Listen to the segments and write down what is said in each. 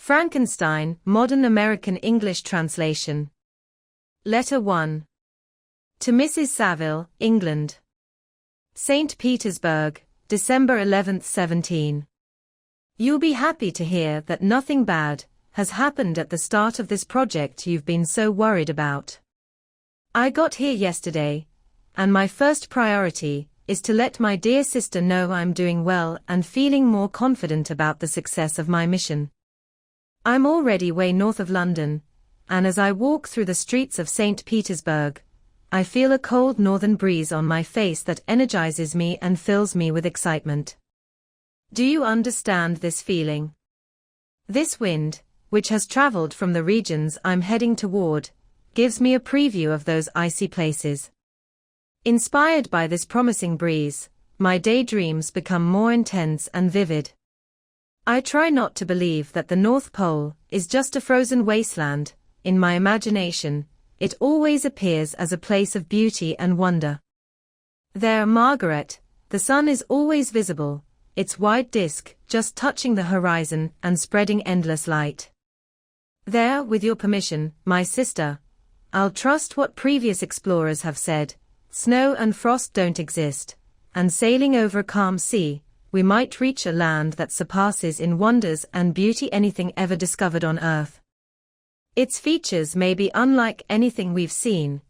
Frankenstein, Modern American English Translation. Letter 1. To Mrs. Saville, England. St. Petersburg, December 11, 17. You'll be happy to hear that nothing bad has happened at the start of this project you've been so worried about. I got here yesterday, and my first priority is to let my dear sister know I'm doing well and feeling more confident about the success of my mission. I'm already way north of London, and as I walk through the streets of St. Petersburg, I feel a cold northern breeze on my face that energizes me and fills me with excitement. Do you understand this feeling? This wind, which has traveled from the regions I'm heading toward, gives me a preview of those icy places. Inspired by this promising breeze, my daydreams become more intense and vivid. I try not to believe that the North Pole is just a frozen wasteland. In my imagination, it always appears as a place of beauty and wonder. There, Margaret, the sun is always visible, its wide disk just touching the horizon and spreading endless light. There, with your permission, my sister, I'll trust what previous explorers have said: snow and frost don't exist, and sailing over a calm sea, we might reach a land that surpasses in wonders and beauty anything ever discovered on Earth. Its features may be unlike anything we've seen,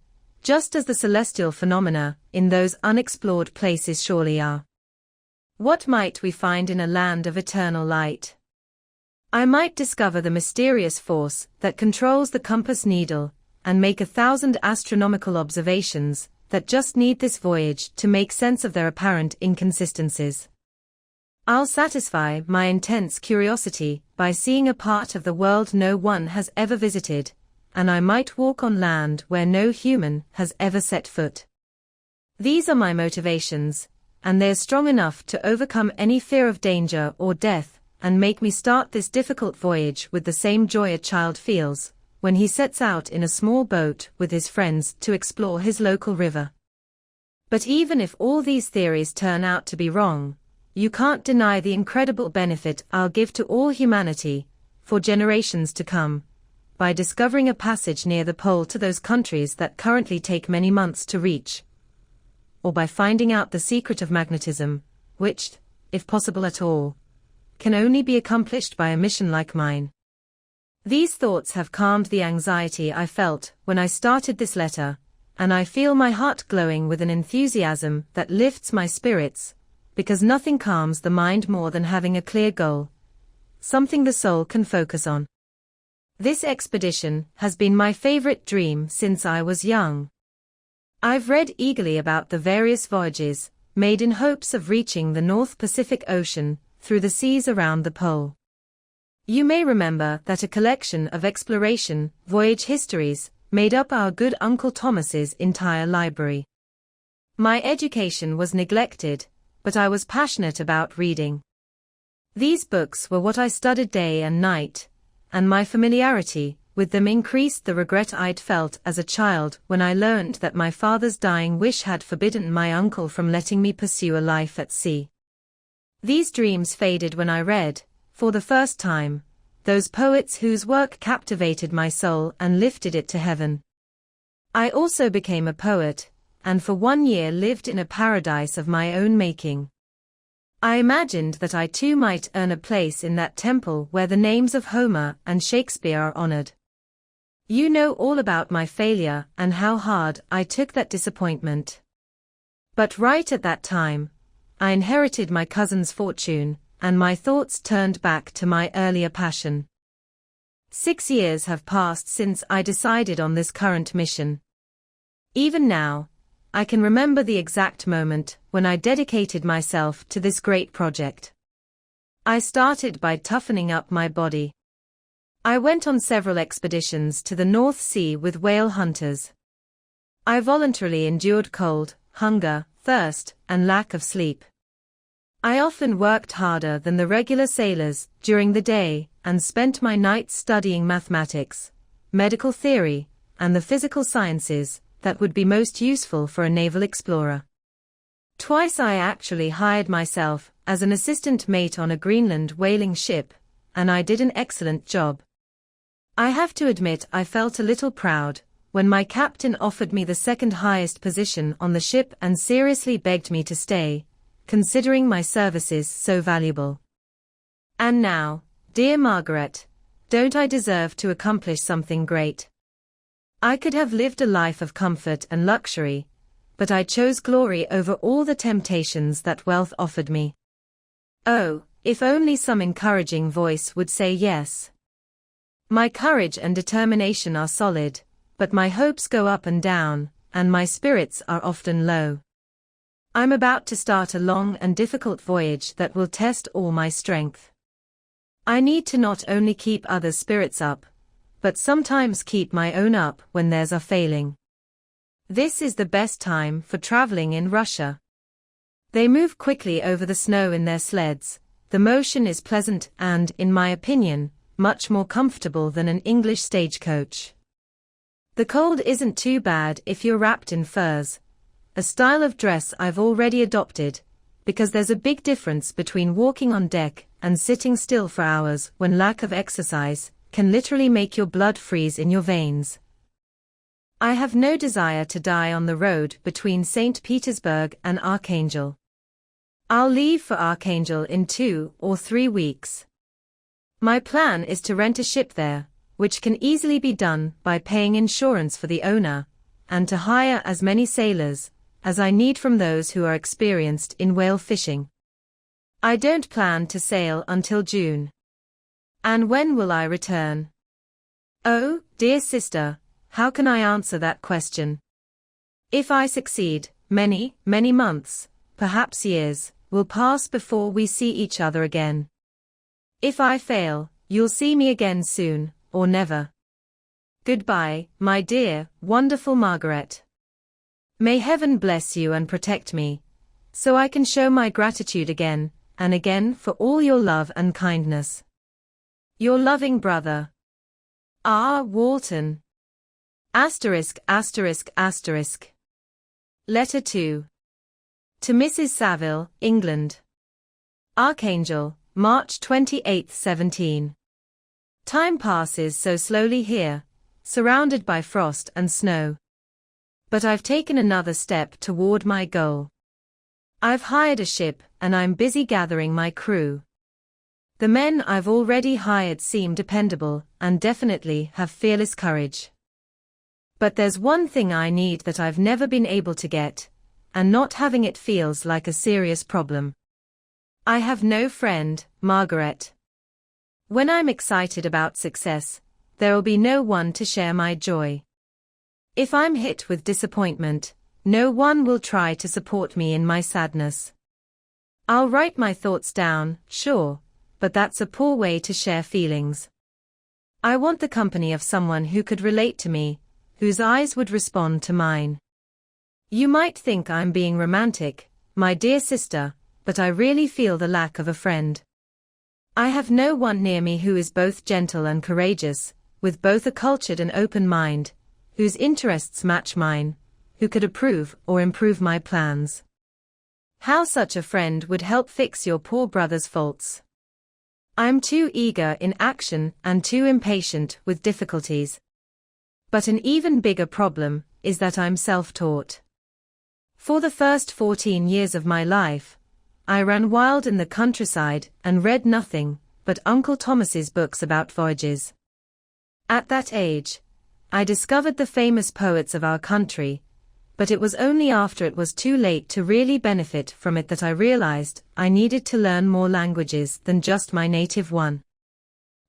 just as the celestial phenomena in those unexplored places surely are. What might we find in a land of eternal light? I might discover the mysterious force that controls the compass needle, and make 1,000 astronomical observations that just need this voyage to make sense of their apparent inconsistencies. I'll satisfy my intense curiosity by seeing a part of the world no one has ever visited, and I might walk on land where no human has ever set foot. These are my motivations, and they're strong enough to overcome any fear of danger or death, and make me start this difficult voyage with the same joy a child feels when he sets out in a small boat with his friends to explore his local river. But even if all these theories turn out to be wrong, you can't deny the incredible benefit I'll give to all humanity, for generations to come, by discovering a passage near the pole to those countries that currently take many months to reach, or by finding out the secret of magnetism, which, if possible at all, can only be accomplished by a mission like mine. These thoughts have calmed the anxiety I felt when I started this letter, and I feel my heart glowing with an enthusiasm that lifts my spirits, because nothing calms the mind more than having a clear goal, something the soul can focus on. This expedition has been my favorite dream since I was young. I've read eagerly about the various voyages made in hopes of reaching the North Pacific Ocean through the seas around the pole. You may remember that a collection of exploration voyage histories made up our good Uncle Thomas's entire library. My education was neglected, but I was passionate about reading. These books were what I studied day and night, and my familiarity with them increased the regret I'd felt as a child when I learned that my father's dying wish had forbidden my uncle from letting me pursue a life at sea. These dreams faded when I read, for the first time, those poets whose work captivated my soul and lifted it to heaven. I also became a poet, and for 1 year lived in a paradise of my own making. I imagined that I too might earn a place in that temple where the names of Homer and Shakespeare are honored. You know all about my failure and how hard I took that disappointment. But right at that time, I inherited my cousin's fortune, and my thoughts turned back to my earlier passion. 6 years have passed since I decided on this current mission. Even now, I can remember the exact moment when I dedicated myself to this great project. I started by toughening up my body. I went on several expeditions to the North Sea with whale hunters. I voluntarily endured cold, hunger, thirst, and lack of sleep. I often worked harder than the regular sailors during the day and spent my nights studying mathematics, medical theory, and the physical sciences that would be most useful for a naval explorer. Twice I actually hired myself as an assistant mate on a Greenland whaling ship, and I did an excellent job. I have to admit I felt a little proud when my captain offered me the second highest position on the ship and seriously begged me to stay, considering my services so valuable. And now, dear Margaret, don't I deserve to accomplish something great? I could have lived a life of comfort and luxury, but I chose glory over all the temptations that wealth offered me. Oh, if only some encouraging voice would say yes. My courage and determination are solid, but my hopes go up and down, and my spirits are often low. I'm about to start a long and difficult voyage that will test all my strength. I need to not only keep others' spirits up, but sometimes keep my own up when theirs are failing. This is the best time for traveling in Russia. They move quickly over the snow in their sleds, the motion is pleasant and, in my opinion, much more comfortable than an English stagecoach. The cold isn't too bad if you're wrapped in furs, a style of dress I've already adopted, because there's a big difference between walking on deck and sitting still for hours when lack of exercise can literally make your blood freeze in your veins. I have no desire to die on the road between St. Petersburg and Archangel. I'll leave for Archangel in 2 or 3 weeks. My plan is to rent a ship there, which can easily be done by paying insurance for the owner, and to hire as many sailors as I need from those who are experienced in whale fishing. I don't plan to sail until June. And when will I return? Oh, dear sister, how can I answer that question? If I succeed, many, many months, perhaps years, will pass before we see each other again. If I fail, you'll see me again soon, or never. Goodbye, my dear, wonderful Margaret. May heaven bless you and protect me, so I can show my gratitude again and again for all your love and kindness. Your loving brother, R. Walton. ******. Letter 2. To Mrs. Saville, England. Archangel, March 28, 17. Time passes so slowly here, surrounded by frost and snow. But I've taken another step toward my goal. I've hired a ship, and I'm busy gathering my crew. The men I've already hired seem dependable, and definitely have fearless courage. But there's one thing I need that I've never been able to get, and not having it feels like a serious problem. I have no friend, Margaret. When I'm excited about success, there'll be no one to share my joy. If I'm hit with disappointment, no one will try to support me in my sadness. I'll write my thoughts down, sure, but that's a poor way to share feelings. I want the company of someone who could relate to me, whose eyes would respond to mine. You might think I'm being romantic, my dear sister, but I really feel the lack of a friend. I have no one near me who is both gentle and courageous, with both a cultured and open mind, whose interests match mine, who could approve or improve my plans. How such a friend would help fix your poor brother's faults. I'm too eager in action and too impatient with difficulties. But an even bigger problem is that I'm self-taught. For the first 14 years of my life, I ran wild in the countryside and read nothing but Uncle Thomas's books about voyages. At that age, I discovered the famous poets of our country, but it was only after it was too late to really benefit from it that I realized I needed to learn more languages than just my native one.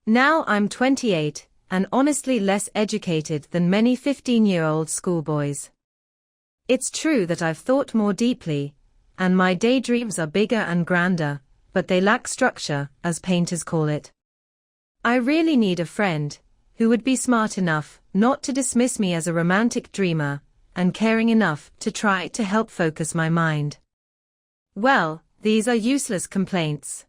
Now I'm 28, and honestly less educated than many 15-year-old schoolboys. It's true that I've thought more deeply, and my daydreams are bigger and grander, but they lack structure, as painters call it. I really need a friend who would be smart enough not to dismiss me as a romantic dreamer, and caring enough to try to help focus my mind. Well, these are useless complaints.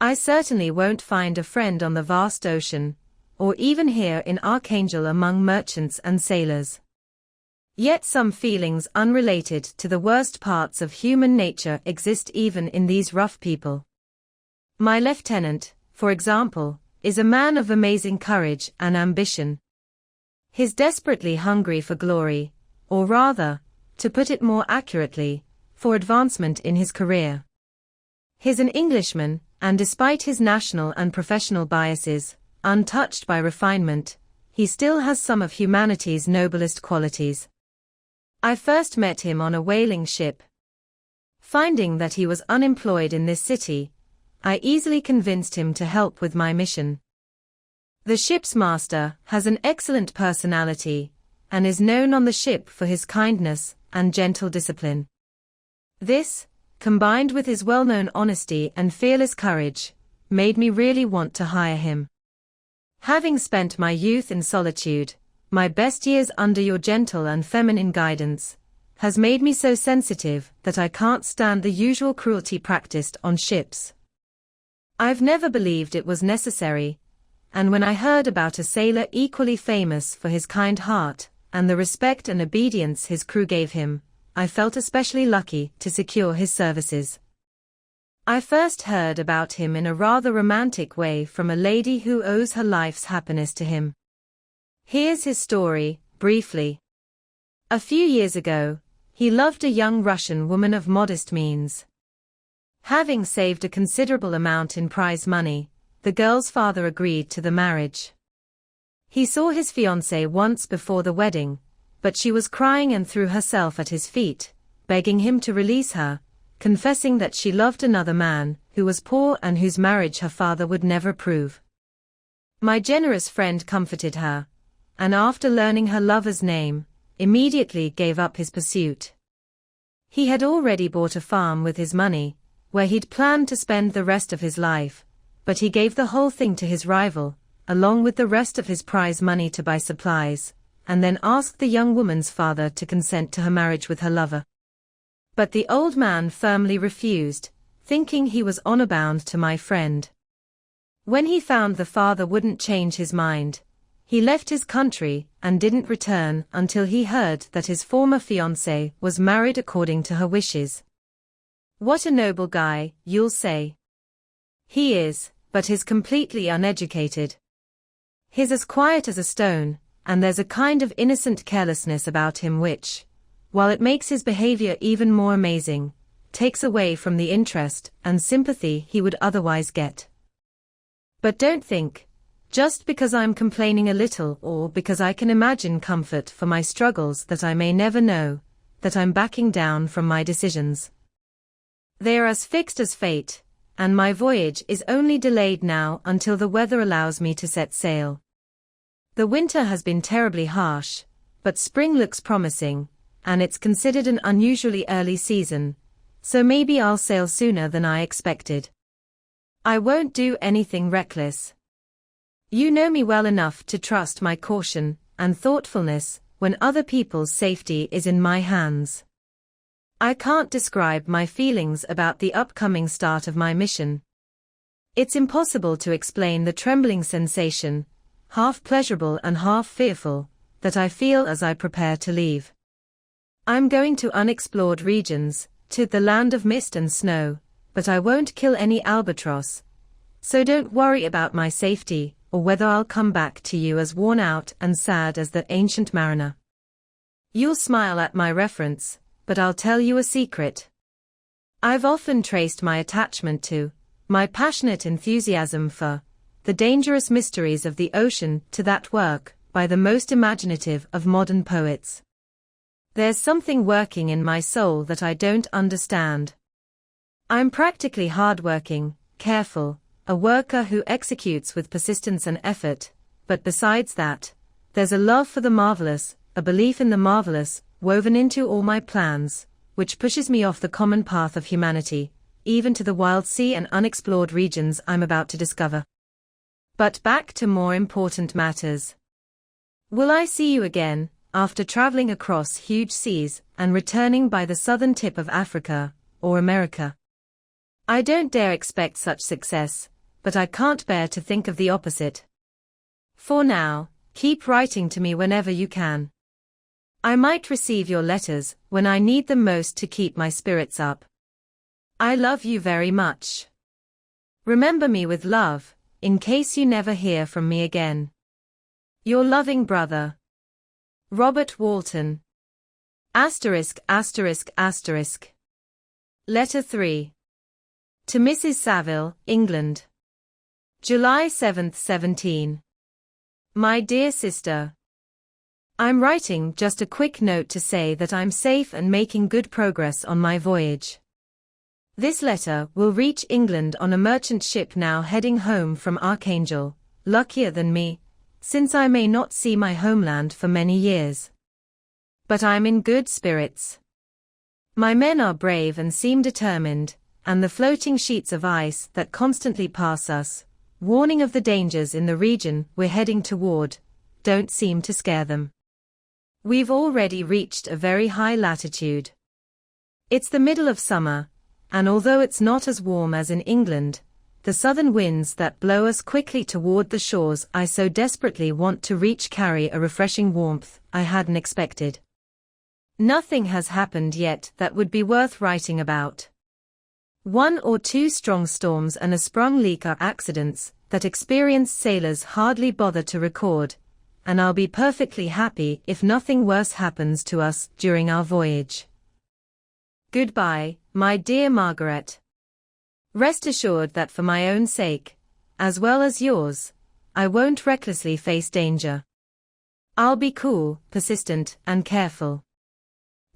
I certainly won't find a friend on the vast ocean, or even here in Archangel among merchants and sailors. Yet some feelings unrelated to the worst parts of human nature exist even in these rough people. My lieutenant, for example, is a man of amazing courage and ambition. He's desperately hungry for glory, or rather, to put it more accurately, for advancement in his career. He's an Englishman, and despite his national and professional biases, untouched by refinement, he still has some of humanity's noblest qualities. I first met him on a whaling ship. Finding that he was unemployed in this city, I easily convinced him to help with my mission. The ship's master has an excellent personality, and is known on the ship for his kindness and gentle discipline. This, combined with his well-known honesty and fearless courage, made me really want to hire him. Having spent my youth in solitude, my best years under your gentle and feminine guidance, has made me so sensitive that I can't stand the usual cruelty practiced on ships. I've never believed it was necessary, and when I heard about a sailor equally famous for his kind heart and the respect and obedience his crew gave him, I felt especially lucky to secure his services. I first heard about him in a rather romantic way from a lady who owes her life's happiness to him. Here's his story, briefly. A few years ago, he loved a young Russian woman of modest means. Having saved a considerable amount in prize money, the girl's father agreed to the marriage. He saw his fiancée once before the wedding, but she was crying and threw herself at his feet, begging him to release her, confessing that she loved another man, who was poor and whose marriage her father would never approve. My generous friend comforted her, and after learning her lover's name, immediately gave up his pursuit. He had already bought a farm with his money, where he'd planned to spend the rest of his life, but he gave the whole thing to his rival, along with the rest of his prize money to buy supplies, and then asked the young woman's father to consent to her marriage with her lover. But the old man firmly refused, thinking he was honor-bound to my friend. When he found the father wouldn't change his mind, he left his country and didn't return until he heard that his former fiancée was married according to her wishes. What a noble guy, you'll say. He is, but he's completely uneducated. He's as quiet as a stone, and there's a kind of innocent carelessness about him which, while it makes his behavior even more amazing, takes away from the interest and sympathy he would otherwise get. But don't think, just because I'm complaining a little or because I can imagine comfort for my struggles that I may never know, that I'm backing down from my decisions. They are as fixed as fate, and my voyage is only delayed now until the weather allows me to set sail. The winter has been terribly harsh, but spring looks promising, and it's considered an unusually early season, so maybe I'll sail sooner than I expected. I won't do anything reckless. You know me well enough to trust my caution and thoughtfulness when other people's safety is in my hands. I can't describe my feelings about the upcoming start of my mission. It's impossible to explain the trembling sensation, half pleasurable and half fearful, that I feel as I prepare to leave. I'm going to unexplored regions, to the land of mist and snow, but I won't kill any albatross. So don't worry about my safety, or whether I'll come back to you as worn out and sad as the ancient mariner. You'll smile at my reference, but I'll tell you a secret. I've often traced my attachment to, my passionate enthusiasm for, the dangerous mysteries of the ocean to that work by the most imaginative of modern poets. There's something working in my soul that I don't understand. I'm practically hardworking, careful, a worker who executes with persistence and effort, but besides that, there's a love for the marvelous, a belief in the marvelous, woven into all my plans, which pushes me off the common path of humanity, even to the wild sea and unexplored regions I'm about to discover. But back to more important matters. Will I see you again, after traveling across huge seas and returning by the southern tip of Africa, or America? I don't dare expect such success, but I can't bear to think of the opposite. For now, keep writing to me whenever you can. I might receive your letters when I need them most to keep my spirits up. I love you very much. Remember me with love, in case you never hear from me again. Your loving brother, Robert Walton. Asterisk, asterisk, asterisk. Letter 3. To Mrs. Saville, England. July 7, 17. My dear sister, I'm writing just a quick note to say that I'm safe and making good progress on my voyage. This letter will reach England on a merchant ship now heading home from Archangel, luckier than me, since I may not see my homeland for many years. But I'm in good spirits. My men are brave and seem determined, and the floating sheets of ice that constantly pass us, warning of the dangers in the region we're heading toward, don't seem to scare them. We've already reached a very high latitude. It's the middle of summer, and although it's not as warm as in England, the southern winds that blow us quickly toward the shores I so desperately want to reach carry a refreshing warmth I hadn't expected. Nothing has happened yet that would be worth writing about. 1 or 2 strong storms and a sprung leak are accidents that experienced sailors hardly bother to record, and I'll be perfectly happy if nothing worse happens to us during our voyage. Goodbye, my dear Margaret. Rest assured that for my own sake, as well as yours, I won't recklessly face danger. I'll be cool, persistent, and careful.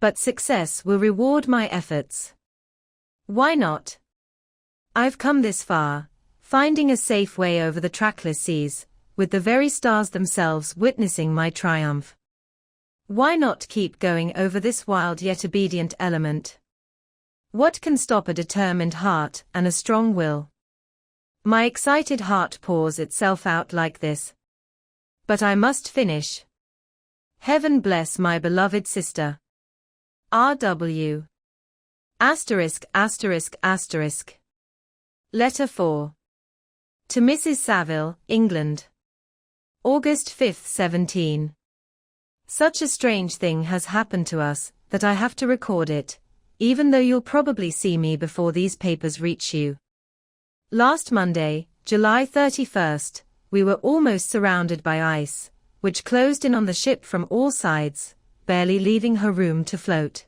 But success will reward my efforts. Why not? I've come this far, finding a safe way over the trackless seas, with the very stars themselves witnessing my triumph. Why not keep going over this wild yet obedient element? What can stop a determined heart and a strong will? My excited heart pours itself out like this. But I must finish. Heaven bless my beloved sister. R.W. Asterisk, asterisk, asterisk. Letter 4. To Mrs. Saville, England. August 5, 17. Such a strange thing has happened to us that I have to record it, even though you'll probably see me before these papers reach you. Last Monday, July 31st, we were almost surrounded by ice, which closed in on the ship from all sides, barely leaving her room to float.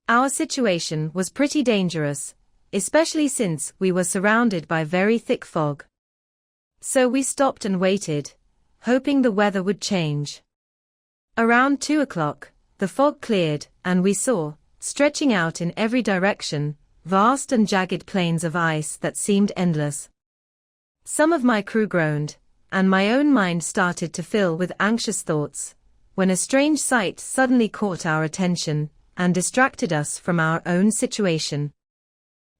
Our situation was pretty dangerous, especially since we were surrounded by very thick fog. So we stopped and waited, hoping the weather would change. Around 2 o'clock, the fog cleared, and we saw, stretching out in every direction, vast and jagged plains of ice that seemed endless. Some of my crew groaned, and my own mind started to fill with anxious thoughts, when a strange sight suddenly caught our attention and distracted us from our own situation.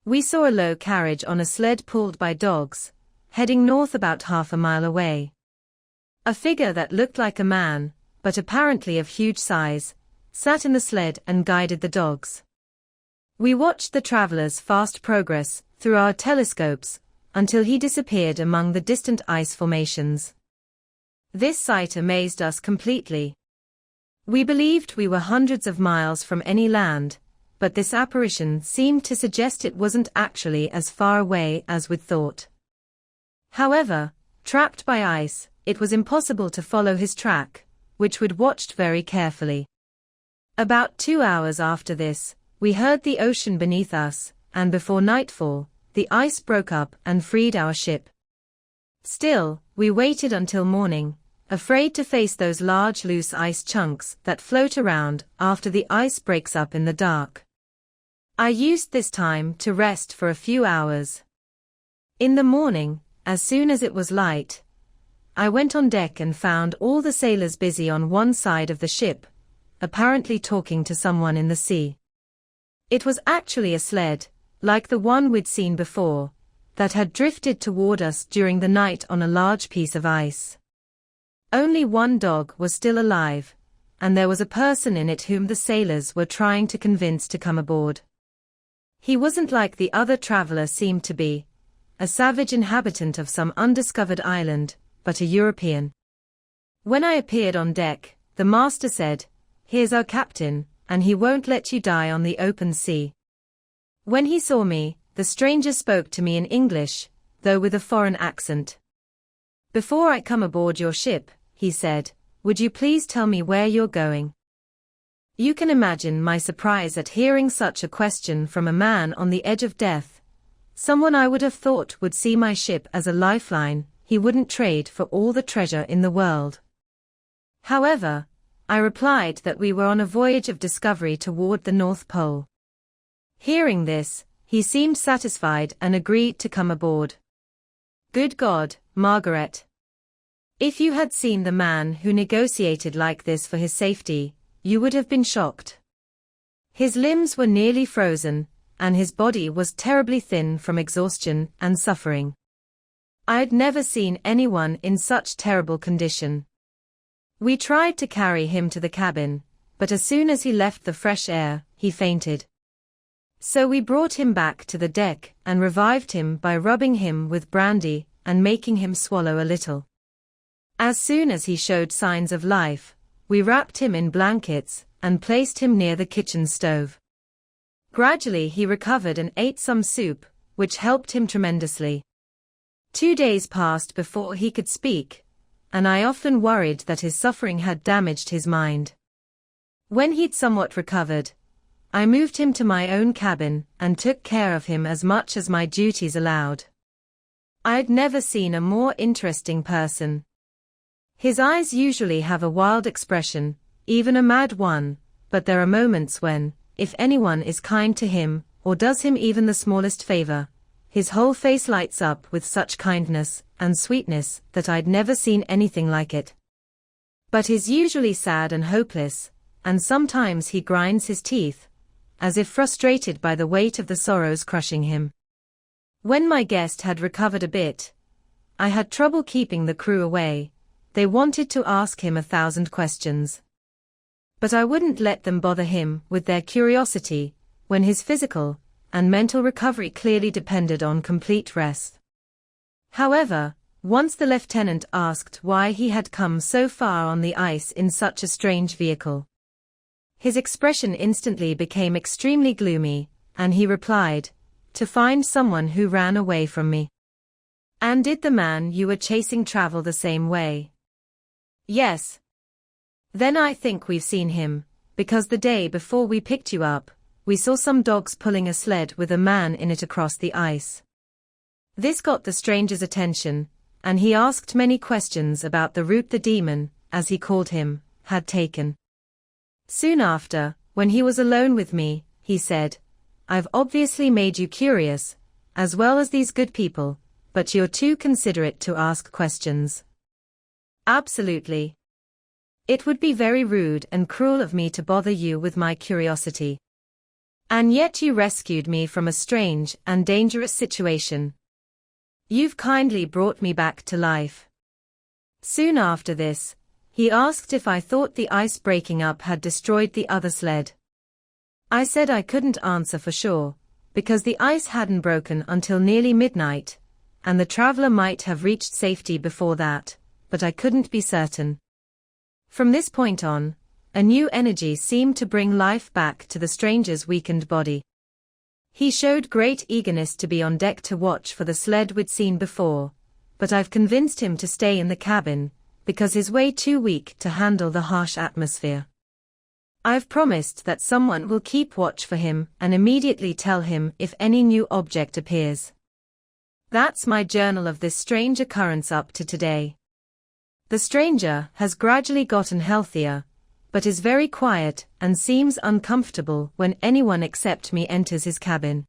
We saw a low carriage on a sled pulled by dogs, heading north about half a mile away. A figure that looked like a man, but apparently of huge size, sat in the sled and guided the dogs. We watched the traveler's fast progress through our telescopes until he disappeared among the distant ice formations. This sight amazed us completely. We believed we were hundreds of miles from any land, but this apparition seemed to suggest it wasn't actually as far away as we'd thought. However, trapped by ice, it was impossible to follow his track, which we'd watched very carefully. About 2 hours after this, we heard the ocean beneath us, and before nightfall, the ice broke up and freed our ship. Still, we waited until morning, afraid to face those large loose ice chunks that float around after the ice breaks up in the dark. I used this time to rest for a few hours. In the morning, as soon as it was light, I went on deck and found all the sailors busy on one side of the ship, apparently talking to someone in the sea. It was actually a sled, like the one we'd seen before, that had drifted toward us during the night on a large piece of ice. Only one dog was still alive, and there was a person in it whom the sailors were trying to convince to come aboard. He wasn't like the other traveler seemed to be, a savage inhabitant of some undiscovered island, but a European. When I appeared on deck, the master said, "Here's our captain, and he won't let you die on the open sea." When he saw me, the stranger spoke to me in English, though with a foreign accent. "Before I come aboard your ship," he said, "would you please tell me where you're going?" You can imagine my surprise at hearing such a question from a man on the edge of death, someone I would have thought would see my ship as a lifeline he wouldn't trade for all the treasure in the world. However, I replied that we were on a voyage of discovery toward the North Pole. Hearing this, he seemed satisfied and agreed to come aboard. Good God, Margaret! If you had seen the man who negotiated like this for his safety, you would have been shocked. His limbs were nearly frozen, and his body was terribly thin from exhaustion and suffering. I had never seen anyone in such terrible condition. We tried to carry him to the cabin, but as soon as he left the fresh air, he fainted. So we brought him back to the deck and revived him by rubbing him with brandy and making him swallow a little. As soon as he showed signs of life, we wrapped him in blankets and placed him near the kitchen stove. Gradually he recovered and ate some soup, which helped him tremendously. 2 days passed before he could speak, and I often worried that his suffering had damaged his mind. When he'd somewhat recovered, I moved him to my own cabin and took care of him as much as my duties allowed. I'd never seen a more interesting person. His eyes usually have a wild expression, even a mad one, but there are moments when, if anyone is kind to him, or does him even the smallest favor, his whole face lights up with such kindness and sweetness that I'd never seen anything like it. But he's usually sad and hopeless, and sometimes he grinds his teeth, as if frustrated by the weight of the sorrows crushing him. When my guest had recovered a bit, I had trouble keeping the crew away. They wanted to ask him 1,000 questions. But I wouldn't let them bother him with their curiosity, when his physical and mental recovery clearly depended on complete rest. However, once the lieutenant asked why he had come so far on the ice in such a strange vehicle. His expression instantly became extremely gloomy, and he replied, "To find someone who ran away from me." "And did the man you were chasing travel the same way?" "Yes." "Then I think we've seen him, because the day before we picked you up, we saw some dogs pulling a sled with a man in it across the ice." This got the stranger's attention, and he asked many questions about the route the demon, as he called him, had taken. Soon after, when he was alone with me, he said, "I've obviously made you curious, as well as these good people, but you're too considerate to ask questions." "Absolutely. It would be very rude and cruel of me to bother you with my curiosity. And yet you rescued me from a strange and dangerous situation. You've kindly brought me back to life." Soon after this, he asked if I thought the ice breaking up had destroyed the other sled. I said I couldn't answer for sure, because the ice hadn't broken until nearly midnight, and the traveler might have reached safety before that, but I couldn't be certain. From this point on, a new energy seemed to bring life back to the stranger's weakened body. He showed great eagerness to be on deck to watch for the sled we'd seen before, but I've convinced him to stay in the cabin, because he's way too weak to handle the harsh atmosphere. I've promised that someone will keep watch for him and immediately tell him if any new object appears. That's my journal of this strange occurrence up to today. The stranger has gradually gotten healthier, but is very quiet and seems uncomfortable when anyone except me enters his cabin.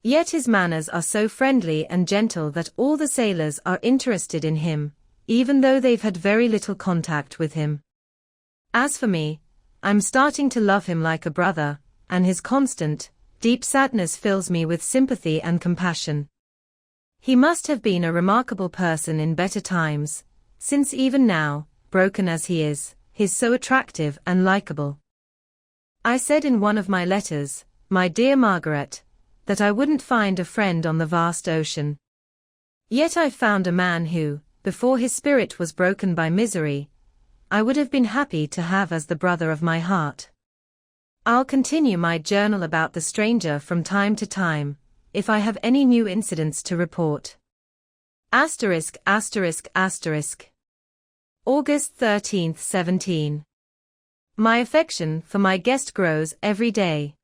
Yet his manners are so friendly and gentle that all the sailors are interested in him, even though they've had very little contact with him. As for me, I'm starting to love him like a brother, and his constant, deep sadness fills me with sympathy and compassion. He must have been a remarkable person in better times, since even now, broken as he is, he's so attractive and likable. I said in one of my letters, "My dear Margaret," that I wouldn't find a friend on the vast ocean. Yet I found a man who, before his spirit was broken by misery, I would have been happy to have as the brother of my heart. I'll continue my journal about the stranger from time to time, if I have any new incidents to report. Asterisk asterisk asterisk. August 13th 17. My affection for my guest grows every day.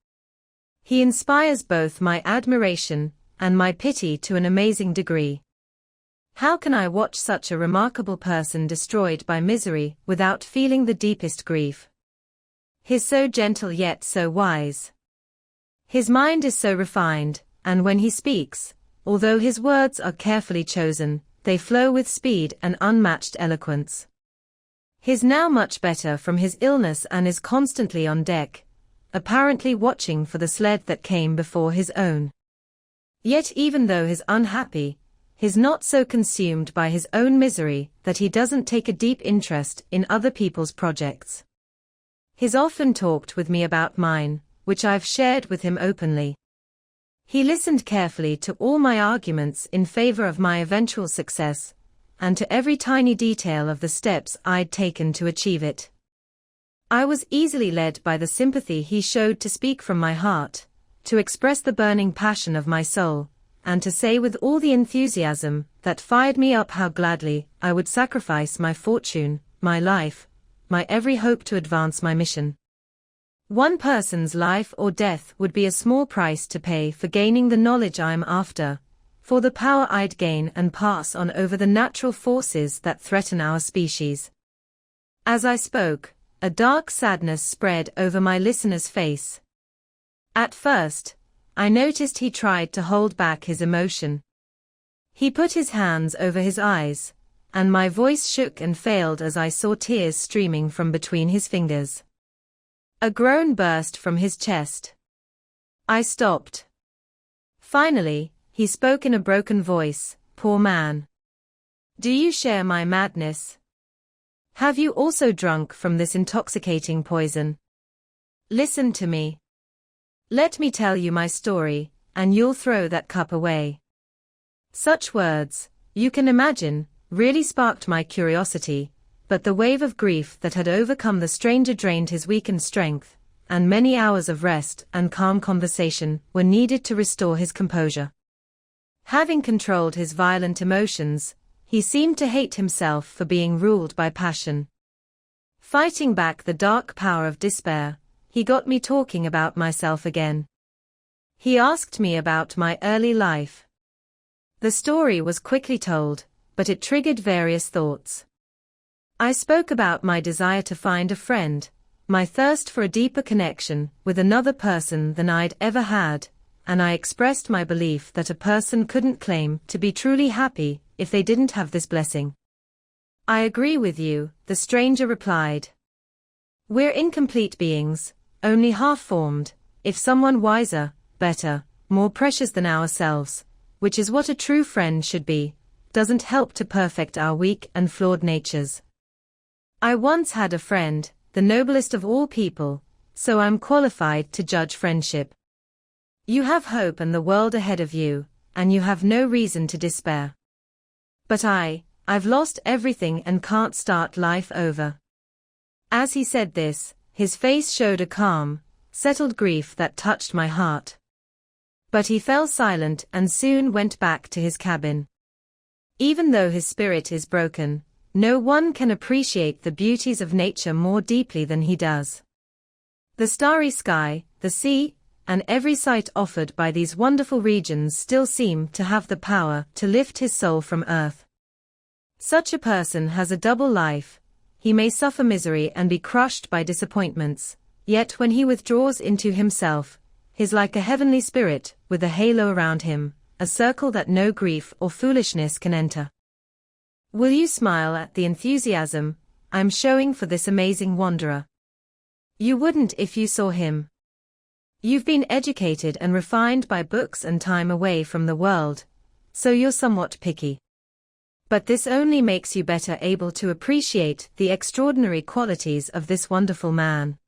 He inspires both my admiration and my pity to an amazing degree. How can I watch such a remarkable person destroyed by misery without feeling the deepest grief? He's so gentle yet so wise. His mind is so refined, and when he speaks, although his words are carefully chosen, they flow with speed and unmatched eloquence. He's now much better from his illness and is constantly on deck, apparently watching for the sled that came before his own. Yet even though he's unhappy, he's not so consumed by his own misery that he doesn't take a deep interest in other people's projects. He's often talked with me about mine, which I've shared with him openly. He listened carefully to all my arguments in favor of my eventual success, and to every tiny detail of the steps I'd taken to achieve it. I was easily led by the sympathy he showed to speak from my heart, to express the burning passion of my soul, and to say with all the enthusiasm that fired me up how gladly I would sacrifice my fortune, my life, my every hope to advance my mission. One person's life or death would be a small price to pay for gaining the knowledge I'm after, for the power I'd gain and pass on over the natural forces that threaten our species. As I spoke, a dark sadness spread over my listener's face. At first, I noticed he tried to hold back his emotion. He put his hands over his eyes, and my voice shook and failed as I saw tears streaming from between his fingers. A groan burst from his chest. I stopped. Finally, he spoke in a broken voice, "Poor man. Do you share my madness? Have you also drunk from this intoxicating poison? Listen to me. Let me tell you my story, and you'll throw that cup away." Such words, you can imagine, really sparked my curiosity, but the wave of grief that had overcome the stranger drained his weakened strength, and many hours of rest and calm conversation were needed to restore his composure. Having controlled his violent emotions, he seemed to hate himself for being ruled by passion. Fighting back the dark power of despair, he got me talking about myself again. He asked me about my early life. The story was quickly told, but it triggered various thoughts. I spoke about my desire to find a friend, my thirst for a deeper connection with another person than I'd ever had, and I expressed my belief that a person couldn't claim to be truly happy if they didn't have this blessing. "I agree with you," the stranger replied. "We're incomplete beings, only half-formed, if someone wiser, better, more precious than ourselves, which is what a true friend should be, doesn't help to perfect our weak and flawed natures. I once had a friend, the noblest of all people, so I'm qualified to judge friendship. You have hope and the world ahead of you, and you have no reason to despair. But I've lost everything and can't start life over." As he said this, his face showed a calm, settled grief that touched my heart. But he fell silent and soon went back to his cabin. Even though his spirit is broken, no one can appreciate the beauties of nature more deeply than he does. The starry sky, the sea, and every sight offered by these wonderful regions still seem to have the power to lift his soul from earth. Such a person has a double life. He may suffer misery and be crushed by disappointments, yet when he withdraws into himself, he's like a heavenly spirit with a halo around him, a circle that no grief or foolishness can enter. Will you smile at the enthusiasm I'm showing for this amazing wanderer? You wouldn't if you saw him. You've been educated and refined by books and time away from the world, so you're somewhat picky. But this only makes you better able to appreciate the extraordinary qualities of this wonderful man.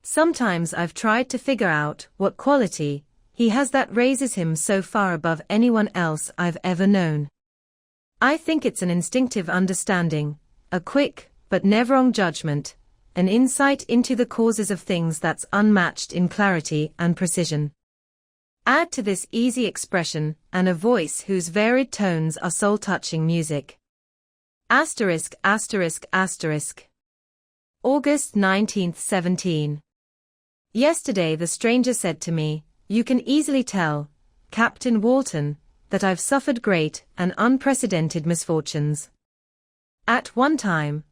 Sometimes I've tried to figure out what quality he has that raises him so far above anyone else I've ever known. I think it's an instinctive understanding, a quick, but never wrong judgment, an insight into the causes of things that's unmatched in clarity and precision. Add to this easy expression and a voice whose varied tones are soul-touching music. Asterisk, asterisk, asterisk. August 19, 17. Yesterday the stranger said to me, "You can easily tell, Captain Walton, that I've suffered great and unprecedented misfortunes. At one time,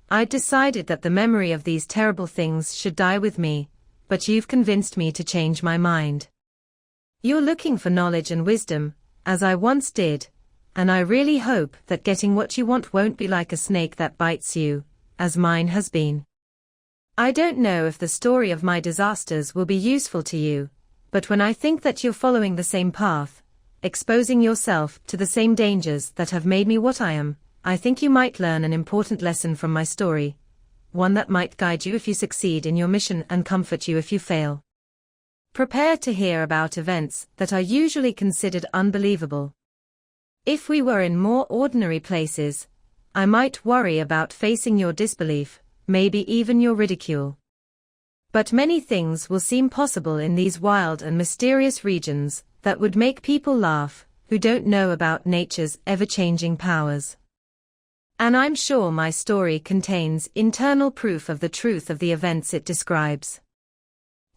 I'd decided that the memory of these terrible things should die with me, but you've convinced me to change my mind. You're looking for knowledge and wisdom, as I once did, and I really hope that getting what you want won't be like a snake that bites you, as mine has been. I don't know if the story of my disasters will be useful to you, but when I think that you're following the same path, exposing yourself to the same dangers that have made me what I am, I think you might learn an important lesson from my story, one that might guide you if you succeed in your mission and comfort you if you fail. Prepare to hear about events that are usually considered unbelievable. If we were in more ordinary places, I might worry about facing your disbelief, maybe even your ridicule. But many things will seem possible in these wild and mysterious regions that would make people laugh who don't know about nature's ever-changing powers. And I'm sure my story contains internal proof of the truth of the events it describes.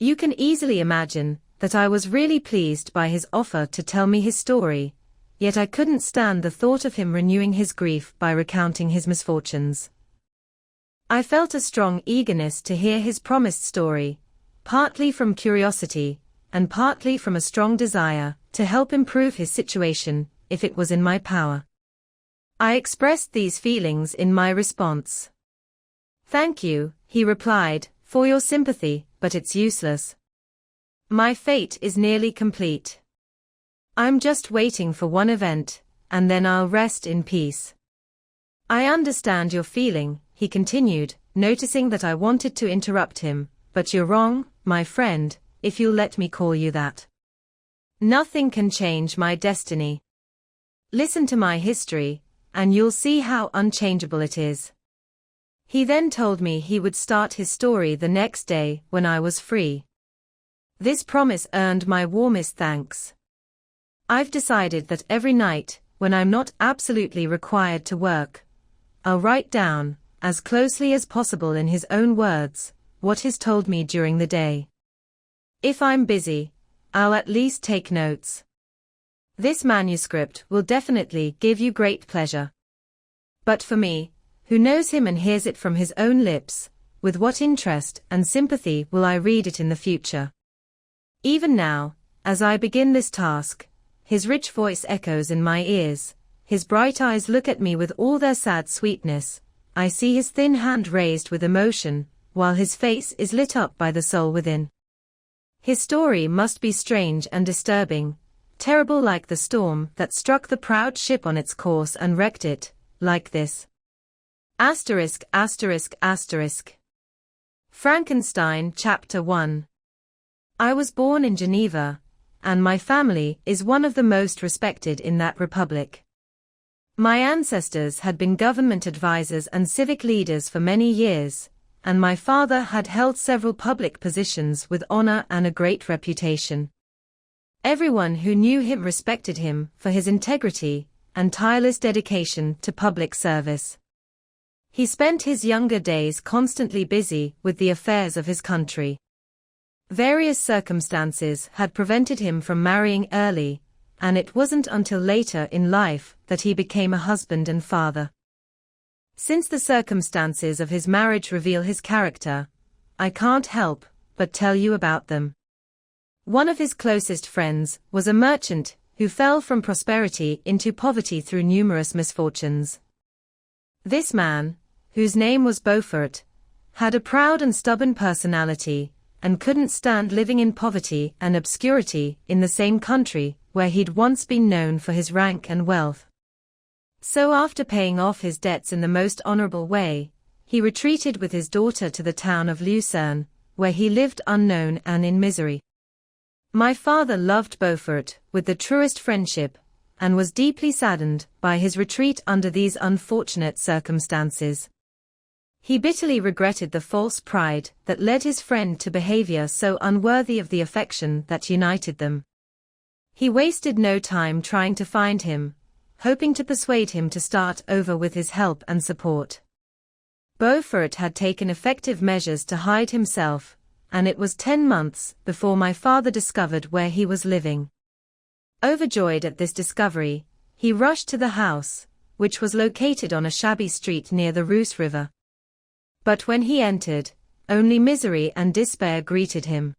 You can easily imagine that I was really pleased by his offer to tell me his story, yet I couldn't stand the thought of him renewing his grief by recounting his misfortunes. I felt a strong eagerness to hear his promised story, partly from curiosity, and partly from a strong desire to help improve his situation, if it was in my power. I expressed these feelings in my response. "Thank you," he replied, "for your sympathy, but it's useless. My fate is nearly complete. I'm just waiting for one event, and then I'll rest in peace." "I understand your feeling," he continued, noticing that I wanted to interrupt him, "but you're wrong, my friend, if you'll let me call you that. Nothing can change my destiny. Listen to my history, and you'll see how unchangeable it is." He then told me he would start his story the next day when I was free. This promise earned my warmest thanks. I've decided that every night, when I'm not absolutely required to work, I'll write down, as closely as possible in his own words, what he's told me during the day. If I'm busy, I'll at least take notes. This manuscript will definitely give you great pleasure. But for me, who knows him and hears it from his own lips, with what interest and sympathy will I read it in the future? Even now, as I begin this task, his rich voice echoes in my ears, his bright eyes look at me with all their sad sweetness, I see his thin hand raised with emotion, while his face is lit up by the soul within. His story must be strange and disturbing, terrible like the storm that struck the proud ship on its course and wrecked it, like this. Asterisk, asterisk, asterisk. Frankenstein, Chapter 1. I was born in Geneva, and my family is one of the most respected in that republic. My ancestors had been government advisors and civic leaders for many years, and my father had held several public positions with honor and a great reputation. Everyone who knew him respected him for his integrity and tireless dedication to public service. He spent his younger days constantly busy with the affairs of his country. Various circumstances had prevented him from marrying early, and it wasn't until later in life that he became a husband and father. Since the circumstances of his marriage reveal his character, I can't help but tell you about them. One of his closest friends was a merchant who fell from prosperity into poverty through numerous misfortunes. This man, whose name was Beaufort, had a proud and stubborn personality, and couldn't stand living in poverty and obscurity in the same country where he'd once been known for his rank and wealth. So after paying off his debts in the most honorable way, he retreated with his daughter to the town of Lucerne, where he lived unknown and in misery. My father loved Beaufort with the truest friendship, and was deeply saddened by his retreat under these unfortunate circumstances. He bitterly regretted the false pride that led his friend to behavior so unworthy of the affection that united them. He wasted no time trying to find him, hoping to persuade him to start over with his help and support. Beaufort had taken effective measures to hide himself, and it was 10 months before my father discovered where he was living. Overjoyed at this discovery, he rushed to the house, which was located on a shabby street near the Reuss River. But when he entered, only misery and despair greeted him.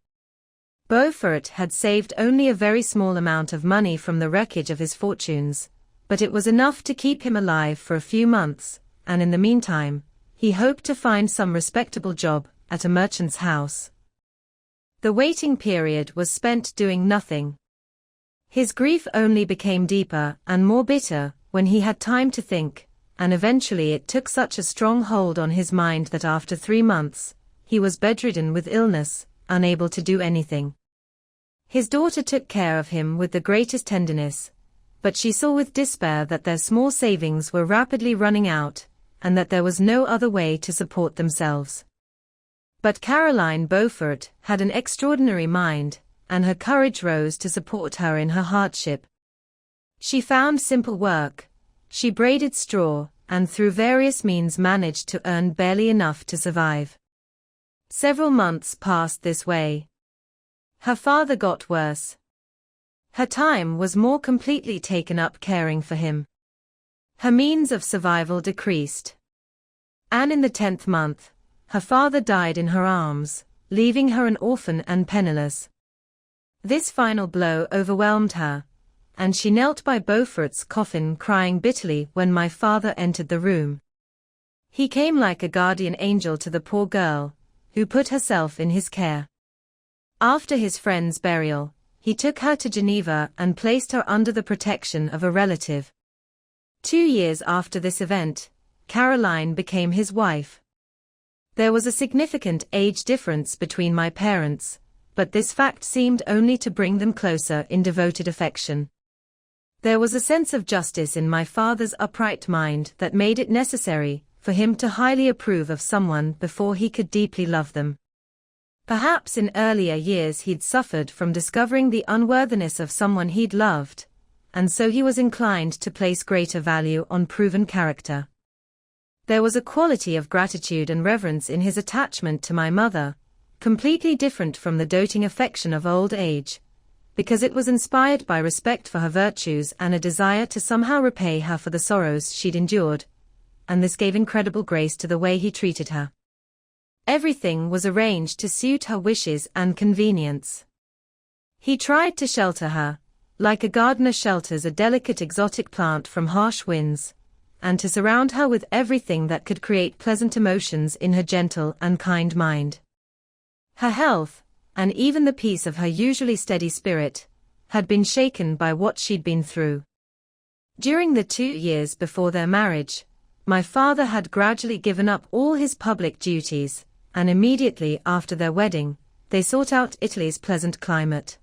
Beaufort had saved only a very small amount of money from the wreckage of his fortunes, but it was enough to keep him alive for a few months, and in the meantime, he hoped to find some respectable job at a merchant's house. The waiting period was spent doing nothing. His grief only became deeper and more bitter when he had time to think, and eventually it took such a strong hold on his mind that after 3 months, he was bedridden with illness, unable to do anything. His daughter took care of him with the greatest tenderness, but she saw with despair that their small savings were rapidly running out, and that there was no other way to support themselves. But Caroline Beaufort had an extraordinary mind, and her courage rose to support her in her hardship. She found simple work, she braided straw, and through various means managed to earn barely enough to survive. Several months passed this way. Her father got worse. Her time was more completely taken up caring for him. Her means of survival decreased. And in the 10th month, her father died in her arms, leaving her an orphan and penniless. This final blow overwhelmed her, and she knelt by Beaufort's coffin crying bitterly when my father entered the room. He came like a guardian angel to the poor girl, who put herself in his care. After his friend's burial, he took her to Geneva and placed her under the protection of a relative. 2 years after this event, Caroline became his wife. There was a significant age difference between my parents, but this fact seemed only to bring them closer in devoted affection. There was a sense of justice in my father's upright mind that made it necessary for him to highly approve of someone before he could deeply love them. Perhaps in earlier years he'd suffered from discovering the unworthiness of someone he'd loved, and so he was inclined to place greater value on proven character. There was a quality of gratitude and reverence in his attachment to my mother, completely different from the doting affection of old age, because it was inspired by respect for her virtues and a desire to somehow repay her for the sorrows she'd endured, and this gave incredible grace to the way he treated her. Everything was arranged to suit her wishes and convenience. He tried to shelter her, like a gardener shelters a delicate exotic plant from harsh winds, and to surround her with everything that could create pleasant emotions in her gentle and kind mind. Her health, and even the peace of her usually steady spirit, had been shaken by what she'd been through. During the 2 years before their marriage, my father had gradually given up all his public duties, and immediately after their wedding, they sought out Italy's pleasant climate.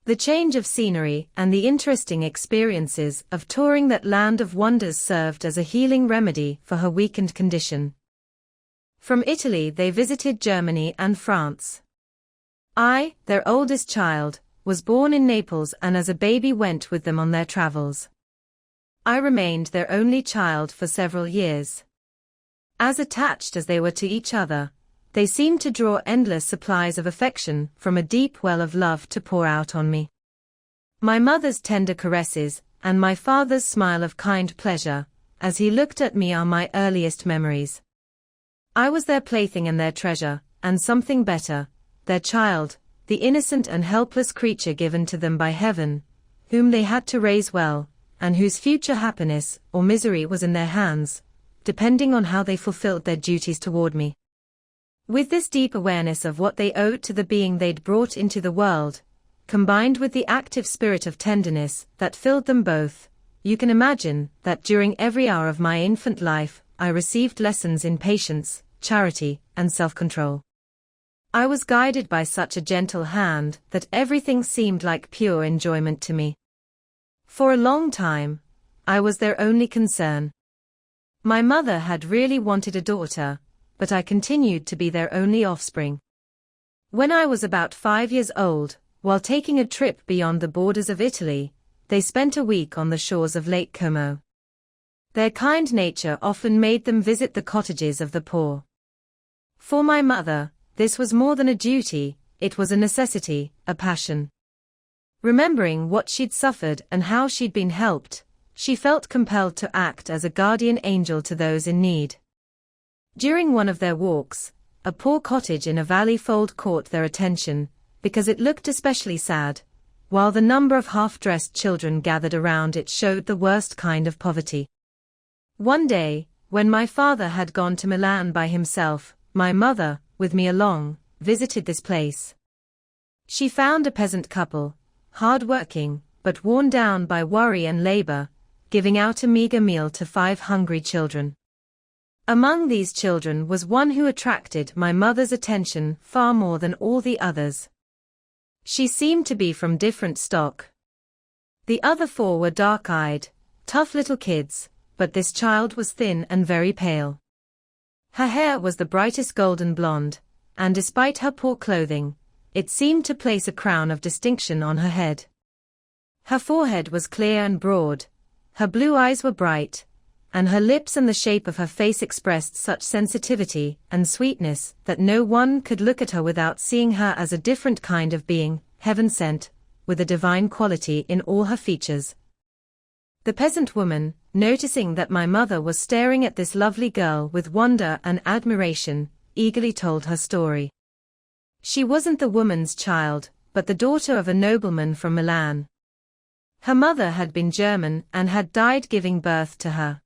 The change of scenery and the interesting experiences of touring that land of wonders served as a healing remedy for her weakened condition. From Italy they visited Germany and France. I, their oldest child, was born in Naples and as a baby went with them on their travels. I remained their only child for several years. As attached as they were to each other, they seemed to draw endless supplies of affection from a deep well of love to pour out on me. My mother's tender caresses, and my father's smile of kind pleasure, as he looked at me are my earliest memories. I was their plaything and their treasure, and something better, their child, the innocent and helpless creature given to them by heaven, whom they had to raise well, and whose future happiness or misery was in their hands, depending on how they fulfilled their duties toward me. With this deep awareness of what they owed to the being they'd brought into the world, combined with the active spirit of tenderness that filled them both, you can imagine that during every hour of my infant life, I received lessons in patience, charity, and self-control. I was guided by such a gentle hand that everything seemed like pure enjoyment to me. For a long time, I was their only concern. My mother had really wanted a daughter, but I continued to be their only offspring. When I was about 5 years old, While taking a trip beyond the borders of Italy, they spent a week on the shores of Lake Como. Their kind nature often made them visit the cottages of the poor. For my mother, this was more than a duty, it was a necessity, a passion. Remembering what she'd suffered and how she'd been helped, she felt compelled to act as a guardian angel to those in need. During one of their walks, a poor cottage in a valley fold caught their attention, because it looked especially sad, while the number of half-dressed children gathered around it showed the worst kind of poverty. One day, when my father had gone to Milan by himself, my mother, with me along, visited this place. She found a peasant couple, hard-working, but worn down by worry and labor, giving out a meager meal to 5 hungry children. Among these children was one who attracted my mother's attention far more than all the others. She seemed to be from different stock. The other 4 were dark-eyed, tough little kids, but this child was thin and very pale. Her hair was the brightest golden blonde, and despite her poor clothing, it seemed to place a crown of distinction on her head. Her forehead was clear and broad, her blue eyes were bright, and her lips and the shape of her face expressed such sensitivity and sweetness that no one could look at her without seeing her as a different kind of being, heaven-sent, with a divine quality in all her features. The peasant woman, noticing that my mother was staring at this lovely girl with wonder and admiration, eagerly told her story. She wasn't the woman's child, but the daughter of a nobleman from Milan. Her mother had been German and had died giving birth to her.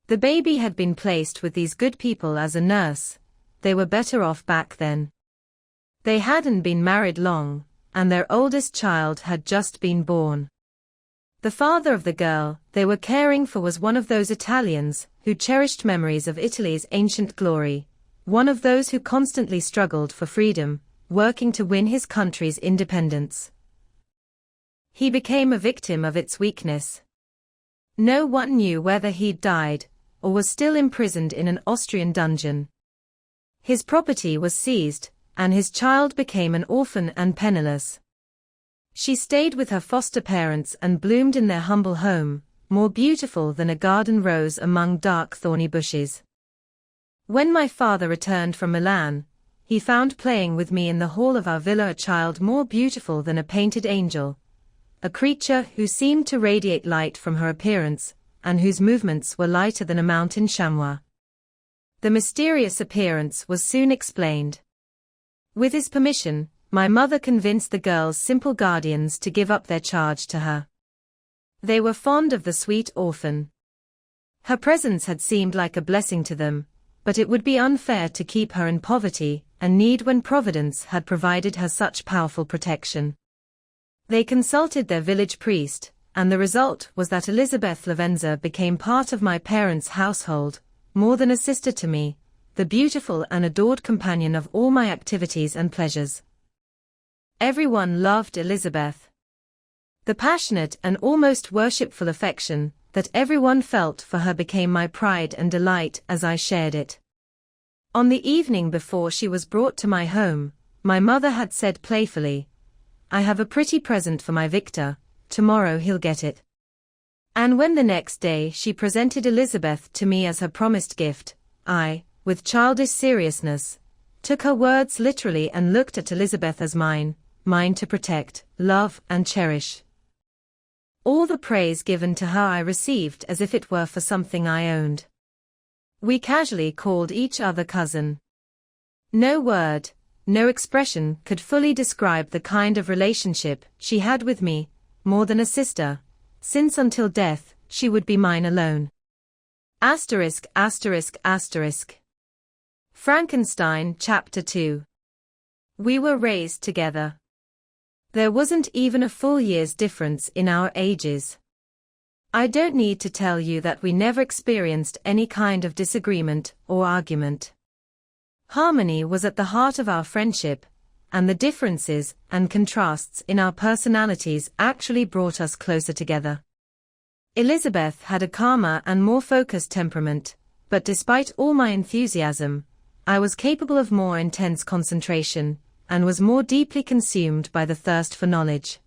The baby had been placed with these good people as a nurse. They were better off back then. They hadn't been married long, and their oldest child had just been born. The father of the girl they were caring for was one of those Italians who cherished memories of Italy's ancient glory, one of those who constantly struggled for freedom, working to win his country's independence. He became a victim of its weakness. No one knew whether he'd died, or was still imprisoned in an Austrian dungeon. His property was seized, and his child became an orphan and penniless. She stayed with her foster parents and bloomed in their humble home, more beautiful than a garden rose among dark thorny bushes. When my father returned from Milan, he found playing with me in the hall of our villa a child more beautiful than a painted angel, a creature who seemed to radiate light from her appearance, and whose movements were lighter than a mountain chamois. The mysterious appearance was soon explained. With his permission, my mother convinced the girl's simple guardians to give up their charge to her. They were fond of the sweet orphan. Her presence had seemed like a blessing to them, but it would be unfair to keep her in poverty and need when Providence had provided her such powerful protection. They consulted their village priest, and the result was that Elizabeth Lavenza became part of my parents' household, more than a sister to me, the beautiful and adored companion of all my activities and pleasures. Everyone loved Elizabeth. The passionate and almost worshipful affection that everyone felt for her became my pride and delight as I shared it. On the evening before she was brought to my home, my mother had said playfully, "I have a pretty present for my Victor, tomorrow he'll get it." And when the next day she presented Elizabeth to me as her promised gift, I, with childish seriousness, took her words literally and looked at Elizabeth as mine to protect, love, and cherish. All the praise given to her I received as if it were for something I owned. We casually called each other cousin. No word, no expression could fully describe the kind of relationship she had with me, more than a sister, since until death, she would be mine alone. Frankenstein Chapter 2. We were raised together. There wasn't even a full year's difference in our ages. I don't need to tell you that we never experienced any kind of disagreement or argument. Harmony was at the heart of our friendship, and the differences and contrasts in our personalities actually brought us closer together. Elizabeth had a calmer and more focused temperament, but despite all my enthusiasm, I was capable of more intense concentration, and was more deeply consumed by the thirst for knowledge.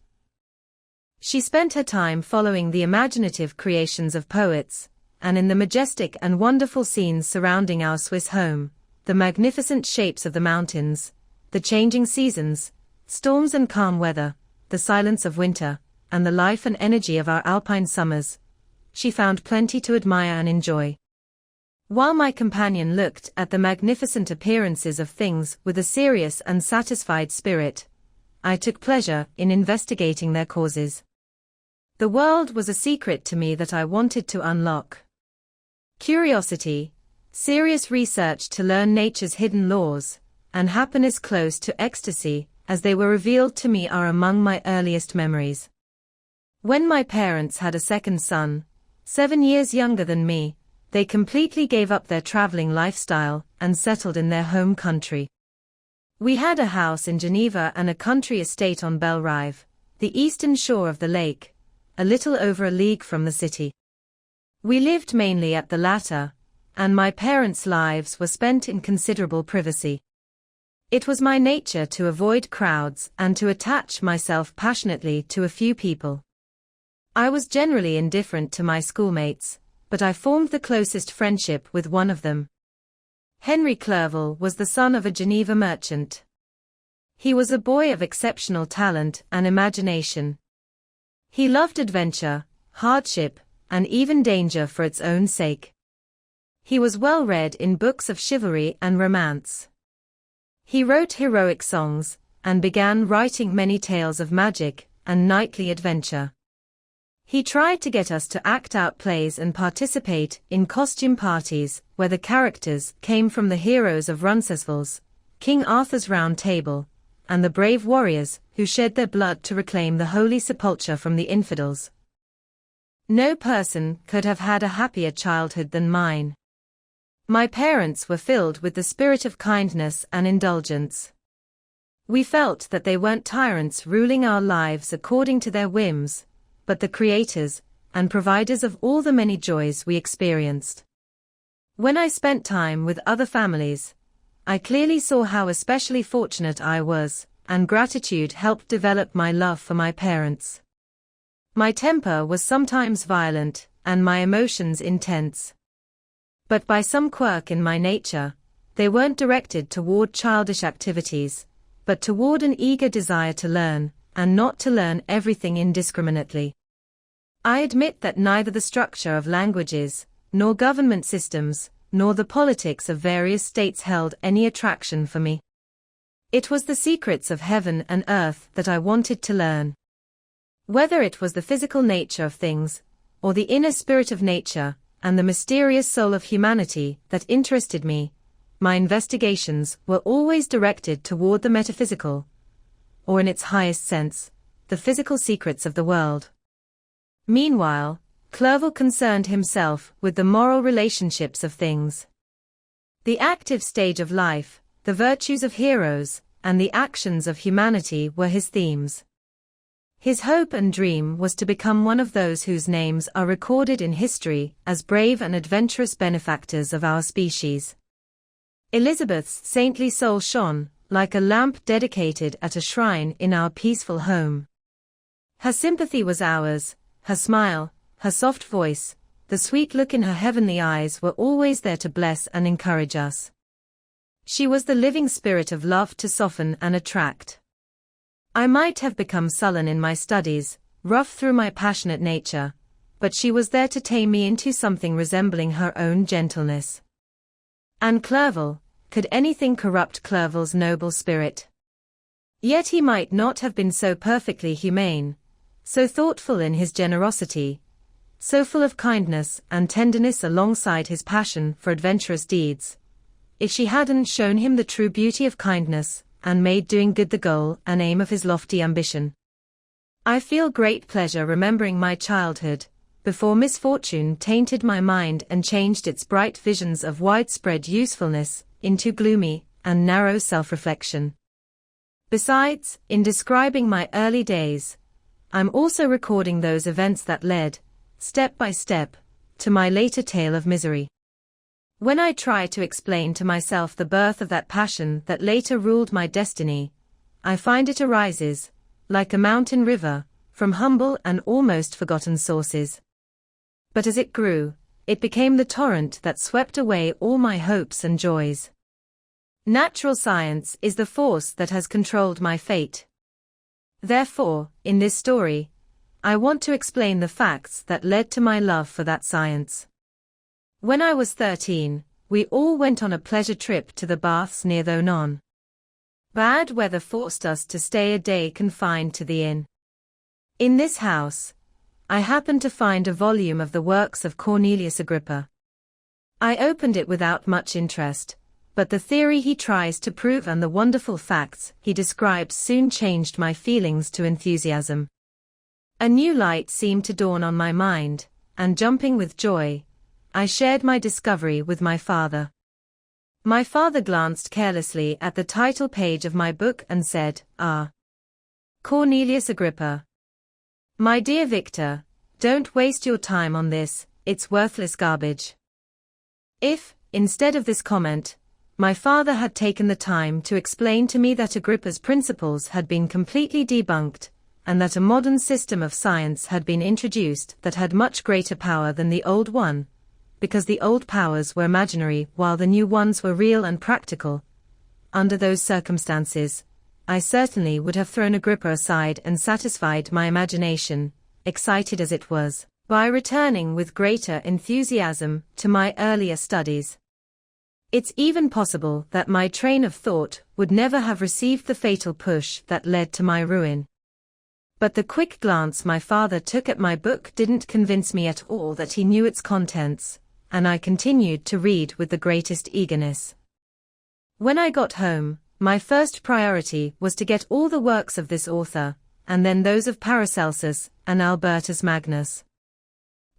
She spent her time following the imaginative creations of poets, and in the majestic and wonderful scenes surrounding our Swiss home, the magnificent shapes of the mountains, the changing seasons, storms and calm weather, the silence of winter, and the life and energy of our alpine summers, she found plenty to admire and enjoy. While my companion looked at the magnificent appearances of things with a serious and satisfied spirit, I took pleasure in investigating their causes. The world was a secret to me that I wanted to unlock. Curiosity, serious research to learn nature's hidden laws, and happiness close to ecstasy, as they were revealed to me, are among my earliest memories. When my parents had a second son, 7 years younger than me, they completely gave up their traveling lifestyle and settled in their home country. We had a house in Geneva and a country estate on Belle Rive, the eastern shore of the lake, a little over a league from the city. We lived mainly at the latter, and my parents' lives were spent in considerable privacy. It was my nature to avoid crowds and to attach myself passionately to a few people. I was generally indifferent to my schoolmates, but I formed the closest friendship with one of them. Henry Clerval was the son of a Geneva merchant. He was a boy of exceptional talent and imagination. He loved adventure, hardship, and even danger for its own sake. He was well read in books of chivalry and romance. He wrote heroic songs, and began writing many tales of magic and knightly adventure. He tried to get us to act out plays and participate in costume parties where the characters came from the heroes of Roncesvalles, King Arthur's Round Table, and the brave warriors who shed their blood to reclaim the holy sepulchre from the infidels. No person could have had a happier childhood than mine. My parents were filled with the spirit of kindness and indulgence. We felt that they weren't tyrants ruling our lives according to their whims, but the creators and providers of all the many joys we experienced. When I spent time with other families, I clearly saw how especially fortunate I was, and gratitude helped develop my love for my parents. My temper was sometimes violent, and my emotions intense. But by some quirk in my nature, they weren't directed toward childish activities, but toward an eager desire to learn, and not to learn everything indiscriminately. I admit that neither the structure of languages, nor government systems, nor the politics of various states held any attraction for me. It was the secrets of heaven and earth that I wanted to learn. Whether it was the physical nature of things, or the inner spirit of nature, and the mysterious soul of humanity that interested me, my investigations were always directed toward the metaphysical, or in its highest sense, the physical secrets of the world. Meanwhile, Clerval concerned himself with the moral relationships of things. The active stage of life, the virtues of heroes, and the actions of humanity were his themes. His hope and dream was to become one of those whose names are recorded in history as brave and adventurous benefactors of our species. Elizabeth's saintly soul shone like a lamp dedicated at a shrine in our peaceful home. Her sympathy was ours, her smile, her soft voice, the sweet look in her heavenly eyes were always there to bless and encourage us. She was the living spirit of love to soften and attract. I might have become sullen in my studies, rough through my passionate nature, but she was there to tame me into something resembling her own gentleness. And Clerval, could anything corrupt Clerval's noble spirit? Yet he might not have been so perfectly humane, so thoughtful in his generosity, so full of kindness and tenderness alongside his passion for adventurous deeds, if she hadn't shown him the true beauty of kindness, and made doing good the goal and aim of his lofty ambition. I feel great pleasure remembering my childhood, before misfortune tainted my mind and changed its bright visions of widespread usefulness into gloomy and narrow self-reflection. Besides, in describing my early days, I'm also recording those events that led, step by step, to my later tale of misery. When I try to explain to myself the birth of that passion that later ruled my destiny, I find it arises, like a mountain river, from humble and almost forgotten sources. But as it grew, it became the torrent that swept away all my hopes and joys. Natural science is the force that has controlled my fate. Therefore, in this story, I want to explain the facts that led to my love for that science. When I was 13, we all went on a pleasure trip to the baths near the Onon. Bad weather forced us to stay a day confined to the inn. In this house, I happened to find a volume of the works of Cornelius Agrippa. I opened it without much interest, but the theory he tries to prove and the wonderful facts he describes soon changed my feelings to enthusiasm. A new light seemed to dawn on my mind, and jumping with joy, I shared my discovery with my father. My father glanced carelessly at the title page of my book and said, "Ah, Cornelius Agrippa. My dear Victor, don't waste your time on this, it's worthless garbage." If, instead of this comment, my father had taken the time to explain to me that Agrippa's principles had been completely debunked, and that a modern system of science had been introduced that had much greater power than the old one, because the old powers were imaginary while the new ones were real and practical. Under those circumstances, I certainly would have thrown Agrippa aside and satisfied my imagination, excited as it was, by returning with greater enthusiasm to my earlier studies. It's even possible that my train of thought would never have received the fatal push that led to my ruin. But the quick glance my father took at my book didn't convince me at all that he knew its contents, and I continued to read with the greatest eagerness. When I got home, my first priority was to get all the works of this author, and then those of Paracelsus and Albertus Magnus.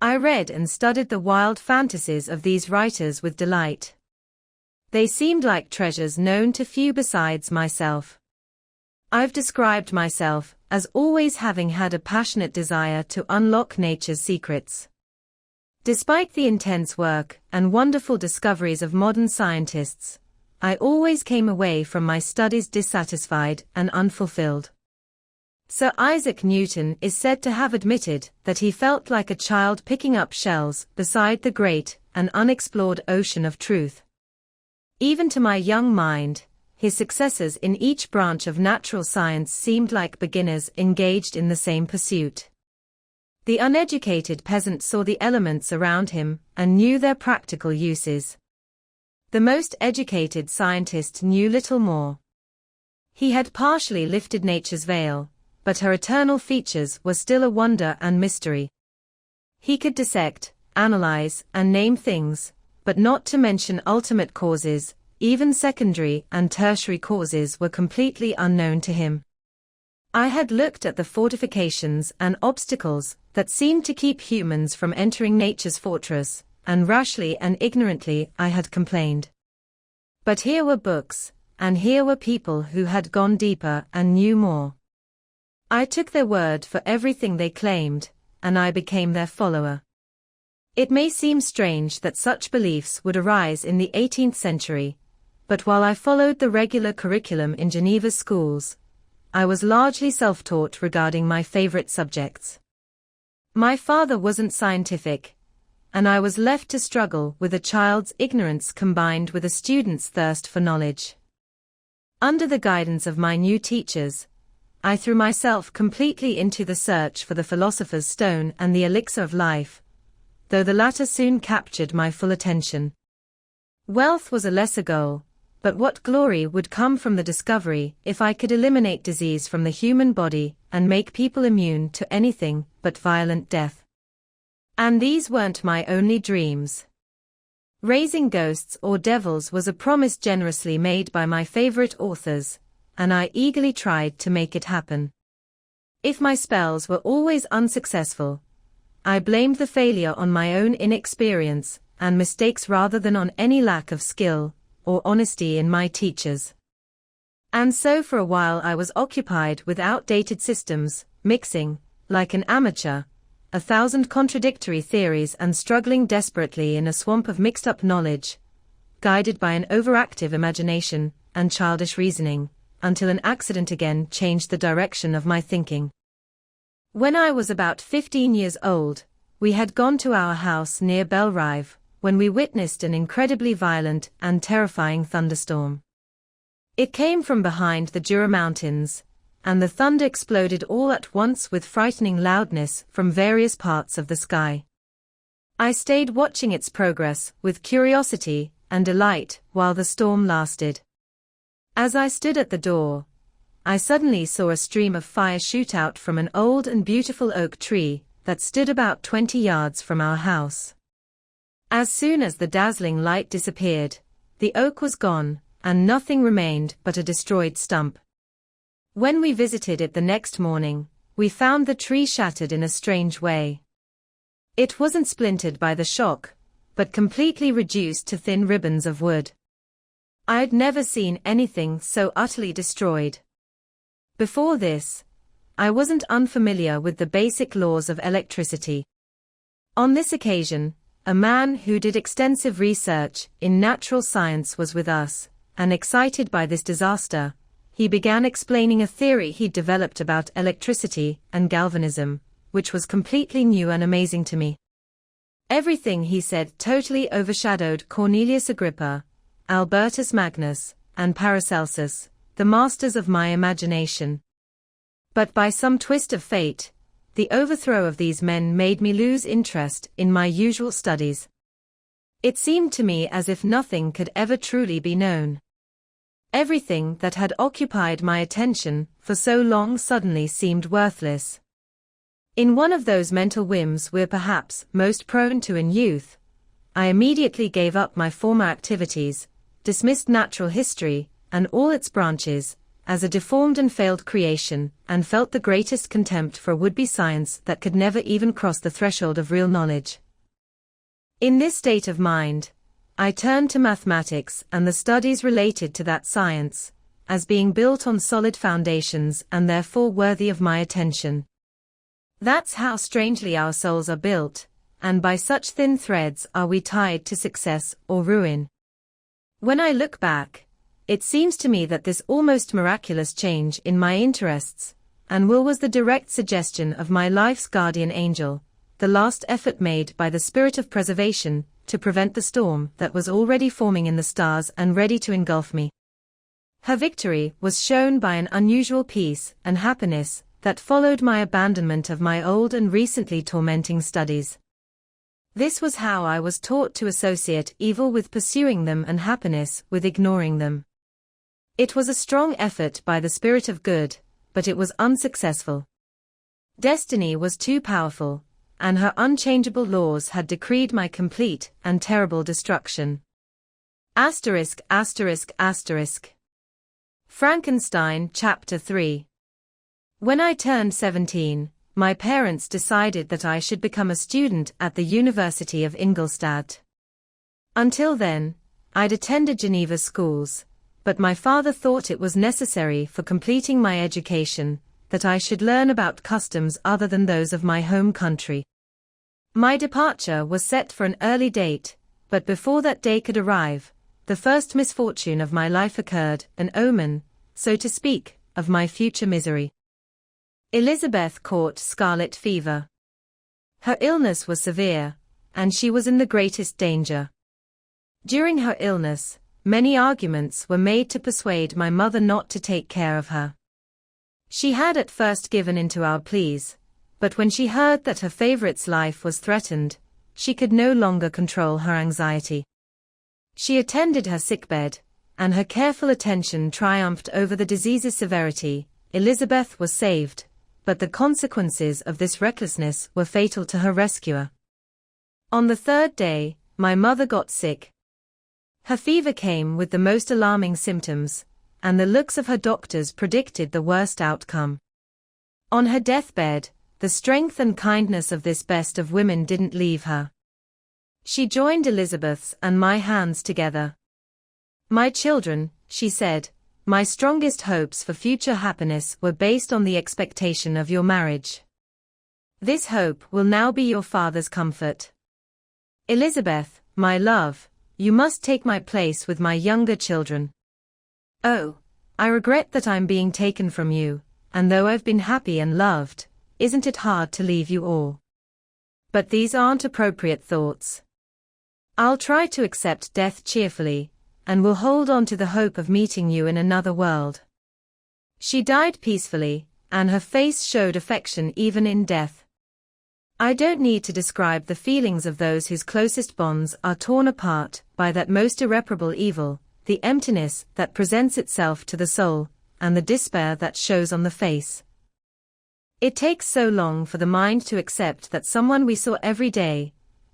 I read and studied the wild fantasies of these writers with delight. They seemed like treasures known to few besides myself. I've described myself as always having had a passionate desire to unlock nature's secrets. Despite the intense work and wonderful discoveries of modern scientists, I always came away from my studies dissatisfied and unfulfilled. Sir Isaac Newton is said to have admitted that he felt like a child picking up shells beside the great and unexplored ocean of truth. Even to my young mind, his successors in each branch of natural science seemed like beginners engaged in the same pursuit. The uneducated peasant saw the elements around him and knew their practical uses. The most educated scientist knew little more. He had partially lifted nature's veil, but her eternal features were still a wonder and mystery. He could dissect, analyze, and name things, but not to mention ultimate causes. Even secondary and tertiary causes were completely unknown to him. I had looked at the fortifications and obstacles that seemed to keep humans from entering nature's fortress, and rashly and ignorantly I had complained. But here were books, and here were people who had gone deeper and knew more. I took their word for everything they claimed, and I became their follower. It may seem strange that such beliefs would arise in the 18th century, but while I followed the regular curriculum in Geneva's schools, I was largely self-taught regarding my favorite subjects. My father wasn't scientific, and I was left to struggle with a child's ignorance combined with a student's thirst for knowledge. Under the guidance of my new teachers, I threw myself completely into the search for the philosopher's stone and the elixir of life, though the latter soon captured my full attention. Wealth was a lesser goal, but what glory would come from the discovery if I could eliminate disease from the human body and make people immune to anything but violent death. And these weren't my only dreams. Raising ghosts or devils was a promise generously made by my favorite authors, and I eagerly tried to make it happen. If my spells were always unsuccessful, I blamed the failure on my own inexperience and mistakes rather than on any lack of skill or honesty in my teachers. And so for a while I was occupied with outdated systems, mixing, like an amateur, 1,000 contradictory theories and struggling desperately in a swamp of mixed-up knowledge. Guided by an overactive imagination and childish reasoning, until an accident again changed the direction of my thinking. When I was about 15 years old, we had gone to our house near Belrive, when we witnessed an incredibly violent and terrifying thunderstorm. It came from behind the Jura Mountains, and the thunder exploded all at once with frightening loudness from various parts of the sky. I stayed watching its progress with curiosity and delight while the storm lasted. As I stood at the door, I suddenly saw a stream of fire shoot out from an old and beautiful oak tree that stood about 20 yards from our house. As soon as the dazzling light disappeared, the oak was gone, and nothing remained but a destroyed stump. When we visited it the next morning, we found the tree shattered in a strange way. It wasn't splintered by the shock, but completely reduced to thin ribbons of wood. I'd never seen anything so utterly destroyed. Before this, I wasn't unfamiliar with the basic laws of electricity. On this occasion, a man who did extensive research in natural science was with us, and excited by this disaster, he began explaining a theory he'd developed about electricity and galvanism, which was completely new and amazing to me. Everything he said totally overshadowed Cornelius Agrippa, Albertus Magnus, and Paracelsus, the masters of my imagination. But by some twist of fate, the overthrow of these men made me lose interest in my usual studies. It seemed to me as if nothing could ever truly be known. Everything that had occupied my attention for so long suddenly seemed worthless. In one of those mental whims we're perhaps most prone to in youth, I immediately gave up my former activities, dismissed natural history, and all its branches, as a deformed and failed creation, and felt the greatest contempt for would-be science that could never even cross the threshold of real knowledge. In this state of mind, I turned to mathematics and the studies related to that science, as being built on solid foundations and therefore worthy of my attention. That's how strangely our souls are built, and by such thin threads are we tied to success or ruin. When I look back, it seems to me that this almost miraculous change in my interests and will was the direct suggestion of my life's guardian angel, the last effort made by the spirit of preservation to prevent the storm that was already forming in the stars and ready to engulf me. Her victory was shown by an unusual peace and happiness that followed my abandonment of my old and recently tormenting studies. This was how I was taught to associate evil with pursuing them and happiness with ignoring them. It was a strong effort by the spirit of good, but it was unsuccessful. Destiny was too powerful, and her unchangeable laws had decreed my complete and terrible destruction. Asterisk, asterisk, asterisk. Frankenstein, Chapter 3. When I turned 17, my parents decided that I should become a student at the University of Ingolstadt. Until then, I'd attended Geneva schools, but my father thought it was necessary for completing my education that I should learn about customs other than those of my home country. My departure was set for an early date, but before that day could arrive, the first misfortune of my life occurred, an omen, so to speak, of my future misery. Elizabeth caught scarlet fever. Her illness was severe, and she was in the greatest danger. During her illness, many arguments were made to persuade my mother not to take care of her. She had at first given in to our pleas, but when she heard that her favorite's life was threatened, she could no longer control her anxiety. She attended her sickbed, and her careful attention triumphed over the disease's severity. Elizabeth was saved, but the consequences of this recklessness were fatal to her rescuer. On the third day, my mother got sick. Her fever came with the most alarming symptoms, and the looks of her doctors predicted the worst outcome. On her deathbed, the strength and kindness of this best of women didn't leave her. She joined Elizabeth's and my hands together. "My children," she said, "my strongest hopes for future happiness were based on the expectation of your marriage. This hope will now be your father's comfort. Elizabeth, my love, you must take my place with my younger children. Oh, I regret that I'm being taken from you, and though I've been happy and loved, isn't it hard to leave you all? But these aren't appropriate thoughts. I'll try to accept death cheerfully, and will hold on to the hope of meeting you in another world. She died peacefully, and her face showed affection even in death. I don't need to describe the feelings of those whose closest bonds are torn apart by that most irreparable evil, the emptiness that presents itself to the soul, and the despair that shows on the face. It takes so long for the mind to accept that someone we saw every day,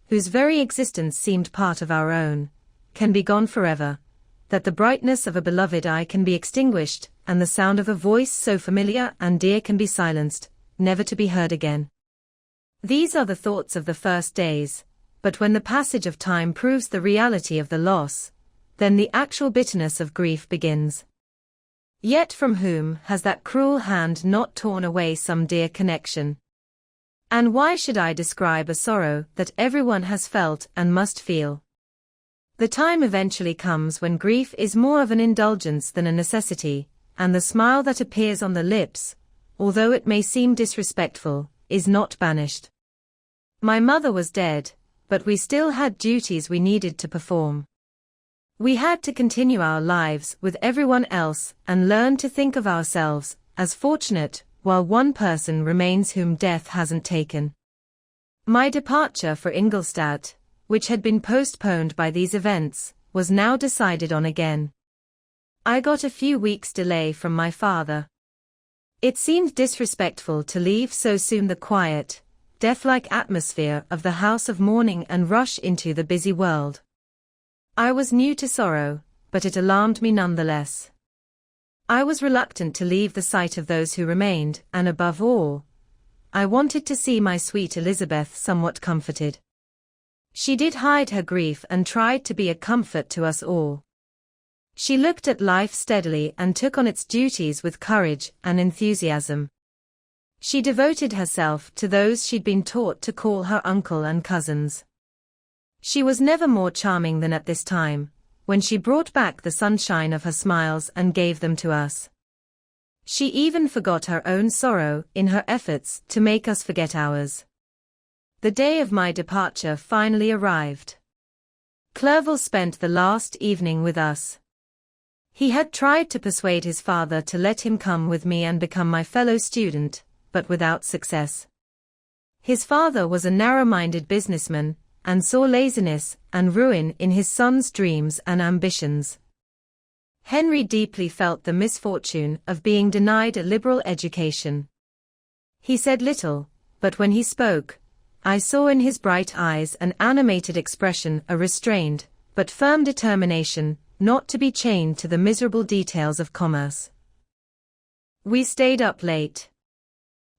whose very existence seemed part of our own, can be gone forever, that the brightness of a beloved eye can be extinguished, and the sound of a voice so familiar and dear can be silenced, never to be heard again. These are the thoughts of the first days, but when the passage of time proves the reality of the loss, then the actual bitterness of grief begins. Yet from whom has that cruel hand not torn away some dear connection? And why should I describe a sorrow that everyone has felt and must feel? The time eventually comes when grief is more of an indulgence than a necessity, and the smile that appears on the lips, although it may seem disrespectful, is not banished. My mother was dead, but we still had duties we needed to perform. We had to continue our lives with everyone else and learn to think of ourselves as fortunate while one person remains whom death hasn't taken. My departure for Ingolstadt, which had been postponed by these events, was now decided on again. I got a few weeks' delay from my father. It seemed disrespectful to leave so soon the quiet, death-like atmosphere of the house of mourning and rush into the busy world. I was new to sorrow, but it alarmed me nonetheless. I was reluctant to leave the sight of those who remained, and above all, I wanted to see my sweet Elizabeth somewhat comforted. She did hide her grief and tried to be a comfort to us all. She looked at life steadily and took on its duties with courage and enthusiasm. She devoted herself to those she'd been taught to call her uncle and cousins. She was never more charming than at this time, when she brought back the sunshine of her smiles and gave them to us. She even forgot her own sorrow in her efforts to make us forget ours. The day of my departure finally arrived. Clerval spent the last evening with us. He had tried to persuade his father to let him come with me and become my fellow student, but without success. His father was a narrow-minded businessman, and saw laziness and ruin in his son's dreams and ambitions. Henry deeply felt the misfortune of being denied a liberal education. He said little, but when he spoke, I saw in his bright eyes an animated expression, a restrained, but firm determination, not to be chained to the miserable details of commerce. We stayed up late.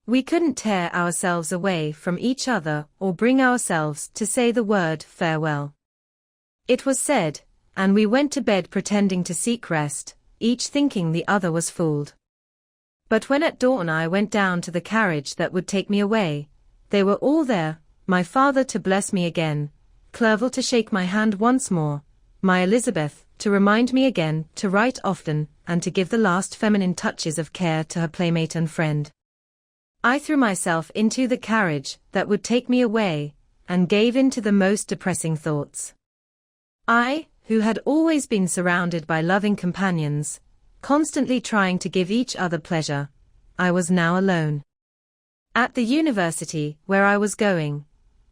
We couldn't tear ourselves away from each other or bring ourselves to say the word farewell. It was said, and we went to bed pretending to seek rest, each thinking the other was fooled. But when at dawn I went down to the carriage that would take me away, they were all there, my father to bless me again, Clerval to shake my hand once more, my Elizabeth to remind me again to write often and to give the last feminine touches of care to her playmate and friend. I threw myself into the carriage that would take me away, and gave in to the most depressing thoughts. I, who had always been surrounded by loving companions, constantly trying to give each other pleasure, I was now alone. At the university where I was going,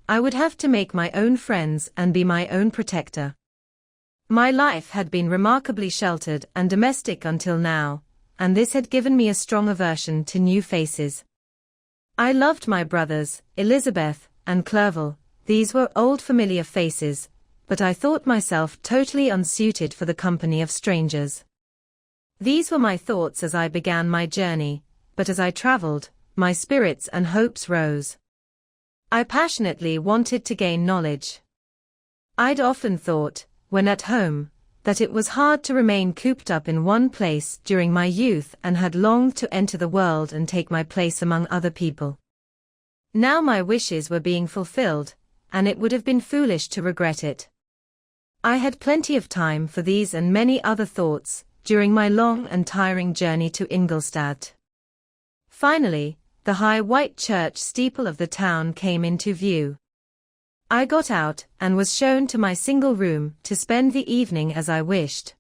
I would have to make my own friends and be my own protector. My life had been remarkably sheltered and domestic until now, and this had given me a strong aversion to new faces. I loved my brothers, Elizabeth, and Clerval, these were old familiar faces, but I thought myself totally unsuited for the company of strangers. These were my thoughts as I began my journey, but as I traveled, my spirits and hopes rose. I passionately wanted to gain knowledge. I'd often thought, when at home, that it was hard to remain cooped up in one place during my youth and had longed to enter the world and take my place among other people. Now my wishes were being fulfilled, and it would have been foolish to regret it. I had plenty of time for these and many other thoughts during my long and tiring journey to Ingolstadt. Finally, the high white church steeple of the town came into view. I got out and was shown to my single room to spend the evening as I wished.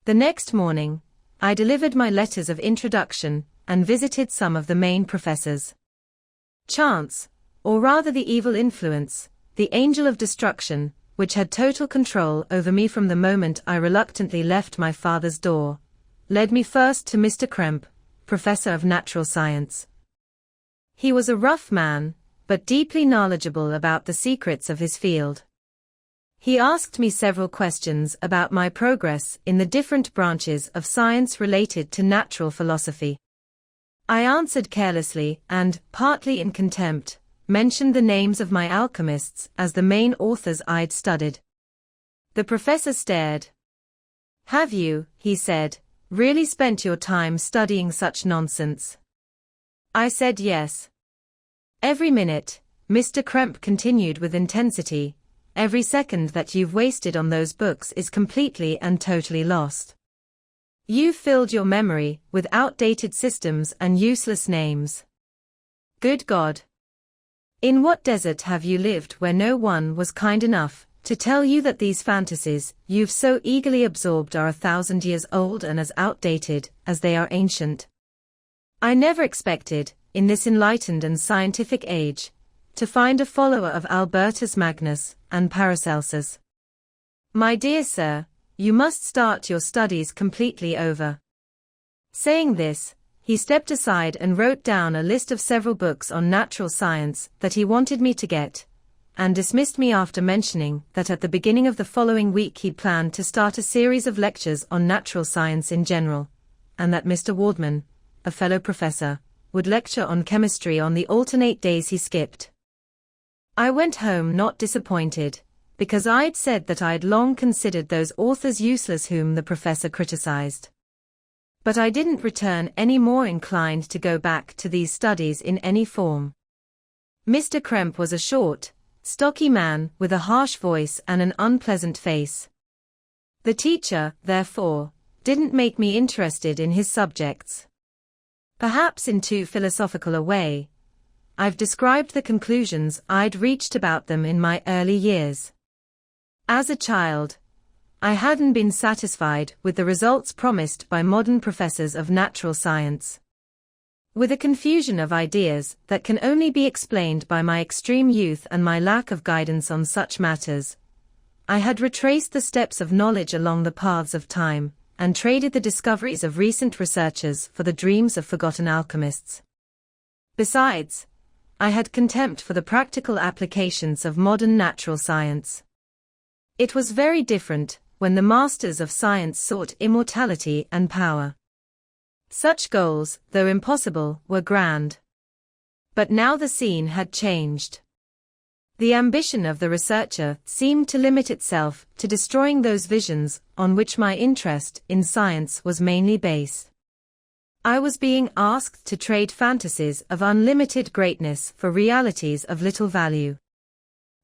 The next morning, I delivered my letters of introduction and visited some of the main professors. Chance, or rather the evil influence, the angel of destruction, which had total control over me from the moment I reluctantly left my father's door, led me first to Mr. Krempe, professor of natural science. He was a rough man, but deeply knowledgeable about the secrets of his field. He asked me several questions about my progress in the different branches of science related to natural philosophy. I answered carelessly and, partly in contempt, mentioned the names of my alchemists as the main authors I'd studied. The professor stared. "Have you," he said, "really spent your time studying such nonsense?" I said yes. "Every minute," Mr. Krempe continued with intensity, "every second that you've wasted on those books is completely and totally lost. You've filled your memory with outdated systems and useless names. Good God! In what desert have you lived where no one was kind enough to tell you that these fantasies you've so eagerly absorbed are 1,000 years old and as outdated as they are ancient? I never expected, in this enlightened and scientific age, to find a follower of Albertus Magnus and Paracelsus. My dear sir, you must start your studies completely over." Saying this, he stepped aside and wrote down a list of several books on natural science that he wanted me to get, and dismissed me after mentioning that at the beginning of the following week he planned to start a series of lectures on natural science in general, and that Mr. Waldman, a fellow professor, would lecture on chemistry on the alternate days he skipped. I went home not disappointed, because I'd said that I'd long considered those authors useless whom the professor criticized. But I didn't return any more inclined to go back to these studies in any form. Mr. Krempe was a short, stocky man with a harsh voice and an unpleasant face. The teacher, therefore, didn't make me interested in his subjects. Perhaps in too philosophical a way, I've described the conclusions I'd reached about them in my early years. As a child, I hadn't been satisfied with the results promised by modern professors of natural science. With a confusion of ideas that can only be explained by my extreme youth and my lack of guidance on such matters, I had retraced the steps of knowledge along the paths of time, and traded the discoveries of recent researchers for the dreams of forgotten alchemists. Besides, I had contempt for the practical applications of modern natural science. It was very different when the masters of science sought immortality and power. Such goals, though impossible, were grand. But now the scene had changed. The ambition of the researcher seemed to limit itself to destroying those visions on which my interest in science was mainly based. I was being asked to trade fantasies of unlimited greatness for realities of little value.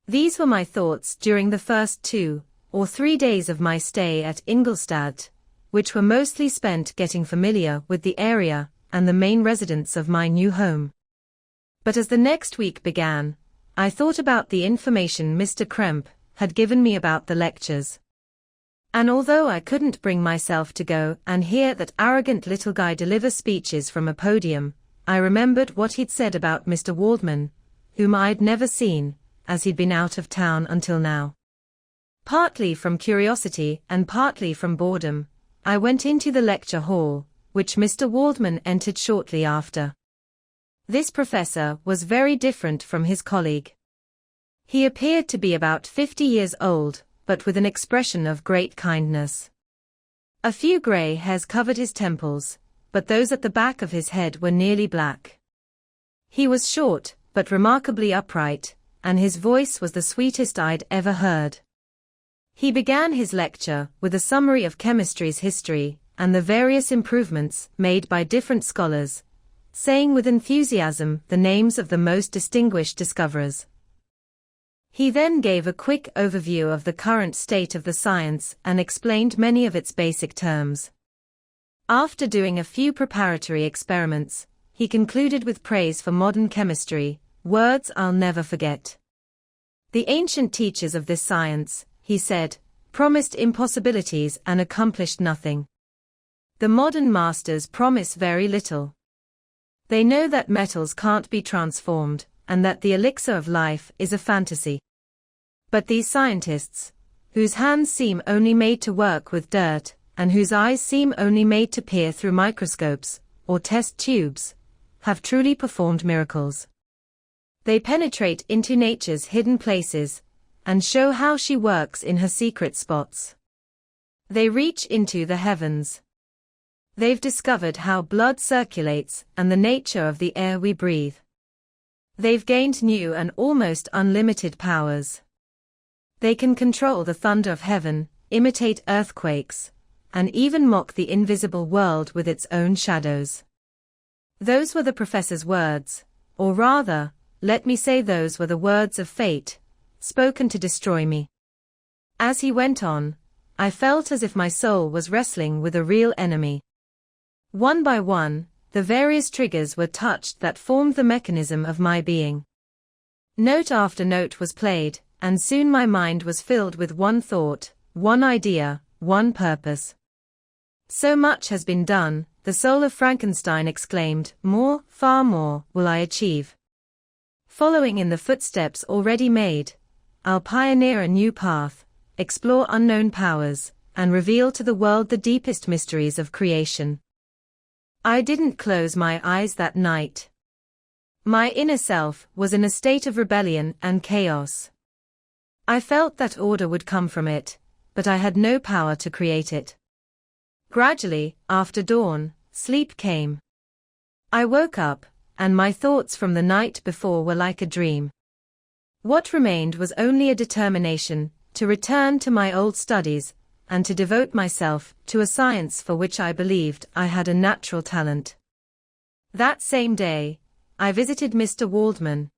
These were my thoughts during the first 2 or 3 days of my stay at Ingolstadt, which were mostly spent getting familiar with the area and the main residents of my new home. But as the next week began, I thought about the information Mr. Krempe had given me about the lectures. And although I couldn't bring myself to go and hear that arrogant little guy deliver speeches from a podium, I remembered what he'd said about Mr. Waldman, whom I'd never seen, as he'd been out of town until now. Partly from curiosity and partly from boredom, I went into the lecture hall, which Mr. Waldman entered shortly after. This professor was very different from his colleague. He appeared to be about 50 years old, but with an expression of great kindness. A few grey hairs covered his temples, but those at the back of his head were nearly black. He was short, but remarkably upright, and his voice was the sweetest I'd ever heard. He began his lecture with a summary of chemistry's history and the various improvements made by different scholars, saying with enthusiasm the names of the most distinguished discoverers. He then gave a quick overview of the current state of the science and explained many of its basic terms. After doing a few preparatory experiments, he concluded with praise for modern chemistry, words I'll never forget. The ancient teachers of this science, he said, promised impossibilities and accomplished nothing. The modern masters promise very little. They know that metals can't be transformed, and that the elixir of life is a fantasy. But these scientists, whose hands seem only made to work with dirt, and whose eyes seem only made to peer through microscopes, or test tubes, have truly performed miracles. They penetrate into nature's hidden places, and show how she works in her secret spots. They reach into the heavens. They've discovered how blood circulates and the nature of the air we breathe. They've gained new and almost unlimited powers. They can control the thunder of heaven, imitate earthquakes, and even mock the invisible world with its own shadows. Those were the professor's words, or rather, let me say those were the words of fate, spoken to destroy me. As he went on, I felt as if my soul was wrestling with a real enemy. One by one, the various triggers were touched that formed the mechanism of my being. Note after note was played, and soon my mind was filled with one thought, one idea, one purpose. So much has been done, the soul of Frankenstein exclaimed, more, far more, will I achieve. Following in the footsteps already made, I'll pioneer a new path, explore unknown powers, and reveal to the world the deepest mysteries of creation. I didn't close my eyes that night. My inner self was in a state of rebellion and chaos. I felt that order would come from it, but I had no power to create it. Gradually, after dawn, sleep came. I woke up, and my thoughts from the night before were like a dream. What remained was only a determination to return to my old studies, and to devote myself to a science for which I believed I had a natural talent. That same day, I visited Mr. Waldman.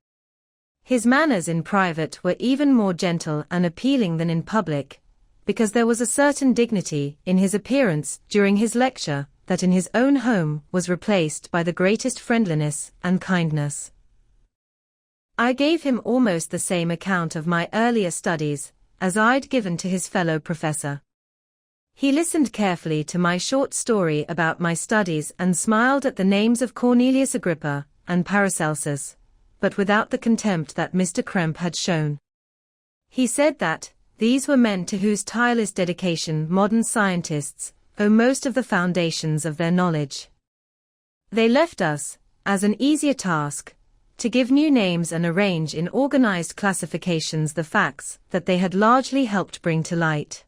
His manners in private were even more gentle and appealing than in public, because there was a certain dignity in his appearance during his lecture that in his own home was replaced by the greatest friendliness and kindness. I gave him almost the same account of my earlier studies as I'd given to his fellow professor. He listened carefully to my short story about my studies and smiled at the names of Cornelius Agrippa and Paracelsus, but without the contempt that Mr. Krempe had shown. He said that these were men to whose tireless dedication modern scientists owe most of the foundations of their knowledge. They left us, as an easier task, to give new names and arrange in organized classifications the facts that they had largely helped bring to light.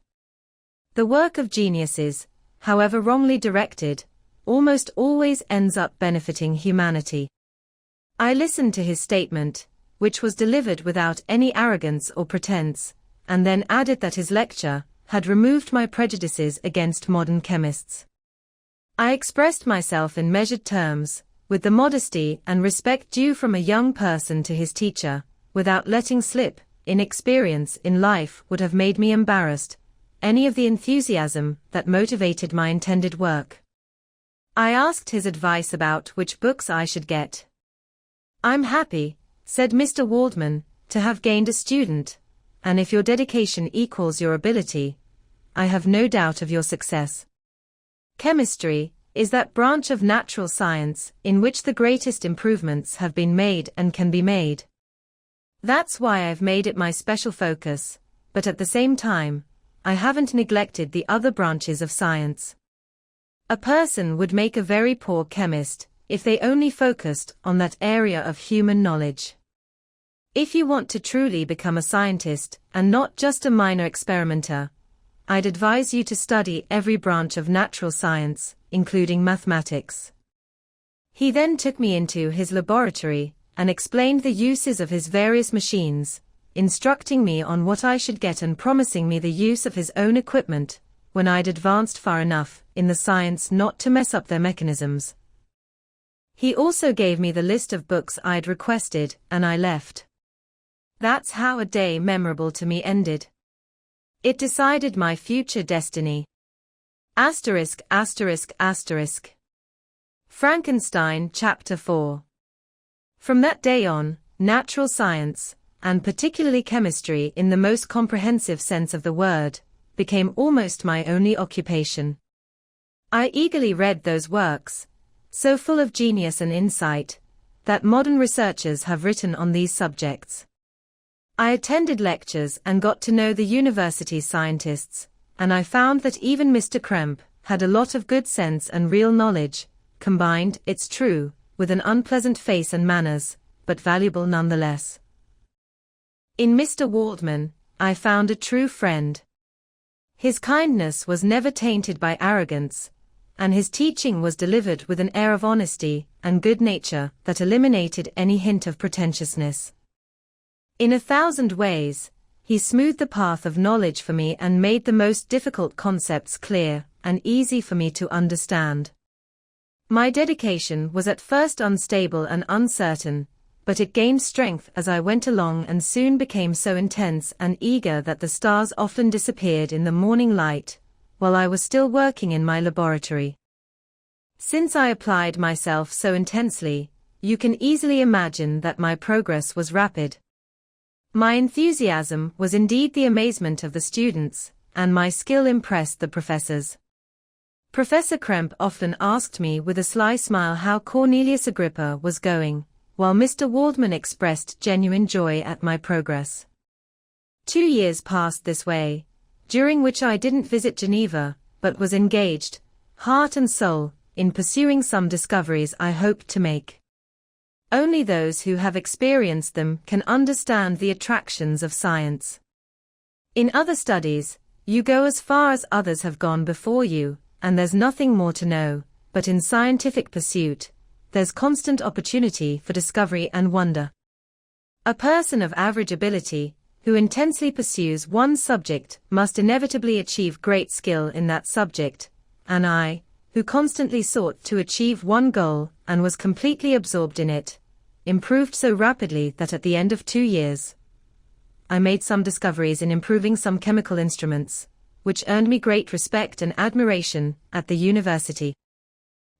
The work of geniuses, however wrongly directed, almost always ends up benefiting humanity. I listened to his statement, which was delivered without any arrogance or pretense, and then added that his lecture had removed my prejudices against modern chemists. I expressed myself in measured terms, with the modesty and respect due from a young person to his teacher, without letting slip, inexperience in life would have made me embarrassed, any of the enthusiasm that motivated my intended work. I asked his advice about which books I should get. I'm happy, said Mr. Waldman, to have gained a student, and if your dedication equals your ability, I have no doubt of your success. Chemistry is that branch of natural science in which the greatest improvements have been made and can be made. That's why I've made it my special focus, but at the same time, I haven't neglected the other branches of science. A person would make a very poor chemist if they only focused on that area of human knowledge. If you want to truly become a scientist and not just a minor experimenter, I'd advise you to study every branch of natural science, including mathematics. He then took me into his laboratory and explained the uses of his various machines, instructing me on what I should get and promising me the use of his own equipment when I'd advanced far enough in the science not to mess up their mechanisms. He also gave me the list of books I'd requested, and I left. That's how a day memorable to me ended. It decided my future destiny. Asterisk asterisk asterisk. Frankenstein Chapter 4. From that day on, natural science, and particularly chemistry in the most comprehensive sense of the word, became almost my only occupation. I eagerly read those works, so full of genius and insight, that modern researchers have written on these subjects. I attended lectures and got to know the university scientists, and I found that even Mr. Kremp had a lot of good sense and real knowledge, combined, it's true, with an unpleasant face and manners, but valuable nonetheless. In Mr. Waldman, I found a true friend. His kindness was never tainted by arrogance, and his teaching was delivered with an air of honesty and good nature that eliminated any hint of pretentiousness. In 1,000 ways, he smoothed the path of knowledge for me and made the most difficult concepts clear and easy for me to understand. My dedication was at first unstable and uncertain, but it gained strength as I went along and soon became so intense and eager that the stars often disappeared in the morning light, while I was still working in my laboratory. Since I applied myself so intensely, you can easily imagine that my progress was rapid. My enthusiasm was indeed the amazement of the students, and my skill impressed the professors. Professor Kremp often asked me with a sly smile how Cornelius Agrippa was going, while Mr. Waldman expressed genuine joy at my progress. 2 years passed this way, during which I didn't visit Geneva, but was engaged, heart and soul, in pursuing some discoveries I hoped to make. Only those who have experienced them can understand the attractions of science. In other studies, you go as far as others have gone before you, and there's nothing more to know, but in scientific pursuit, there's constant opportunity for discovery and wonder. A person of average ability, who intensely pursues one subject, must inevitably achieve great skill in that subject, and I, who constantly sought to achieve one goal and was completely absorbed in it, improved so rapidly that at the end of 2 years, I made some discoveries in improving some chemical instruments, which earned me great respect and admiration at the university.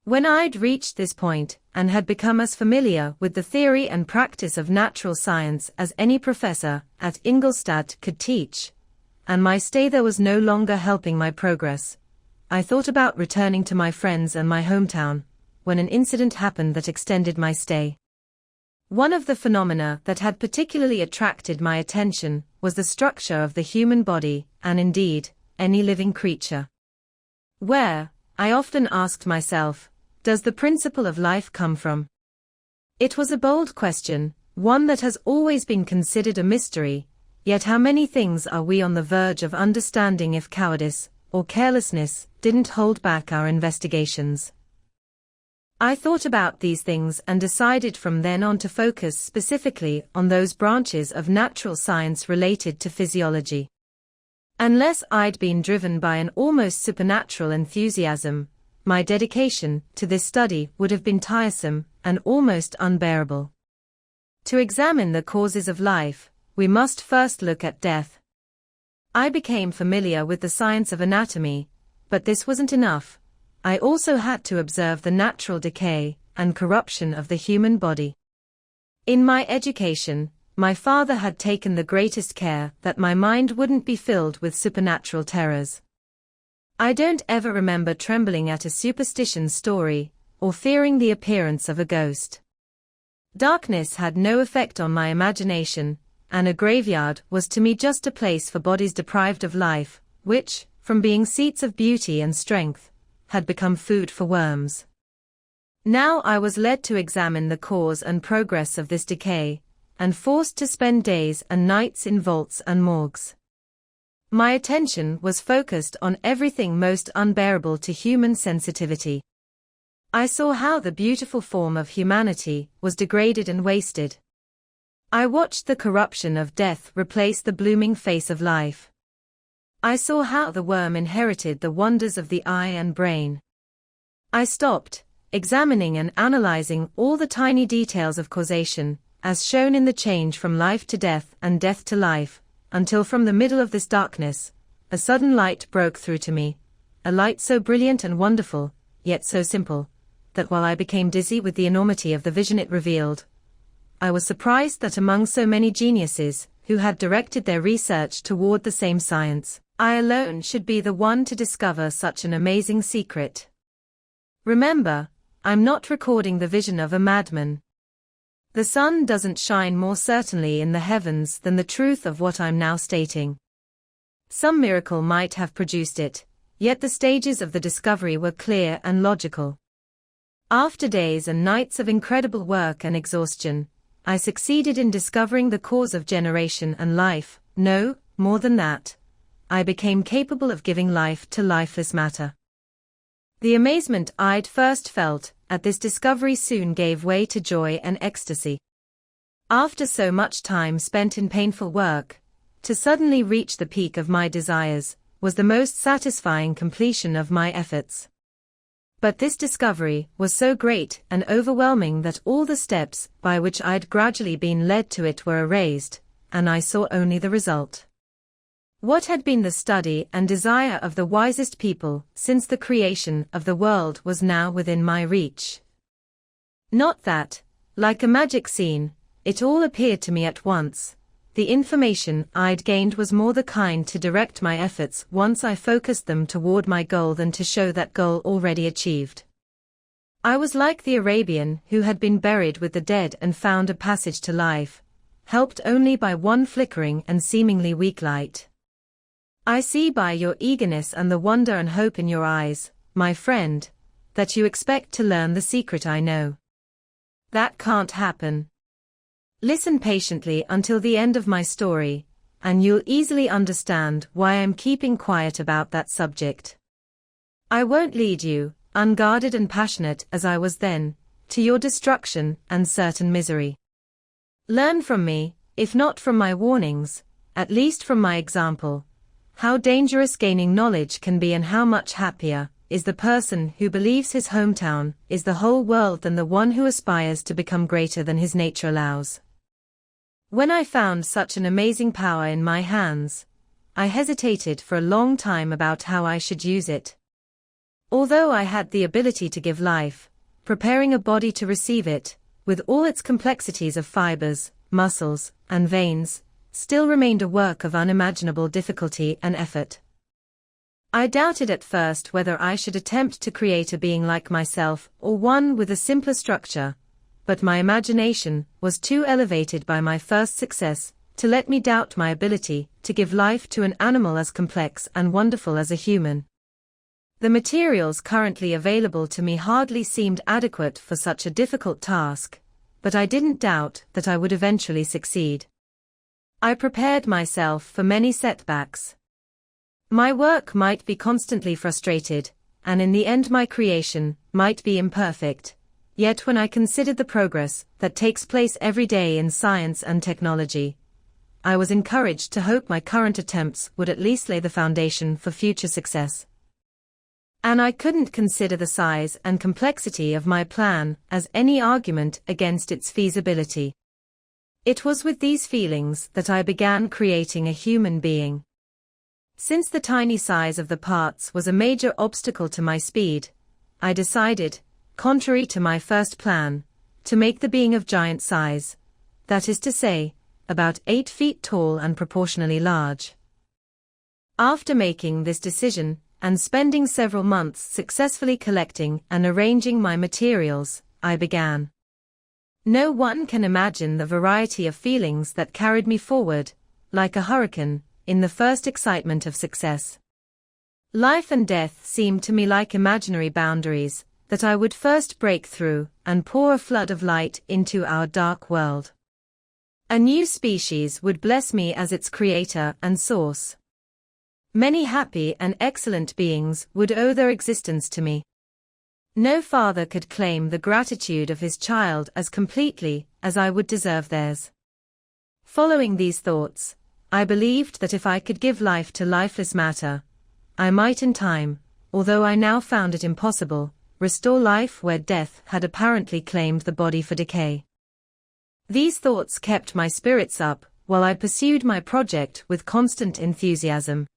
When I'd reached this point, and had become as familiar with the theory and practice of natural science as any professor at Ingolstadt could teach, and my stay there was no longer helping my progress, I thought about returning to my friends and my hometown, when an incident happened that extended my stay. One of the phenomena that had particularly attracted my attention was the structure of the human body, and indeed, any living creature. Where, I often asked myself, does the principle of life come from? It was a bold question, one that has always been considered a mystery, yet how many things are we on the verge of understanding if cowardice, or carelessness, didn't hold back our investigations? I thought about these things and decided from then on to focus specifically on those branches of natural science related to physiology. Unless I'd been driven by an almost supernatural enthusiasm, my dedication to this study would have been tiresome and almost unbearable. To examine the causes of life, we must first look at death. I became familiar with the science of anatomy, but this wasn't enough. I also had to observe the natural decay and corruption of the human body. In my education, my father had taken the greatest care that my mind wouldn't be filled with supernatural terrors. I don't ever remember trembling at a superstition story, or fearing the appearance of a ghost. Darkness had no effect on my imagination, and a graveyard was to me just a place for bodies deprived of life, which, from being seats of beauty and strength, had become food for worms. Now I was led to examine the cause and progress of this decay, and forced to spend days and nights in vaults and morgues. My attention was focused on everything most unbearable to human sensitivity. I saw how the beautiful form of humanity was degraded and wasted. I watched the corruption of death replace the blooming face of life. I saw how the worm inherited the wonders of the eye and brain. I stopped, examining and analyzing all the tiny details of causation, as shown in the change from life to death and death to life, until from the middle of this darkness, a sudden light broke through to me, a light so brilliant and wonderful, yet so simple, that while I became dizzy with the enormity of the vision it revealed, I was surprised that among so many geniuses, who had directed their research toward the same science, I alone should be the one to discover such an amazing secret. Remember, I'm not recording the vision of a madman. The sun doesn't shine more certainly in the heavens than the truth of what I'm now stating. Some miracle might have produced it, yet the stages of the discovery were clear and logical. After days and nights of incredible work and exhaustion, I succeeded in discovering the cause of generation and life. No, more than that. I became capable of giving life to lifeless matter. The amazement I'd first felt at this discovery soon gave way to joy and ecstasy. After so much time spent in painful work, to suddenly reach the peak of my desires was the most satisfying completion of my efforts. But this discovery was so great and overwhelming that all the steps by which I'd gradually been led to it were erased, and I saw only the result. What had been the study and desire of the wisest people since the creation of the world was now within my reach. Not that, like a magic scene, it all appeared to me at once. The information I'd gained was more the kind to direct my efforts once I focused them toward my goal than to show that goal already achieved. I was like the Arabian who had been buried with the dead and found a passage to life, helped only by one flickering and seemingly weak light. I see by your eagerness and the wonder and hope in your eyes, my friend, that you expect to learn the secret I know. That can't happen. Listen patiently until the end of my story, and you'll easily understand why I'm keeping quiet about that subject. I won't lead you, unguarded and passionate as I was then, to your destruction and certain misery. Learn from me, if not from my warnings, at least from my example, how dangerous gaining knowledge can be and how much happier is the person who believes his hometown is the whole world than the one who aspires to become greater than his nature allows. When I found such an amazing power in my hands, I hesitated for a long time about how I should use it. Although I had the ability to give life, preparing a body to receive it, with all its complexities of fibers, muscles, and veins, still remained a work of unimaginable difficulty and effort. I doubted at first whether I should attempt to create a being like myself or one with a simpler structure, but my imagination was too elevated by my first success to let me doubt my ability to give life to an animal as complex and wonderful as a human. The materials currently available to me hardly seemed adequate for such a difficult task, but I didn't doubt that I would eventually succeed. I prepared myself for many setbacks. My work might be constantly frustrated, and in the end my creation might be imperfect. Yet when I considered the progress that takes place every day in science and technology, I was encouraged to hope my current attempts would at least lay the foundation for future success. And I couldn't consider the size and complexity of my plan as any argument against its feasibility. It was with these feelings that I began creating a human being. Since the tiny size of the parts was a major obstacle to my speed, I decided, contrary to my first plan, to make the being of giant size, that is to say, about 8 feet tall and proportionally large. After making this decision, and spending several months successfully collecting and arranging my materials, I began. No one can imagine the variety of feelings that carried me forward, like a hurricane, in the first excitement of success. Life and death seemed to me like imaginary boundaries that I would first break through and pour a flood of light into our dark world. A new species would bless me as its creator and source. Many happy and excellent beings would owe their existence to me. No father could claim the gratitude of his child as completely as I would deserve theirs. Following these thoughts, I believed that if I could give life to lifeless matter, I might in time, although I now found it impossible, restore life where death had apparently claimed the body for decay. These thoughts kept my spirits up while I pursued my project with constant enthusiasm.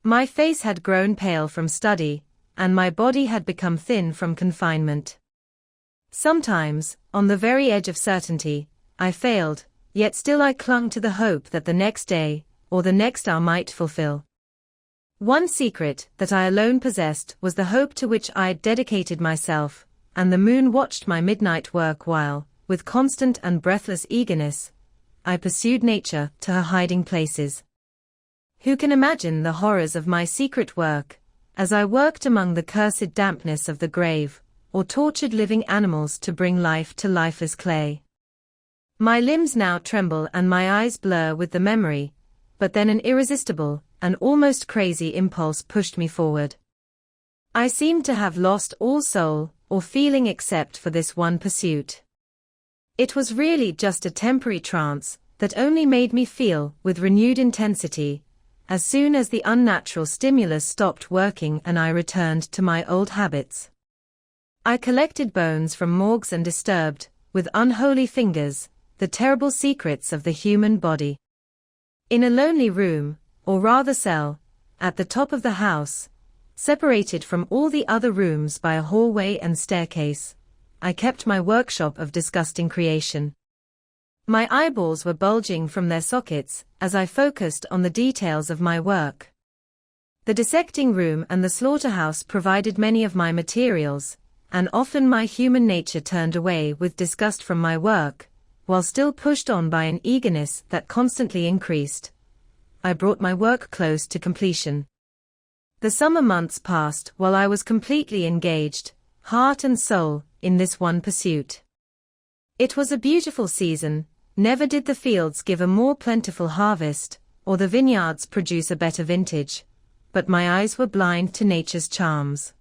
My face had grown pale from study, and my body had become thin from confinement. Sometimes, on the very edge of certainty, I failed, yet still I clung to the hope that the next day, or the next hour might fulfill. One secret that I alone possessed was the hope to which I had dedicated myself, and the moon watched my midnight work while, with constant and breathless eagerness, I pursued nature to her hiding places. Who can imagine the horrors of my secret work, as I worked among the cursed dampness of the grave, or tortured living animals to bring life to lifeless clay? My limbs now tremble and my eyes blur with the memory, but then an irresistible, an almost crazy impulse pushed me forward. I seemed to have lost all soul, or feeling except for this one pursuit. It was really just a temporary trance, that only made me feel, with renewed intensity, as soon as the unnatural stimulus stopped working and I returned to my old habits. I collected bones from morgues and disturbed, with unholy fingers, the terrible secrets of the human body. In a lonely room, or rather cell, at the top of the house, separated from all the other rooms by a hallway and staircase, I kept my workshop of disgusting creation. My eyeballs were bulging from their sockets as I focused on the details of my work. The dissecting room and the slaughterhouse provided many of my materials, and often my human nature turned away with disgust from my work, while still pushed on by an eagerness that constantly increased. I brought my work close to completion. The summer months passed while I was completely engaged, heart and soul, in this one pursuit. It was a beautiful season. Never did the fields give a more plentiful harvest, or the vineyards produce a better vintage, but my eyes were blind to nature's charms.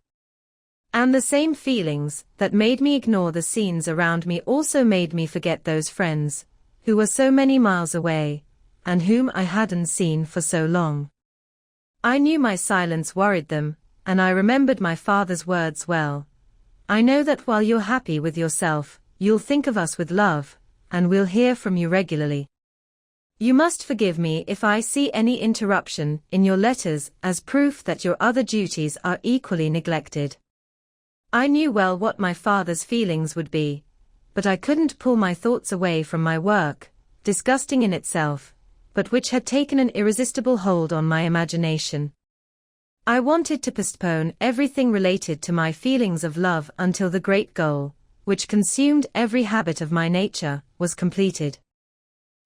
And the same feelings that made me ignore the scenes around me also made me forget those friends, who were so many miles away, and whom I hadn't seen for so long. I knew my silence worried them, and I remembered my father's words well. I know that while you're happy with yourself, you'll think of us with love, and we'll hear from you regularly. You must forgive me if I see any interruption in your letters as proof that your other duties are equally neglected. I knew well what my father's feelings would be, but I couldn't pull my thoughts away from my work, disgusting in itself, but which had taken an irresistible hold on my imagination. I wanted to postpone everything related to my feelings of love until the great goal, which consumed every habit of my nature, was completed.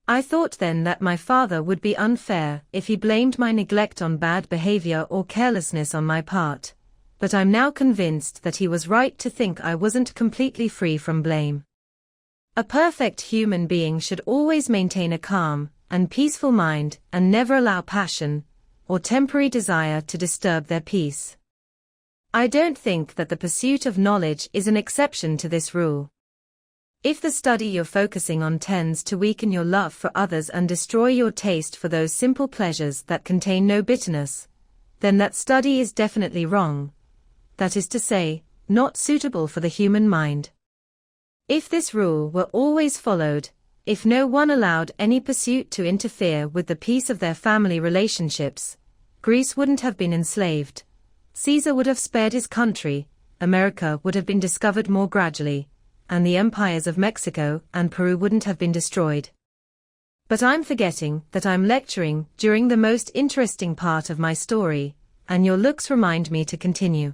I thought then that my father would be unfair if he blamed my neglect on bad behavior or carelessness on my part, but I'm now convinced that he was right to think I wasn't completely free from blame. A perfect human being should always maintain a calm and peaceful mind and never allow passion or temporary desire to disturb their peace. I don't think that the pursuit of knowledge is an exception to this rule. If the study you're focusing on tends to weaken your love for others and destroy your taste for those simple pleasures that contain no bitterness, then that study is definitely wrong. That is to say, not suitable for the human mind. If this rule were always followed, if no one allowed any pursuit to interfere with the peace of their family relationships, Greece wouldn't have been enslaved. Caesar would have spared his country, America would have been discovered more gradually, and the empires of Mexico and Peru wouldn't have been destroyed. But I'm forgetting that I'm lecturing during the most interesting part of my story, and your looks remind me to continue.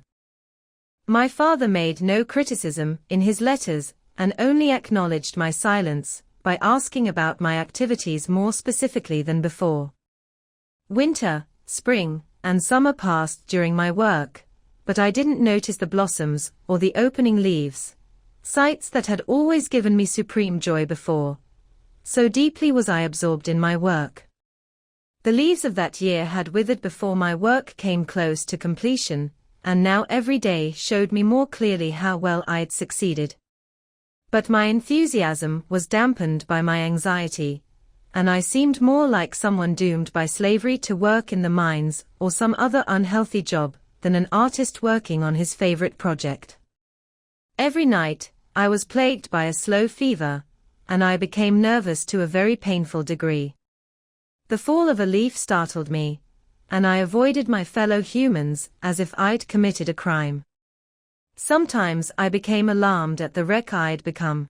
My father made no criticism in his letters and only acknowledged my silence by asking about my activities more specifically than before. Winter, spring, and summer passed during my work, but I didn't notice the blossoms or the opening leaves, sights that had always given me supreme joy before. So deeply was I absorbed in my work. The leaves of that year had withered before my work came close to completion, and now every day showed me more clearly how well I had succeeded. But my enthusiasm was dampened by my anxiety, and I seemed more like someone doomed by slavery to work in the mines or some other unhealthy job than an artist working on his favorite project. Every night, I was plagued by a slow fever, and I became nervous to a very painful degree. The fall of a leaf startled me, and I avoided my fellow humans as if I'd committed a crime. Sometimes I became alarmed at the wreck I'd become.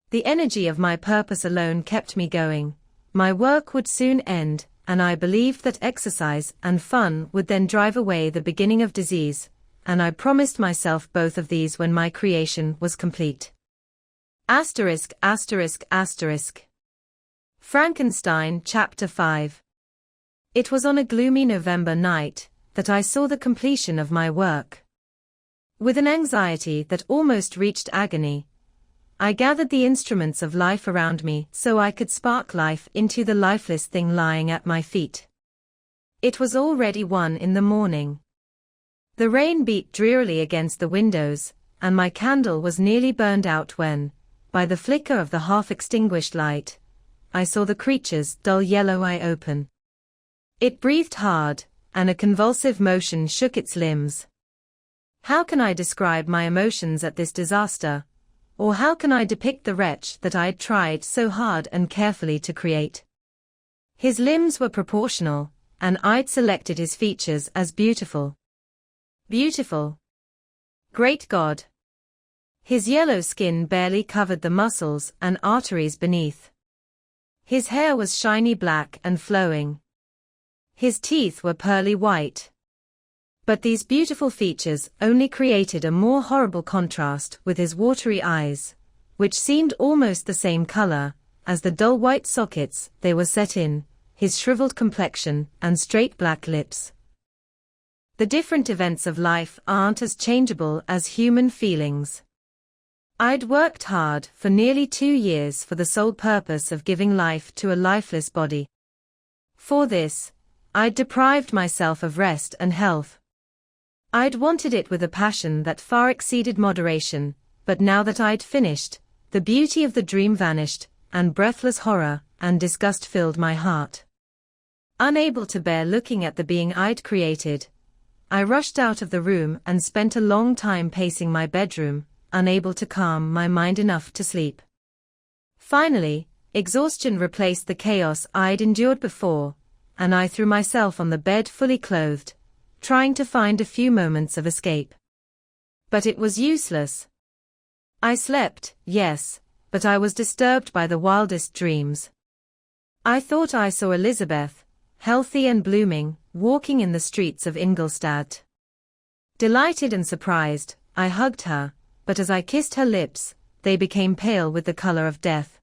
The energy of my purpose alone kept me going. My work would soon end, and I believed that exercise and fun would then drive away the beginning of disease, and I promised myself both of these when my creation was complete. Asterisk, asterisk, asterisk. Frankenstein, Chapter 5. It was on a gloomy November night that I saw the completion of my work. With an anxiety that almost reached agony, I gathered the instruments of life around me so I could spark life into the lifeless thing lying at my feet. It was already 1 in the morning. The rain beat drearily against the windows, and my candle was nearly burned out when, by the flicker of the half-extinguished light, I saw the creature's dull yellow eye open. It breathed hard, and a convulsive motion shook its limbs. How can I describe my emotions at this disaster? Or how can I depict the wretch that I'd tried so hard and carefully to create? His limbs were proportional, and I'd selected his features as beautiful. Beautiful. Great God! His yellow skin barely covered the muscles and arteries beneath. His hair was shiny black and flowing. His teeth were pearly white. But these beautiful features only created a more horrible contrast with his watery eyes, which seemed almost the same color as the dull white sockets they were set in, his shriveled complexion and straight black lips. The different events of life aren't as changeable as human feelings. I'd worked hard for nearly 2 years for the sole purpose of giving life to a lifeless body. For this, I'd deprived myself of rest and health. I'd wanted it with a passion that far exceeded moderation, but now that I'd finished, the beauty of the dream vanished, and breathless horror and disgust filled my heart. Unable to bear looking at the being I'd created, I rushed out of the room and spent a long time pacing my bedroom, unable to calm my mind enough to sleep. Finally, exhaustion replaced the chaos I'd endured before, and I threw myself on the bed fully clothed, trying to find a few moments of escape. But it was useless. I slept, yes, but I was disturbed by the wildest dreams. I thought I saw Elizabeth, healthy and blooming, walking in the streets of Ingolstadt. Delighted and surprised, I hugged her, but as I kissed her lips, they became pale with the color of death.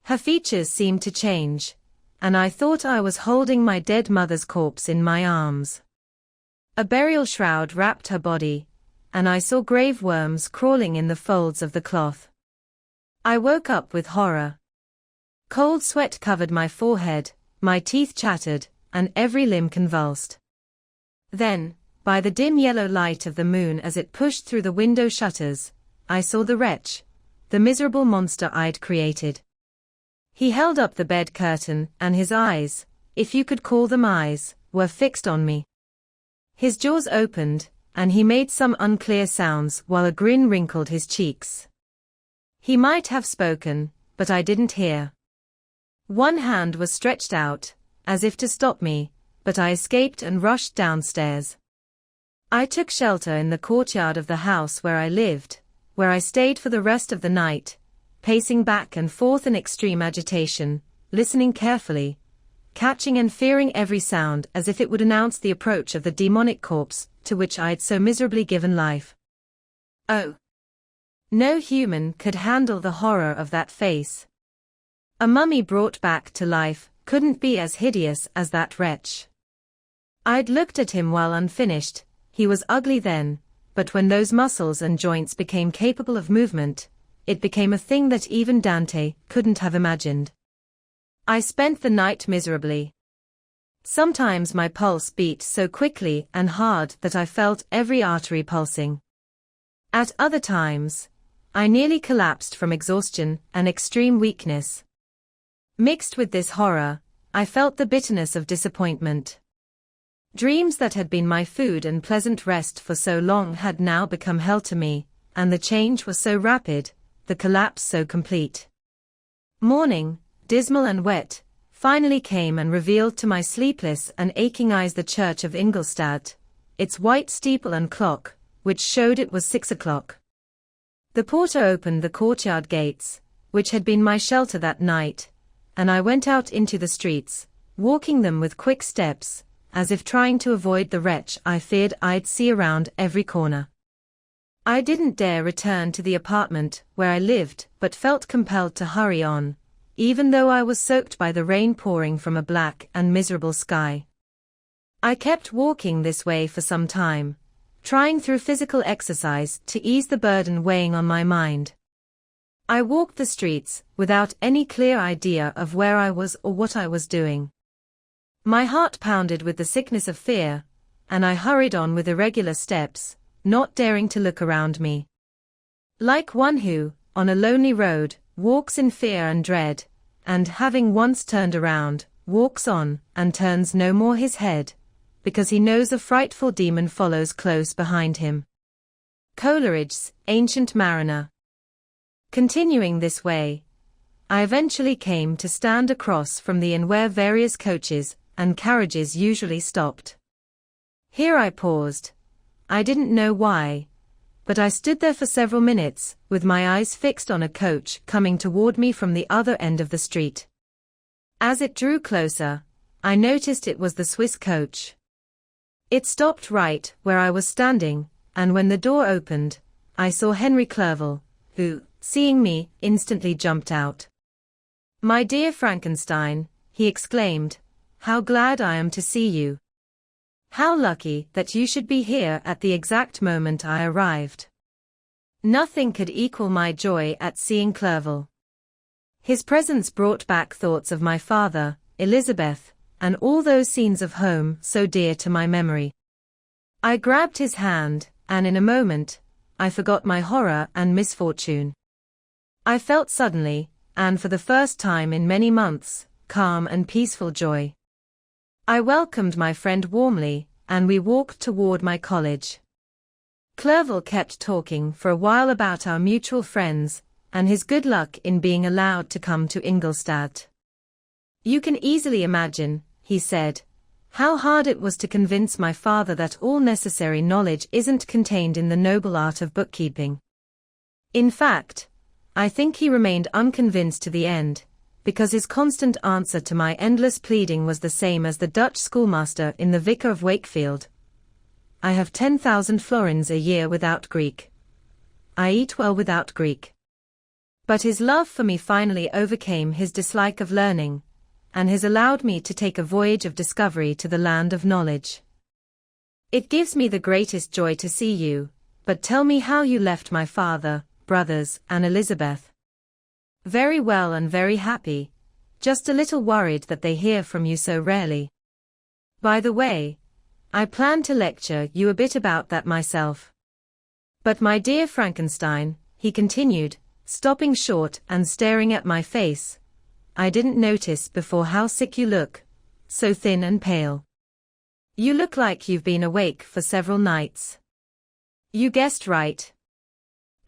Her features seemed to change, and I thought I was holding my dead mother's corpse in my arms. A burial shroud wrapped her body, and I saw grave worms crawling in the folds of the cloth. I woke up with horror. Cold sweat covered my forehead, my teeth chattered, and every limb convulsed. Then, by the dim yellow light of the moon as it pushed through the window shutters, I saw the wretch, the miserable monster I'd created. He held up the bed curtain, and his eyes, if you could call them eyes, were fixed on me. His jaws opened, and he made some unclear sounds while a grin wrinkled his cheeks. He might have spoken, but I didn't hear. One hand was stretched out, as if to stop me, but I escaped and rushed downstairs. I took shelter in the courtyard of the house where I lived, where I stayed for the rest of the night, pacing back and forth in extreme agitation, listening carefully, catching and fearing every sound as if it would announce the approach of the demonic corpse to which I'd so miserably given life. Oh! No human could handle the horror of that face. A mummy brought back to life couldn't be as hideous as that wretch. I'd looked at him while unfinished. He was ugly then, but when those muscles and joints became capable of movement, it became a thing that even Dante couldn't have imagined. I spent the night miserably. Sometimes my pulse beat so quickly and hard that I felt every artery pulsing. At other times, I nearly collapsed from exhaustion and extreme weakness. Mixed with this horror, I felt the bitterness of disappointment. Dreams that had been my food and pleasant rest for so long had now become hell to me, and the change was so rapid, the collapse so complete. Morning, dismal and wet, finally came and revealed to my sleepless and aching eyes the church of Ingolstadt, its white steeple and clock, which showed it was 6 o'clock. The porter opened the courtyard gates, which had been my shelter that night, and I went out into the streets, walking them with quick steps, as if trying to avoid the wretch I feared I'd see around every corner. I didn't dare return to the apartment where I lived, but felt compelled to hurry on, even though I was soaked by the rain pouring from a black and miserable sky. I kept walking this way for some time, trying through physical exercise to ease the burden weighing on my mind. I walked the streets without any clear idea of where I was or what I was doing. My heart pounded with the sickness of fear, and I hurried on with irregular steps, not daring to look around me. Like one who, on a lonely road, walks in fear and dread, and having once turned around, walks on, and turns no more his head, because he knows a frightful demon follows close behind him. Coleridge's Ancient Mariner. Continuing this way, I eventually came to stand across from the inn where various coaches and carriages usually stopped. Here I paused. I didn't know why, but I stood there for several minutes, with my eyes fixed on a coach coming toward me from the other end of the street. As it drew closer, I noticed it was the Swiss coach. It stopped right where I was standing, and when the door opened, I saw Henry Clerval, who, seeing me, instantly jumped out. "My dear Frankenstein," he exclaimed, "how glad I am to see you. How lucky that you should be here at the exact moment I arrived." Nothing could equal my joy at seeing Clerval. His presence brought back thoughts of my father, Elizabeth, and all those scenes of home so dear to my memory. I grabbed his hand, and in a moment, I forgot my horror and misfortune. I felt suddenly, and for the first time in many months, calm and peaceful joy. I welcomed my friend warmly, and we walked toward my college. Clerval kept talking for a while about our mutual friends, and his good luck in being allowed to come to Ingolstadt. "You can easily imagine," he said, "how hard it was to convince my father that all necessary knowledge isn't contained in the noble art of bookkeeping. In fact, I think he remained unconvinced to the end, because his constant answer to my endless pleading was the same as the Dutch schoolmaster in The Vicar of Wakefield. I have 10,000 florins a year without Greek. I eat well without Greek." But his love for me finally overcame his dislike of learning, and has allowed me to take a voyage of discovery to the land of knowledge. "It gives me the greatest joy to see you, but tell me how you left my father, brothers, and Elizabeth." "Very well and very happy, just a little worried that they hear from you so rarely. By the way, I plan to lecture you a bit about that myself. But my dear Frankenstein," he continued, stopping short and staring at my face, "I didn't notice before how sick you look, so thin and pale. You look like you've been awake for several nights." "You guessed right.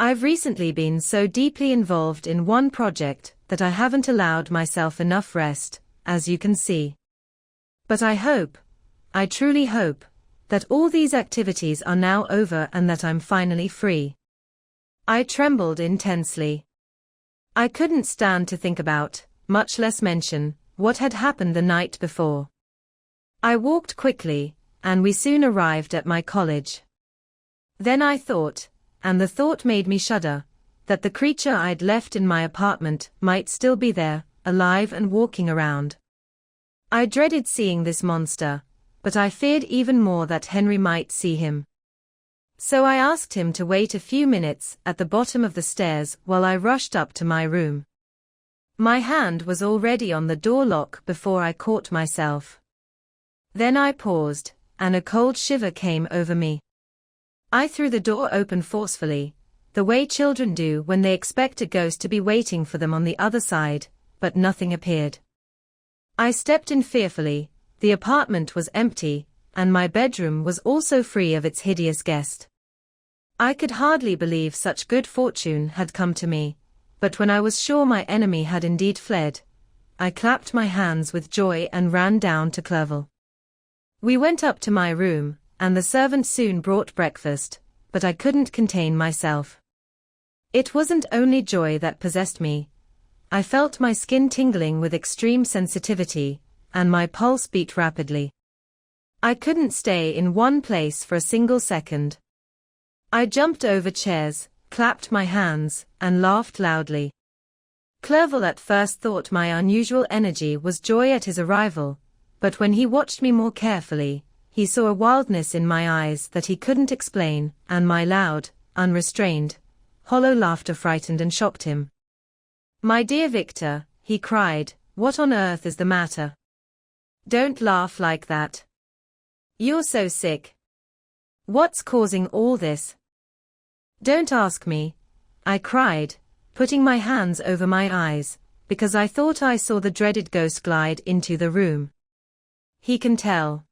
I've recently been so deeply involved in one project that I haven't allowed myself enough rest, as you can see. But I truly hope, that all these activities are now over and that I'm finally free." I trembled intensely. I couldn't stand to think about, much less mention, what had happened the night before. I walked quickly, and we soon arrived at my college. Then I thought, and the thought made me shudder, that the creature I'd left in my apartment might still be there, alive and walking around. I dreaded seeing this monster, but I feared even more that Henry might see him. So I asked him to wait a few minutes at the bottom of the stairs while I rushed up to my room. My hand was already on the door lock before I caught myself. Then I paused, and a cold shiver came over me. I threw the door open forcefully, the way children do when they expect a ghost to be waiting for them on the other side, but nothing appeared. I stepped in fearfully. The apartment was empty, and my bedroom was also free of its hideous guest. I could hardly believe such good fortune had come to me, but when I was sure my enemy had indeed fled, I clapped my hands with joy and ran down to Clerval. We went up to my room, and the servant soon brought breakfast, but I couldn't contain myself. It wasn't only joy that possessed me. I felt my skin tingling with extreme sensitivity, and my pulse beat rapidly. I couldn't stay in one place for a single second. I jumped over chairs, clapped my hands, and laughed loudly. Clerval at first thought my unusual energy was joy at his arrival, but when he watched me more carefully, he saw a wildness in my eyes that he couldn't explain, and my loud, unrestrained, hollow laughter frightened and shocked him. "My dear Victor," he cried, "what on earth is the matter? Don't laugh like that. You're so sick. What's causing all this?" "Don't ask me," I cried, putting my hands over my eyes, because I thought I saw the dreaded ghost glide into the room. "He can tell."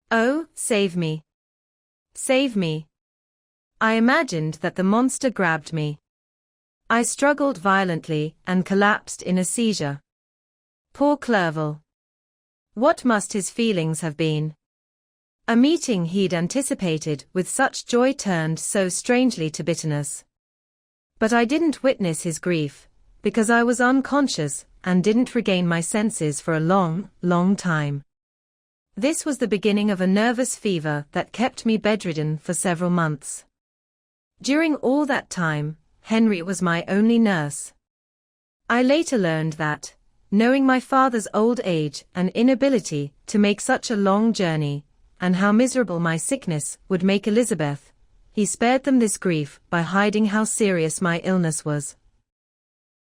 "Oh, save me. Save me." I imagined that the monster grabbed me. I struggled violently and collapsed in a seizure. Poor Clerval. What must his feelings have been? A meeting he'd anticipated with such joy turned so strangely to bitterness. But I didn't witness his grief, because I was unconscious and didn't regain my senses for a long, long time. This was the beginning of a nervous fever that kept me bedridden for several months. During all that time, Henry was my only nurse. I later learned that, knowing my father's old age and inability to make such a long journey, and how miserable my sickness would make Elizabeth, he spared them this grief by hiding how serious my illness was.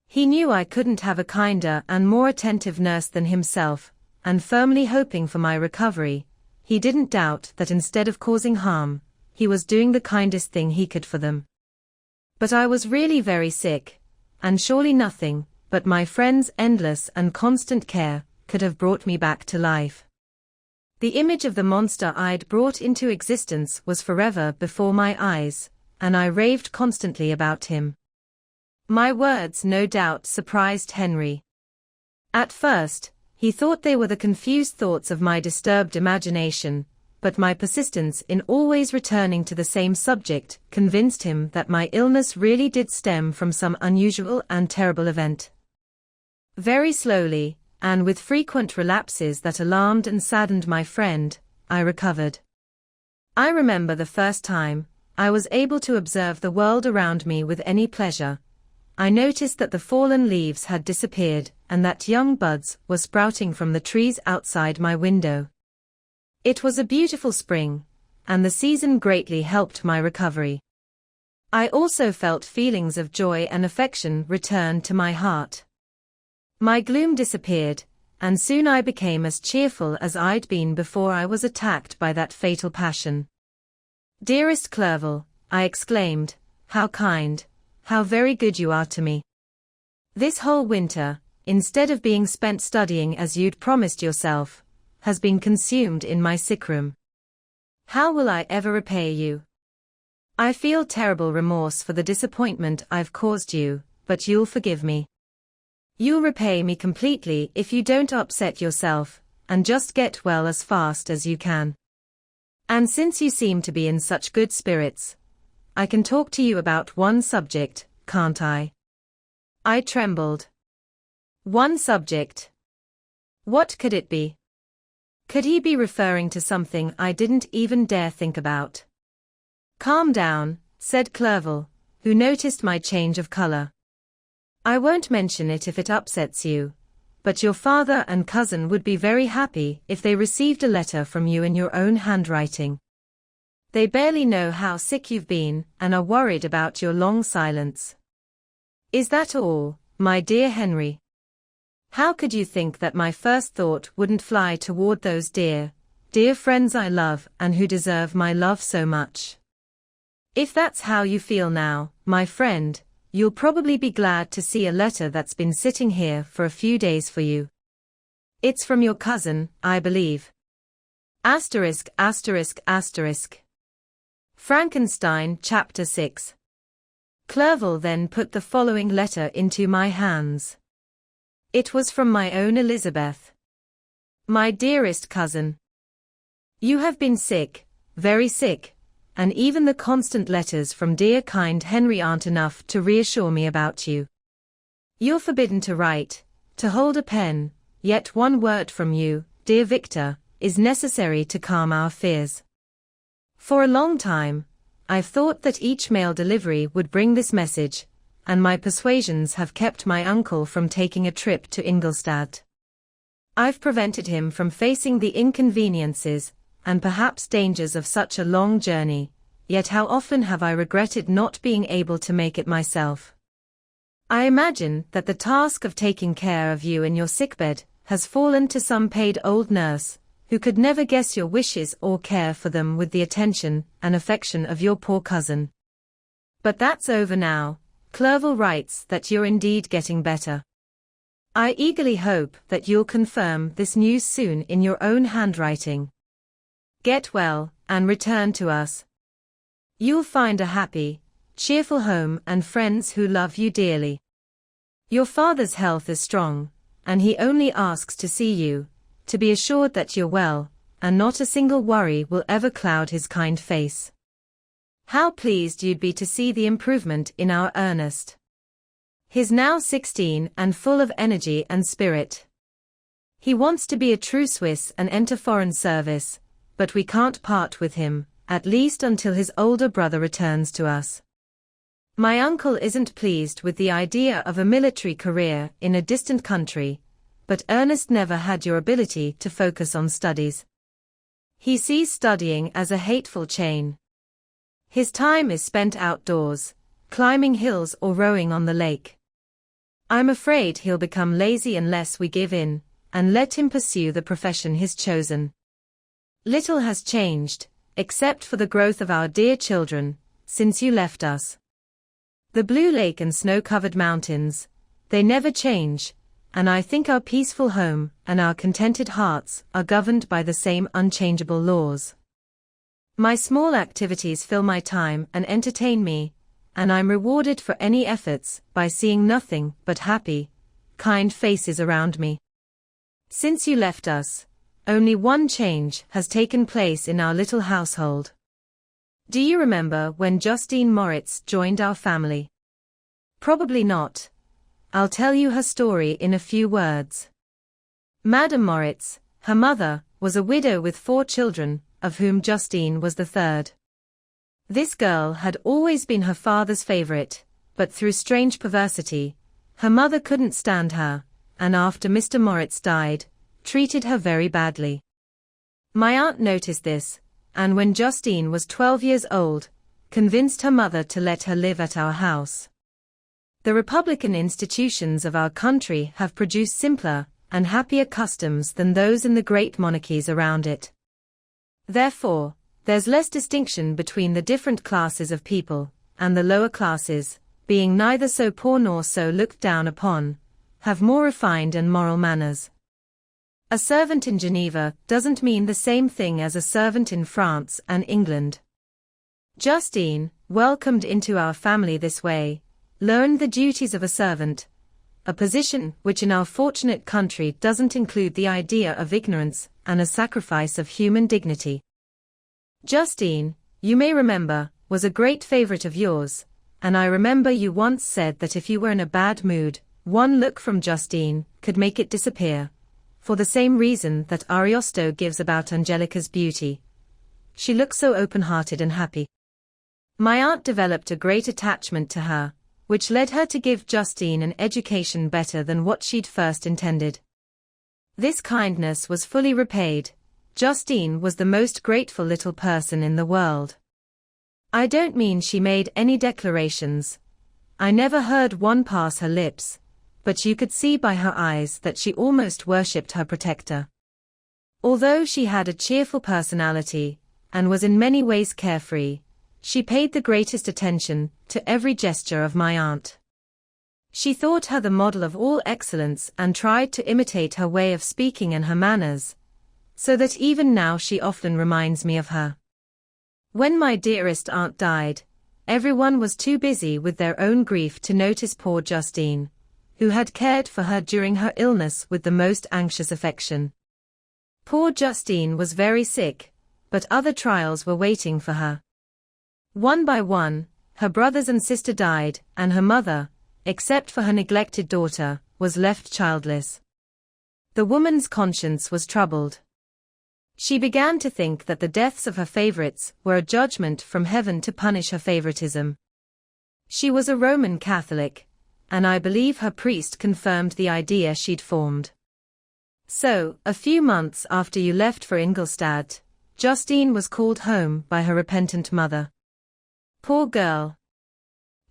He knew I couldn't have a kinder and more attentive nurse than himself, and firmly hoping for my recovery, he didn't doubt that instead of causing harm, he was doing the kindest thing he could for them. But I was really very sick, and surely nothing but my friend's endless and constant care could have brought me back to life. The image of the monster I'd brought into existence was forever before my eyes, and I raved constantly about him. My words no doubt surprised Henry. At first, he thought they were the confused thoughts of my disturbed imagination, but my persistence in always returning to the same subject convinced him that my illness really did stem from some unusual and terrible event. Very slowly, and with frequent relapses that alarmed and saddened my friend, I recovered. I remember the first time I was able to observe the world around me with any pleasure. I noticed that the fallen leaves had disappeared and that young buds were sprouting from the trees outside my window. It was a beautiful spring, and the season greatly helped my recovery. I also felt feelings of joy and affection return to my heart. My gloom disappeared, and soon I became as cheerful as I'd been before I was attacked by that fatal passion. "Dearest Clerval," I exclaimed, "how kind, how very good you are to me. This whole winter, instead of being spent studying as you'd promised yourself, has been consumed in my sick room. How will I ever repay you? I feel terrible remorse for the disappointment I've caused you, but you'll forgive me. You'll repay me completely if you don't upset yourself, and just get well as fast as you can. And since you seem to be in such good spirits, I can talk to you about one subject, can't I?" I trembled. One subject. What could it be? Could he be referring to something I didn't even dare think about? "Calm down," said Clerval, who noticed my change of color. "I won't mention it if it upsets you, but your father and cousin would be very happy if they received a letter from you in your own handwriting. They barely know how sick you've been and are worried about your long silence. Is that all, my dear Henry? How could you think that my first thought wouldn't fly toward those dear, dear friends I love and who deserve my love so much? If that's how you feel now, my friend, you'll probably be glad to see a letter that's been sitting here for a few days for you. It's from your cousin, I believe. Asterisk, asterisk, asterisk. Frankenstein, Chapter 6. Clerval then put the following letter into my hands. It was from my own Elizabeth. My dearest cousin. You have been sick, very sick, and even the constant letters from dear kind Henry aren't enough to reassure me about you. You're forbidden to write, to hold a pen, yet one word from you, dear Victor, is necessary to calm our fears. For a long time, I've thought that each mail delivery would bring this message, and my persuasions have kept my uncle from taking a trip to Ingolstadt. I've prevented him from facing the inconveniences, and perhaps dangers of such a long journey, yet how often have I regretted not being able to make it myself. I imagine that the task of taking care of you in your sickbed has fallen to some paid old nurse, who could never guess your wishes or care for them with the attention and affection of your poor cousin. But that's over now. Clerval writes that you're indeed getting better. I eagerly hope that you'll confirm this news soon in your own handwriting. Get well, and return to us. You'll find a happy, cheerful home and friends who love you dearly. Your father's health is strong, and he only asks to see you, to be assured that you're well, and not a single worry will ever cloud his kind face. How pleased you'd be to see the improvement in our Ernest. He's now 16 and full of energy and spirit. He wants to be a true Swiss and enter foreign service, but we can't part with him, at least until his older brother returns to us. My uncle isn't pleased with the idea of a military career in a distant country, but Ernest never had your ability to focus on studies. He sees studying as a hateful chain. His time is spent outdoors, climbing hills or rowing on the lake. I'm afraid he'll become lazy unless we give in, and let him pursue the profession he's chosen. Little has changed, except for the growth of our dear children, since you left us. The blue lake and snow-covered mountains, they never change, and I think our peaceful home and our contented hearts are governed by the same unchangeable laws. My small activities fill my time and entertain me, and I'm rewarded for any efforts by seeing nothing but happy, kind faces around me. Since you left us, only one change has taken place in our little household. Do you remember when Justine Moritz joined our family? Probably not. I'll tell you her story in a few words. Madame Moritz, her mother, was a widow with 4 children, of whom Justine was the third. This girl had always been her father's favorite, but through strange perversity, her mother couldn't stand her, and after Mr. Moritz died, treated her very badly. My aunt noticed this, and when Justine was 12 years old, convinced her mother to let her live at our house. The republican institutions of our country have produced simpler and happier customs than those in the great monarchies around it. Therefore, there's less distinction between the different classes of people, and the lower classes, being neither so poor nor so looked down upon, have more refined and moral manners. A servant in Geneva doesn't mean the same thing as a servant in France and England. Justine, welcomed into our family this way, learned the duties of a servant, a position which in our fortunate country doesn't include the idea of ignorance and a sacrifice of human dignity. Justine, you may remember, was a great favorite of yours, and I remember you once said that if you were in a bad mood, one look from Justine could make it disappear, for the same reason that Ariosto gives about Angelica's beauty. She looks so open-hearted and happy. My aunt developed a great attachment to her, which led her to give Justine an education better than what she'd first intended. This kindness was fully repaid. Justine was the most grateful little person in the world. I don't mean she made any declarations. I never heard one pass her lips, but you could see by her eyes that she almost worshipped her protector. Although she had a cheerful personality, and was in many ways carefree, she paid the greatest attention to every gesture of my aunt. She thought her the model of all excellence and tried to imitate her way of speaking and her manners, so that even now she often reminds me of her. When my dearest aunt died, everyone was too busy with their own grief to notice poor Justine, who had cared for her during her illness with the most anxious affection. Poor Justine was very sick, but other trials were waiting for her. One by one, her brothers and sister died, and her mother, except for her neglected daughter, was left childless. The woman's conscience was troubled. She began to think that the deaths of her favorites were a judgment from heaven to punish her favoritism. She was a Roman Catholic, and I believe her priest confirmed the idea she'd formed. So, a few months after you left for Ingolstadt, Justine was called home by her repentant mother. Poor girl.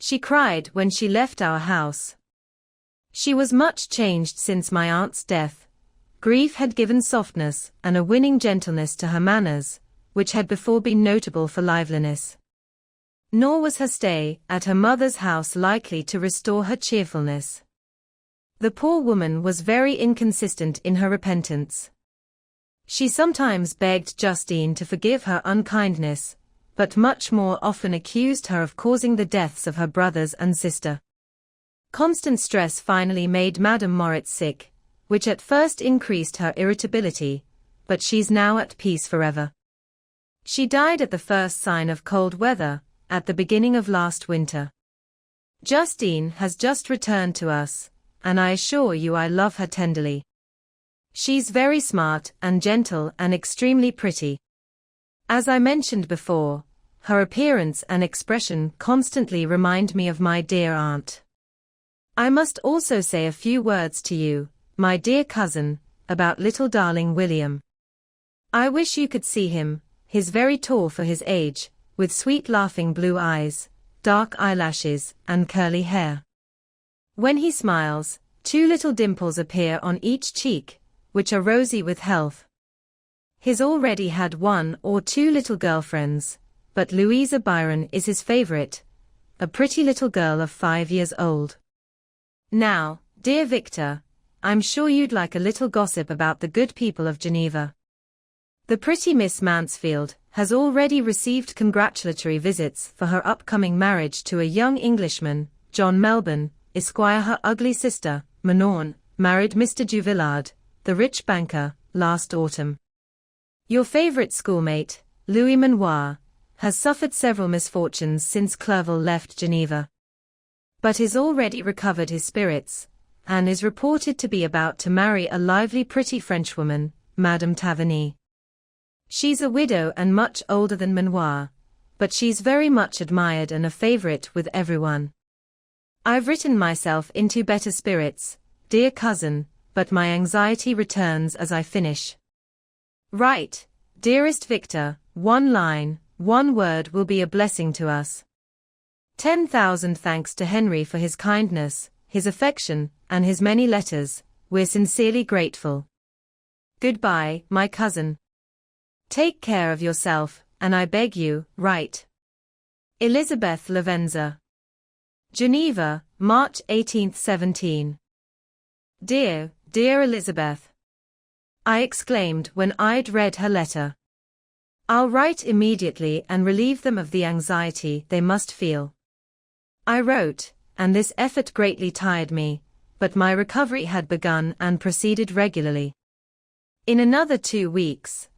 She cried when she left our house. She was much changed since my aunt's death. Grief had given softness and a winning gentleness to her manners, which had before been notable for liveliness. Nor was her stay at her mother's house likely to restore her cheerfulness. The poor woman was very inconsistent in her repentance. She sometimes begged Justine to forgive her unkindness, but much more often accused her of causing the deaths of her brothers and sister. Constant stress finally made Madame Moritz sick, which at first increased her irritability, but she's now at peace forever. She died at the first sign of cold weather, at the beginning of last winter. Justine has just returned to us, and I assure you I love her tenderly. She's very smart and gentle and extremely pretty. As I mentioned before, her appearance and expression constantly remind me of my dear aunt. I must also say a few words to you, my dear cousin, about little darling William. I wish you could see him. He's very tall for his age, with sweet laughing blue eyes, dark eyelashes, and curly hair. When he smiles, 2 little dimples appear on each cheek, which are rosy with health. He's already had 1 or 2 little girlfriends, but Louisa Byron is his favorite, a pretty little girl of 5 years old. Now, dear Victor, I'm sure you'd like a little gossip about the good people of Geneva. The pretty Miss Mansfield has already received congratulatory visits for her upcoming marriage to a young Englishman, John Melbourne, Esquire. Her ugly sister, Manon, married Mr. Duvillard, the rich banker, last autumn. Your favorite schoolmate, Louis Manoir, has suffered several misfortunes since Clerval left Geneva, but has already recovered his spirits, and is reported to be about to marry a lively pretty Frenchwoman, Madame Taverny. She's a widow and much older than Manoir, but she's very much admired and a favorite with everyone. I've written myself into better spirits, dear cousin, but my anxiety returns as I finish. Write, dearest Victor, 1 line, 1 word will be a blessing to us. 10,000 thanks to Henry for his kindness, his affection, and his many letters. We're sincerely grateful. Goodbye, my cousin. Take care of yourself, and I beg you, write. Elizabeth Lavenza. Geneva, March 18, 17. Dear, dear Elizabeth. I exclaimed when I'd read her letter. I'll write immediately and relieve them of the anxiety they must feel. I wrote, and this effort greatly tired me, but my recovery had begun and proceeded regularly. In another 2 weeks,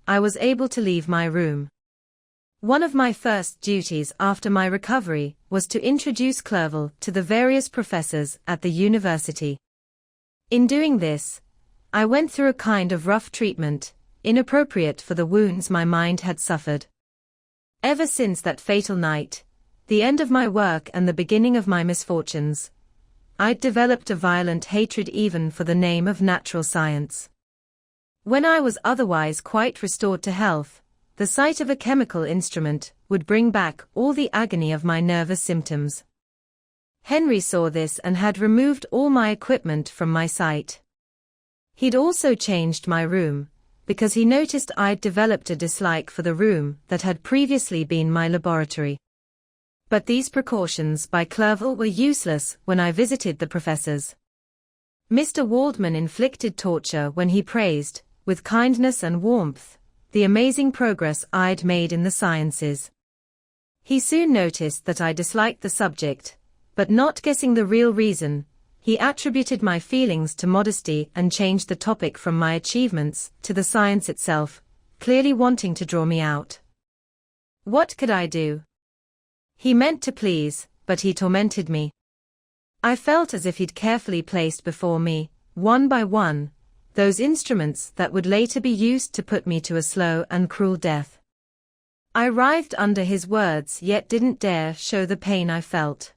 I was able to leave my room. One of my first duties after my recovery was to introduce Clerval to the various professors at the university. In doing this, I went through a kind of rough treatment, inappropriate for the wounds my mind had suffered. Ever since that fatal night, the end of my work and the beginning of my misfortunes, I'd developed a violent hatred even for the name of natural science. When I was otherwise quite restored to health, the sight of a chemical instrument would bring back all the agony of my nervous symptoms. Henry saw this and had removed all my equipment from my sight. He'd also changed my room, because he noticed I'd developed a dislike for the room that had previously been my laboratory. But these precautions by Clerval were useless when I visited the professors. Mr. Waldman inflicted torture when he praised, with kindness and warmth, the amazing progress I'd made in the sciences. He soon noticed that I disliked the subject, but not guessing the real reason, he attributed my feelings to modesty and changed the topic from my achievements to the science itself, clearly wanting to draw me out. What could I do? He meant to please, but he tormented me. I felt as if he'd carefully placed before me, one by one, those instruments that would later be used to put me to a slow and cruel death. I writhed under his words yet didn't dare show the pain I felt.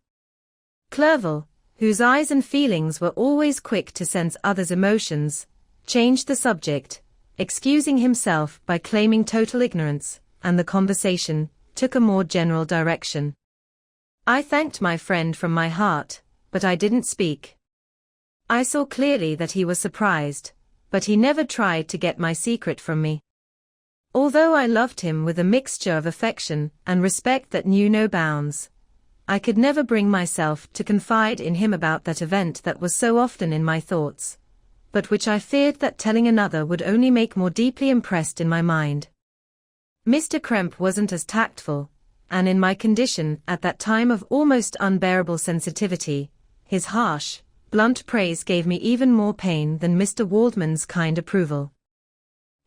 Clerval, whose eyes and feelings were always quick to sense others' emotions, changed the subject, excusing himself by claiming total ignorance, and the conversation took a more general direction. I thanked my friend from my heart, but I didn't speak. I saw clearly that he was surprised, but he never tried to get my secret from me. Although I loved him with a mixture of affection and respect that knew no bounds, I could never bring myself to confide in him about that event that was so often in my thoughts, but which I feared that telling another would only make more deeply impressed in my mind. Mr. Kremp wasn't as tactful, and in my condition at that time of almost unbearable sensitivity, his harsh, blunt praise gave me even more pain than Mr. Waldman's kind approval.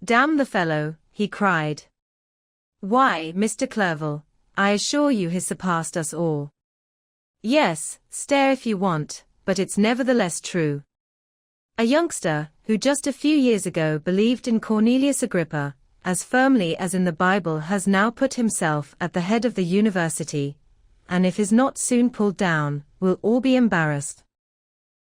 "Damn the fellow," he cried. "Why, Mr. Clerval, I assure you he's surpassed us all. Yes, stare if you want, but it's nevertheless true." A youngster, who just a few years ago believed in Cornelius Agrippa, as firmly as in the Bible, has now put himself at the head of the university, and if is not soon pulled down, will all be embarrassed.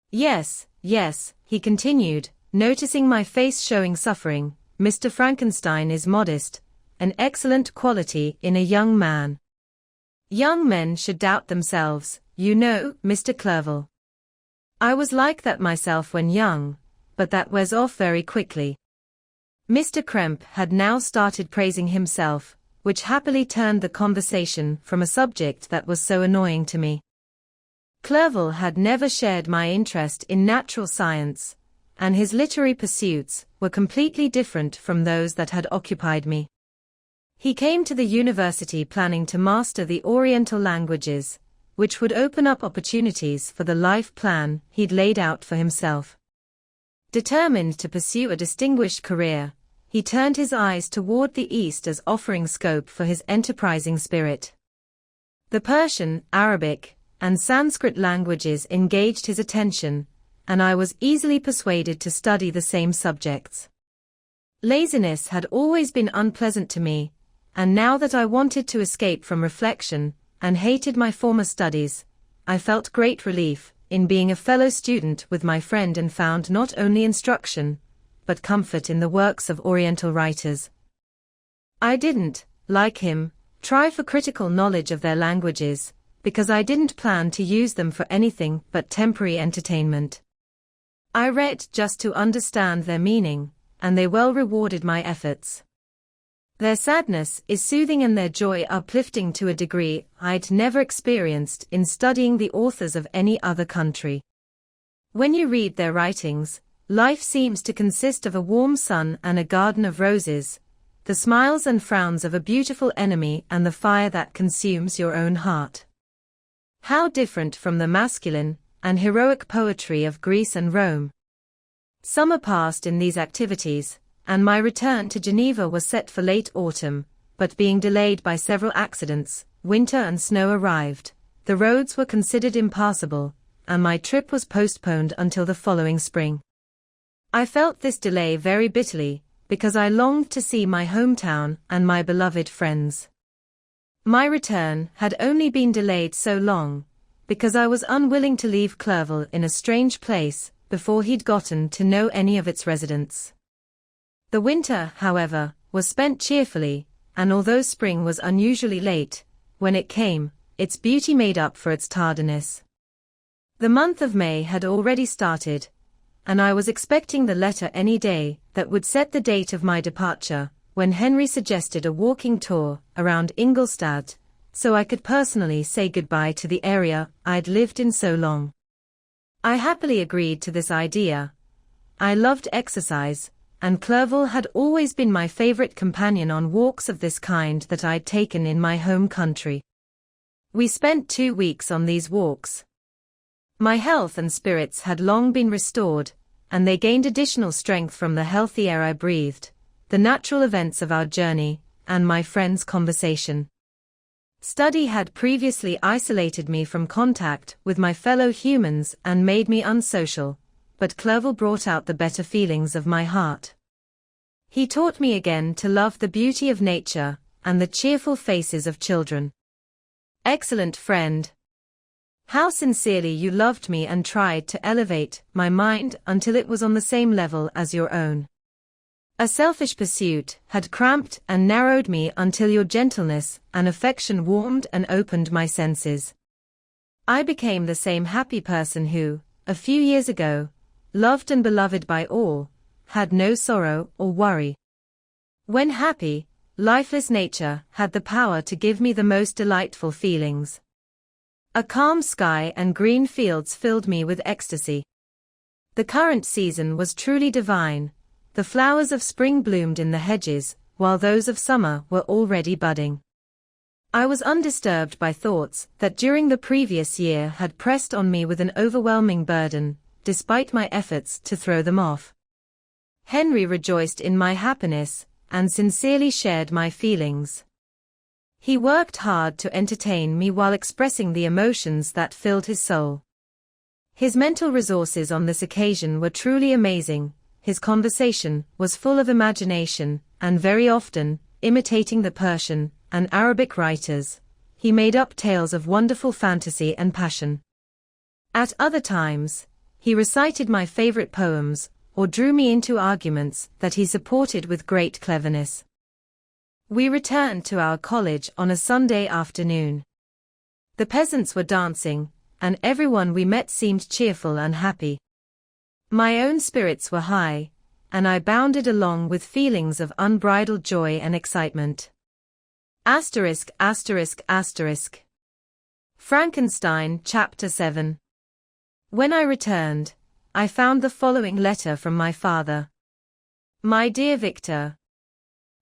"Yes, yes," he continued, noticing my face showing suffering, "Mr. Frankenstein is modest, an excellent quality in a young man. Young men should doubt themselves, you know, Mr. Clerval. I was like that myself when young, but that wears off very quickly." Mr. Kremp had now started praising himself, which happily turned the conversation from a subject that was so annoying to me. Clerval had never shared my interest in natural science, and his literary pursuits were completely different from those that had occupied me. He came to the university planning to master the Oriental languages, which would open up opportunities for the life plan he'd laid out for himself. Determined to pursue a distinguished career, he turned his eyes toward the East as offering scope for his enterprising spirit. The Persian, Arabic, and Sanskrit languages engaged his attention, and I was easily persuaded to study the same subjects. Laziness had always been unpleasant to me, and now that I wanted to escape from reflection, and hated my former studies, I felt great relief in being a fellow student with my friend and found not only instruction, but comfort in the works of Oriental writers. I didn't, like him, try for critical knowledge of their languages, because I didn't plan to use them for anything but temporary entertainment. I read just to understand their meaning, and they well rewarded my efforts. Their sadness is soothing and their joy uplifting to a degree I'd never experienced in studying the authors of any other country. When you read their writings, life seems to consist of a warm sun and a garden of roses, the smiles and frowns of a beautiful enemy and the fire that consumes your own heart. How different from the masculine and heroic poetry of Greece and Rome. Summer passed in these activities, and my return to Geneva was set for late autumn, but being delayed by several accidents, winter and snow arrived, the roads were considered impassable, and my trip was postponed until the following spring. I felt this delay very bitterly, because I longed to see my hometown and my beloved friends. My return had only been delayed so long, because I was unwilling to leave Clerval in a strange place before he'd gotten to know any of its residents. The winter, however, was spent cheerfully, and although spring was unusually late, when it came, its beauty made up for its tardiness. The month of May had already started, and I was expecting the letter any day that would set the date of my departure, when Henry suggested a walking tour around Ingolstadt, so I could personally say goodbye to the area I'd lived in so long. I happily agreed to this idea. I loved exercise, and Clerval had always been my favorite companion on walks of this kind that I'd taken in my home country. We spent 2 weeks on these walks. My health and spirits had long been restored, and they gained additional strength from the healthy air I breathed, the natural events of our journey, and my friends' conversation. Study had previously isolated me from contact with my fellow humans and made me unsocial, but Clerval brought out the better feelings of my heart. He taught me again to love the beauty of nature and the cheerful faces of children. Excellent friend! How sincerely you loved me and tried to elevate my mind until it was on the same level as your own. A selfish pursuit had cramped and narrowed me until your gentleness and affection warmed and opened my senses. I became the same happy person who, a few years ago, loved and beloved by all, had no sorrow or worry. When happy, lifeless nature had the power to give me the most delightful feelings. A calm sky and green fields filled me with ecstasy. The current season was truly divine. The flowers of spring bloomed in the hedges, while those of summer were already budding. I was undisturbed by thoughts that during the previous year had pressed on me with an overwhelming burden, despite my efforts to throw them off. Henry rejoiced in my happiness, and sincerely shared my feelings. He worked hard to entertain me while expressing the emotions that filled his soul. His mental resources on this occasion were truly amazing. His conversation was full of imagination, and very often, imitating the Persian and Arabic writers, he made up tales of wonderful fantasy and passion. At other times, he recited my favorite poems, or drew me into arguments that he supported with great cleverness. We returned to our college on a Sunday afternoon. The peasants were dancing, and everyone we met seemed cheerful and happy. My own spirits were high, and I bounded along with feelings of unbridled joy and excitement. Asterisk, asterisk, asterisk. Frankenstein, Chapter 7. When I returned, I found the following letter from my father. My dear Victor,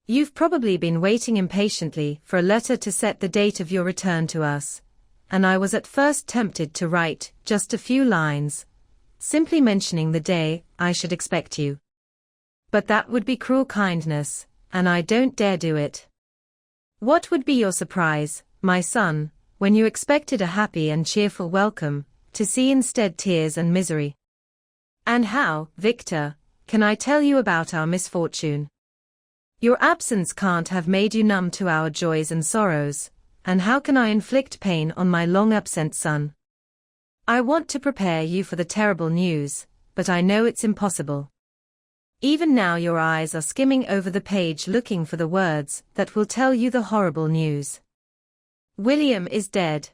you've probably been waiting impatiently for a letter to set the date of your return to us, and I was at first tempted to write just a few lines, simply mentioning the day I should expect you. But that would be cruel kindness, and I don't dare do it. What would be your surprise, my son, when you expected a happy and cheerful welcome, to see instead tears and misery? And how, Victor, can I tell you about our misfortune? Your absence can't have made you numb to our joys and sorrows, and how can I inflict pain on my long-absent son? I want to prepare you for the terrible news, but I know it's impossible. Even now your eyes are skimming over the page looking for the words that will tell you the horrible news. William is dead.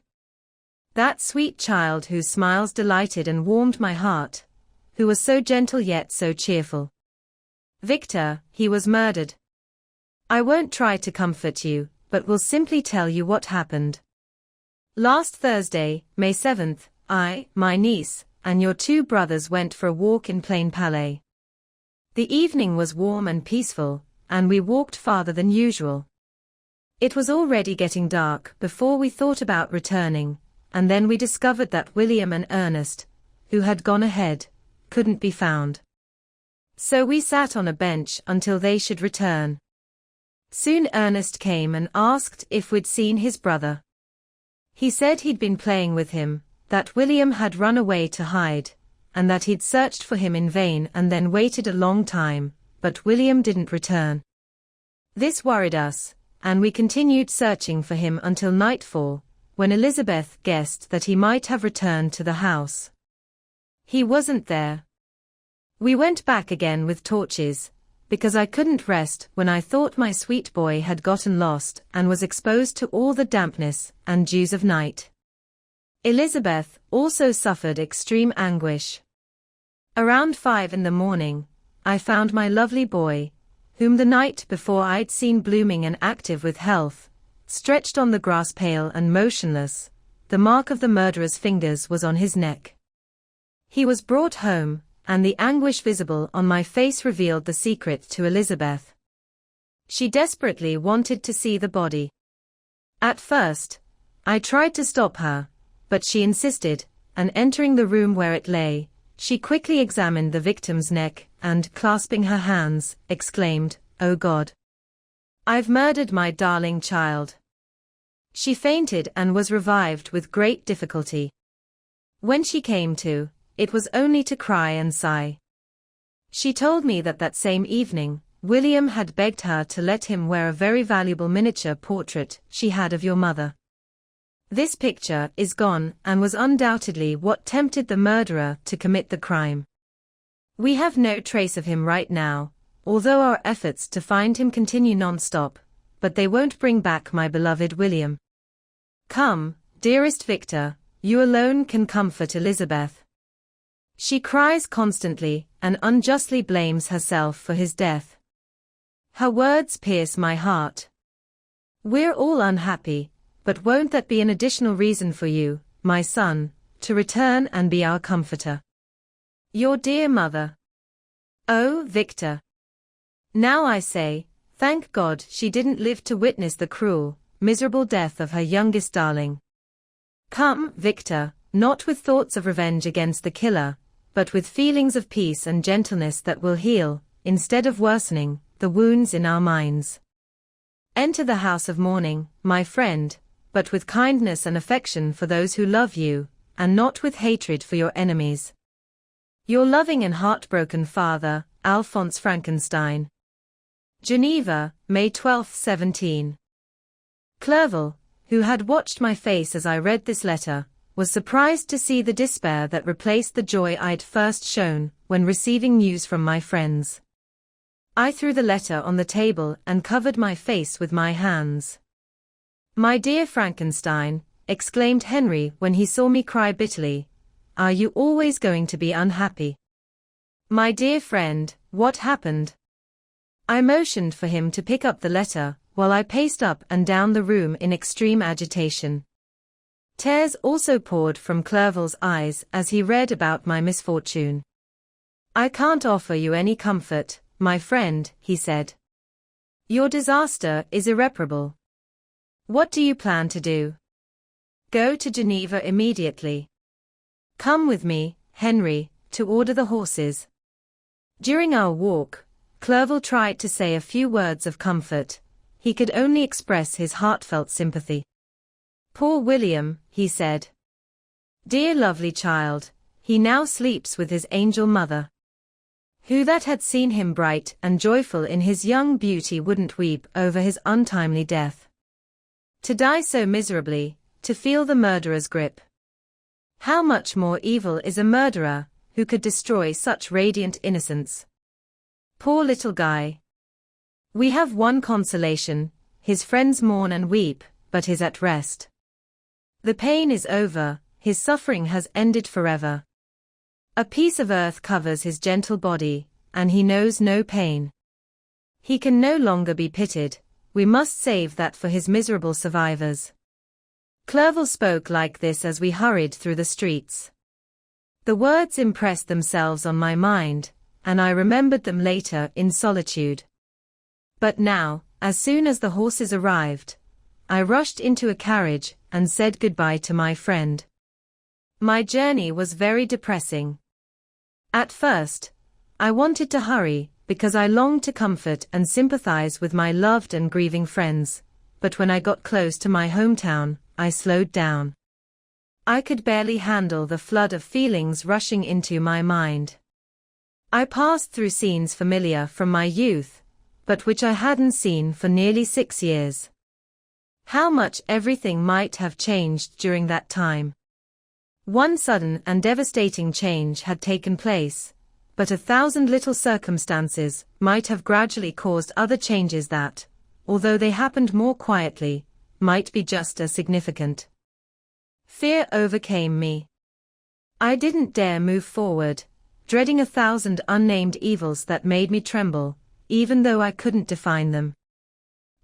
That sweet child whose smiles delighted and warmed my heart, who was so gentle yet so cheerful. Victor, he was murdered. I won't try to comfort you, but will simply tell you what happened. Last Thursday, May 7th, I, my niece, and your two brothers went for a walk in Plain Palais. The evening was warm and peaceful, and we walked farther than usual. It was already getting dark before we thought about returning, and then we discovered that William and Ernest, who had gone ahead, couldn't be found. So we sat on a bench until they should return. Soon Ernest came and asked if we'd seen his brother. He said he'd been playing with him, that William had run away to hide, and that he'd searched for him in vain and then waited a long time, but William didn't return. This worried us, and we continued searching for him until nightfall, when Elizabeth guessed that he might have returned to the house. He wasn't there. We went back again with torches, because I couldn't rest when I thought my sweet boy had gotten lost and was exposed to all the dampness and dews of night. Elizabeth also suffered extreme anguish. Around 5 in the morning, I found my lovely boy, whom the night before I'd seen blooming and active with health, stretched on the grass pale and motionless. The mark of the murderer's fingers was on his neck. He was brought home, and the anguish visible on my face revealed the secret to Elizabeth. She desperately wanted to see the body. At first, I tried to stop her, but she insisted, and entering the room where it lay, she quickly examined the victim's neck, and, clasping her hands, exclaimed, "Oh God! I've murdered my darling child." She fainted and was revived with great difficulty. When she came to, it was only to cry and sigh. She told me that same evening, William had begged her to let him wear a very valuable miniature portrait she had of your mother. This picture is gone and was undoubtedly what tempted the murderer to commit the crime. We have no trace of him right now, although our efforts to find him continue non-stop, but they won't bring back my beloved William. Come, dearest Victor, you alone can comfort Elizabeth. She cries constantly and unjustly blames herself for his death. Her words pierce my heart. We're all unhappy, but won't that be an additional reason for you, my son, to return and be our comforter? Your dear mother. Oh, Victor. Now I say, thank God she didn't live to witness the cruel, miserable death of her youngest darling. Come, Victor, not with thoughts of revenge against the killer, but with feelings of peace and gentleness that will heal, instead of worsening, the wounds in our minds. Enter the house of mourning, my friend, but with kindness and affection for those who love you, and not with hatred for your enemies. Your loving and heartbroken father, Alphonse Frankenstein. Geneva, May 12, 17. Clerval, who had watched my face as I read this letter, was surprised to see the despair that replaced the joy I'd first shown when receiving news from my friends. I threw the letter on the table and covered my face with my hands. "My dear Frankenstein," exclaimed Henry when he saw me cry bitterly, "are you always going to be unhappy? My dear friend, what happened?" I motioned for him to pick up the letter, while I paced up and down the room in extreme agitation. Tears also poured from Clerval's eyes as he read about my misfortune. "I can't offer you any comfort, my friend," he said. "Your disaster is irreparable. What do you plan to do?" "Go to Geneva immediately. Come with me, Henry, to order the horses." During our walk, Clerval tried to say a few words of comfort. He could only express his heartfelt sympathy. "Poor William," he said. "Dear lovely child, he now sleeps with his angel mother. Who that had seen him bright and joyful in his young beauty wouldn't weep over his untimely death? To die so miserably, to feel the murderer's grip. How much more evil is a murderer, who could destroy such radiant innocence? Poor little Guy. We have one consolation, his friends mourn and weep, but he's at rest. The pain is over, his suffering has ended forever. A piece of earth covers his gentle body, and he knows no pain. He can no longer be pitied, we must save that for his miserable survivors." Clerval spoke like this as we hurried through the streets. The words impressed themselves on my mind, and I remembered them later in solitude. But now, as soon as the horses arrived, I rushed into a carriage and said goodbye to my friend. My journey was very depressing. At first, I wanted to hurry, because I longed to comfort and sympathize with my loved and grieving friends, but when I got close to my hometown, I slowed down. I could barely handle the flood of feelings rushing into my mind. I passed through scenes familiar from my youth, but which I hadn't seen for nearly 6 years. How much everything might have changed during that time. One sudden and devastating change had taken place, but 1,000 little circumstances might have gradually caused other changes that, although they happened more quietly, might be just as significant. Fear overcame me. I didn't dare move forward, dreading 1,000 unnamed evils that made me tremble, even though I couldn't define them.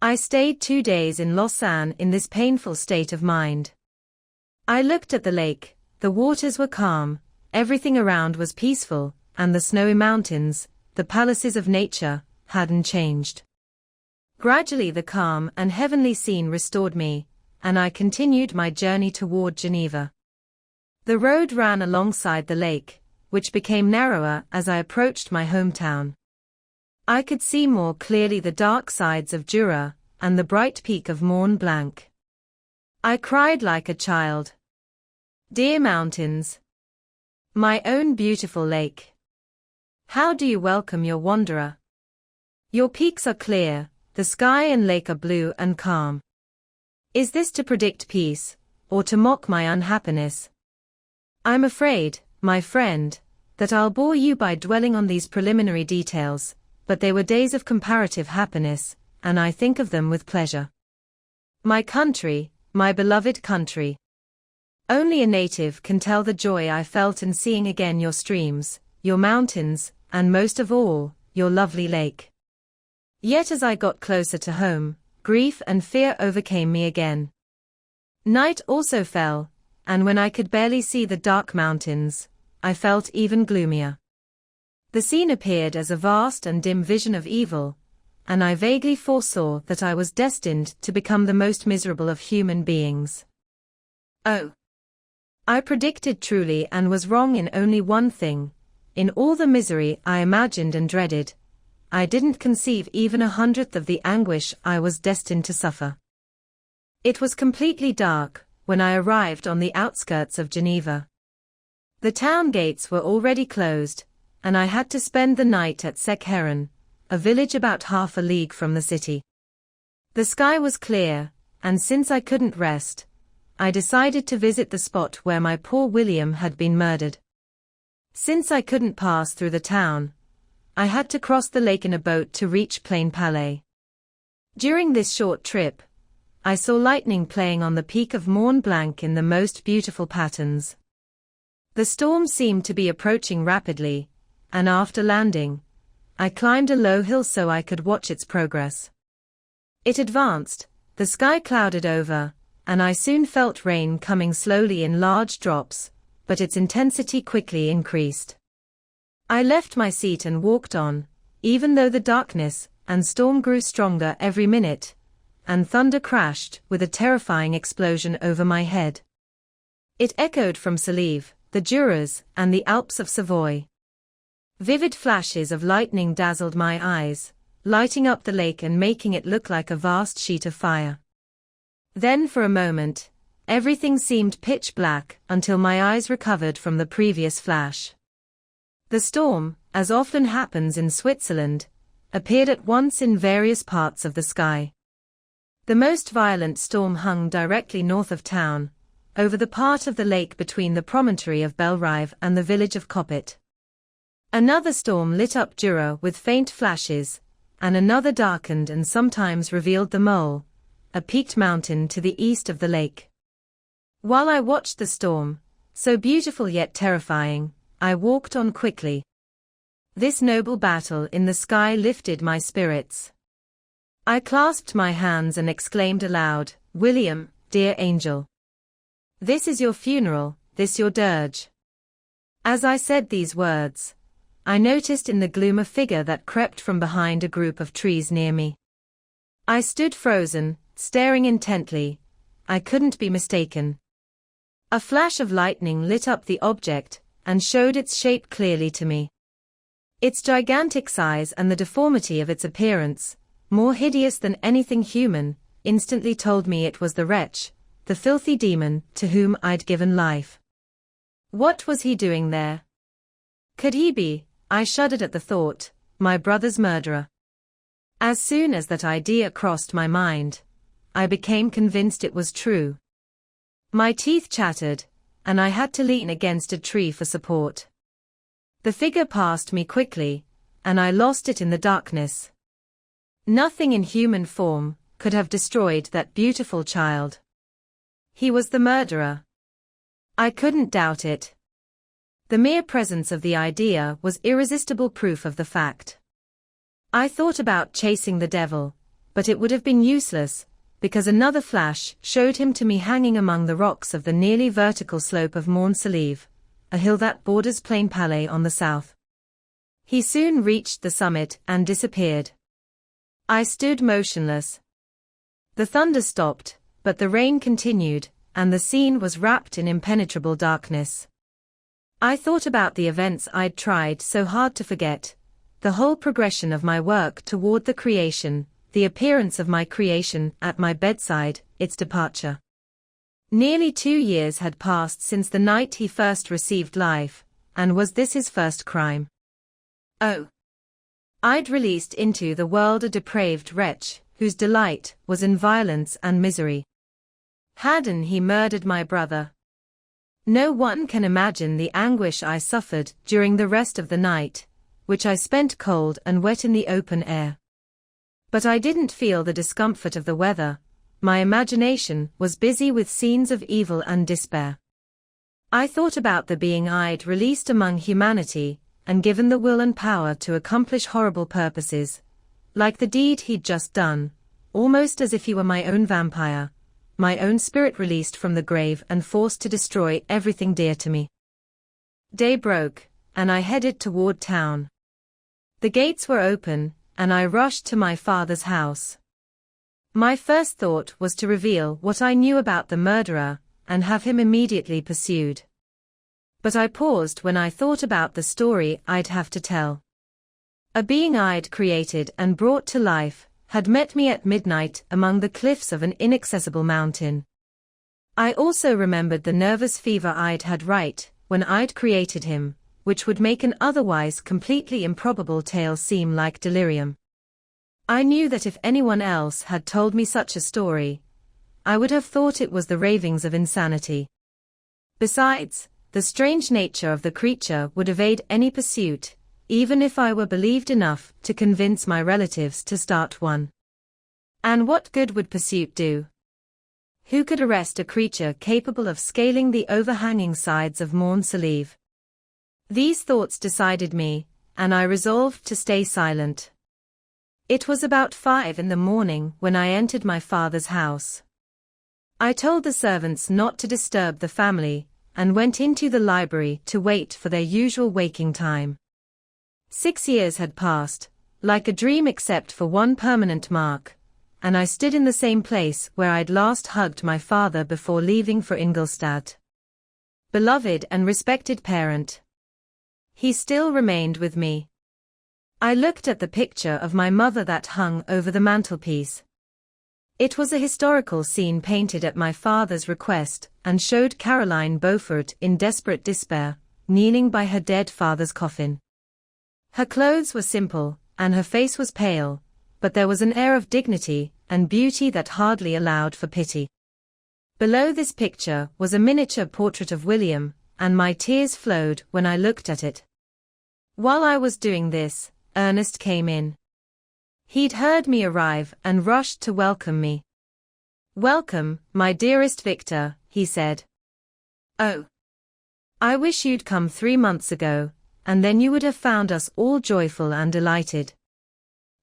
I stayed 2 days in Lausanne in this painful state of mind. I looked at the lake, the waters were calm, everything around was peaceful, and the snowy mountains, the palaces of nature, hadn't changed. Gradually the calm and heavenly scene restored me, and I continued my journey toward Geneva. The road ran alongside the lake, which became narrower as I approached my hometown. I could see more clearly the dark sides of Jura and the bright peak of Mont Blanc. I cried like a child. Dear mountains! My own beautiful lake! How do you welcome your wanderer? Your peaks are clear, the sky and lake are blue and calm. Is this to predict peace, or to mock my unhappiness? I'm afraid, my friend, that I'll bore you by dwelling on these preliminary details, but they were days of comparative happiness, and I think of them with pleasure. My country, my beloved country. Only a native can tell the joy I felt in seeing again your streams, your mountains, and most of all, your lovely lake. Yet as I got closer to home, grief and fear overcame me again. Night also fell, and when I could barely see the dark mountains, I felt even gloomier. The scene appeared as a vast and dim vision of evil, and I vaguely foresaw that I was destined to become the most miserable of human beings. Oh! I predicted truly and was wrong in only one thing. In all the misery I imagined and dreaded, I didn't conceive even 1/100th of the anguish I was destined to suffer. It was completely dark when I arrived on the outskirts of Geneva. The town gates were already closed, and I had to spend the night at Sec-Heron, a village about half a league from the city. The sky was clear, and since I couldn't rest, I decided to visit the spot where my poor William had been murdered. Since I couldn't pass through the town, I had to cross the lake in a boat to reach Plain Palais. During this short trip, I saw lightning playing on the peak of Mont Blanc in the most beautiful patterns. The storm seemed to be approaching rapidly, and after landing, I climbed a low hill so I could watch its progress. It advanced, the sky clouded over, and I soon felt rain coming slowly in large drops, but its intensity quickly increased. I left my seat and walked on, even though the darkness and storm grew stronger every minute, and thunder crashed with a terrifying explosion over my head. It echoed from Salive, the Juras, and the Alps of Savoy. Vivid flashes of lightning dazzled my eyes, lighting up the lake and making it look like a vast sheet of fire. Then for a moment, everything seemed pitch black until my eyes recovered from the previous flash. The storm, as often happens in Switzerland, appeared at once in various parts of the sky. The most violent storm hung directly north of town, over the part of the lake between the promontory of Belrive and the village of Coppet. Another storm lit up Jura with faint flashes, and another darkened and sometimes revealed the Mole, a peaked mountain to the east of the lake. While I watched the storm, so beautiful yet terrifying, I walked on quickly. This noble battle in the sky lifted my spirits. I clasped my hands and exclaimed aloud, "William, dear angel. This is your funeral, this your dirge." As I said these words, I noticed in the gloom a figure that crept from behind a group of trees near me. I stood frozen, staring intently. I couldn't be mistaken. A flash of lightning lit up the object, and showed its shape clearly to me. Its gigantic size and the deformity of its appearance, more hideous than anything human, instantly told me it was the wretch, the filthy demon, to whom I'd given life. What was he doing there? Could he be, I shuddered at the thought, my brother's murderer? As soon as that idea crossed my mind, I became convinced it was true. My teeth chattered, and I had to lean against a tree for support. The figure passed me quickly, and I lost it in the darkness. Nothing in human form could have destroyed that beautiful child. He was the murderer. I couldn't doubt it. The mere presence of the idea was irresistible proof of the fact. I thought about chasing the devil, but it would have been useless, because another flash showed him to me hanging among the rocks of the nearly vertical slope of Mont Salive, a hill that borders Plain Palais on the south. He soon reached the summit and disappeared. I stood motionless. The thunder stopped, but the rain continued, and the scene was wrapped in impenetrable darkness. I thought about the events I'd tried so hard to forget, the whole progression of my work toward the creation, the appearance of my creation at my bedside, its departure. Nearly 2 years had passed since the night he first received life, and was this his first crime? Oh! I'd released into the world a depraved wretch, whose delight was in violence and misery. Hadn't he murdered my brother? No one can imagine the anguish I suffered during the rest of the night, which I spent cold and wet in the open air. But I didn't feel the discomfort of the weather. My imagination was busy with scenes of evil and despair. I thought about the being I'd released among humanity, and given the will and power to accomplish horrible purposes, like the deed he'd just done, almost as if he were my own vampire, my own spirit released from the grave and forced to destroy everything dear to me. Day broke, and I headed toward town. The gates were open, and I rushed to my father's house. My first thought was to reveal what I knew about the murderer, and have him immediately pursued. But I paused when I thought about the story I'd have to tell. A being I'd created and brought to life had met me at midnight among the cliffs of an inaccessible mountain. I also remembered the nervous fever I'd had right when I'd created him, which would make an otherwise completely improbable tale seem like delirium. I knew that if anyone else had told me such a story, I would have thought it was the ravings of insanity. Besides, the strange nature of the creature would evade any pursuit, even if I were believed enough to convince my relatives to start one. And what good would pursuit do? Who could arrest a creature capable of scaling the overhanging sides of Mont Saleve? These thoughts decided me, and I resolved to stay silent. It was about 5 in the morning when I entered my father's house. I told the servants not to disturb the family, and went into the library to wait for their usual waking time. 6 years had passed, like a dream except for one permanent mark, and I stood in the same place where I'd last hugged my father before leaving for Ingolstadt. Beloved and respected parent. He still remained with me. I looked at the picture of my mother that hung over the mantelpiece. It was a historical scene painted at my father's request, and showed Caroline Beaufort in desperate despair, kneeling by her dead father's coffin. Her clothes were simple, and her face was pale, but there was an air of dignity and beauty that hardly allowed for pity. Below this picture was a miniature portrait of William, and my tears flowed when I looked at it. While I was doing this, Ernest came in. He'd heard me arrive and rushed to welcome me. "Welcome, my dearest Victor," he said. "Oh, I wish you'd come 3 months ago, and then you would have found us all joyful and delighted.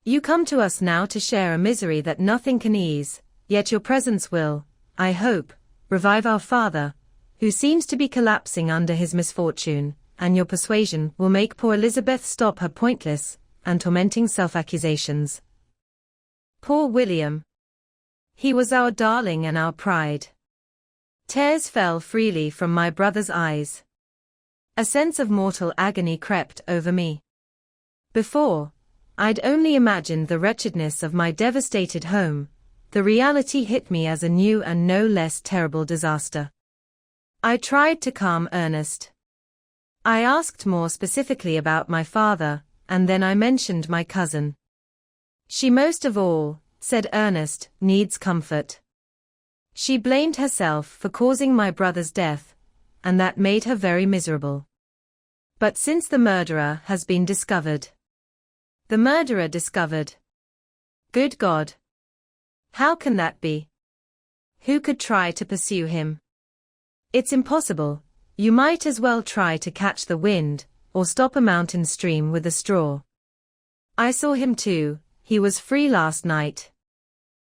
You come to us now to share a misery that nothing can ease, yet your presence will, I hope, revive our father, who seems to be collapsing under his misfortune, and your persuasion will make poor Elizabeth stop her pointless and tormenting self-accusations. Poor William. He was our darling and our pride." Tears fell freely from my brother's eyes. A sense of mortal agony crept over me. Before, I'd only imagined the wretchedness of my devastated home. The reality hit me as a new and no less terrible disaster. I tried to calm Ernest. I asked more specifically about my father, and then I mentioned my cousin. "She most of all," said Ernest, "needs comfort. She blamed herself for causing my brother's death, and that made her very miserable. But since the murderer has been discovered." "The murderer discovered? Good God! How can that be? Who could try to pursue him?" "It's impossible. You might as well try to catch the wind, or stop a mountain stream with a straw. I saw him too, he was free last night."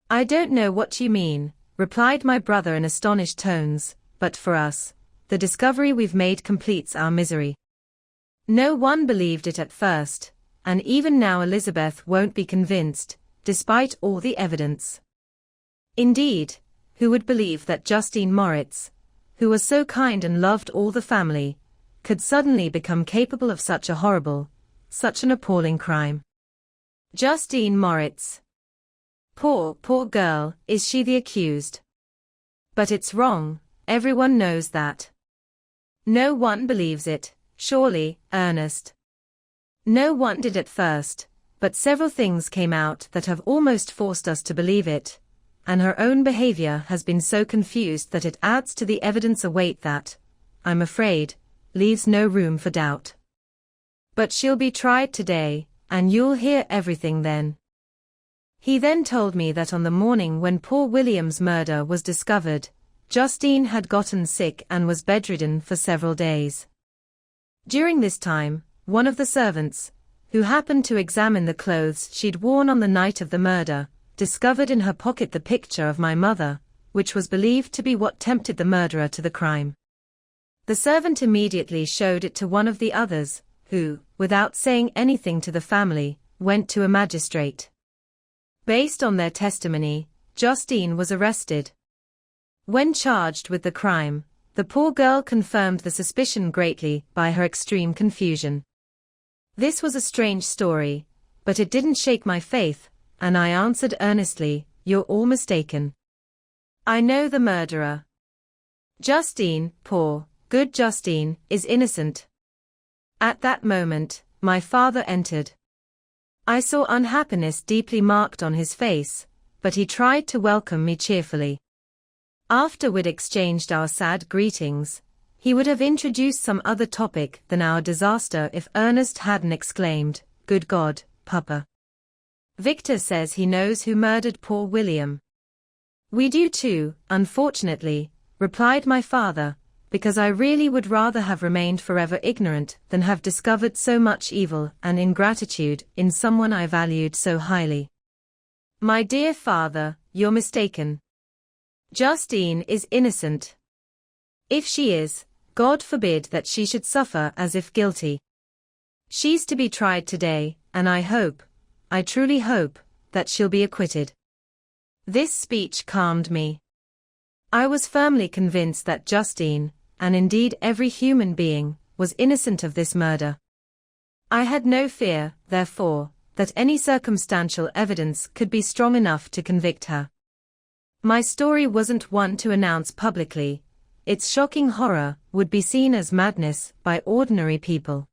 "I don't know what you mean," replied my brother in astonished tones, "but for us, the discovery we've made completes our misery. No one believed it at first, and even now Elizabeth won't be convinced, despite all the evidence. Indeed, who would believe that Justine Moritz, who was so kind and loved all the family, could suddenly become capable of such a horrible, such an appalling crime? Justine Moritz. Poor girl, is she the accused? But it's wrong, everyone knows that. No one believes it, surely, Ernest. No one did at first, but several things came out that have almost forced us to believe it, and her own behavior has been so confused that it adds to the evidence a weight that, I'm afraid, leaves no room for doubt. But she'll be tried today, and you'll hear everything then. He then told me that on the morning when poor William's murder was discovered, Justine had gotten sick and was bedridden for several days. During this time, one of the servants, who happened to examine the clothes she'd worn on the night of the murder, discovered in her pocket the picture of my mother, which was believed to be what tempted the murderer to the crime. The servant immediately showed it to one of the others, who, without saying anything to the family, went to a magistrate. Based on their testimony, Justine was arrested. When charged with the crime, the poor girl confirmed the suspicion greatly by her extreme confusion. This was a strange story, but it didn't shake my faith, and I answered earnestly, "You're all mistaken. I know the murderer. Justine, poor, good Justine, is innocent." At that moment, my father entered. I saw unhappiness deeply marked on his face, but he tried to welcome me cheerfully. After we'd exchanged our sad greetings, he would have introduced some other topic than our disaster if Ernest hadn't exclaimed, "Good God, Papa. Victor says he knows who murdered poor William." "We do too, unfortunately," replied my father, "because I really would rather have remained forever ignorant than have discovered so much evil and ingratitude in someone I valued so highly." "My dear father, you're mistaken. Justine is innocent. If she is, God forbid that she should suffer as if guilty. She's to be tried today, and I hope, I truly hope, that she'll be acquitted." This speech calmed me. I was firmly convinced that Justine, and indeed every human being, was innocent of this murder. I had no fear, therefore, that any circumstantial evidence could be strong enough to convict her. My story wasn't one to announce publicly. Its shocking horror would be seen as madness by ordinary people.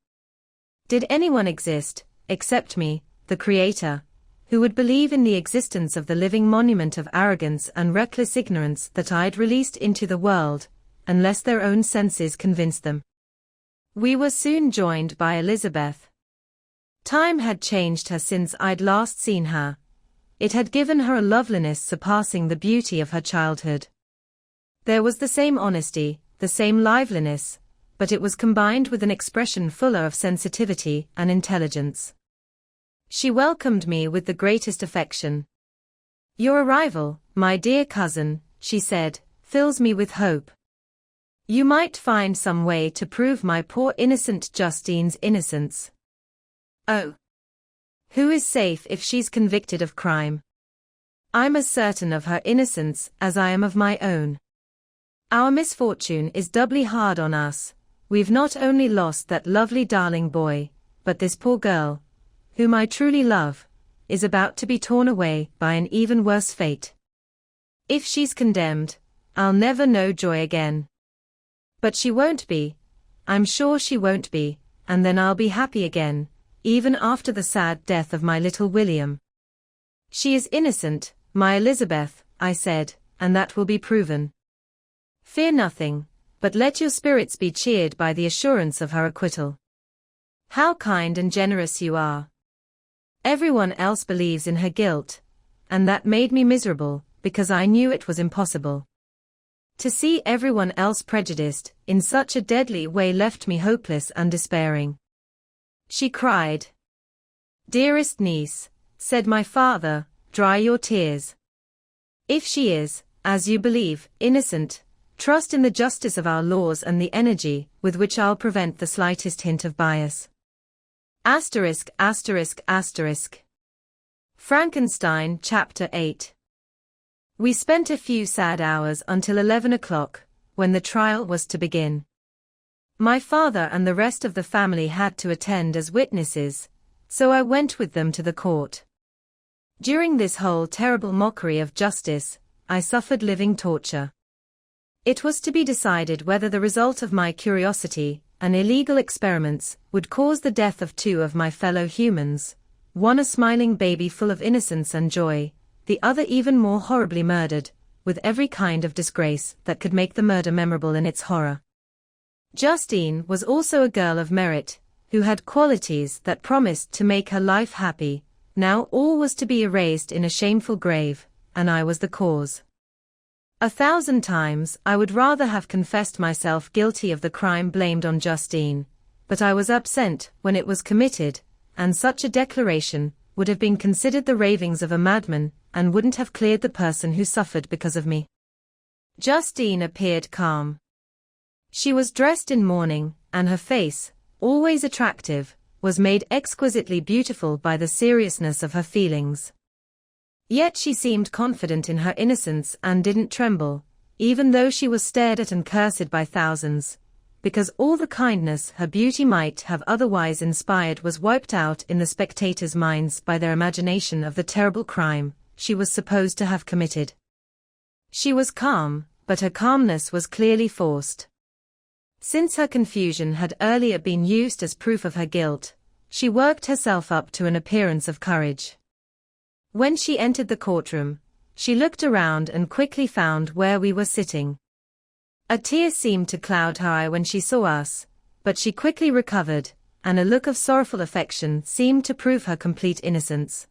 Did anyone exist, except me, the Creator, who would believe in the existence of the living monument of arrogance and reckless ignorance that I'd released into the world, unless their own senses convinced them? We were soon joined by Elizabeth. Time had changed her since I'd last seen her. It had given her a loveliness surpassing the beauty of her childhood. There was the same honesty, the same liveliness, but it was combined with an expression fuller of sensitivity and intelligence. She welcomed me with the greatest affection. "Your arrival, my dear cousin," she said, "fills me with hope. You might find some way to prove my poor innocent Justine's innocence." "Oh. Who is safe if she's convicted of crime? I'm as certain of her innocence as I am of my own. Our misfortune is doubly hard on us. We've not only lost that lovely darling boy, but this poor girl, whom I truly love, is about to be torn away by an even worse fate. If she's condemned, I'll never know joy again. But she won't be. I'm sure she won't be, and then I'll be happy again, even after the sad death of my little William." "She is innocent, my Elizabeth," I said, "and that will be proven. Fear nothing, but let your spirits be cheered by the assurance of her acquittal." "How kind and generous you are. Everyone else believes in her guilt, and that made me miserable, because I knew it was impossible. To see everyone else prejudiced in such a deadly way left me hopeless and despairing." She cried. "Dearest niece," said my father, "dry your tears. If she is, as you believe, innocent, trust in the justice of our laws and the energy with which I'll prevent the slightest hint of bias." ******* Frankenstein, Chapter 8. We spent a few sad hours until 11 o'clock, when the trial was to begin. My father and the rest of the family had to attend as witnesses, so I went with them to the court. During this whole terrible mockery of justice, I suffered living torture. It was to be decided whether the result of my curiosity and illegal experiments would cause the death of two of my fellow humans, one a smiling baby full of innocence and joy, the other even more horribly murdered, with every kind of disgrace that could make the murder memorable in its horror. Justine was also a girl of merit, who had qualities that promised to make her life happy. Now all was to be erased in a shameful grave, and I was the cause. 1,000 times I would rather have confessed myself guilty of the crime blamed on Justine, but I was absent when it was committed, and such a declaration would have been considered the ravings of a madman, and wouldn't have cleared the person who suffered because of me. Justine appeared calm. She was dressed in mourning, and her face, always attractive, was made exquisitely beautiful by the seriousness of her feelings. Yet she seemed confident in her innocence and didn't tremble, even though she was stared at and cursed by thousands, because all the kindness her beauty might have otherwise inspired was wiped out in the spectators' minds by their imagination of the terrible crime she was supposed to have committed. She was calm, but her calmness was clearly forced. Since her confusion had earlier been used as proof of her guilt, she worked herself up to an appearance of courage. When she entered the courtroom, she looked around and quickly found where we were sitting. A tear seemed to cloud her eye when she saw us, but she quickly recovered, and a look of sorrowful affection seemed to prove her complete innocence.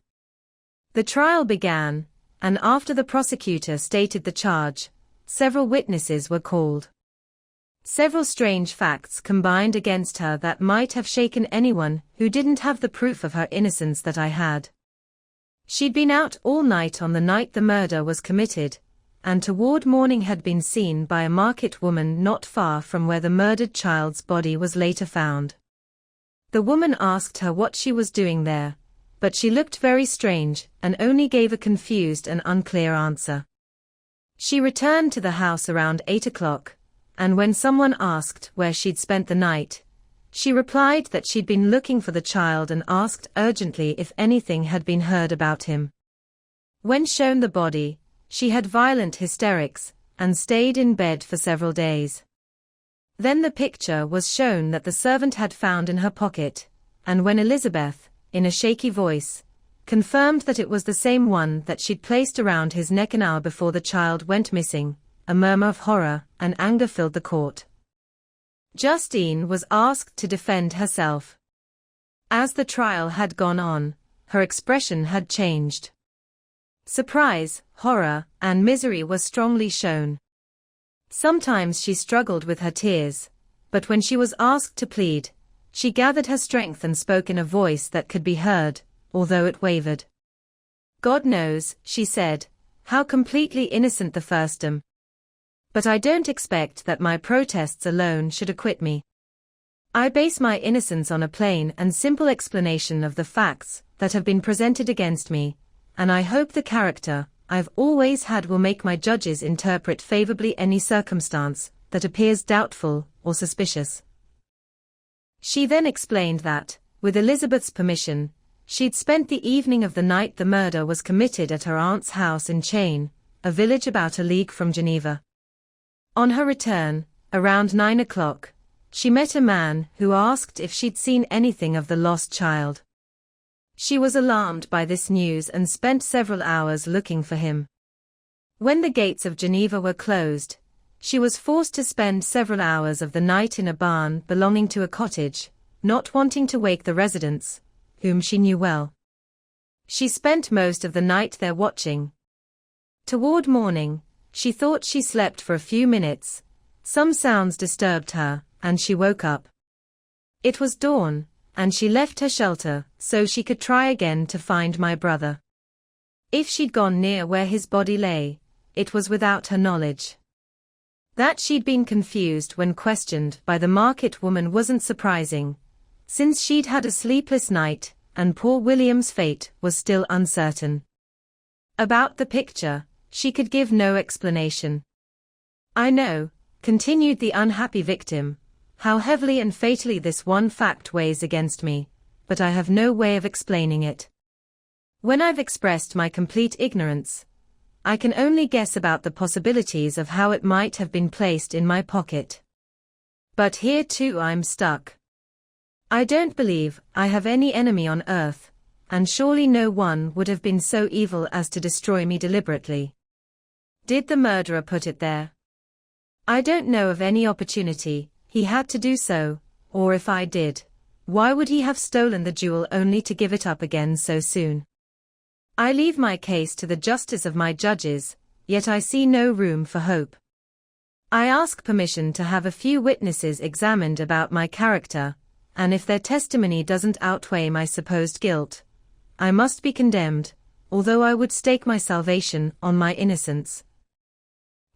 The trial began, and after the prosecutor stated the charge, several witnesses were called. Several strange facts combined against her that might have shaken anyone who didn't have the proof of her innocence that I had. She'd been out all night on the night the murder was committed, and toward morning had been seen by a market woman not far from where the murdered child's body was later found. The woman asked her what she was doing there, but she looked very strange and only gave a confused and unclear answer. She returned to the house around 8 o'clock, and when someone asked where she'd spent the night, she replied that she'd been looking for the child and asked urgently if anything had been heard about him. When shown the body, she had violent hysterics, and stayed in bed for several days. Then the picture was shown that the servant had found in her pocket, and when Elizabeth, in a shaky voice, confirmed that it was the same one that she'd placed around his neck an hour before the child went missing, a murmur of horror and anger filled the court. Justine was asked to defend herself. As the trial had gone on, her expression had changed. Surprise, horror, and misery were strongly shown. Sometimes she struggled with her tears, but when she was asked to plead, she gathered her strength and spoke in a voice that could be heard, although it wavered. God knows, she said, how completely innocent the first am. But I don't expect that my protests alone should acquit me. I base my innocence on a plain and simple explanation of the facts that have been presented against me, and I hope the character I've always had will make my judges interpret favorably any circumstance that appears doubtful or suspicious. She then explained that, with Elizabeth's permission, she'd spent the evening of the night the murder was committed at her aunt's house in Chain, a village about a league from Geneva. On her return, around 9 o'clock, she met a man who asked if she'd seen anything of the lost child. She was alarmed by this news and spent several hours looking for him. When the gates of Geneva were closed, she was forced to spend several hours of the night in a barn belonging to a cottage, not wanting to wake the residents, whom she knew well. She spent most of the night there watching. Toward morning, she thought she slept for a few minutes. Some sounds disturbed her, and she woke up. It was dawn, and she left her shelter so she could try again to find my brother. If she'd gone near where his body lay, it was without her knowledge. That she'd been confused when questioned by the market woman wasn't surprising, since she'd had a sleepless night, and poor William's fate was still uncertain. About the picture, she could give no explanation. I know, continued the unhappy victim, how heavily and fatally this one fact weighs against me, but I have no way of explaining it. When I've expressed my complete ignorance, I can only guess about the possibilities of how it might have been placed in my pocket. But here too I'm stuck. I don't believe I have any enemy on earth, and surely no one would have been so evil as to destroy me deliberately. Did the murderer put it there? I don't know of any opportunity he had to do so, or if I did, why would he have stolen the jewel only to give it up again so soon? I leave my case to the justice of my judges, yet I see no room for hope. I ask permission to have a few witnesses examined about my character, and if their testimony doesn't outweigh my supposed guilt, I must be condemned, although I would stake my salvation on my innocence.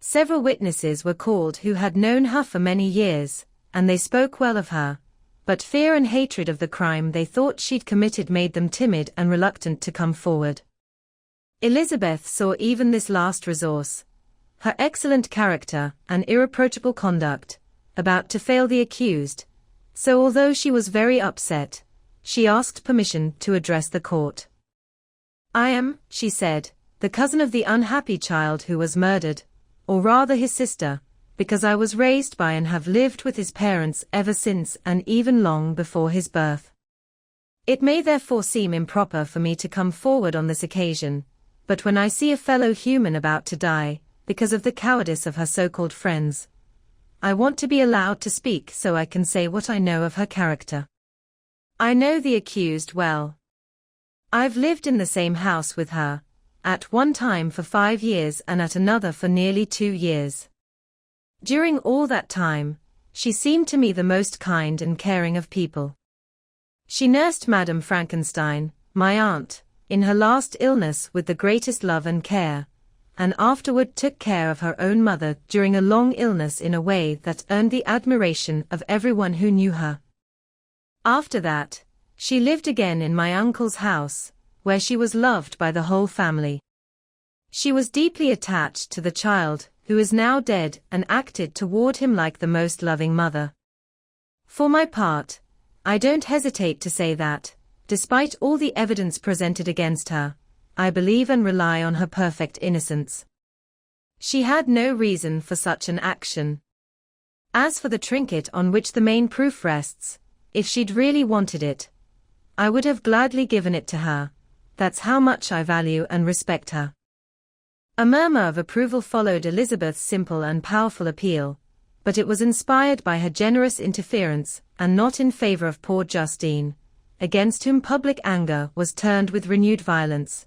Several witnesses were called who had known her for many years, and they spoke well of her, but fear and hatred of the crime they thought she'd committed made them timid and reluctant to come forward. Elizabeth saw even this last resource, her excellent character and irreproachable conduct, about to fail the accused, so although she was very upset, she asked permission to address the court. I am, she said, the cousin of the unhappy child who was murdered, or rather his sister, because I was raised by and have lived with his parents ever since and even long before his birth. It may therefore seem improper for me to come forward on this occasion, but when I see a fellow human about to die, because of the cowardice of her so-called friends, I want to be allowed to speak so I can say what I know of her character. I know the accused well. I've lived in the same house with her, at one time for 5 years and at another for nearly 2 years. During all that time, she seemed to me the most kind and caring of people. She nursed Madame Frankenstein, my aunt, in her last illness with the greatest love and care, and afterward took care of her own mother during a long illness in a way that earned the admiration of everyone who knew her. After that, she lived again in my uncle's house, where she was loved by the whole family. She was deeply attached to the child, who is now dead, and acted toward him like the most loving mother. For my part, I don't hesitate to say that, despite all the evidence presented against her, I believe and rely on her perfect innocence. She had no reason for such an action. As for the trinket on which the main proof rests, if she'd really wanted it, I would have gladly given it to her. That's how much I value and respect her. A murmur of approval followed Elizabeth's simple and powerful appeal, but it was inspired by her generous interference, and not in favor of poor Justine, against whom public anger was turned with renewed violence,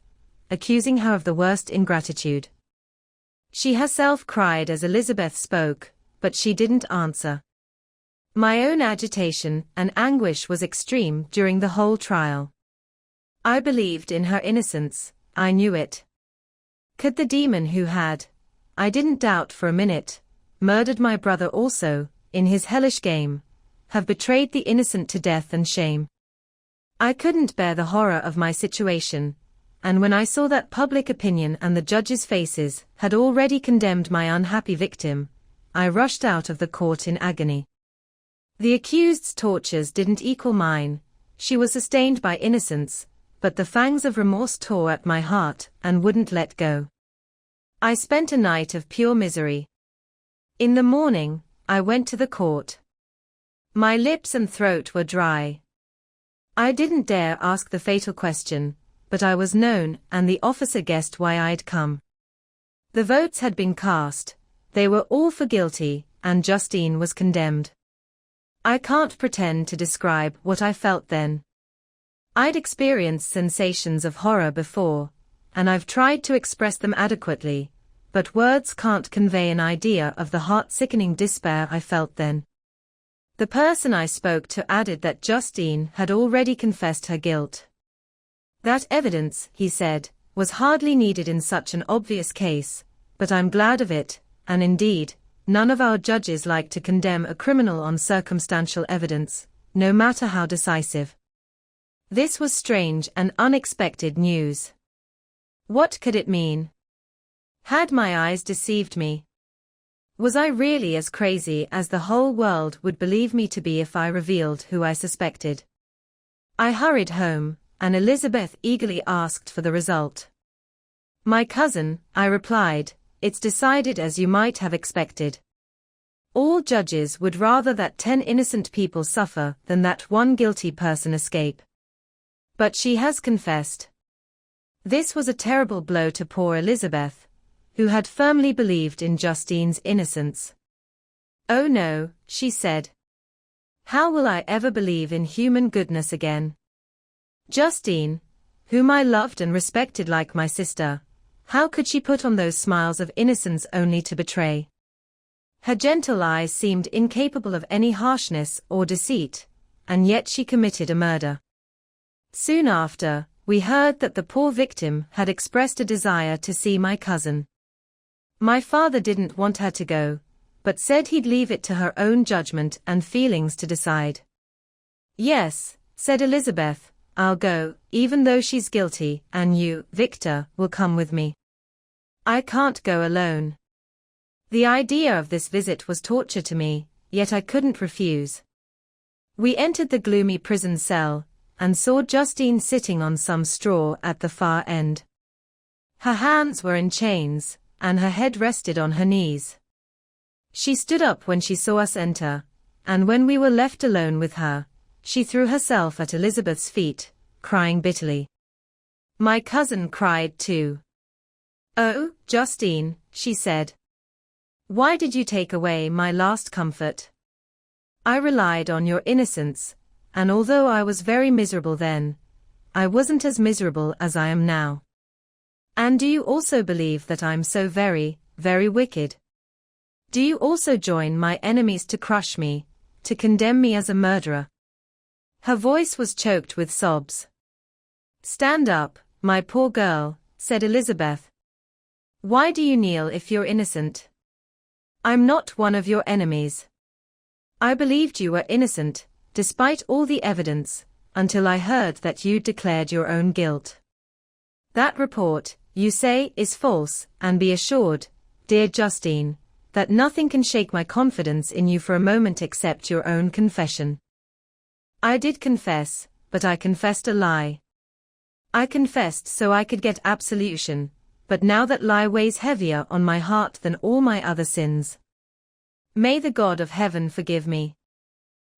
accusing her of the worst ingratitude. She herself cried as Elizabeth spoke, but she didn't answer. My own agitation and anguish was extreme during the whole trial. I believed in her innocence, I knew it. Could the demon who had, I didn't doubt for a minute, murdered my brother also, in his hellish game, have betrayed the innocent to death and shame? I couldn't bear the horror of my situation, and when I saw that public opinion and the judges' faces had already condemned my unhappy victim, I rushed out of the court in agony. The accused's tortures didn't equal mine, she was sustained by innocence, but the fangs of remorse tore at my heart and wouldn't let go. I spent a night of pure misery. In the morning, I went to the court. My lips and throat were dry. I didn't dare ask the fatal question, but I was known and the officer guessed why I'd come. The votes had been cast, they were all for guilty, and Justine was condemned. I can't pretend to describe what I felt then. I'd experienced sensations of horror before, and I've tried to express them adequately, but words can't convey an idea of the heart-sickening despair I felt then. The person I spoke to added that Justine had already confessed her guilt. That evidence, he said, was hardly needed in such an obvious case, but I'm glad of it, and indeed, none of our judges like to condemn a criminal on circumstantial evidence, no matter how decisive. This was strange and unexpected news. What could it mean? Had my eyes deceived me? Was I really as crazy as the whole world would believe me to be if I revealed who I suspected? I hurried home, and Elizabeth eagerly asked for the result. My cousin, I replied, it's decided as you might have expected. All judges would rather that 10 innocent people suffer than that one guilty person escape. But she has confessed. This was a terrible blow to poor Elizabeth, who had firmly believed in Justine's innocence. Oh no, she said. How will I ever believe in human goodness again? Justine, whom I loved and respected like my sister, how could she put on those smiles of innocence only to betray? Her gentle eyes seemed incapable of any harshness or deceit, and yet she committed a murder. Soon after, we heard that the poor victim had expressed a desire to see my cousin. My father didn't want her to go, but said he'd leave it to her own judgment and feelings to decide. Yes, said Elizabeth, I'll go, even though she's guilty, and you, Victor, will come with me. I can't go alone. The idea of this visit was torture to me, yet I couldn't refuse. We entered the gloomy prison cell, and saw Justine sitting on some straw at the far end. Her hands were in chains, and her head rested on her knees. She stood up when she saw us enter, and when we were left alone with her, she threw herself at Elizabeth's feet, crying bitterly. My cousin cried too. Oh, Justine, she said. Why did you take away my last comfort? I relied on your innocence, and although I was very miserable then, I wasn't as miserable as I am now. And do you also believe that I'm so very, very wicked? Do you also join my enemies to crush me, to condemn me as a murderer? Her voice was choked with sobs. Stand up, my poor girl, said Elizabeth. Why do you kneel if you're innocent? I'm not one of your enemies. I believed you were innocent, despite all the evidence, until I heard that you declared your own guilt. That report, you say, is false, and be assured, dear Justine, that nothing can shake my confidence in you for a moment except your own confession. I did confess, but I confessed a lie. I confessed so I could get absolution, but now that lie weighs heavier on my heart than all my other sins. May the God of heaven forgive me.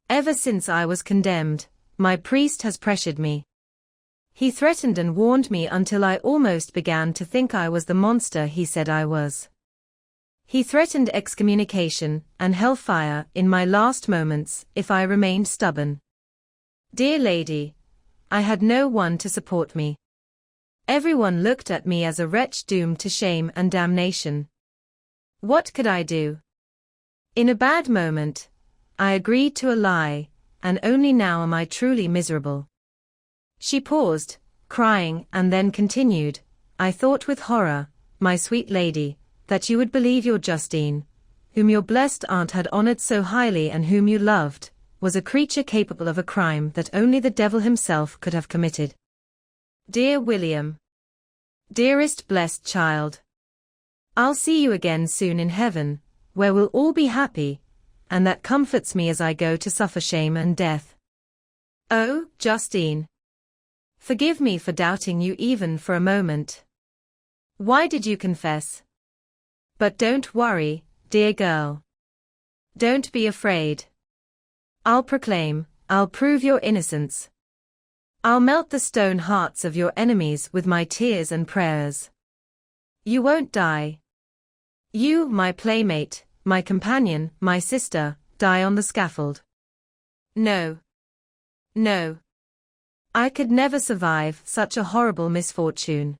Ever since I was condemned, my priest has pressured me. He threatened and warned me until I almost began to think I was the monster he said I was. He threatened excommunication and hellfire in my last moments if I remained stubborn. Dear lady, I had no one to support me. Everyone looked at me as a wretch doomed to shame and damnation. What could I do? In a bad moment, I agreed to a lie, and only now am I truly miserable. She paused, crying, and then continued, I thought with horror, my sweet lady, that you would believe your Justine, whom your blessed aunt had honored so highly and whom you loved, was a creature capable of a crime that only the devil himself could have committed. Dear William. Dearest blessed child. I'll see you again soon in heaven, where we'll all be happy, and that comforts me as I go to suffer shame and death. Oh, Justine. Forgive me for doubting you even for a moment. Why did you confess? But don't worry, dear girl. Don't be afraid. I'll proclaim, I'll prove your innocence. I'll melt the stone hearts of your enemies with my tears and prayers. You won't die. You, my playmate, my companion, my sister, die on the scaffold. No. No. I could never survive such a horrible misfortune.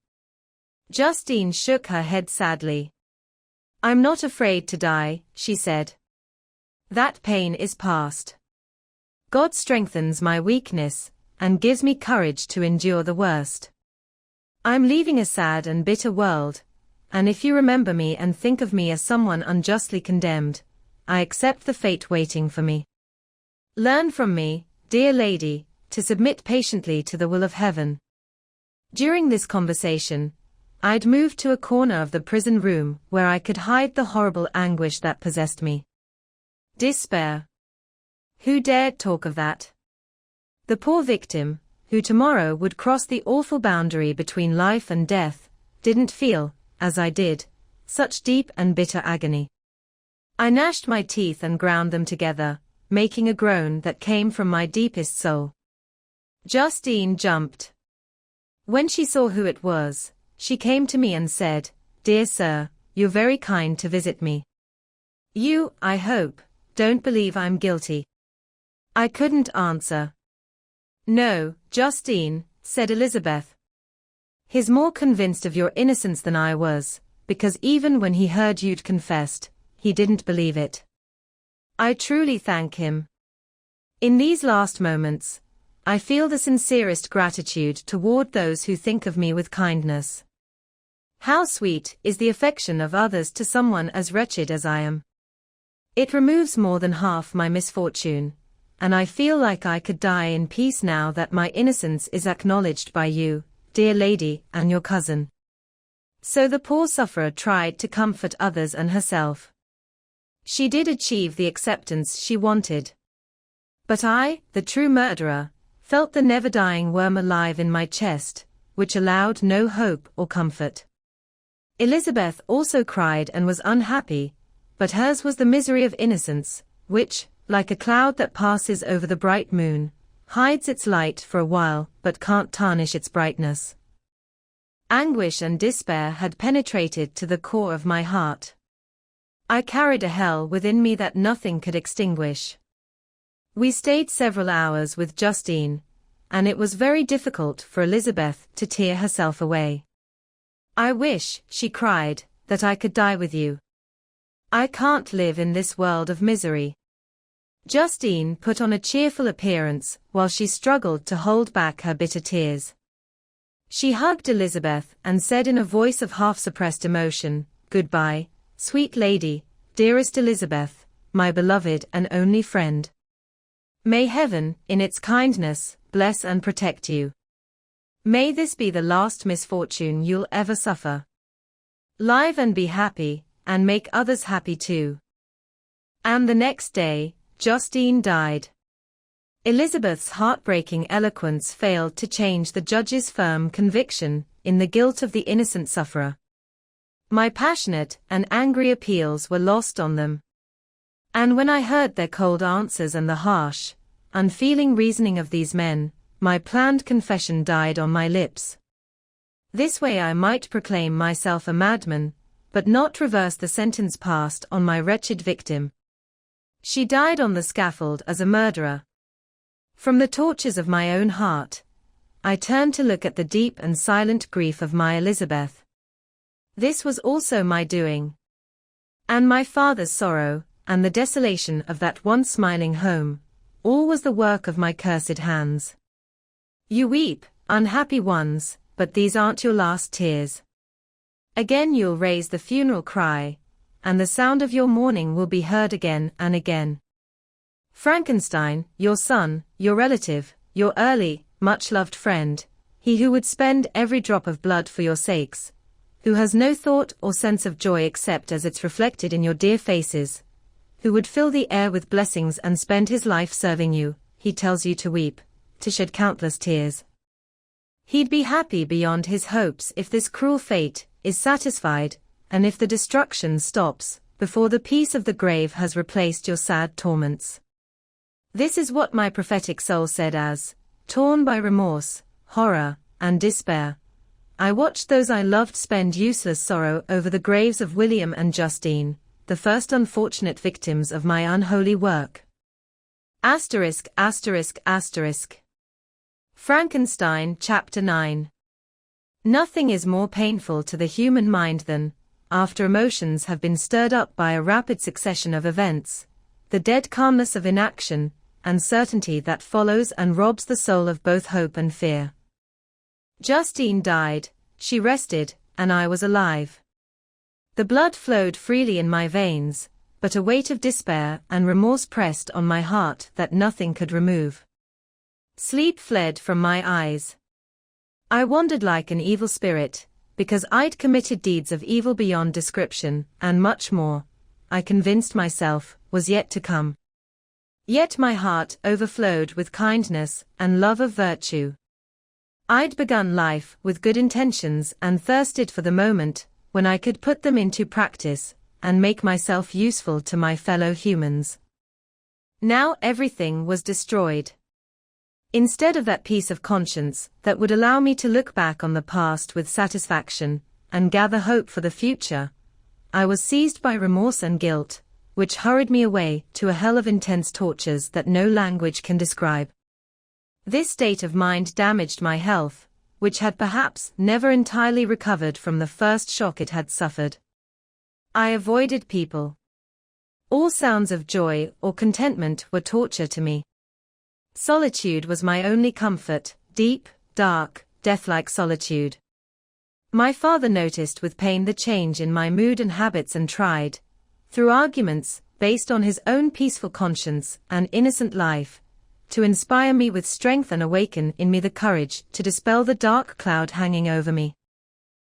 Justine shook her head sadly. I'm not afraid to die, she said. That pain is past. God strengthens my weakness, and gives me courage to endure the worst. I'm leaving a sad and bitter world, and if you remember me and think of me as someone unjustly condemned, I accept the fate waiting for me. Learn from me, dear lady, to submit patiently to the will of heaven. During this conversation, I'd moved to a corner of the prison room where I could hide the horrible anguish that possessed me. Despair. Who dared talk of that? The poor victim, who tomorrow would cross the awful boundary between life and death, didn't feel, as I did, such deep and bitter agony. I gnashed my teeth and ground them together, making a groan that came from my deepest soul. Justine jumped. When she saw who it was, she came to me and said, "Dear sir, you're very kind to visit me. You, I hope, don't believe I'm guilty." I couldn't answer. "No, Justine," said Elizabeth. "He's more convinced of your innocence than I was, because even when he heard you'd confessed, he didn't believe it. I truly thank him. In these last moments, I feel the sincerest gratitude toward those who think of me with kindness. How sweet is the affection of others to someone as wretched as I am. It removes more than half my misfortune, and I feel like I could die in peace now that my innocence is acknowledged by you, dear lady, and your cousin." So the poor sufferer tried to comfort others and herself. She did achieve the acceptance she wanted. But I, the true murderer, felt the never-dying worm alive in my chest, which allowed no hope or comfort. Elizabeth also cried and was unhappy, but hers was the misery of innocence, which, like a cloud that passes over the bright moon, hides its light for a while but can't tarnish its brightness. Anguish and despair had penetrated to the core of my heart. I carried a hell within me that nothing could extinguish. We stayed several hours with Justine, and it was very difficult for Elizabeth to tear herself away. "I wish," she cried, "that I could die with you. I can't live in this world of misery." Justine put on a cheerful appearance while she struggled to hold back her bitter tears. She hugged Elizabeth and said in a voice of half-suppressed emotion, "Goodbye, sweet lady, dearest Elizabeth, my beloved and only friend. May heaven, in its kindness, bless and protect you. May this be the last misfortune you'll ever suffer. Live and be happy, and make others happy too." And the next day, Justine died. Elizabeth's heartbreaking eloquence failed to change the judge's firm conviction in the guilt of the innocent sufferer. My passionate and angry appeals were lost on them. And when I heard their cold answers and the harsh, unfeeling reasoning of these men, my planned confession died on my lips. This way I might proclaim myself a madman, but not reverse the sentence passed on my wretched victim. She died on the scaffold as a murderer. From the tortures of my own heart, I turned to look at the deep and silent grief of my Elizabeth. This was also my doing. And my father's sorrow, and the desolation of that once smiling home, all was the work of my cursed hands. You weep, unhappy ones, but these aren't your last tears. Again you'll raise the funeral cry, and the sound of your mourning will be heard again and again. Frankenstein, your son, your relative, your early, much-loved friend, he who would spend every drop of blood for your sakes, who has no thought or sense of joy except as it's reflected in your dear faces, who would fill the air with blessings and spend his life serving you, he tells you to weep, to shed countless tears. He'd be happy beyond his hopes if this cruel fate is satisfied, and if the destruction stops, before the peace of the grave has replaced your sad torments. This is what my prophetic soul said as, torn by remorse, horror, and despair, I watched those I loved spend useless sorrow over the graves of William and Justine, the first unfortunate victims of my unholy work. Asterisk, asterisk, asterisk. Frankenstein, Chapter 9. Nothing is more painful to the human mind than, after emotions have been stirred up by a rapid succession of events, the dead calmness of inaction, and certainty that follows and robs the soul of both hope and fear. Justine died, she rested, and I was alive. The blood flowed freely in my veins, but a weight of despair and remorse pressed on my heart that nothing could remove. Sleep fled from my eyes. I wandered like an evil spirit, because I'd committed deeds of evil beyond description, and much more, I convinced myself, was yet to come. Yet my heart overflowed with kindness and love of virtue. I'd begun life with good intentions and thirsted for the moment when I could put them into practice and make myself useful to my fellow humans. Now everything was destroyed. Instead of that peace of conscience that would allow me to look back on the past with satisfaction and gather hope for the future, I was seized by remorse and guilt, which hurried me away to a hell of intense tortures that no language can describe. This state of mind damaged my health, which had perhaps never entirely recovered from the first shock it had suffered. I avoided people. All sounds of joy or contentment were torture to me. Solitude was my only comfort, deep, dark, death-like solitude. My father noticed with pain the change in my mood and habits and tried, through arguments based on his own peaceful conscience and innocent life, to inspire me with strength and awaken in me the courage to dispel the dark cloud hanging over me.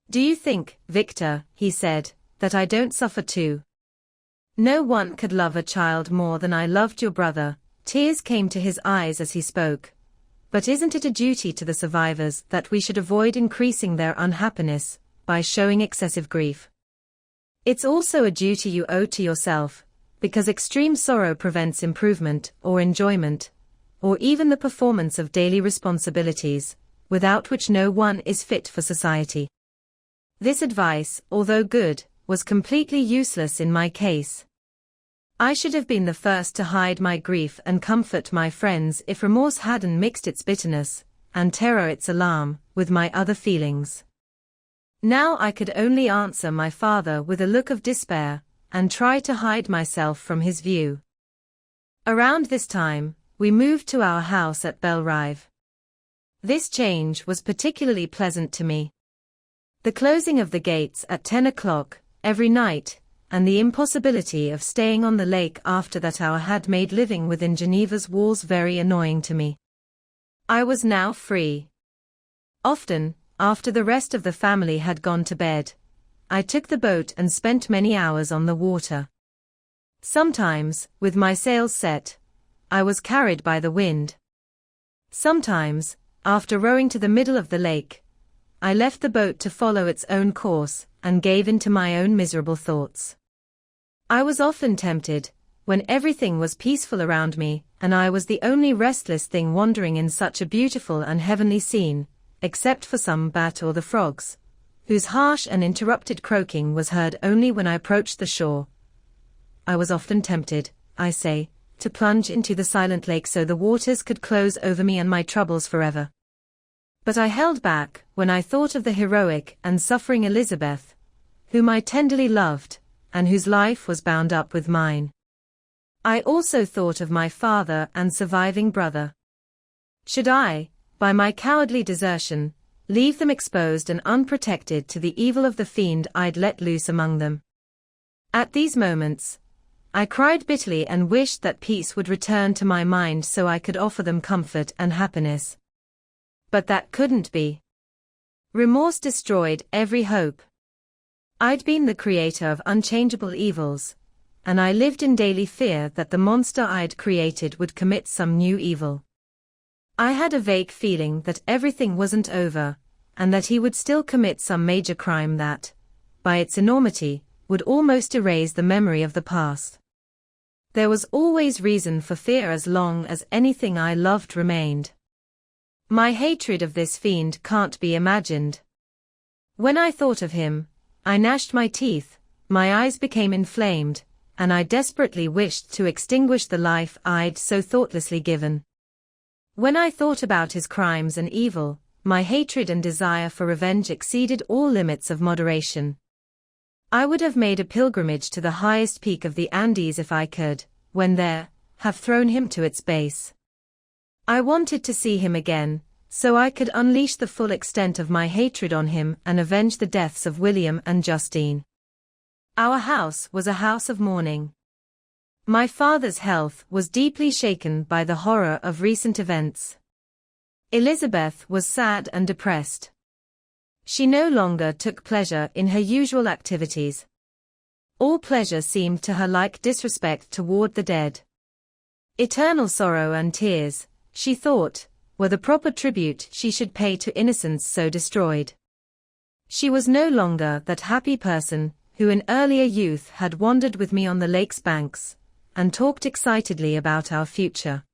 "Do you think, Victor," he said, "that I don't suffer too? No one could love a child more than I loved your brother." Tears came to his eyes as he spoke. "But isn't it a duty to the survivors that we should avoid increasing their unhappiness by showing excessive grief? It's also a duty you owe to yourself, because extreme sorrow prevents improvement or enjoyment, or even the performance of daily responsibilities, without which no one is fit for society." This advice, although good, was completely useless in my case. I should have been the first to hide my grief and comfort my friends if remorse hadn't mixed its bitterness, and terror its alarm, with my other feelings. Now I could only answer my father with a look of despair, and try to hide myself from his view. Around this time, we moved to our house at Belrive. This change was particularly pleasant to me. The closing of the gates at 10 o'clock every night, and the impossibility of staying on the lake after that hour had made living within Geneva's walls very annoying to me. I was now free. Often, after the rest of the family had gone to bed, I took the boat and spent many hours on the water. Sometimes, with my sails set, I was carried by the wind. Sometimes, after rowing to the middle of the lake, I left the boat to follow its own course, and gave in to my own miserable thoughts. I was often tempted, when everything was peaceful around me, and I was the only restless thing wandering in such a beautiful and heavenly scene, except for some bat or the frogs, whose harsh and interrupted croaking was heard only when I approached the shore. I was often tempted, I say, to plunge into the silent lake so the waters could close over me and my troubles forever. But I held back when I thought of the heroic and suffering Elizabeth, whom I tenderly loved, and whose life was bound up with mine. I also thought of my father and surviving brother. Should I, by my cowardly desertion, leave them exposed and unprotected to the evil of the fiend I'd let loose among them? At these moments, I cried bitterly and wished that peace would return to my mind so I could offer them comfort and happiness. But that couldn't be. Remorse destroyed every hope. I'd been the creator of unchangeable evils, and I lived in daily fear that the monster I'd created would commit some new evil. I had a vague feeling that everything wasn't over, and that he would still commit some major crime that, by its enormity, would almost erase the memory of the past. There was always reason for fear as long as anything I loved remained. My hatred of this fiend can't be imagined. When I thought of him, I gnashed my teeth, my eyes became inflamed, and I desperately wished to extinguish the life I'd so thoughtlessly given. When I thought about his crimes and evil, my hatred and desire for revenge exceeded all limits of moderation. I would have made a pilgrimage to the highest peak of the Andes if I could, when there, have thrown him to its base. I wanted to see him again, so I could unleash the full extent of my hatred on him and avenge the deaths of William and Justine. Our house was a house of mourning. My father's health was deeply shaken by the horror of recent events. Elizabeth was sad and depressed. She no longer took pleasure in her usual activities. All pleasure seemed to her like disrespect toward the dead. Eternal sorrow and tears, she thought, were the proper tribute she should pay to innocence so destroyed. She was no longer that happy person who in earlier youth had wandered with me on the lake's banks, and talked excitedly about our future.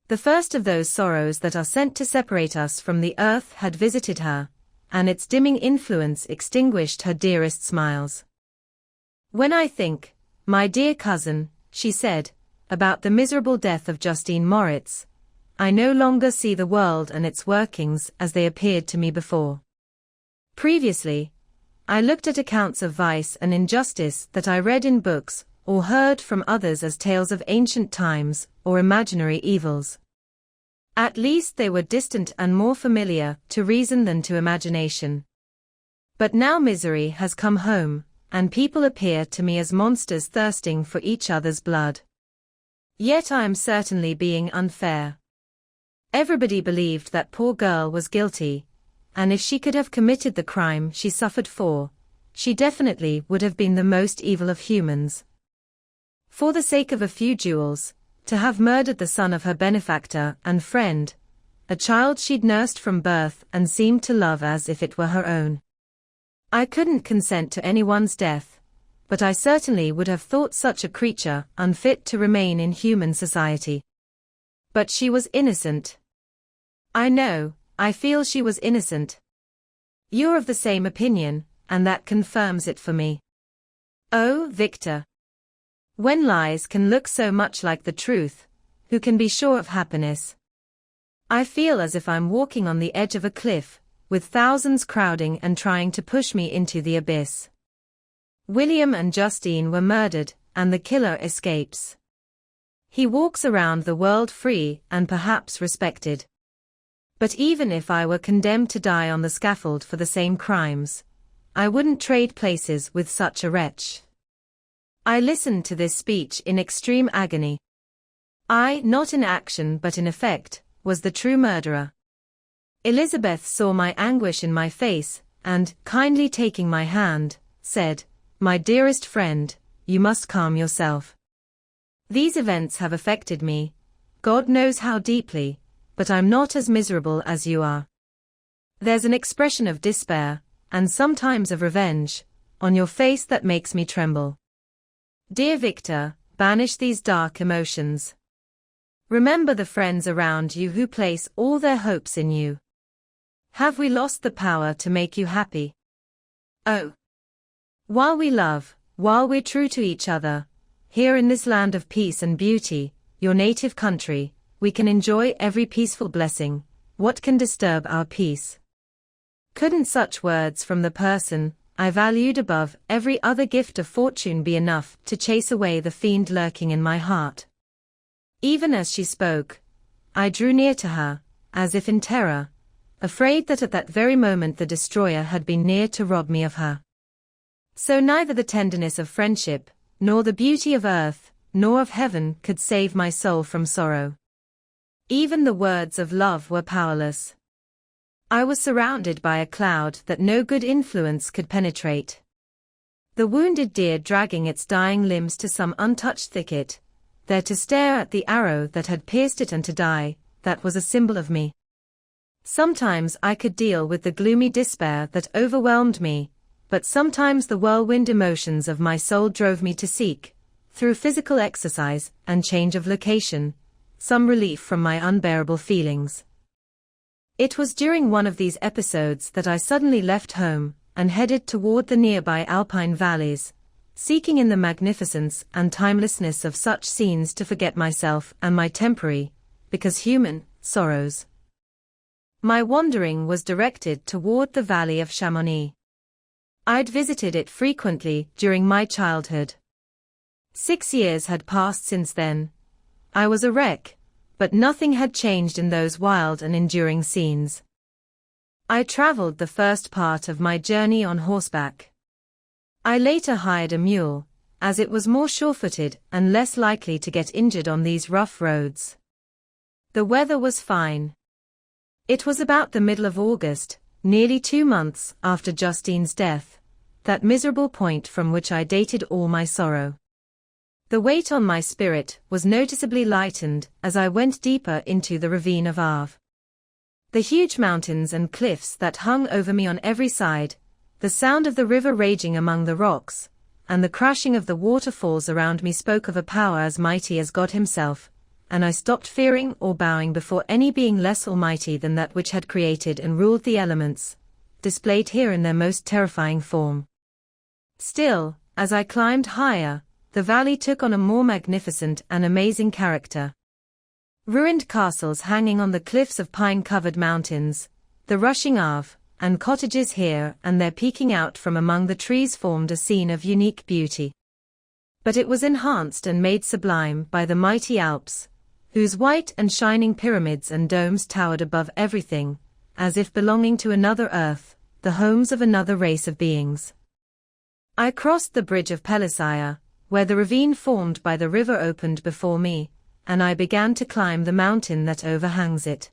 The first of those sorrows that are sent to separate us from the earth had visited her, and its dimming influence extinguished her dearest smiles. "When I think, my dear cousin," she said, "about the miserable death of Justine Moritz, I no longer see the world and its workings as they appeared to me before. Previously, I looked at accounts of vice and injustice that I read in books or heard from others as tales of ancient times or imaginary evils. At least they were distant and more familiar to reason than to imagination. But now misery has come home, and people appear to me as monsters thirsting for each other's blood. Yet I am certainly being unfair. Everybody believed that poor girl was guilty, and if she could have committed the crime she suffered for, she definitely would have been the most evil of humans. For the sake of a few jewels, to have murdered the son of her benefactor and friend, a child she'd nursed from birth and seemed to love as if it were her own. I couldn't consent to anyone's death, but I certainly would have thought such a creature unfit to remain in human society. But she was innocent. I know, I feel she was innocent. You're of the same opinion, and that confirms it for me. Oh, Victor. When lies can look so much like the truth, who can be sure of happiness? I feel as if I'm walking on the edge of a cliff, with thousands crowding and trying to push me into the abyss. William and Justine were murdered, and the killer escapes. He walks around the world free and perhaps respected. But even if I were condemned to die on the scaffold for the same crimes, I wouldn't trade places with such a wretch. I listened to this speech in extreme agony. I, not in action but in effect, was the true murderer. Elizabeth saw my anguish in my face, and, kindly taking my hand, said, "My dearest friend, you must calm yourself. These events have affected me, God knows how deeply, but I'm not as miserable as you are. There's an expression of despair, and sometimes of revenge, on your face that makes me tremble. Dear Victor, banish these dark emotions. Remember the friends around you who place all their hopes in you. Have we lost the power to make you happy? Oh! While we love, while we're true to each other, here in this land of peace and beauty, your native country, we can enjoy every peaceful blessing. What can disturb our peace?" Couldn't such words from the person I valued above every other gift of fortune be enough to chase away the fiend lurking in my heart? Even as she spoke, I drew near to her, as if in terror, afraid that at that very moment the destroyer had been near to rob me of her. So neither the tenderness of friendship, nor the beauty of earth, nor of heaven could save my soul from sorrow. Even the words of love were powerless. I was surrounded by a cloud that no good influence could penetrate. The wounded deer dragging its dying limbs to some untouched thicket, there to stare at the arrow that had pierced it and to die, that was a symbol of me. Sometimes I could deal with the gloomy despair that overwhelmed me, but sometimes the whirlwind emotions of my soul drove me to seek, through physical exercise and change of location, some relief from my unbearable feelings. It was during one of these episodes that I suddenly left home and headed toward the nearby alpine valleys, seeking in the magnificence and timelessness of such scenes to forget myself and my temporary, because human, sorrows. My wandering was directed toward the valley of Chamonix. I'd visited it frequently during my childhood. 6 years had passed since then. I was a wreck, but nothing had changed in those wild and enduring scenes. I traveled the first part of my journey on horseback. I later hired a mule, as it was more sure-footed and less likely to get injured on these rough roads. The weather was fine. It was about the middle of August, nearly 2 months after Justine's death, that miserable point from which I dated all my sorrow. The weight on my spirit was noticeably lightened as I went deeper into the ravine of Arve. The huge mountains and cliffs that hung over me on every side, the sound of the river raging among the rocks, and the crashing of the waterfalls around me spoke of a power as mighty as God himself, and I stopped fearing or bowing before any being less almighty than that which had created and ruled the elements, displayed here in their most terrifying form. Still, as I climbed higher, the valley took on a more magnificent and amazing character. Ruined castles hanging on the cliffs of pine-covered mountains, the rushing Arve, and cottages here and there peeking out from among the trees formed a scene of unique beauty. But it was enhanced and made sublime by the mighty Alps, whose white and shining pyramids and domes towered above everything, as if belonging to another earth, the homes of another race of beings. I crossed the bridge of Pelisire, where the ravine formed by the river opened before me, and I began to climb the mountain that overhangs it.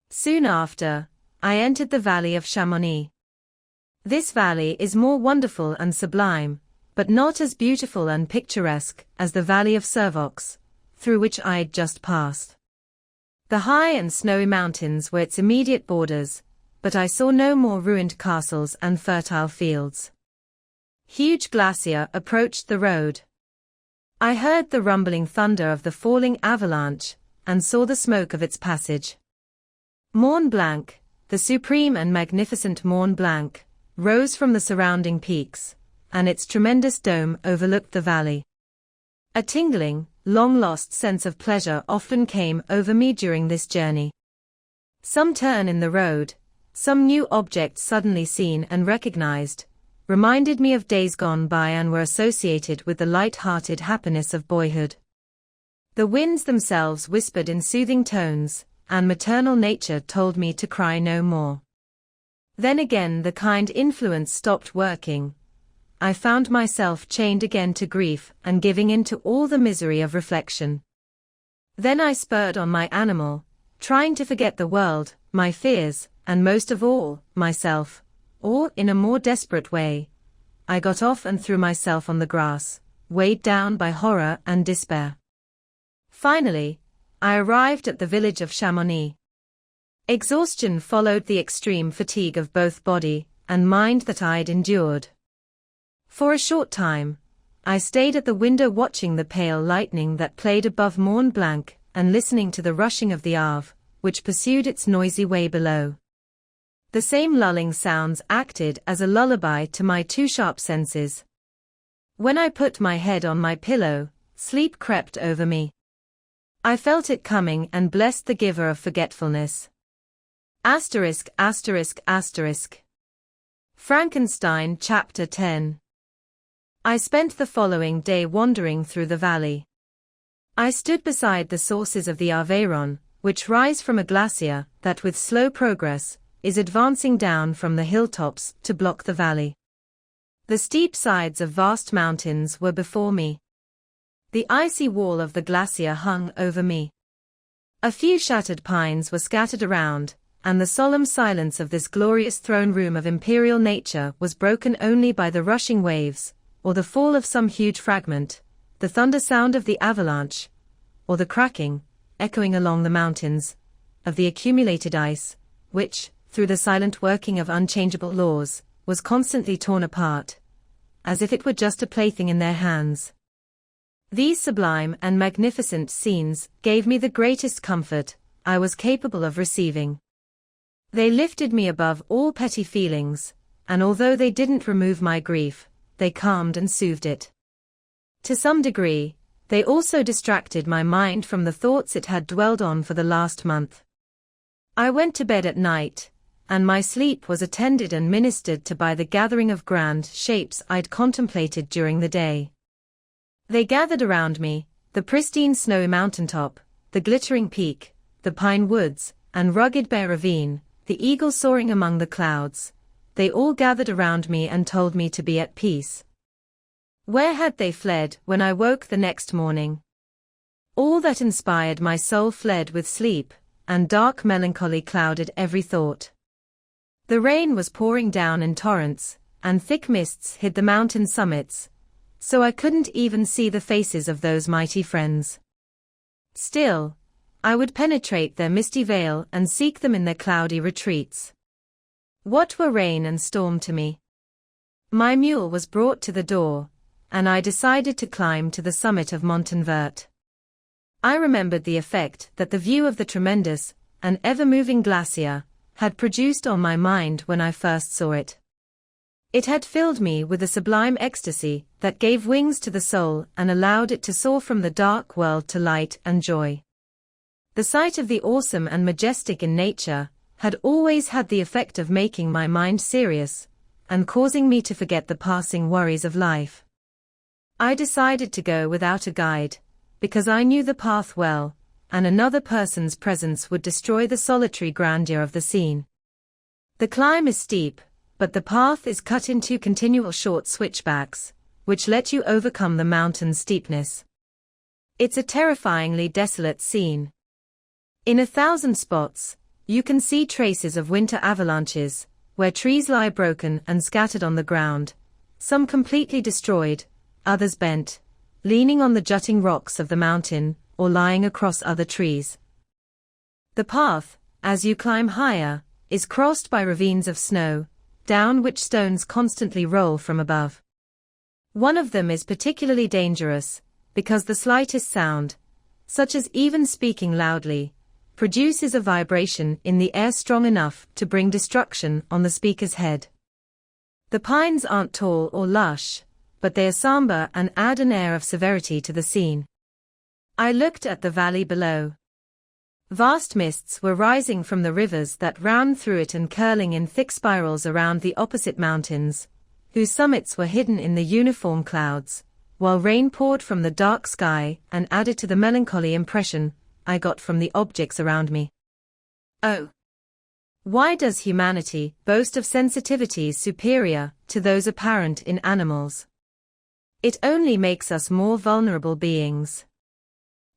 Soon after, I entered the valley of Chamonix. This valley is more wonderful and sublime, but not as beautiful and picturesque as the valley of Servox, through which I had just passed. The high and snowy mountains were its immediate borders, but I saw no more ruined castles and fertile fields. Huge glacier approached the road. I heard the rumbling thunder of the falling avalanche, and saw the smoke of its passage. Mont Blanc, the supreme and magnificent Mont Blanc, rose from the surrounding peaks, and its tremendous dome overlooked the valley. A tingling, long-lost sense of pleasure often came over me during this journey. Some turn in the road, some new object suddenly seen and recognized, reminded me of days gone by and were associated with the light-hearted happiness of boyhood. The winds themselves whispered in soothing tones, and maternal nature told me to cry no more. Then again the kind influence stopped working. I found myself chained again to grief and giving in to all the misery of reflection. Then I spurred on my animal, trying to forget the world, my fears, and most of all, myself. Or, in a more desperate way, I got off and threw myself on the grass, weighed down by horror and despair. Finally, I arrived at the village of Chamonix. Exhaustion followed the extreme fatigue of both body and mind that I'd endured. For a short time, I stayed at the window watching the pale lightning that played above Mont Blanc and listening to the rushing of the Arve, which pursued its noisy way below. The same lulling sounds acted as a lullaby to my too sharp senses. When I put my head on my pillow, sleep crept over me. I felt it coming and blessed the giver of forgetfulness. Asterisk, asterisk, asterisk. Frankenstein Chapter 10. I spent the following day wandering through the valley. I stood beside the sources of the Aveyron, which rise from a glacier that with slow progress is advancing down from the hilltops to block the valley. The steep sides of vast mountains were before me. The icy wall of the glacier hung over me. A few shattered pines were scattered around, and the solemn silence of this glorious throne room of imperial nature was broken only by the rushing waves, or the fall of some huge fragment, the thunder sound of the avalanche, or the cracking, echoing along the mountains, of the accumulated ice, which, through the silent working of unchangeable laws, was constantly torn apart, as if it were just a plaything in their hands. These sublime and magnificent scenes gave me the greatest comfort I was capable of receiving. They lifted me above all petty feelings, and although they didn't remove my grief, they calmed and soothed it. To some degree, they also distracted my mind from the thoughts it had dwelled on for the last month. I went to bed at night, and my sleep was attended and ministered to by the gathering of grand shapes I'd contemplated during the day. They gathered around me, the pristine snowy mountaintop, the glittering peak, the pine woods, and rugged bare ravine, the eagle soaring among the clouds. They all gathered around me and told me to be at peace. Where had they fled when I woke the next morning? All that inspired my soul fled with sleep, and dark melancholy clouded every thought. The rain was pouring down in torrents, and thick mists hid the mountain summits, so I couldn't even see the faces of those mighty friends. Still, I would penetrate their misty veil and seek them in their cloudy retreats. What were rain and storm to me? My mule was brought to the door, and I decided to climb to the summit of Montanvert. I remembered the effect that the view of the tremendous and ever-moving glacier had produced on my mind when I first saw it. It had filled me with a sublime ecstasy that gave wings to the soul and allowed it to soar from the dark world to light and joy. The sight of the awesome and majestic in nature had always had the effect of making my mind serious and causing me to forget the passing worries of life. I decided to go without a guide, because I knew the path well, and another person's presence would destroy the solitary grandeur of the scene. The climb is steep, but the path is cut into continual short switchbacks, which let you overcome the mountain's steepness. It's a terrifyingly desolate scene. In 1,000 spots, you can see traces of winter avalanches, where trees lie broken and scattered on the ground, some completely destroyed, others bent, leaning on the jutting rocks of the mountain, or lying across other trees. The path, as you climb higher, is crossed by ravines of snow, down which stones constantly roll from above. One of them is particularly dangerous, because the slightest sound, such as even speaking loudly, produces a vibration in the air strong enough to bring destruction on the speaker's head. The pines aren't tall or lush, but they are somber and add an air of severity to the scene. I looked at the valley below. Vast mists were rising from the rivers that ran through it and curling in thick spirals around the opposite mountains, whose summits were hidden in the uniform clouds, while rain poured from the dark sky and added to the melancholy impression I got from the objects around me. Oh! Why does humanity boast of sensitivities superior to those apparent in animals? It only makes us more vulnerable beings.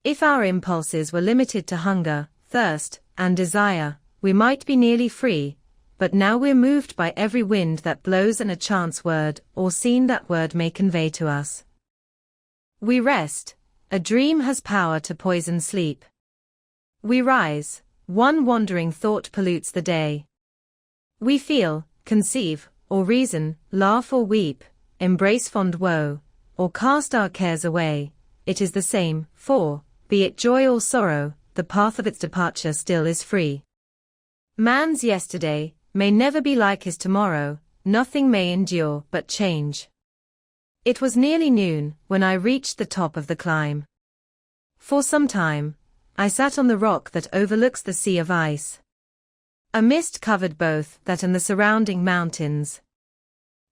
If our impulses were limited to hunger, thirst, and desire, we might be nearly free, but now we're moved by every wind that blows and a chance word or scene that word may convey to us. We rest, a dream has power to poison sleep. We rise, one wandering thought pollutes the day. We feel, conceive, or reason, laugh or weep, embrace fond woe, or cast our cares away, it is the same, for, be it joy or sorrow, the path of its departure still is free. Man's yesterday may never be like his tomorrow, nothing may endure but change. It was nearly noon when I reached the top of the climb. For some time, I sat on the rock that overlooks the sea of ice. A mist covered both that and the surrounding mountains.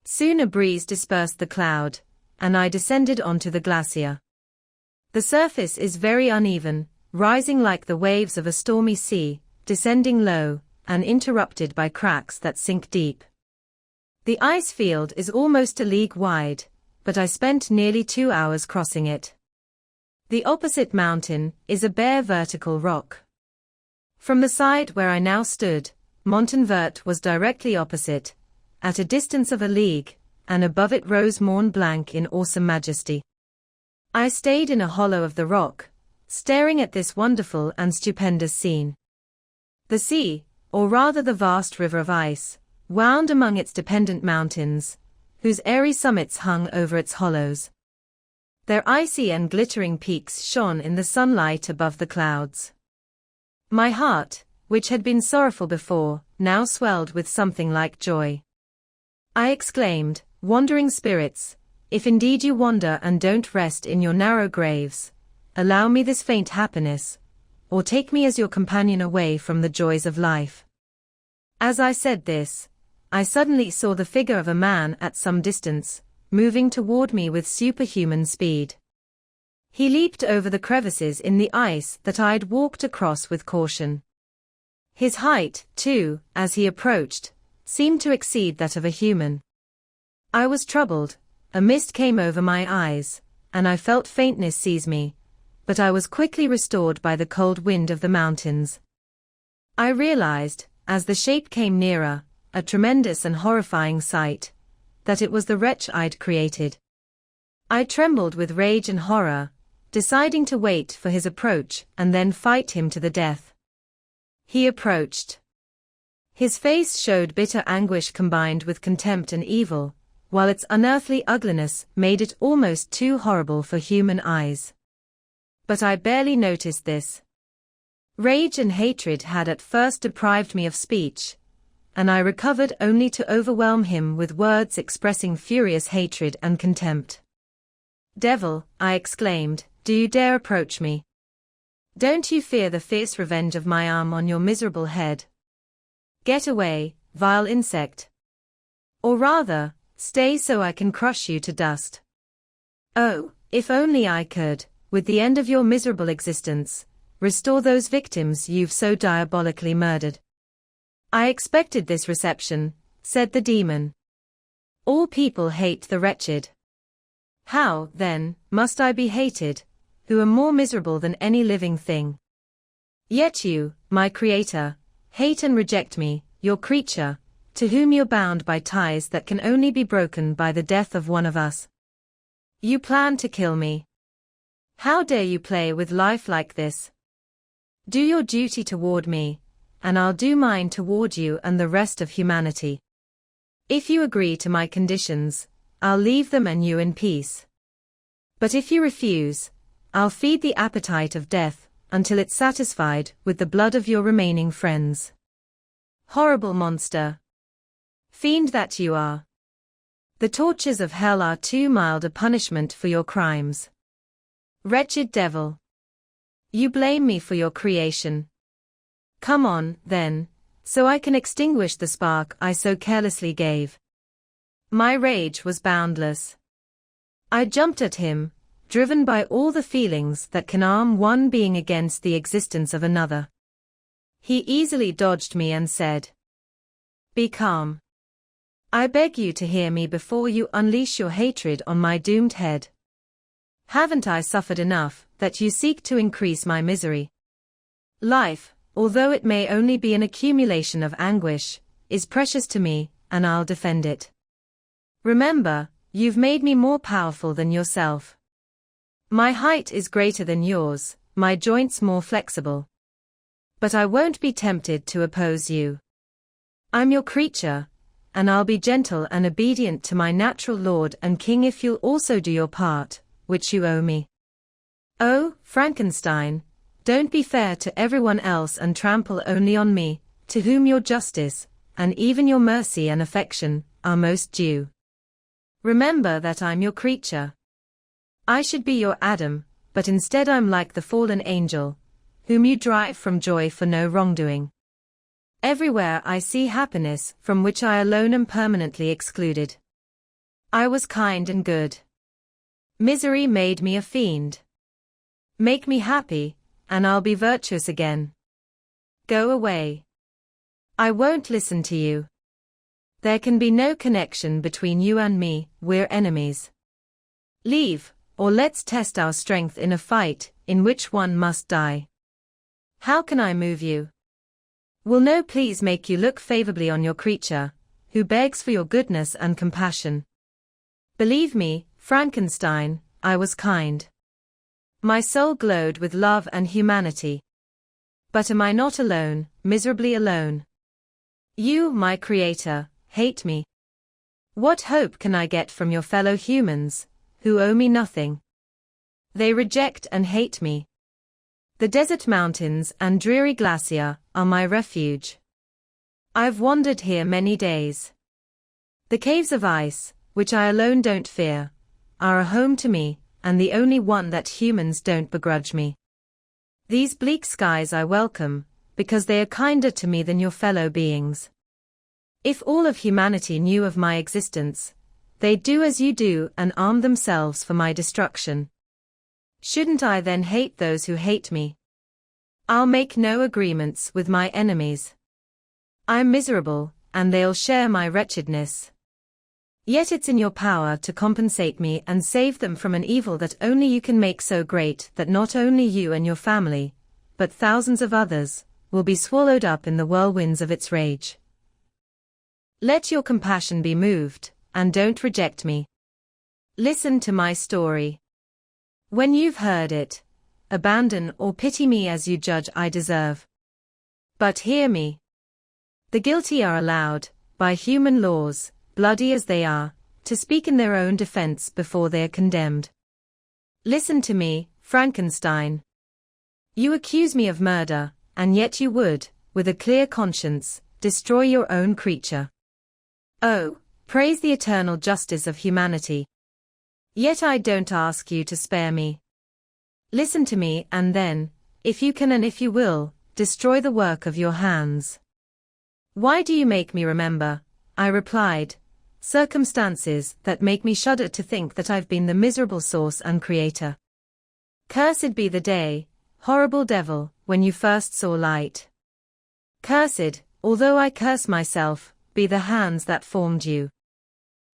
Soon a breeze dispersed the cloud, and I descended onto the glacier. The surface is very uneven, rising like the waves of a stormy sea, descending low, and interrupted by cracks that sink deep. The ice field is almost a league wide, but I spent nearly 2 hours crossing it. The opposite mountain is a bare vertical rock. From the side where I now stood, Montanvert was directly opposite, at a distance of a league, and above it rose Mont Blanc in awesome majesty. I stayed in a hollow of the rock, staring at this wonderful and stupendous scene. The sea, or rather the vast river of ice, wound among its dependent mountains, whose airy summits hung over its hollows. Their icy and glittering peaks shone in the sunlight above the clouds. My heart, which had been sorrowful before, now swelled with something like joy. I exclaimed, "Wandering spirits, if indeed you wander and don't rest in your narrow graves, allow me this faint happiness, or take me as your companion away from the joys of life." As I said this, I suddenly saw the figure of a man at some distance, moving toward me with superhuman speed. He leaped over the crevices in the ice that I'd walked across with caution. His height, too, as he approached, seemed to exceed that of a human. I was troubled, a mist came over my eyes, and I felt faintness seize me, but I was quickly restored by the cold wind of the mountains. I realized, as the shape came nearer, a tremendous and horrifying sight, that it was the wretch I'd created. I trembled with rage and horror, deciding to wait for his approach and then fight him to the death. He approached. His face showed bitter anguish combined with contempt and evil, while its unearthly ugliness made it almost too horrible for human eyes. But I barely noticed this. Rage and hatred had at first deprived me of speech, and I recovered only to overwhelm him with words expressing furious hatred and contempt. "Devil," I exclaimed, "do you dare approach me? Don't you fear the fierce revenge of my arm on your miserable head? Get away, vile insect. Or rather, stay so I can crush you to dust. Oh, if only I could, with the end of your miserable existence, restore those victims you've so diabolically murdered." "I expected this reception," said the demon. "All people hate the wretched. How, then, must I be hated, who am more miserable than any living thing? Yet you, my creator, hate and reject me, your creature, to whom you're bound by ties that can only be broken by the death of one of us. You plan to kill me. How dare you play with life like this? Do your duty toward me, and I'll do mine toward you and the rest of humanity. If you agree to my conditions, I'll leave them and you in peace. But if you refuse, I'll feed the appetite of death until it's satisfied with the blood of your remaining friends. Horrible monster. Fiend that you are. The tortures of hell are too mild a punishment for your crimes. Wretched devil. You blame me for your creation. Come on, then, so I can extinguish the spark I so carelessly gave." My rage was boundless. I jumped at him, driven by all the feelings that can arm one being against the existence of another. He easily dodged me and said, "Be calm. I beg you to hear me before you unleash your hatred on my doomed head. Haven't I suffered enough that you seek to increase my misery? Life, although it may only be an accumulation of anguish, is precious to me, and I'll defend it. Remember, you've made me more powerful than yourself. My height is greater than yours, my joints more flexible. But I won't be tempted to oppose you. I'm your creature, and I'll be gentle and obedient to my natural lord and king if you'll also do your part, which you owe me. Oh, Frankenstein, don't be fair to everyone else and trample only on me, to whom your justice, and even your mercy and affection, are most due. Remember that I'm your creature. I should be your Adam, but instead I'm like the fallen angel, whom you drive from joy for no wrongdoing. Everywhere I see happiness from which I alone am permanently excluded. I was kind and good. Misery made me a fiend. Make me happy, and I'll be virtuous again. Go away. I won't listen to you. There can be no connection between you and me, we're enemies. Leave, or let's test our strength in a fight, in which one must die. How can I move you? Will no pleas make you look favorably on your creature, who begs for your goodness and compassion? Believe me, Frankenstein, I was kind. My soul glowed with love and humanity. But am I not alone, miserably alone? You, my creator, hate me. What hope can I get from your fellow humans, who owe me nothing? They reject and hate me. The desert mountains and dreary glacier are my refuge. I've wandered here many days. The caves of ice, which I alone don't fear, are a home to me, and the only one that humans don't begrudge me. These bleak skies I welcome, because they are kinder to me than your fellow beings. If all of humanity knew of my existence, they'd do as you do and arm themselves for my destruction. Shouldn't I then hate those who hate me? I'll make no agreements with my enemies. I'm miserable, and they'll share my wretchedness. Yet it's in your power to compensate me and save them from an evil that only you can make so great that not only you and your family, but thousands of others, will be swallowed up in the whirlwinds of its rage. Let your compassion be moved, and don't reject me. Listen to my story. When you've heard it, abandon or pity me as you judge I deserve. But hear me. The guilty are allowed, by human laws, bloody as they are, to speak in their own defense before they are condemned. Listen to me, Frankenstein. You accuse me of murder, and yet you would, with a clear conscience, destroy your own creature. Oh, praise the eternal justice of humanity. Yet I don't ask you to spare me. Listen to me and then, if you can and if you will, destroy the work of your hands. Why do you make me remember, I replied, circumstances that make me shudder to think that I've been the miserable source and creator? Cursed be the day, horrible devil, when you first saw light. Cursed, although I curse myself, be the hands that formed you.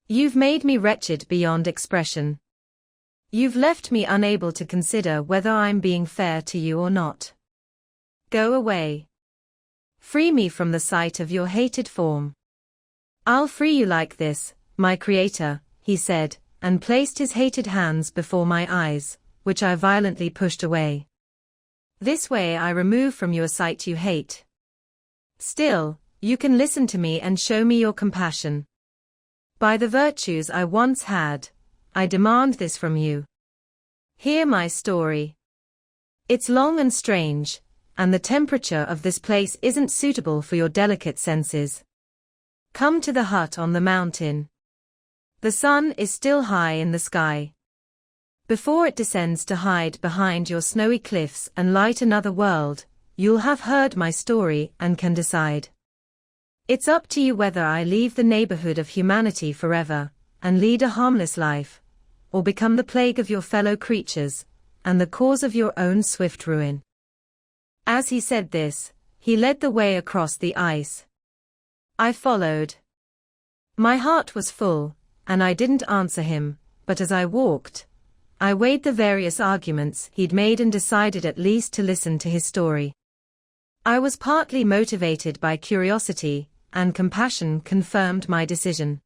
You've made me wretched beyond expression. You've left me unable to consider whether I'm being fair to you or not. Go away. Free me from the sight of your hated form. I'll free you like this, my creator, he said, and placed his hated hands before my eyes, which I violently pushed away. This way I remove from you a sight you hate. Still, you can listen to me and show me your compassion. By the virtues I once had, I demand this from you. Hear my story. It's long and strange, and the temperature of this place isn't suitable for your delicate senses. Come to the hut on the mountain. The sun is still high in the sky. Before it descends to hide behind your snowy cliffs and light another world, you'll have heard my story and can decide. It's up to you whether I leave the neighborhood of humanity forever, and lead a harmless life, or become the plague of your fellow creatures, and the cause of your own swift ruin. As he said this, he led the way across the ice. I followed. My heart was full, and I didn't answer him, but as I walked, I weighed the various arguments he'd made and decided at least to listen to his story. I was partly motivated by curiosity, and compassion confirmed my decision.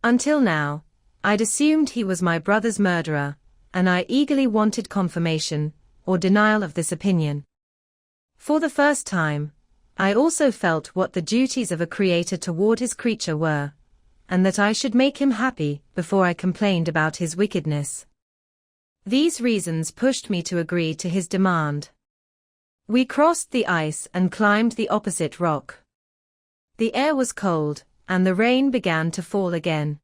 Until now, I'd assumed he was my brother's murderer, and I eagerly wanted confirmation, or denial of this opinion. For the first time, I also felt what the duties of a creator toward his creature were, and that I should make him happy before I complained about his wickedness. These reasons pushed me to agree to his demand. We crossed the ice and climbed the opposite rock. The air was cold, and the rain began to fall again.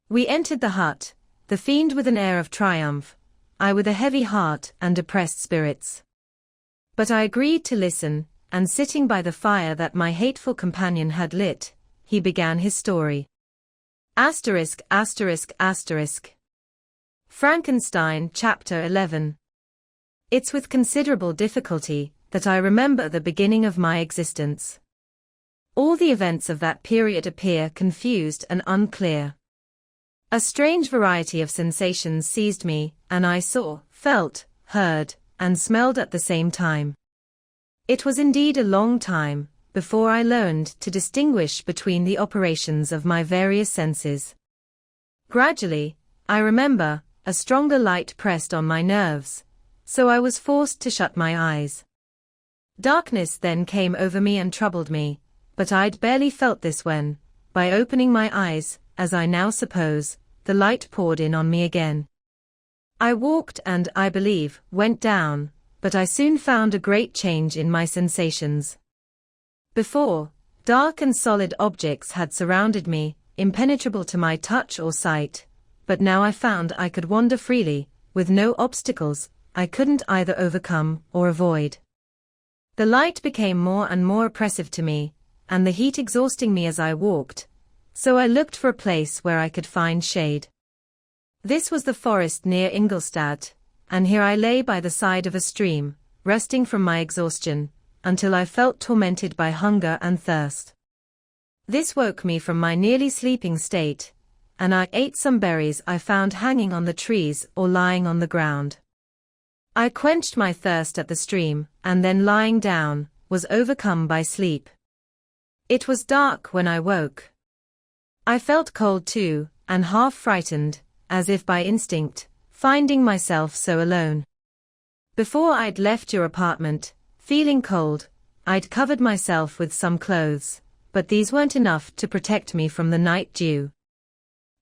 We entered the hut, the fiend with an air of triumph, I with a heavy heart and depressed spirits. But I agreed to listen, and sitting by the fire that my hateful companion had lit, he began his story. Asterisk, asterisk, asterisk. Frankenstein, Chapter 11. It's with considerable difficulty that I remember the beginning of my existence. All the events of that period appear confused and unclear. A strange variety of sensations seized me, and I saw, felt, heard, and smelled at the same time. It was indeed a long time before I learned to distinguish between the operations of my various senses. Gradually, I remember, a stronger light pressed on my nerves, so I was forced to shut my eyes. Darkness then came over me and troubled me, but I'd barely felt this when, by opening my eyes, as I now suppose, the light poured in on me again. I walked and, I believe, went down, but I soon found a great change in my sensations. Before, dark and solid objects had surrounded me, impenetrable to my touch or sight, but now I found I could wander freely, with no obstacles I couldn't either overcome or avoid. The light became more and more oppressive to me, and the heat exhausting me as I walked, so I looked for a place where I could find shade. This was the forest near Ingolstadt, and here I lay by the side of a stream, resting from my exhaustion, until I felt tormented by hunger and thirst. This woke me from my nearly sleeping state, and I ate some berries I found hanging on the trees or lying on the ground. I quenched my thirst at the stream, and then lying down, was overcome by sleep. It was dark when I woke. I felt cold too, and half frightened, as if by instinct, finding myself so alone. Before I'd left your apartment, feeling cold, I'd covered myself with some clothes, but these weren't enough to protect me from the night dew.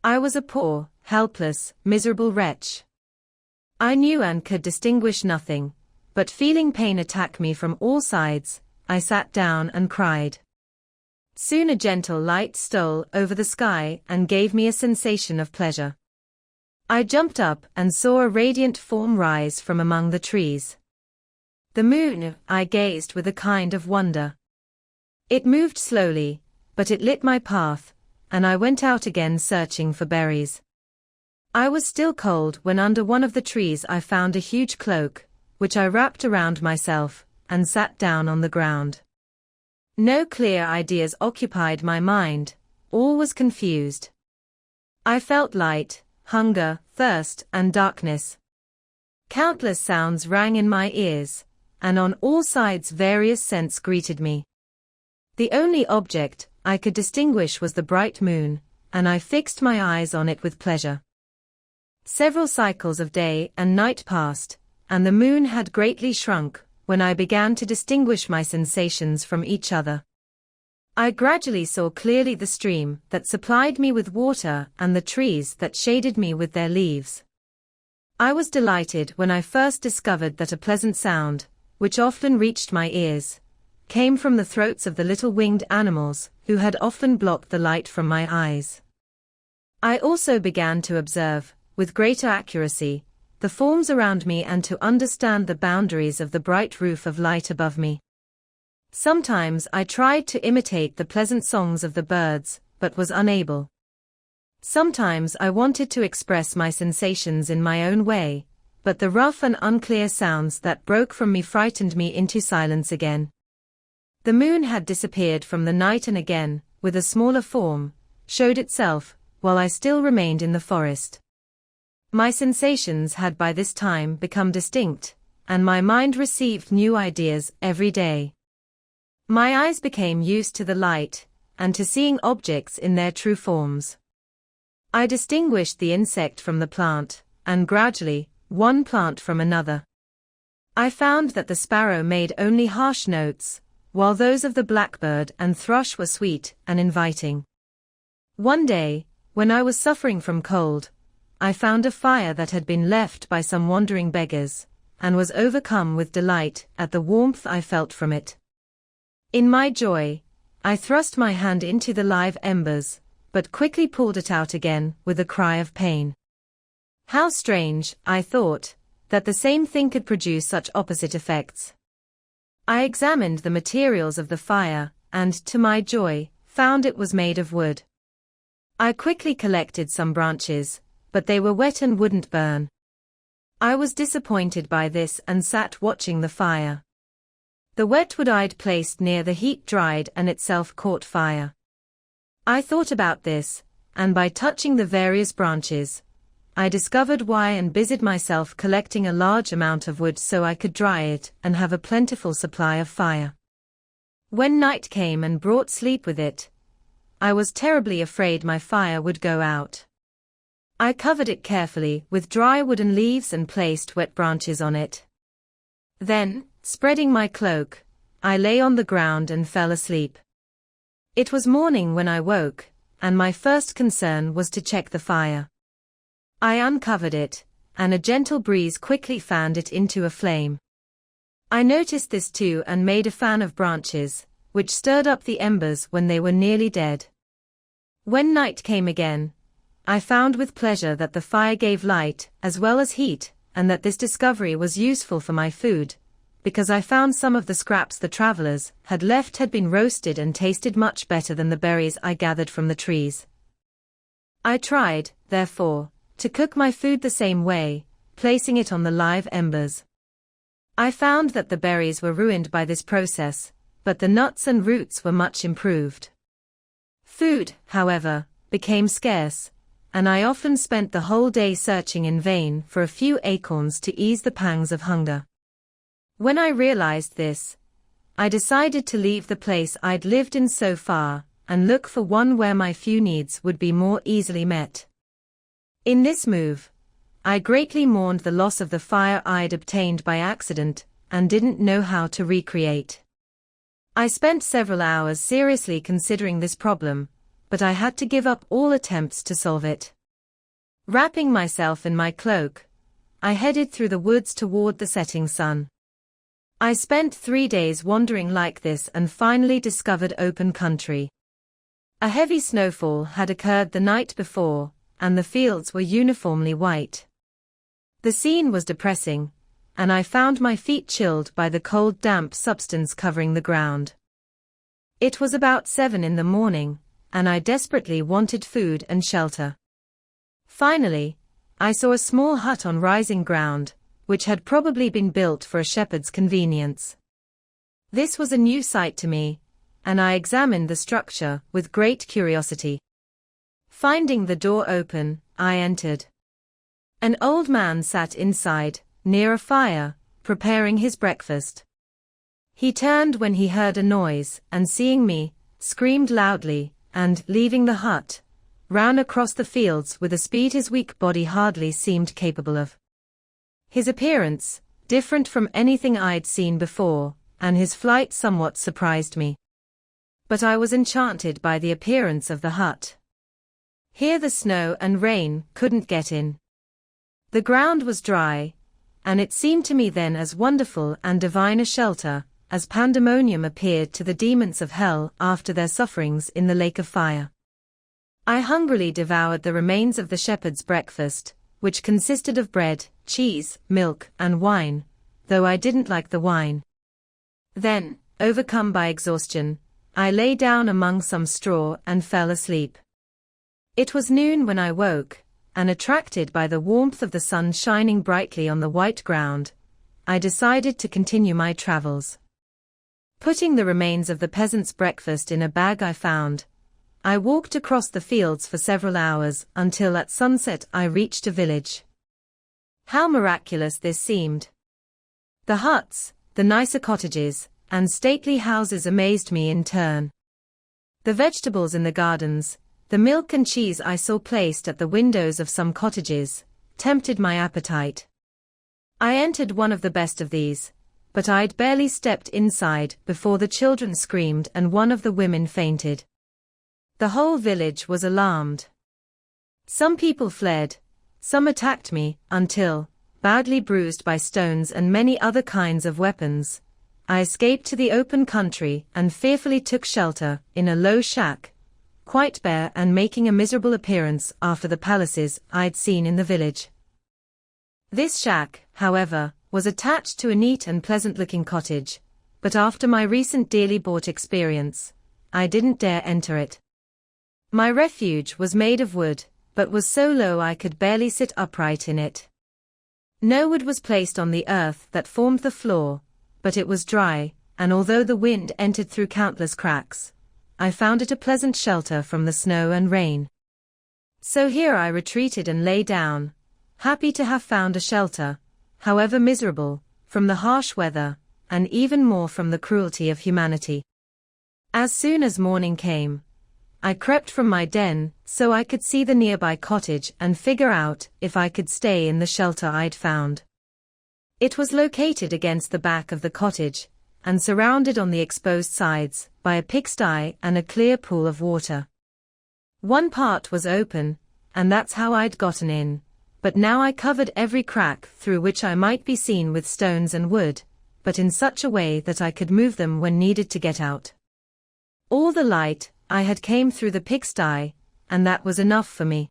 I was a poor, helpless, miserable wretch. I knew and could distinguish nothing, but feeling pain attack me from all sides, I sat down and cried. Soon a gentle light stole over the sky and gave me a sensation of pleasure. I jumped up and saw a radiant form rise from among the trees. The moon, I gazed with a kind of wonder. It moved slowly, but it lit my path, and I went out again searching for berries. I was still cold when under one of the trees I found a huge cloak, which I wrapped around myself, and sat down on the ground. No clear ideas occupied my mind, all was confused. I felt light, hunger, thirst, and darkness. Countless sounds rang in my ears, and on all sides various scents greeted me. The only object I could distinguish was the bright moon, and I fixed my eyes on it with pleasure. Several cycles of day and night passed, and the moon had greatly shrunk, when I began to distinguish my sensations from each other. I gradually saw clearly the stream that supplied me with water and the trees that shaded me with their leaves. I was delighted when I first discovered that a pleasant sound, which often reached my ears, came from the throats of the little winged animals, who had often blocked the light from my eyes. I also began to observe, with greater accuracy, the forms around me and to understand the boundaries of the bright roof of light above me. Sometimes I tried to imitate the pleasant songs of the birds, but was unable. Sometimes I wanted to express my sensations in my own way, but the rough and unclear sounds that broke from me frightened me into silence again. The moon had disappeared from the night and again, with a smaller form, showed itself, while I still remained in the forest. My sensations had by this time become distinct, and my mind received new ideas every day. My eyes became used to the light, and to seeing objects in their true forms. I distinguished the insect from the plant, and gradually, one plant from another. I found that the sparrow made only harsh notes, while those of the blackbird and thrush were sweet and inviting. One day, when I was suffering from cold, I found a fire that had been left by some wandering beggars, and was overcome with delight at the warmth I felt from it. In my joy, I thrust my hand into the live embers, but quickly pulled it out again with a cry of pain. How strange, I thought, that the same thing could produce such opposite effects. I examined the materials of the fire, and, to my joy, found it was made of wood. I quickly collected some branches, but they were wet and wouldn't burn. I was disappointed by this and sat watching the fire. The wet wood I'd placed near the heat dried and itself caught fire. I thought about this, and by touching the various branches, I discovered why and busied myself collecting a large amount of wood so I could dry it and have a plentiful supply of fire. When night came and brought sleep with it, I was terribly afraid my fire would go out. I covered it carefully with dry wooden leaves and placed wet branches on it. Then, spreading my cloak, I lay on the ground and fell asleep. It was morning when I woke, and my first concern was to check the fire. I uncovered it, and a gentle breeze quickly fanned it into a flame. I noticed this too and made a fan of branches, which stirred up the embers when they were nearly dead. When night came again, I found with pleasure that the fire gave light as well as heat, and that this discovery was useful for my food, because I found some of the scraps the travelers had left had been roasted and tasted much better than the berries I gathered from the trees. I tried, therefore, to cook my food the same way, placing it on the live embers. I found that the berries were ruined by this process, but the nuts and roots were much improved. Food, however, became scarce, and I often spent the whole day searching in vain for a few acorns to ease the pangs of hunger. When I realized this, I decided to leave the place I'd lived in so far, and look for one where my few needs would be more easily met. In this move, I greatly mourned the loss of the fire I'd obtained by accident, and didn't know how to recreate. I spent several hours seriously considering this problem, but I had to give up all attempts to solve it. Wrapping myself in my cloak, I headed through the woods toward the setting sun. I spent 3 days wandering like this and finally discovered open country. A heavy snowfall had occurred the night before, and the fields were uniformly white. The scene was depressing, and I found my feet chilled by the cold damp substance covering the ground. It was about 7 in the morning, and I desperately wanted food and shelter. Finally, I saw a small hut on rising ground, which had probably been built for a shepherd's convenience. This was a new sight to me, and I examined the structure with great curiosity. Finding the door open, I entered. An old man sat inside, near a fire, preparing his breakfast. He turned when he heard a noise, and seeing me, screamed loudly, and, leaving the hut, ran across the fields with a speed his weak body hardly seemed capable of. His appearance, different from anything I'd seen before, and his flight somewhat surprised me. But I was enchanted by the appearance of the hut. Here the snow and rain couldn't get in. The ground was dry, and it seemed to me then as wonderful and divine a shelter, as pandemonium appeared to the demons of hell after their sufferings in the lake of fire. I hungrily devoured the remains of the shepherd's breakfast, which consisted of bread, cheese, milk, and wine, though I didn't like the wine. Then, overcome by exhaustion, I lay down among some straw and fell asleep. It was noon when I woke, and attracted by the warmth of the sun shining brightly on the white ground, I decided to continue my travels. Putting the remains of the peasant's breakfast in a bag I found, I walked across the fields for several hours until at sunset I reached a village. How miraculous this seemed! The huts, the nicer cottages, and stately houses amazed me in turn. The vegetables in the gardens, the milk and cheese I saw placed at the windows of some cottages, tempted my appetite. I entered one of the best of these, but I'd barely stepped inside before the children screamed and one of the women fainted. The whole village was alarmed. Some people fled, some attacked me, until, badly bruised by stones and many other kinds of weapons, I escaped to the open country and fearfully took shelter in a low shack, quite bare and making a miserable appearance after the palaces I'd seen in the village. This shack, however, was attached to a neat and pleasant-looking cottage, but after my recent dearly bought experience, I didn't dare enter it. My refuge was made of wood, but was so low I could barely sit upright in it. No wood was placed on the earth that formed the floor, but it was dry, and although the wind entered through countless cracks, I found it a pleasant shelter from the snow and rain. So here I retreated and lay down, happy to have found a shelter, however miserable, from the harsh weather, and even more from the cruelty of humanity. As soon as morning came, I crept from my den so I could see the nearby cottage and figure out if I could stay in the shelter I'd found. It was located against the back of the cottage, and surrounded on the exposed sides by a pigsty and a clear pool of water. One part was open, and that's how I'd gotten in, but now I covered every crack through which I might be seen with stones and wood, but in such a way that I could move them when needed to get out. All the light I had came through the pigsty, and that was enough for me.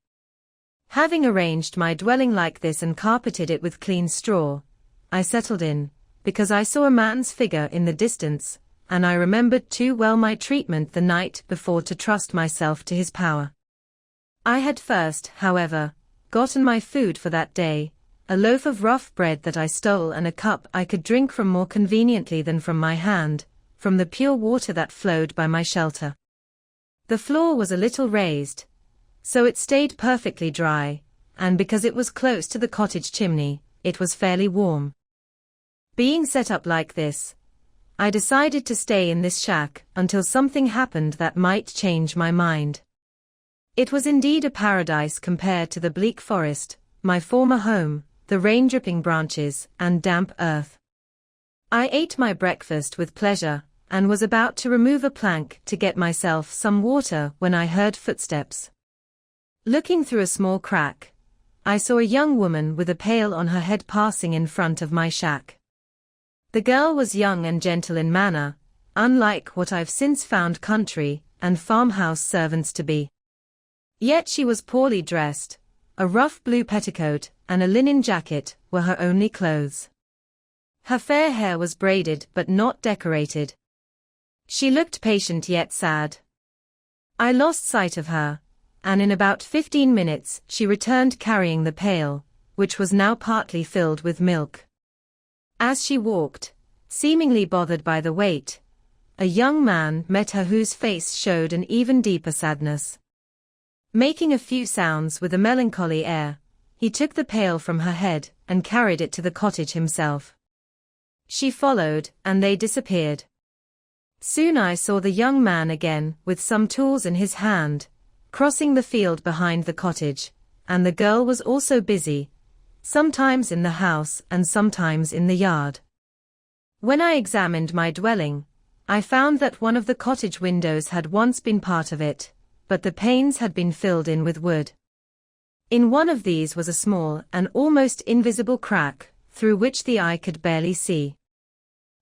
Having arranged my dwelling like this and carpeted it with clean straw, I settled in, because I saw a man's figure in the distance, and I remembered too well my treatment the night before to trust myself to his power. I had first, however, gotten my food for that day, a loaf of rough bread that I stole and a cup I could drink from more conveniently than from my hand, from the pure water that flowed by my shelter. The floor was a little raised, so it stayed perfectly dry, and because it was close to the cottage chimney, it was fairly warm. Being set up like this, I decided to stay in this shack until something happened that might change my mind. It was indeed a paradise compared to the bleak forest, my former home, the rain-dripping branches, and damp earth. I ate my breakfast with pleasure, and was about to remove a plank to get myself some water when I heard footsteps. Looking through a small crack, I saw a young woman with a pail on her head passing in front of my shack. The girl was young and gentle in manner, unlike what I've since found country and farmhouse servants to be. Yet she was poorly dressed. A rough blue petticoat and a linen jacket were her only clothes. Her fair hair was braided but not decorated. She looked patient yet sad. I lost sight of her, and in about 15 minutes she returned carrying the pail, which was now partly filled with milk. As she walked, seemingly bothered by the weight, a young man met her whose face showed an even deeper sadness. Making a few sounds with a melancholy air, he took the pail from her head and carried it to the cottage himself. She followed, and they disappeared. Soon I saw the young man again with some tools in his hand, crossing the field behind the cottage, and the girl was also busy, sometimes in the house and sometimes in the yard. When I examined my dwelling, I found that one of the cottage windows had once been part of it, but the panes had been filled in with wood. In one of these was a small and almost invisible crack, through which the eye could barely see.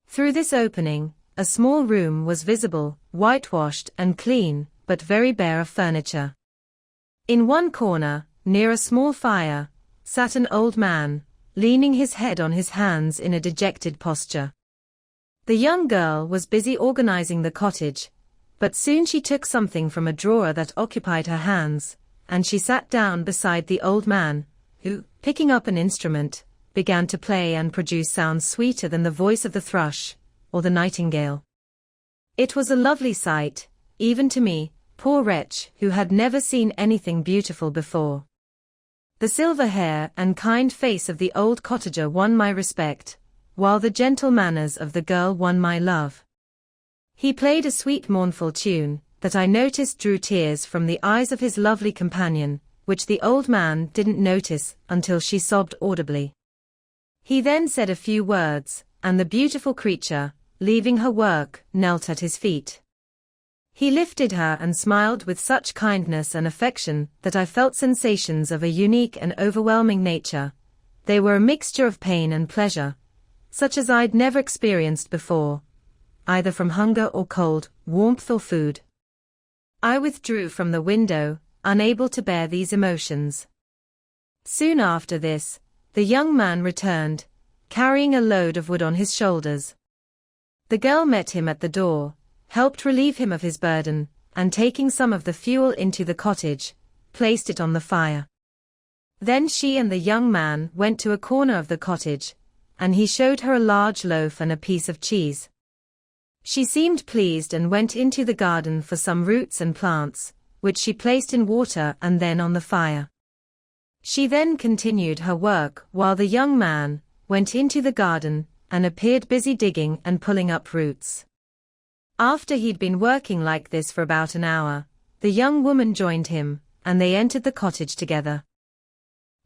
Through this opening, a small room was visible, whitewashed and clean, but very bare of furniture. In one corner, near a small fire, sat an old man, leaning his head on his hands in a dejected posture. The young girl was busy organizing the cottage, but soon she took something from a drawer that occupied her hands, and she sat down beside the old man, who, picking up an instrument, began to play and produce sounds sweeter than the voice of the thrush, or the nightingale. It was a lovely sight, even to me, poor wretch who had never seen anything beautiful before. The silver hair and kind face of the old cottager won my respect, while the gentle manners of the girl won my love. He played a sweet mournful tune, that I noticed drew tears from the eyes of his lovely companion, which the old man didn't notice until she sobbed audibly. He then said a few words, and the beautiful creature, leaving her work, knelt at his feet. He lifted her and smiled with such kindness and affection that I felt sensations of a unique and overwhelming nature. They were a mixture of pain and pleasure, such as I'd never experienced before, either from hunger or cold, warmth or food. I withdrew from the window, unable to bear these emotions. Soon after this, the young man returned, carrying a load of wood on his shoulders. The girl met him at the door, helped relieve him of his burden, and taking some of the fuel into the cottage, placed it on the fire. Then she and the young man went to a corner of the cottage, and he showed her a large loaf and a piece of cheese. She seemed pleased and went into the garden for some roots and plants, which she placed in water and then on the fire. She then continued her work while the young man went into the garden and appeared busy digging and pulling up roots. After he'd been working like this for about an hour, the young woman joined him, and they entered the cottage together.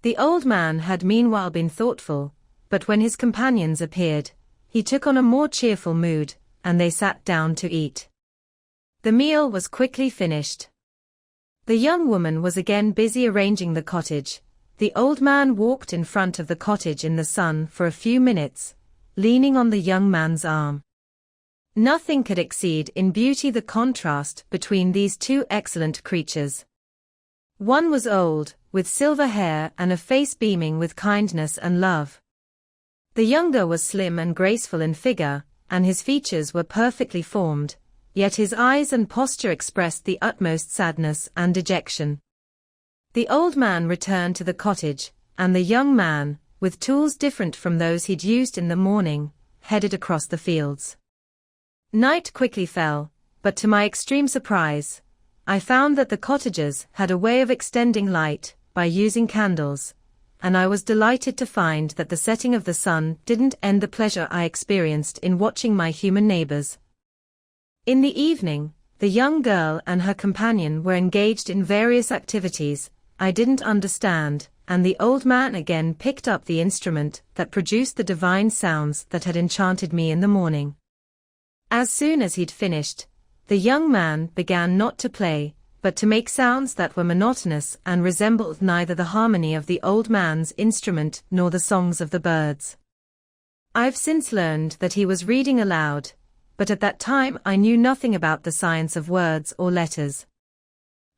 The old man had meanwhile been thoughtful, but when his companions appeared, he took on a more cheerful mood, and they sat down to eat. The meal was quickly finished. The young woman was again busy arranging the cottage. The old man walked in front of the cottage in the sun for a few minutes, leaning on the young man's arm. Nothing could exceed in beauty the contrast between these two excellent creatures. One was old, with silver hair and a face beaming with kindness and love. The younger was slim and graceful in figure, and his features were perfectly formed, yet his eyes and posture expressed the utmost sadness and dejection. The old man returned to the cottage, and the young man, with tools different from those he'd used in the morning, headed across the fields. Night quickly fell, but to my extreme surprise, I found that the cottagers had a way of extending light by using candles, and I was delighted to find that the setting of the sun didn't end the pleasure I experienced in watching my human neighbors. In the evening, the young girl and her companion were engaged in various activities I didn't understand, and the old man again picked up the instrument that produced the divine sounds that had enchanted me in the morning. As soon as he'd finished, the young man began not to play, but to make sounds that were monotonous and resembled neither the harmony of the old man's instrument nor the songs of the birds. I've since learned that he was reading aloud, but at that time I knew nothing about the science of words or letters.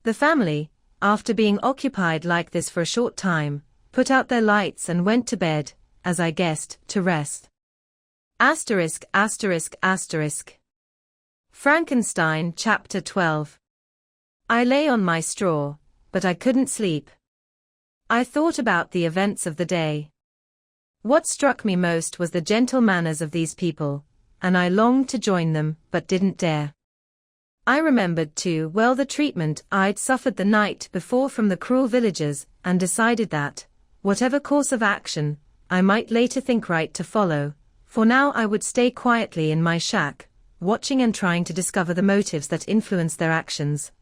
The family, after being occupied like this for a short time, put out their lights and went to bed, as I guessed, to rest. Frankenstein Chapter 12. I lay on my straw, but I couldn't sleep. I thought about the events of the day. What struck me most was the gentle manners of these people, and I longed to join them, but didn't dare. I remembered too well the treatment I'd suffered the night before from the cruel villagers, and decided that, whatever course of action I might later think right to follow, for now I would stay quietly in my shack, watching and trying to discover the motives that influenced their actions.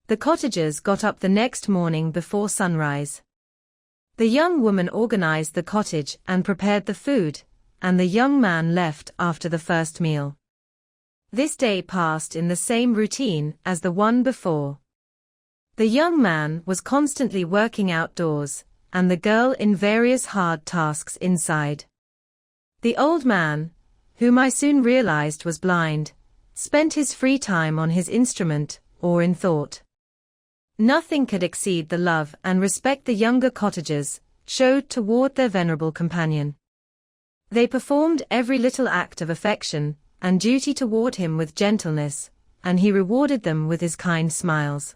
The cottagers got up the next morning before sunrise. The young woman organized the cottage and prepared the food, and the young man left after the first meal. This day passed in the same routine as the one before. The young man was constantly working outdoors, and the girl in various hard tasks inside. The old man, whom I soon realized was blind, spent his free time on his instrument, or in thought. Nothing could exceed the love and respect the younger cottagers showed toward their venerable companion. They performed every little act of affection and duty toward him with gentleness, and he rewarded them with his kind smiles.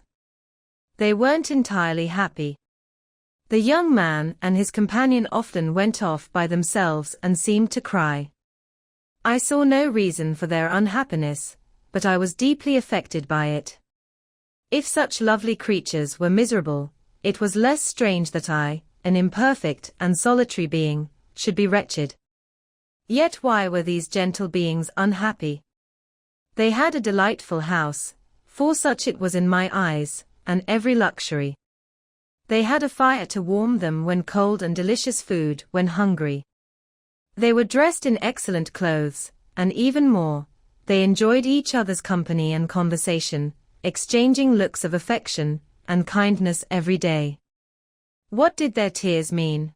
They weren't entirely happy. The young man and his companion often went off by themselves and seemed to cry. I saw no reason for their unhappiness, but I was deeply affected by it. If such lovely creatures were miserable, it was less strange that I, an imperfect and solitary being, should be wretched. Yet why were these gentle beings unhappy? They had a delightful house, for such it was in my eyes, and every luxury. They had a fire to warm them when cold and delicious food when hungry. They were dressed in excellent clothes, and even more, they enjoyed each other's company and conversation, exchanging looks of affection and kindness every day. What did their tears mean?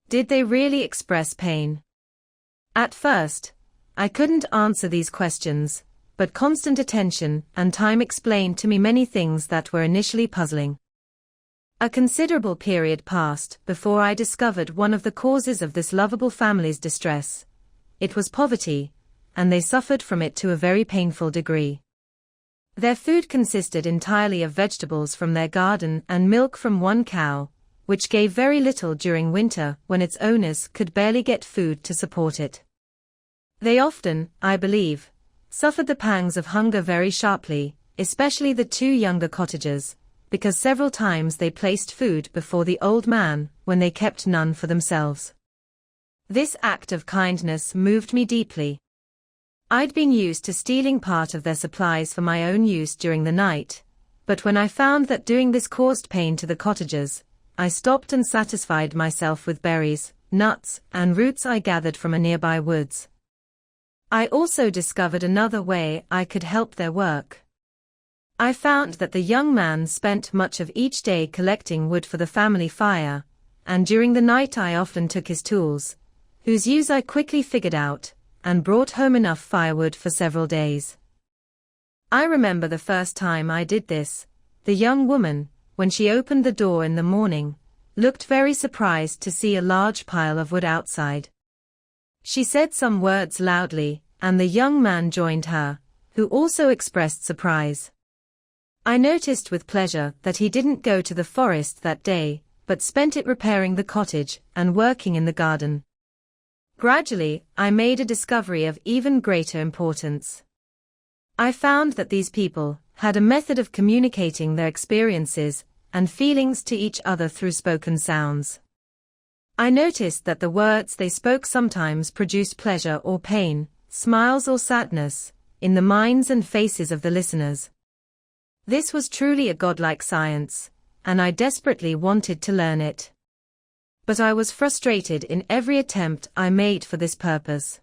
Did they really express pain? At first, I couldn't answer these questions, but constant attention and time explained to me many things that were initially puzzling. A considerable period passed before I discovered one of the causes of this lovable family's distress. It was poverty, and they suffered from it to a very painful degree. Their food consisted entirely of vegetables from their garden and milk from one cow, which gave very little during winter when its owners could barely get food to support it. They often, I believe, suffered the pangs of hunger very sharply, especially the two younger cottagers, because several times they placed food before the old man when they kept none for themselves. This act of kindness moved me deeply. I'd been used to stealing part of their supplies for my own use during the night, but when I found that doing this caused pain to the cottagers, I stopped and satisfied myself with berries, nuts, and roots I gathered from a nearby woods. I also discovered another way I could help their work. I found that the young man spent much of each day collecting wood for the family fire, and during the night I often took his tools, whose use I quickly figured out, and brought home enough firewood for several days. I remember the first time I did this, the young woman, when she opened the door in the morning, looked very surprised to see a large pile of wood outside. She said some words loudly, and the young man joined her, who also expressed surprise. I noticed with pleasure that he didn't go to the forest that day, but spent it repairing the cottage and working in the garden. Gradually, I made a discovery of even greater importance. I found that these people had a method of communicating their experiences and feelings to each other through spoken sounds. I noticed that the words they spoke sometimes produced pleasure or pain, smiles or sadness, in the minds and faces of the listeners. This was truly a godlike science, and I desperately wanted to learn it. But I was frustrated in every attempt I made for this purpose.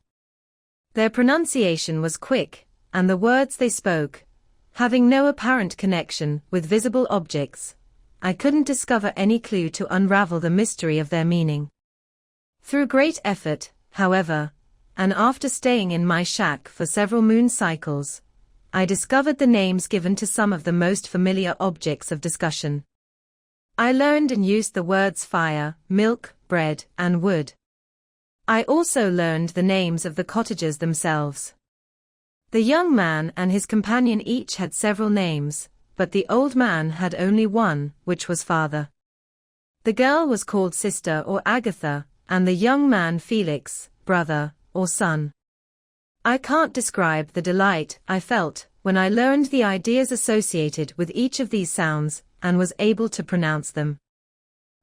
Their pronunciation was quick, and the words they spoke, having no apparent connection with visible objects, I couldn't discover any clue to unravel the mystery of their meaning. Through great effort, however, and after staying in my shack for several moon cycles, I discovered the names given to some of the most familiar objects of discussion. I learned and used the words fire, milk, bread, and wood. I also learned the names of the cottagers themselves. The young man and his companion each had several names, but the old man had only one, which was father. The girl was called sister or Agatha, and the young man Felix, brother, or son. I can't describe the delight I felt when I learned the ideas associated with each of these sounds and was able to pronounce them.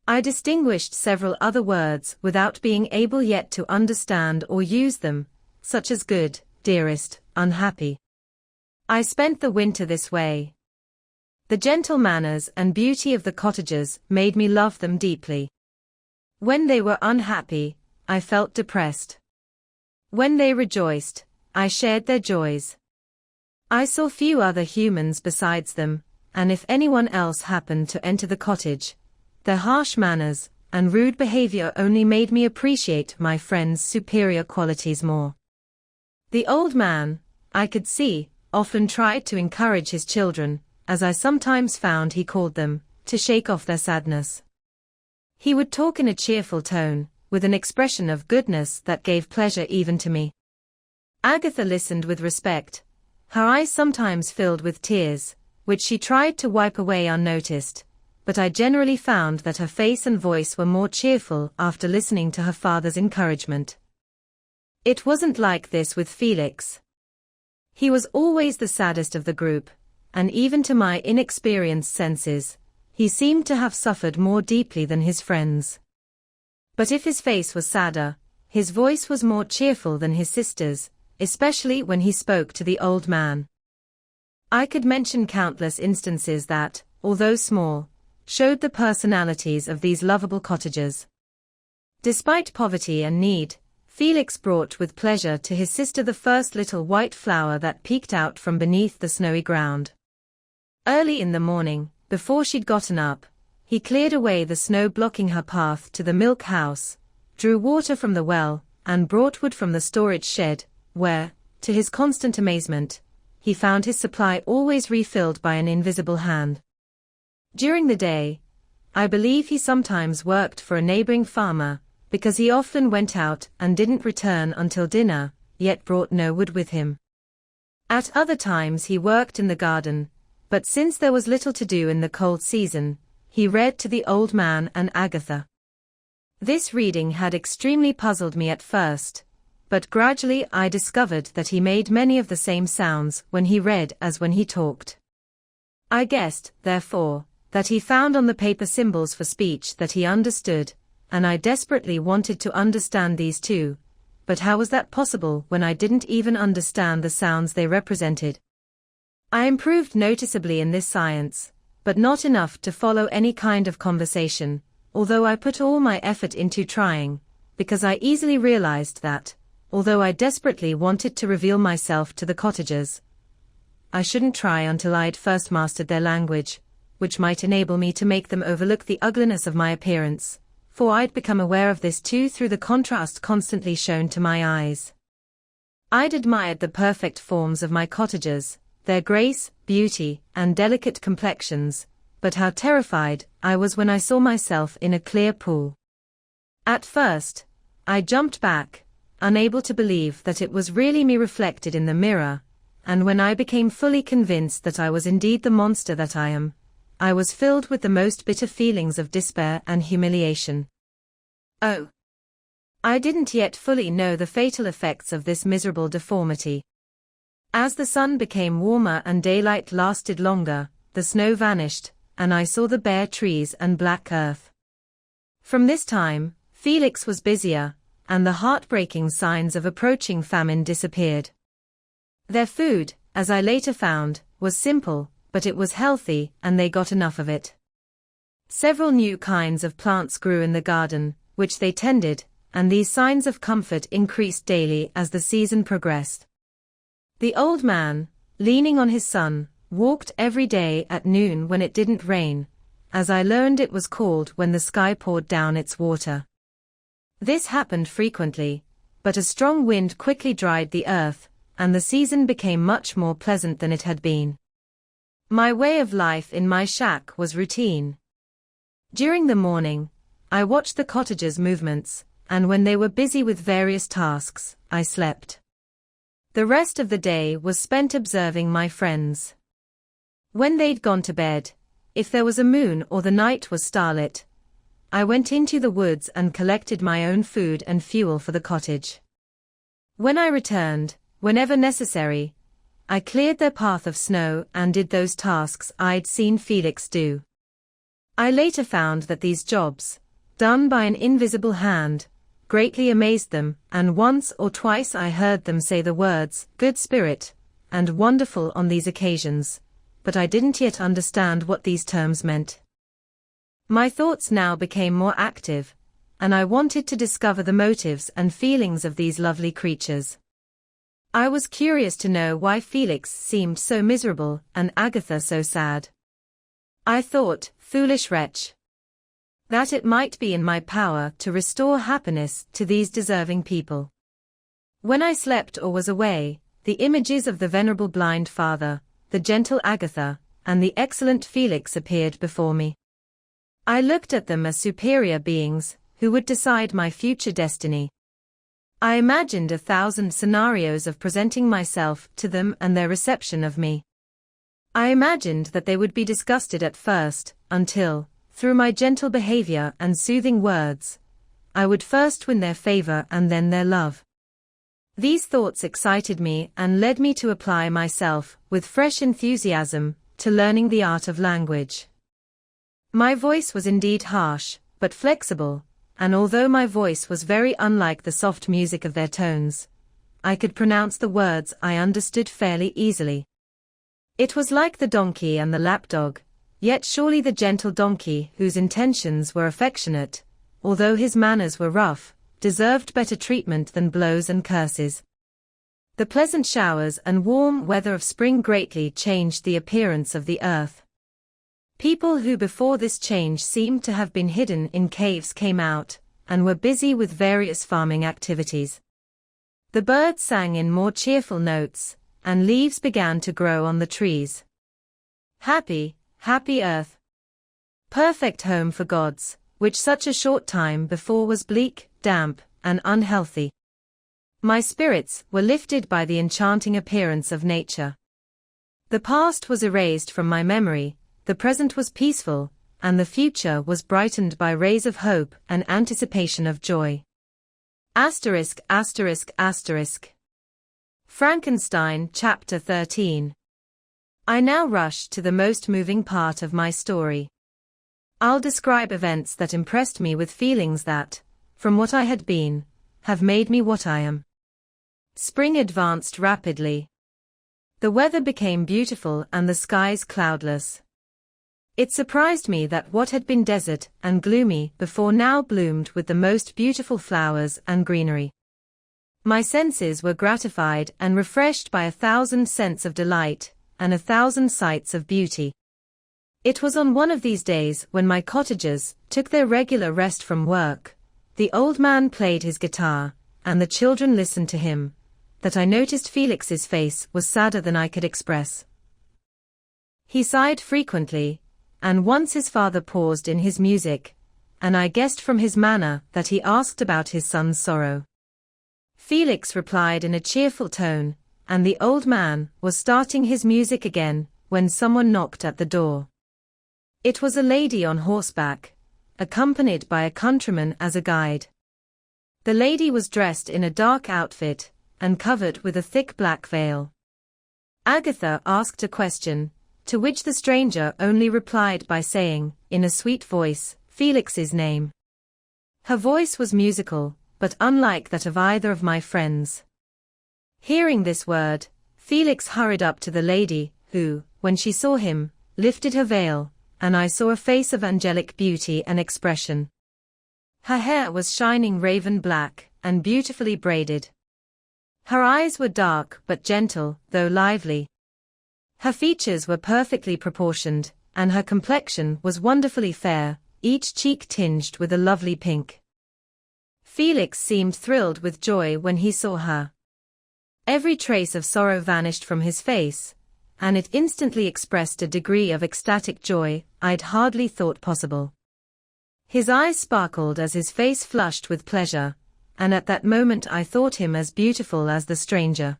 I distinguished several other words without being able yet to understand or use them, such as good, dearest, unhappy. I spent the winter this way. The gentle manners and beauty of the cottagers made me love them deeply. When they were unhappy, I felt depressed. When they rejoiced, I shared their joys. I saw few other humans besides them, and if anyone else happened to enter the cottage, their harsh manners and rude behavior only made me appreciate my friends' superior qualities more. The old man, I could see, often tried to encourage his children, as I sometimes found he called them, to shake off their sadness. He would talk in a cheerful tone, with an expression of goodness that gave pleasure even to me. Agatha listened with respect, her eyes sometimes filled with tears, which she tried to wipe away unnoticed, but I generally found that her face and voice were more cheerful after listening to her father's encouragement. It wasn't like this with Felix. He was always the saddest of the group, and even to my inexperienced senses, he seemed to have suffered more deeply than his friends. But if his face was sadder, his voice was more cheerful than his sister's, especially when he spoke to the old man. I could mention countless instances that, although small, showed the personalities of these lovable cottagers. Despite poverty and need, Felix brought with pleasure to his sister the first little white flower that peeked out from beneath the snowy ground. Early in the morning, before she'd gotten up, he cleared away the snow blocking her path to the milk house, drew water from the well, and brought wood from the storage shed, where, to his constant amazement, he found his supply always refilled by an invisible hand. During the day, I believe he sometimes worked for a neighboring farmer, because he often went out and didn't return until dinner, yet brought no wood with him. At other times he worked in the garden, but since there was little to do in the cold season, he read to the old man and Agatha. This reading had extremely puzzled me at first, but gradually I discovered that he made many of the same sounds when he read as when he talked. I guessed, therefore, that he found on the paper symbols for speech that he understood, and I desperately wanted to understand these too, but how was that possible when I didn't even understand the sounds they represented? I improved noticeably in this science, but not enough to follow any kind of conversation, although I put all my effort into trying, because I easily realized that, although I desperately wanted to reveal myself to the cottagers, I shouldn't try until I'd first mastered their language, which might enable me to make them overlook the ugliness of my appearance, for I'd become aware of this too through the contrast constantly shown to my eyes. I'd admired the perfect forms of my cottagers, their grace, beauty, and delicate complexions, but how terrified I was when I saw myself in a clear pool. At first, I jumped back, unable to believe that it was really me reflected in the mirror, and when I became fully convinced that I was indeed the monster that I am, I was filled with the most bitter feelings of despair and humiliation. Oh! I didn't yet fully know the fatal effects of this miserable deformity. As the sun became warmer and daylight lasted longer, the snow vanished, and I saw the bare trees and black earth. From this time, Felix was busier, and the heartbreaking signs of approaching famine disappeared. Their food, as I later found, was simple, but it was healthy, and they got enough of it. Several new kinds of plants grew in the garden, which they tended, and these signs of comfort increased daily as the season progressed. The old man, leaning on his son, walked every day at noon when it didn't rain, as I learned it was called when the sky poured down its water. This happened frequently, but a strong wind quickly dried the earth, and the season became much more pleasant than it had been. My way of life in my shack was routine. During the morning, I watched the cottagers' movements, and when they were busy with various tasks, I slept. The rest of the day was spent observing my friends. When they'd gone to bed, if there was a moon or the night was starlit, I went into the woods and collected my own food and fuel for the cottage. When I returned, whenever necessary, I cleared their path of snow and did those tasks I'd seen Felix do. I later found that these jobs, done by an invisible hand, greatly amazed them, and once or twice I heard them say the words, "good spirit," and "wonderful" on these occasions, but I didn't yet understand what these terms meant. My thoughts now became more active, and I wanted to discover the motives and feelings of these lovely creatures. I was curious to know why Felix seemed so miserable and Agatha so sad. I thought, foolish wretch, that it might be in my power to restore happiness to these deserving people. When I slept or was away, the images of the venerable blind father, the gentle Agatha, and the excellent Felix appeared before me. I looked at them as superior beings, who would decide my future destiny. I imagined 1,000 scenarios of presenting myself to them and their reception of me. I imagined that they would be disgusted at first, until, through my gentle behavior and soothing words, I would first win their favor and then their love. These thoughts excited me and led me to apply myself, with fresh enthusiasm, to learning the art of language. My voice was indeed harsh, but flexible, and although my voice was very unlike the soft music of their tones, I could pronounce the words I understood fairly easily. It was like the donkey and the lapdog, yet surely the gentle donkey, whose intentions were affectionate, although his manners were rough, deserved better treatment than blows and curses. The pleasant showers and warm weather of spring greatly changed the appearance of the earth. People who before this change seemed to have been hidden in caves came out, and were busy with various farming activities. The birds sang in more cheerful notes, and leaves began to grow on the trees. Happy, happy earth! Perfect home for gods, which such a short time before was bleak, damp, and unhealthy. My spirits were lifted by the enchanting appearance of nature. The past was erased from my memory, the present was peaceful, and the future was brightened by rays of hope and anticipation of joy. Asterisk, asterisk, asterisk. Frankenstein, Chapter 13. I now rush to the most moving part of my story. I'll describe events that impressed me with feelings that, from what I had been, have made me what I am. Spring advanced rapidly. The weather became beautiful and the skies cloudless. It surprised me that what had been desert and gloomy before now bloomed with the most beautiful flowers and greenery. My senses were gratified and refreshed by 1,000 scents of delight, and 1,000 sights of beauty. It was on one of these days when my cottagers took their regular rest from work, the old man played his guitar, and the children listened to him, that I noticed Felix's face was sadder than I could express. He sighed frequently, and once his father paused in his music, and I guessed from his manner that he asked about his son's sorrow. Felix replied in a cheerful tone, and the old man was starting his music again, when someone knocked at the door. It was a lady on horseback, accompanied by a countryman as a guide. The lady was dressed in a dark outfit, and covered with a thick black veil. Agatha asked a question, To which the stranger only replied by saying, in a sweet voice, "Felix's name." Her voice was musical, but unlike that of either of my friends. Hearing this word, Felix hurried up to the lady, who, when she saw him, lifted her veil, and I saw a face of angelic beauty and expression. Her hair was shining raven black, and beautifully braided. Her eyes were dark but gentle, though lively. Her features were perfectly proportioned, and her complexion was wonderfully fair, each cheek tinged with a lovely pink. Felix seemed thrilled with joy when he saw her. Every trace of sorrow vanished from his face, and it instantly expressed a degree of ecstatic joy I'd hardly thought possible. His eyes sparkled as his face flushed with pleasure, and at that moment I thought him as beautiful as the stranger.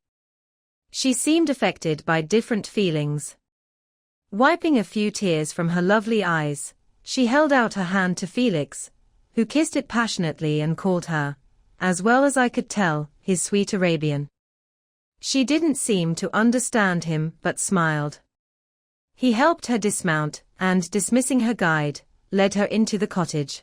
She seemed affected by different feelings. Wiping a few tears from her lovely eyes, she held out her hand to Felix, who kissed it passionately and called her, as well as I could tell, his sweet Arabian. She didn't seem to understand him but smiled. He helped her dismount, and dismissing her guide, led her into the cottage.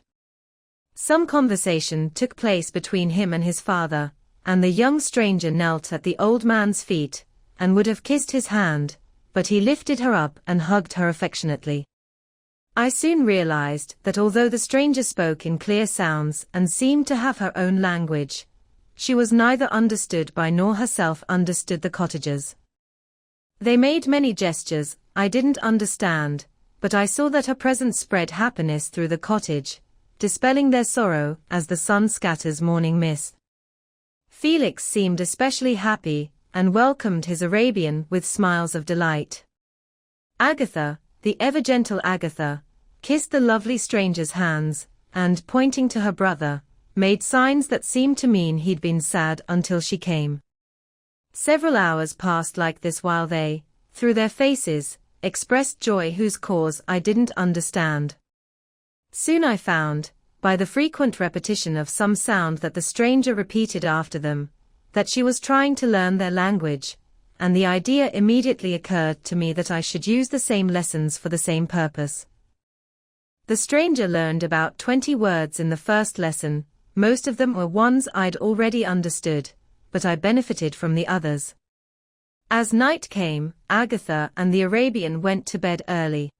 Some conversation took place between him and his father, and the young stranger knelt at the old man's feet, and would have kissed his hand, but he lifted her up and hugged her affectionately. I soon realized that although the stranger spoke in clear sounds and seemed to have her own language, she was neither understood by nor herself understood the cottagers. They made many gestures I didn't understand, but I saw that her presence spread happiness through the cottage, dispelling their sorrow as the sun scatters morning mist. Felix seemed especially happy, and welcomed his Arabian with smiles of delight. Agatha, the ever-gentle Agatha, kissed the lovely stranger's hands, and pointing to her brother, made signs that seemed to mean he'd been sad until she came. Several hours passed like this while they, through their faces, expressed joy whose cause I didn't understand. Soon I found, by the frequent repetition of some sound that the stranger repeated after them, that she was trying to learn their language, and the idea immediately occurred to me that I should use the same lessons for the same purpose. The stranger learned about 20 words in the first lesson. Most of them were ones I'd already understood, but I benefited from the others. As night came, Agatha and the Arabian went to bed early.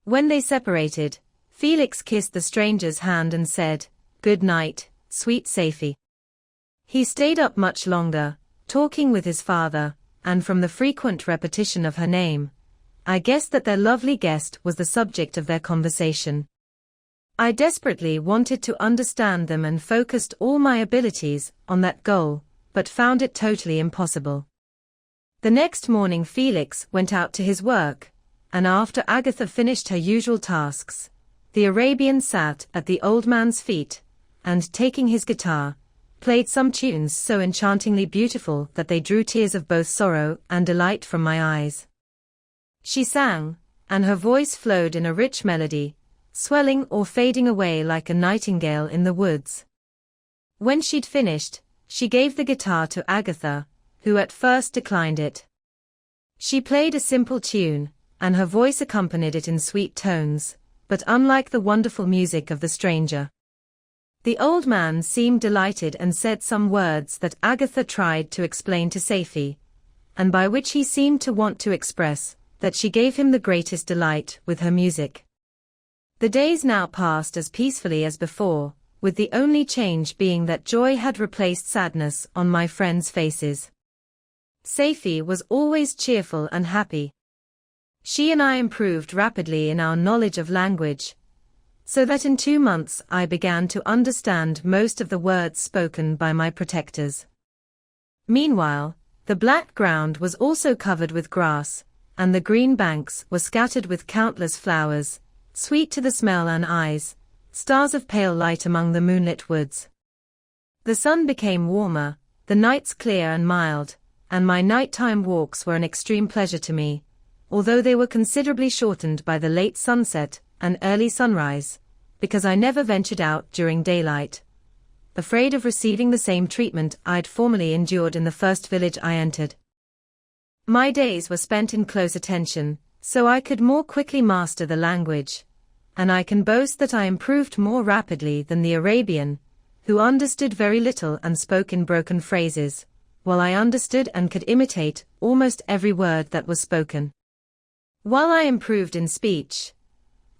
When they separated, Felix kissed the stranger's hand and said, "Good night, sweet Safie." He stayed up much longer, talking with his father, and from the frequent repetition of her name, I guessed that their lovely guest was the subject of their conversation. I desperately wanted to understand them and focused all my abilities on that goal, but found it totally impossible. The next morning Felix went out to his work, and after Agatha finished her usual tasks, the Arabian sat at the old man's feet, and taking his guitar, played some tunes so enchantingly beautiful that they drew tears of both sorrow and delight from my eyes. She sang, and her voice flowed in a rich melody, swelling or fading away like a nightingale in the woods. When she'd finished, she gave the guitar to Agatha, who at first declined it. She played a simple tune, and her voice accompanied it in sweet tones, but unlike the wonderful music of the stranger. The old man seemed delighted and said some words that Agatha tried to explain to Safie, and by which he seemed to want to express that she gave him the greatest delight with her music. The days now passed as peacefully as before, with the only change being that joy had replaced sadness on my friends' faces. Safie was always cheerful and happy. She and I improved rapidly in our knowledge of language, so that in 2 months I began to understand most of the words spoken by my protectors. Meanwhile, the black ground was also covered with grass, and the green banks were scattered with countless flowers, sweet to the smell and eyes, stars of pale light among the moonlit woods. The sun became warmer, the nights clear and mild, and my nighttime walks were an extreme pleasure to me, although they were considerably shortened by the late sunset and early sunrise, because I never ventured out during daylight, afraid of receiving the same treatment I'd formerly endured in the first village I entered. My days were spent in close attention, so I could more quickly master the language, and I can boast that I improved more rapidly than the Arabian, who understood very little and spoke in broken phrases, while I understood and could imitate almost every word that was spoken. While I improved in speech,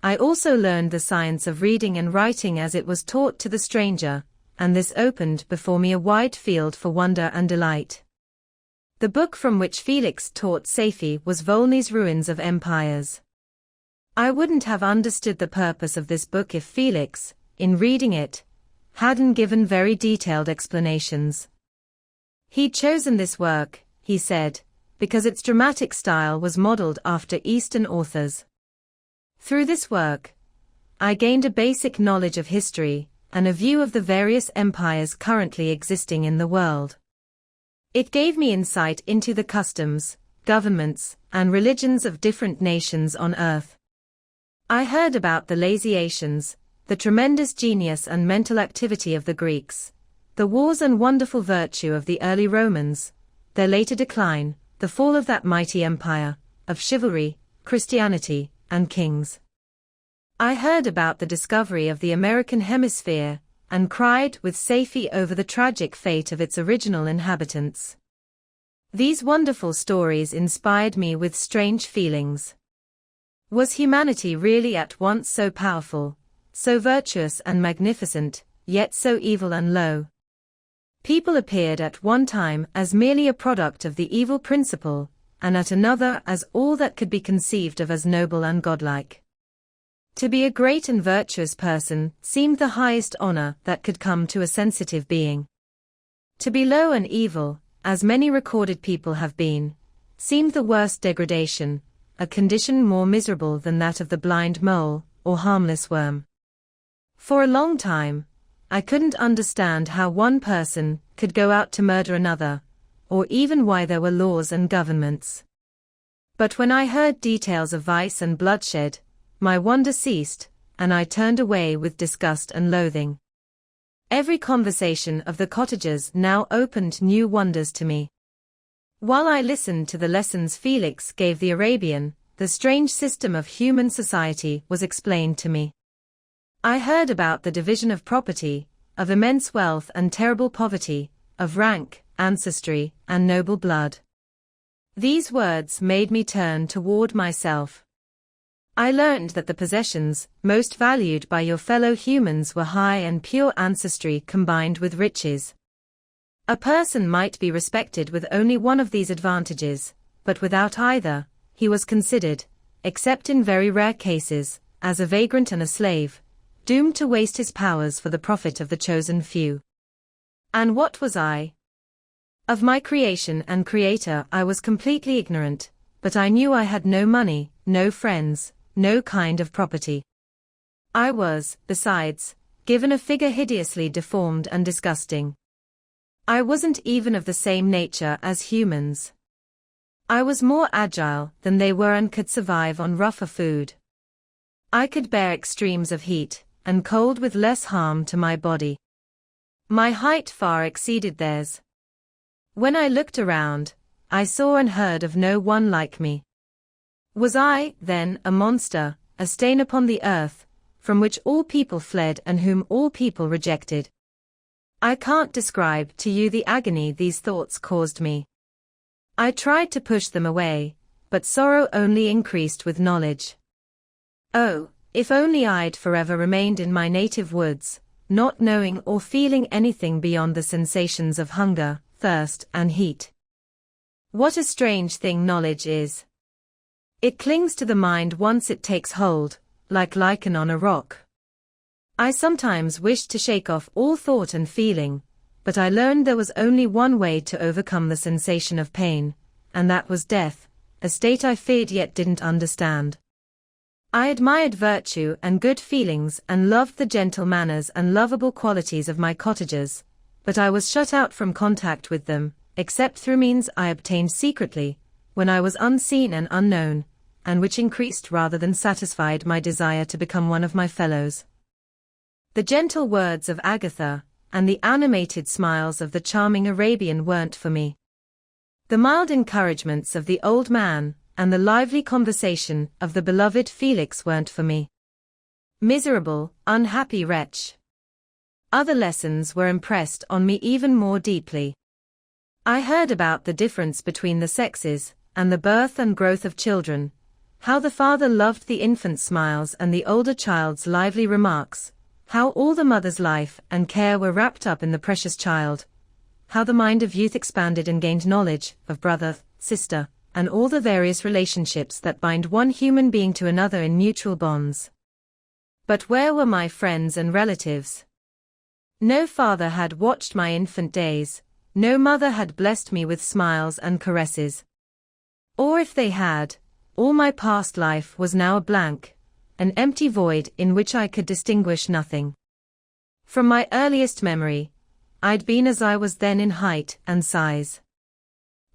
I also learned the science of reading and writing as it was taught to the stranger, and this opened before me a wide field for wonder and delight. The book from which Felix taught Safie was Volney's Ruins of Empires. I wouldn't have understood the purpose of this book if Felix, in reading it, hadn't given very detailed explanations. He'd chosen this work, he said, because its dramatic style was modeled after Eastern authors. Through this work, I gained a basic knowledge of history and a view of the various empires currently existing in the world. It gave me insight into the customs, governments, and religions of different nations on Earth. I heard about the lazy Asians, the tremendous genius and mental activity of the Greeks, the wars and wonderful virtue of the early Romans, their later decline, the fall of that mighty empire, of chivalry, Christianity, and kings. I heard about the discovery of the American hemisphere, and cried with Safie over the tragic fate of its original inhabitants. These wonderful stories inspired me with strange feelings. Was humanity really at once so powerful, so virtuous and magnificent, yet so evil and low? People appeared at one time as merely a product of the evil principle, and at another as all that could be conceived of as noble and godlike. To be a great and virtuous person seemed the highest honor that could come to a sensitive being. To be low and evil, as many recorded people have been, seemed the worst degradation, a condition more miserable than that of the blind mole, or harmless worm. For a long time, I couldn't understand how one person could go out to murder another, or even why there were laws and governments. But when I heard details of vice and bloodshed, my wonder ceased, and I turned away with disgust and loathing. Every conversation of the cottagers now opened new wonders to me. While I listened to the lessons Felix gave the Arabian, the strange system of human society was explained to me. I heard about the division of property, of immense wealth and terrible poverty, of rank, ancestry, and noble blood. These words made me turn toward myself. I learned that the possessions most valued by your fellow humans were high and pure ancestry combined with riches. A person might be respected with only one of these advantages, but without either, he was considered, except in very rare cases, as a vagrant and a slave, doomed to waste his powers for the profit of the chosen few. And what was I? Of my creation and creator I was completely ignorant, but I knew I had no money, no friends, no kind of property. I was, besides, given a figure hideously deformed and disgusting. I wasn't even of the same nature as humans. I was more agile than they were and could survive on rougher food. I could bear extremes of heat and cold with less harm to my body. My height far exceeded theirs. When I looked around, I saw and heard of no one like me. Was I, then, a monster, a stain upon the earth, from which all people fled and whom all people rejected? I can't describe to you the agony these thoughts caused me. I tried to push them away, but sorrow only increased with knowledge. Oh, if only I'd forever remained in my native woods, not knowing or feeling anything beyond the sensations of hunger, thirst, and heat. What a strange thing knowledge is. It clings to the mind once it takes hold, like lichen on a rock. I sometimes wished to shake off all thought and feeling, but I learned there was only one way to overcome the sensation of pain, and that was death, a state I feared yet didn't understand. I admired virtue and good feelings and loved the gentle manners and lovable qualities of my cottagers, but I was shut out from contact with them, except through means I obtained secretly, when I was unseen and unknown, and which increased rather than satisfied my desire to become one of my fellows. The gentle words of Agatha, and the animated smiles of the charming Arabian weren't for me. The mild encouragements of the old man, and the lively conversation of the beloved Felix weren't for me. Miserable, unhappy wretch. Other lessons were impressed on me even more deeply. I heard about the difference between the sexes, and the birth and growth of children, how the father loved the infant's smiles and the older child's lively remarks, how all the mother's life and care were wrapped up in the precious child, how the mind of youth expanded and gained knowledge of brother, sister, and all the various relationships that bind one human being to another in mutual bonds. But where were my friends and relatives? No father had watched my infant days, no mother had blessed me with smiles and caresses. Or if they had, all my past life was now a blank, an empty void in which I could distinguish nothing. From my earliest memory, I'd been as I was then in height and size.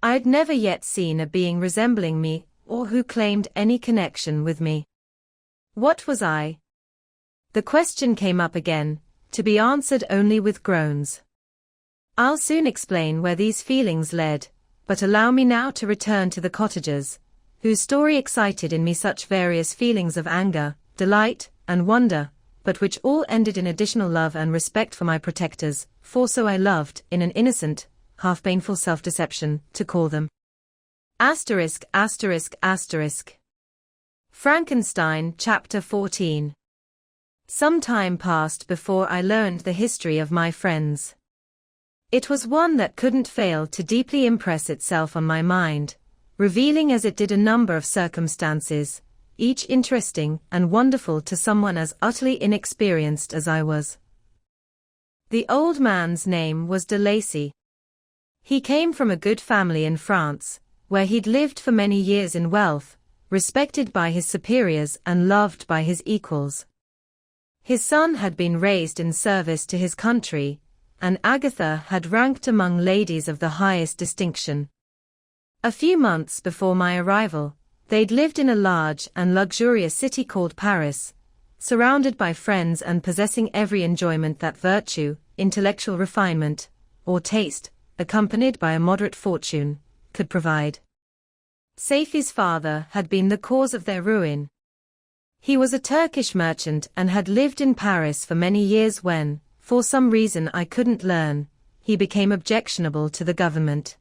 I'd never yet seen a being resembling me, or who claimed any connection with me. What was I? The question came up again, to be answered only with groans. I'll soon explain where these feelings led, but allow me now to return to the cottagers, whose story excited in me such various feelings of anger, delight, and wonder, but which all ended in additional love and respect for my protectors, for so I loved, in an innocent, half-painful self-deception, to call them. Frankenstein, Chapter 14. Some time passed before I learned the history of my friends. It was one that couldn't fail to deeply impress itself on my mind, revealing as it did a number of circumstances, each interesting and wonderful to someone as utterly inexperienced as I was. The old man's name was de Lacy. He came from a good family in France, where he'd lived for many years in wealth, respected by his superiors and loved by his equals. His son had been raised in service to his country, and Agatha had ranked among ladies of the highest distinction. A few months before my arrival, they'd lived in a large and luxurious city called Paris, surrounded by friends and possessing every enjoyment that virtue, intellectual refinement, or taste, accompanied by a moderate fortune, could provide. Safie's father had been the cause of their ruin. He was a Turkish merchant and had lived in Paris for many years when, for some reason I couldn't learn, he became objectionable to the government.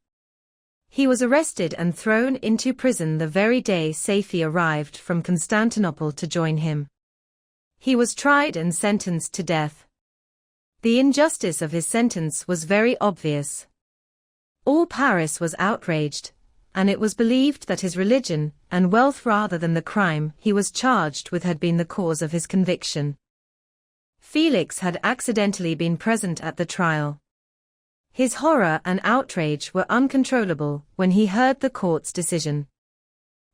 He was arrested and thrown into prison the very day Safie arrived from Constantinople to join him. He was tried and sentenced to death. The injustice of his sentence was very obvious. All Paris was outraged, and it was believed that his religion and wealth rather than the crime he was charged with had been the cause of his conviction. Felix had accidentally been present at the trial. His horror and outrage were uncontrollable when he heard the court's decision.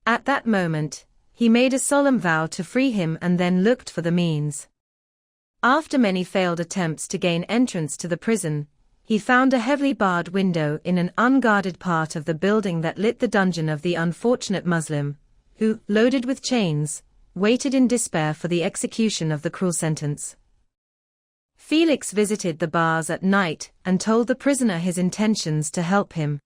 At that moment, he made a solemn vow to free him and then looked for the means. After many failed attempts to gain entrance to the prison, he found a heavily barred window in an unguarded part of the building that lit the dungeon of the unfortunate Muslim, who, loaded with chains, waited in despair for the execution of the cruel sentence. Felix visited the bars at night and told the prisoner his intentions to help him.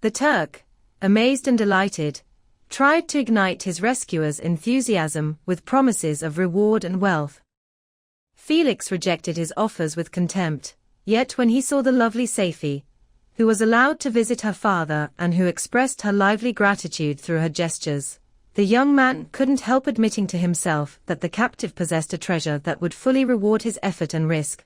The Turk, amazed and delighted, tried to ignite his rescuer's enthusiasm with promises of reward and wealth. Felix rejected his offers with contempt, yet when he saw the lovely Safie, who was allowed to visit her father and who expressed her lively gratitude through her gestures, the young man couldn't help admitting to himself that the captive possessed a treasure that would fully reward his effort and risk.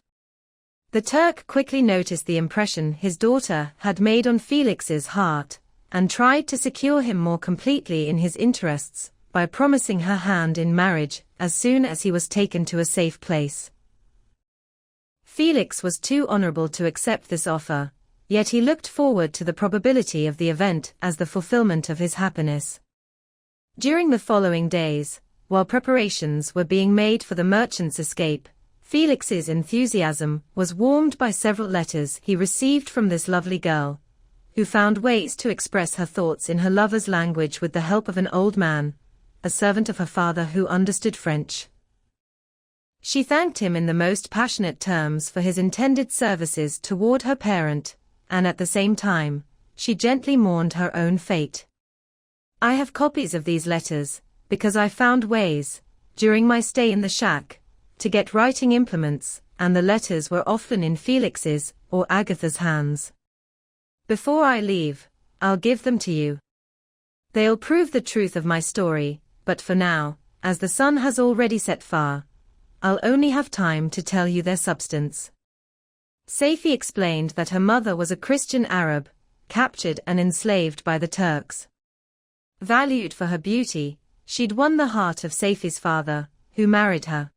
The Turk quickly noticed the impression his daughter had made on Felix's heart, and tried to secure him more completely in his interests, by promising her hand in marriage as soon as he was taken to a safe place. Felix was too honorable to accept this offer, yet he looked forward to the probability of the event as the fulfillment of his happiness. During the following days, while preparations were being made for the merchant's escape, Felix's enthusiasm was warmed by several letters he received from this lovely girl, who found ways to express her thoughts in her lover's language with the help of an old man, a servant of her father who understood French. She thanked him in the most passionate terms for his intended services toward her parent, and at the same time, she gently mourned her own fate. I have copies of these letters, because I found ways, during my stay in the shack, to get writing implements, and the letters were often in Felix's or Agatha's hands. Before I leave, I'll give them to you. They'll prove the truth of my story, but for now, as the sun has already set far, I'll only have time to tell you their substance. Saifi explained that her mother was a Christian Arab, captured and enslaved by the Turks. Valued for her beauty, she'd won the heart of Saifi's father, who married her.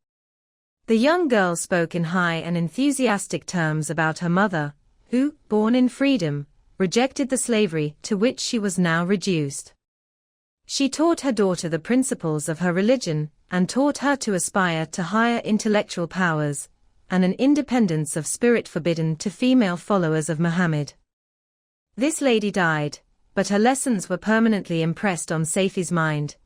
The young girl spoke in high and enthusiastic terms about her mother, who, born in freedom, rejected the slavery to which she was now reduced. She taught her daughter the principles of her religion, and taught her to aspire to higher intellectual powers, and an independence of spirit forbidden to female followers of Muhammad. This lady died, but her lessons were permanently impressed on Saifi's mind,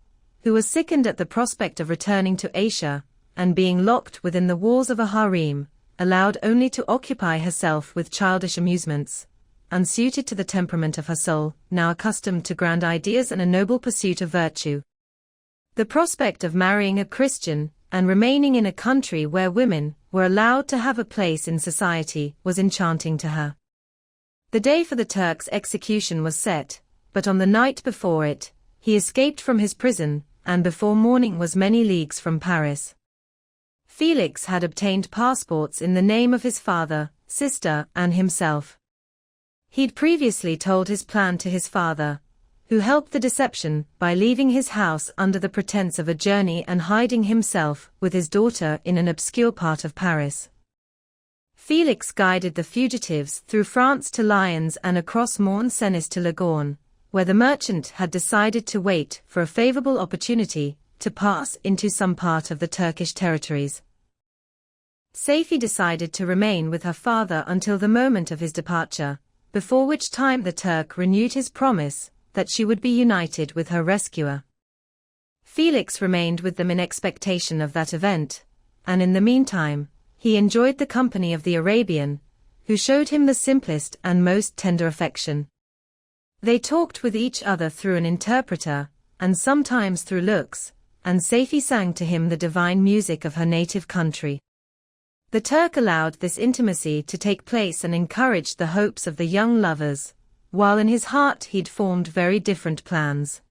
who was sickened at the prospect of returning to Asia, and being locked within the walls of a harem, allowed only to occupy herself with childish amusements, unsuited to the temperament of her soul, now accustomed to grand ideas and a noble pursuit of virtue. The prospect of marrying a Christian, and remaining in a country where women were allowed to have a place in society, was enchanting to her. The day for the Turk's execution was set, but on the night before it, he escaped from his prison, and before morning was many leagues from Paris. Felix had obtained passports in the name of his father, sister, and himself. He'd previously told his plan to his father, who helped the deception by leaving his house under the pretense of a journey and hiding himself with his daughter in an obscure part of Paris. Felix guided the fugitives through France to Lyons and across Morne-Cenis to Leghorn, where the merchant had decided to wait for a favorable opportunity to pass into some part of the Turkish territories. Saifi decided to remain with her father until the moment of his departure, before which time the Turk renewed his promise that she would be united with her rescuer. Felix remained with them in expectation of that event, and in the meantime, he enjoyed the company of the Arabian, who showed him the simplest and most tender affection. They talked with each other through an interpreter, and sometimes through looks, and Saifi sang to him the divine music of her native country. The Turk allowed this intimacy to take place and encouraged the hopes of the young lovers, while in his heart he'd formed very different plans.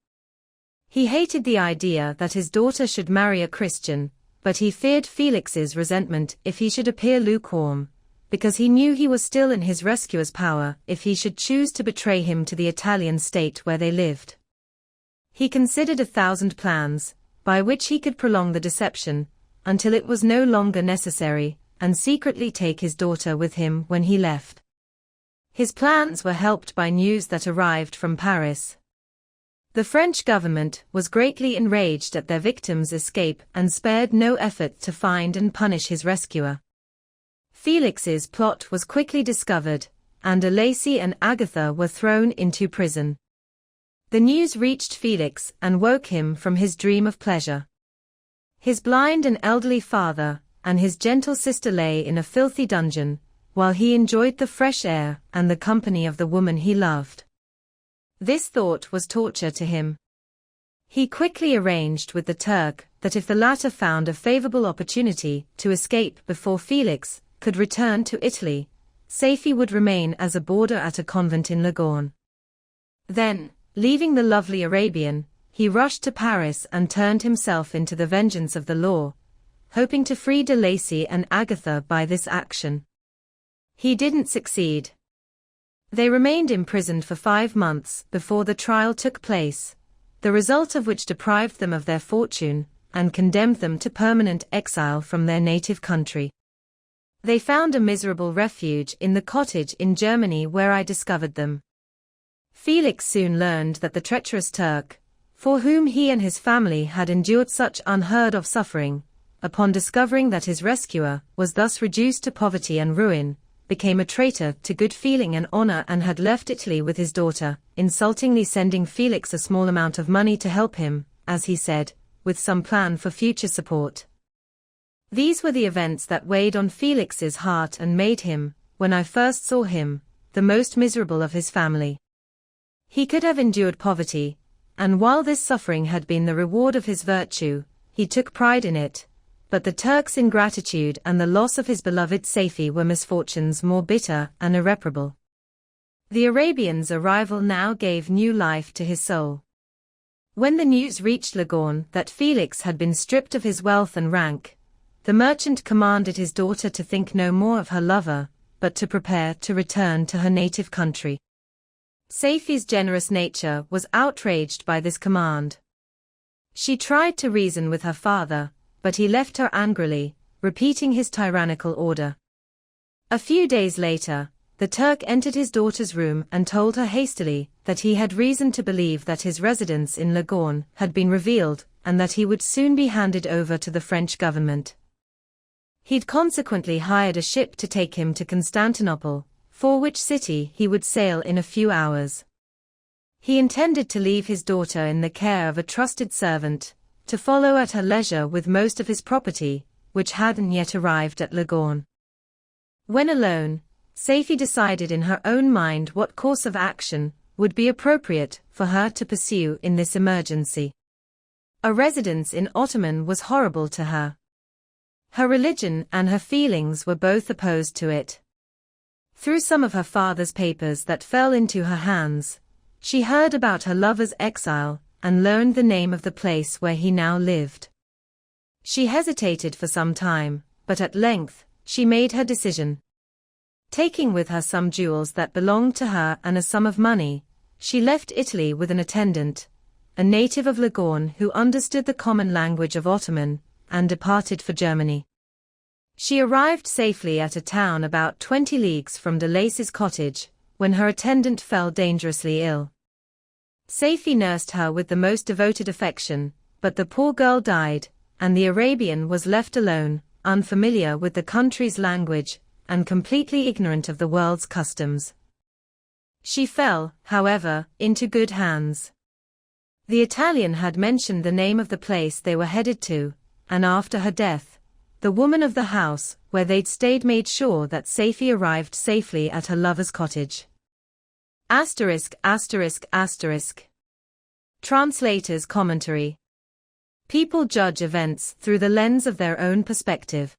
He hated the idea that his daughter should marry a Christian, but he feared Felix's resentment if he should appear lukewarm, because he knew he was still in his rescuer's power if he should choose to betray him to the Italian state where they lived. He considered 1,000 plans, by which he could prolong the deception, until it was no longer necessary, and secretly take his daughter with him when he left. His plans were helped by news that arrived from Paris. The French government was greatly enraged at their victim's escape and spared no effort to find and punish his rescuer. Felix's plot was quickly discovered, and Lacey and Agatha were thrown into prison. The news reached Felix and woke him from his dream of pleasure. His blind and elderly father and his gentle sister lay in a filthy dungeon, while he enjoyed the fresh air and the company of the woman he loved. This thought was torture to him. He quickly arranged with the Turk that if the latter found a favorable opportunity to escape before Felix could return to Italy, Saifi would remain as a boarder at a convent in Leghorn. Then, leaving the lovely Arabian, he rushed to Paris and turned himself into the vengeance of the law, hoping to free de Lacy and Agatha by this action. He didn't succeed. They remained imprisoned for 5 months before the trial took place, the result of which deprived them of their fortune and condemned them to permanent exile from their native country. They found a miserable refuge in the cottage in Germany where I discovered them. Felix soon learned that the treacherous Turk, for whom he and his family had endured such unheard-of suffering, upon discovering that his rescuer was thus reduced to poverty and ruin, became a traitor to good feeling and honor and had left Italy with his daughter, insultingly sending Felix a small amount of money to help him, as he said, with some plan for future support. These were the events that weighed on Felix's heart and made him, when I first saw him, the most miserable of his family. He could have endured poverty, and while this suffering had been the reward of his virtue, he took pride in it. But the Turk's ingratitude and the loss of his beloved Saifi were misfortunes more bitter and irreparable. The Arabian's arrival now gave new life to his soul. When the news reached Leghorn that Felix had been stripped of his wealth and rank, the merchant commanded his daughter to think no more of her lover, but to prepare to return to her native country. Saifi's generous nature was outraged by this command. She tried to reason with her father, but he left her angrily, repeating his tyrannical order. A few days later, the Turk entered his daughter's room and told her hastily that he had reason to believe that his residence in Leghorn had been revealed and that he would soon be handed over to the French government. He'd consequently hired a ship to take him to Constantinople, for which city he would sail in a few hours. He intended to leave his daughter in the care of a trusted servant, to follow at her leisure with most of his property, which hadn't yet arrived at Leghorn. When alone, Saifi decided in her own mind what course of action would be appropriate for her to pursue in this emergency. A residence in Ottoman was horrible to her. Her religion and her feelings were both opposed to it. Through some of her father's papers that fell into her hands, she heard about her lover's exile and learned the name of the place where he now lived. She hesitated for some time, but at length, she made her decision. Taking with her some jewels that belonged to her and a sum of money, she left Italy with an attendant, a native of Leghorn who understood the common language of Ottoman, and departed for Germany. She arrived safely at a town about 20 leagues from de Lacy's cottage, when her attendant fell dangerously ill. Saifi nursed her with the most devoted affection, but the poor girl died, and the Arabian was left alone, unfamiliar with the country's language, and completely ignorant of the world's customs. She fell, however, into good hands. The Italian had mentioned the name of the place they were headed to, and after her death, the woman of the house where they'd stayed made sure that Saifi arrived safely at her lover's cottage. ******. Translator's commentary. People judge events through the lens of their own perspective.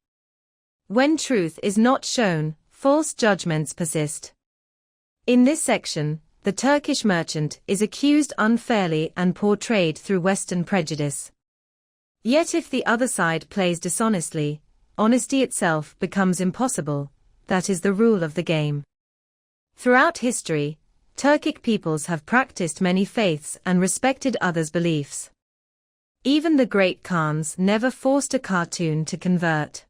When truth is not shown, false judgments persist. In this section, the Turkish merchant is accused unfairly and portrayed through Western prejudice. Yet if the other side plays dishonestly, honesty itself becomes impossible. That is the rule of the game. Throughout history, Turkic peoples have practiced many faiths and respected others' beliefs. Even the great Khans never forced a cartoon to convert.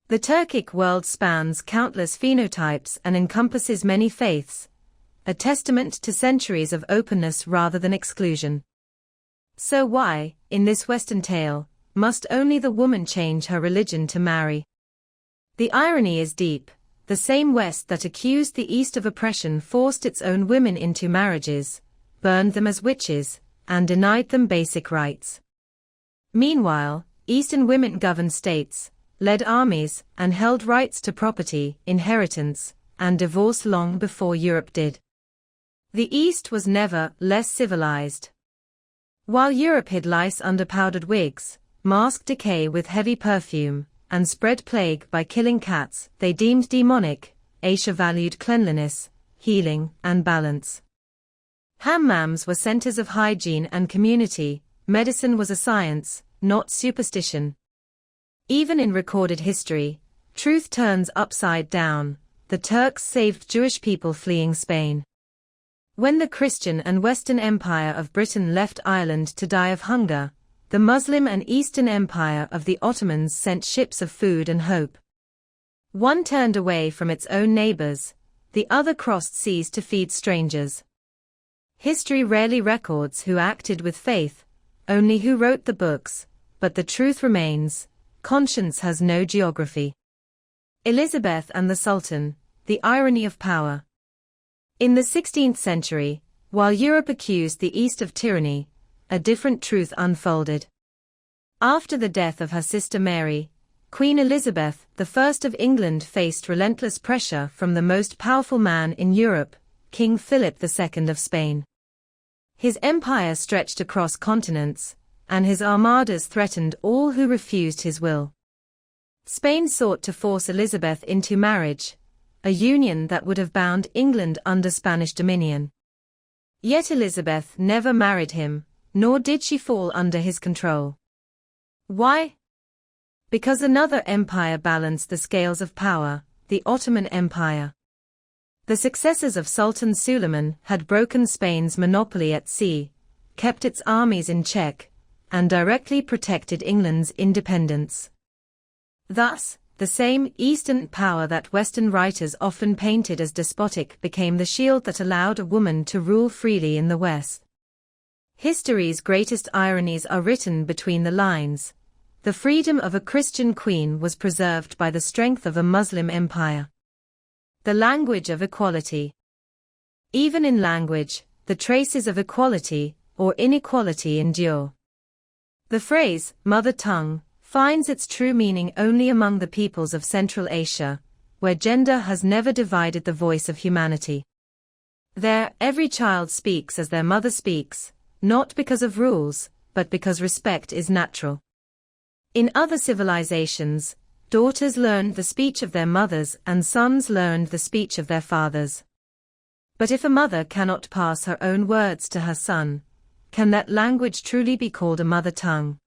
The Turkic world spans countless phenotypes and encompasses many faiths, a testament to centuries of openness rather than exclusion. So why, in this Western tale, must only the woman change her religion to marry? The irony is deep. The same West that accused the East of oppression forced its own women into marriages, burned them as witches, and denied them basic rights. Meanwhile, Eastern women governed states, led armies, and held rights to property, inheritance, and divorce long before Europe did. The East was never less civilized. While Europe hid lice under powdered wigs, masked decay with heavy perfume, and spread plague by killing cats they deemed demonic, Asia valued cleanliness, healing, and balance. Hammams were centers of hygiene and community. Medicine was a science, not superstition. Even in recorded history, truth turns upside down. The Turks saved Jewish people fleeing Spain. When the Christian and Western Empire of Britain left Ireland to die of hunger, the Muslim and Eastern Empire of the Ottomans sent ships of food and hope. One turned away from its own neighbors, the other crossed seas to feed strangers. History rarely records who acted with faith, only who wrote the books, but the truth remains, conscience has no geography. Elizabeth and the Sultan, the irony of power. In the 16th century, while Europe accused the East of tyranny, a different truth unfolded. After the death of her sister Mary, Queen Elizabeth I of England faced relentless pressure from the most powerful man in Europe, King Philip II of Spain. His empire stretched across continents, and his armadas threatened all who refused his will. Spain sought to force Elizabeth into marriage, a union that would have bound England under Spanish dominion. Yet Elizabeth never married him, nor did she fall under his control. Why? Because another empire balanced the scales of power, the Ottoman Empire. The successors of Sultan Suleiman had broken Spain's monopoly at sea, kept its armies in check, and directly protected England's independence. Thus, the same Eastern power that Western writers often painted as despotic became the shield that allowed a woman to rule freely in the West. History's greatest ironies are written between the lines. The freedom of a Christian queen was preserved by the strength of a Muslim empire. The language of equality. Even in language, the traces of equality, or inequality endure. The phrase, mother tongue, finds its true meaning only among the peoples of Central Asia, where gender has never divided the voice of humanity. There, every child speaks as their mother speaks, not because of rules, but because respect is natural. In other civilizations, daughters learned the speech of their mothers and sons learned the speech of their fathers. But if a mother cannot pass her own words to her son, can that language truly be called a mother tongue?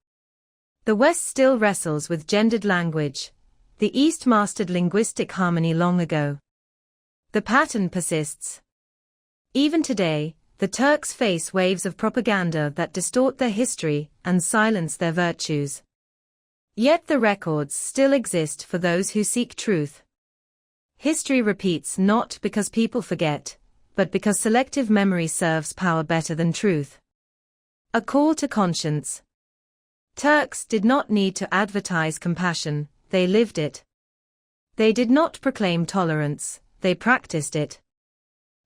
The West still wrestles with gendered language. The East mastered linguistic harmony long ago. The pattern persists. Even today, the Turks face waves of propaganda that distort their history and silence their virtues. Yet the records still exist for those who seek truth. History repeats not because people forget, but because selective memory serves power better than truth. A call to conscience. Turks did not need to advertise compassion, they lived it. They did not proclaim tolerance, they practiced it.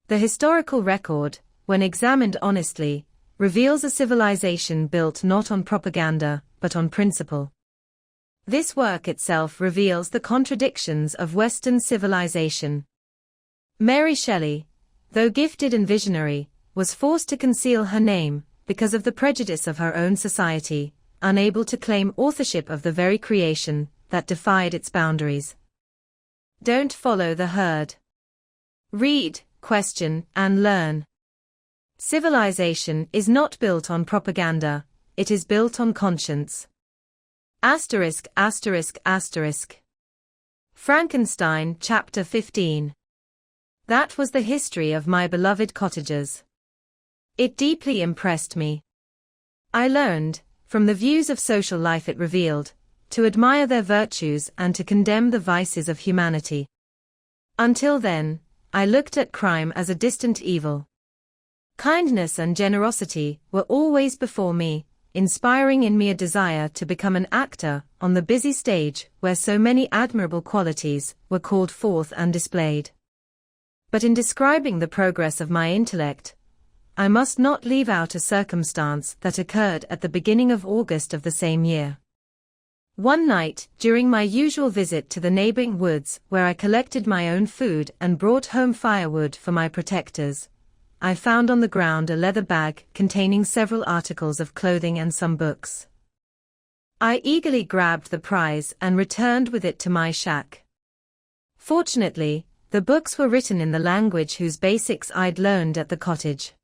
The historical record, when examined honestly, reveals a civilization built not on propaganda, but on principle. This work itself reveals the contradictions of Western civilization. Mary Shelley, though gifted and visionary, was forced to conceal her name because of the prejudice of her own society, unable to claim authorship of the very creation that defied its boundaries. Don't follow the herd. Read, question, and learn. Civilization is not built on propaganda, it is built on conscience. Asterisk, asterisk, asterisk. Frankenstein, Chapter 15. That was the history of my beloved cottagers. It deeply impressed me. I learned, from the views of social life it revealed, to admire their virtues and to condemn the vices of humanity. Until then, I looked at crime as a distant evil. Kindness and generosity were always before me, inspiring in me a desire to become an actor on the busy stage where so many admirable qualities were called forth and displayed. But in describing the progress of my intellect, I must not leave out a circumstance that occurred at the beginning of August of the same year. One night, during my usual visit to the neighboring woods where I collected my own food and brought home firewood for my protectors, I found on the ground a leather bag containing several articles of clothing and some books. I eagerly grabbed the prize and returned with it to my shack. Fortunately, the books were written in the language whose basics I'd learned at the cottage.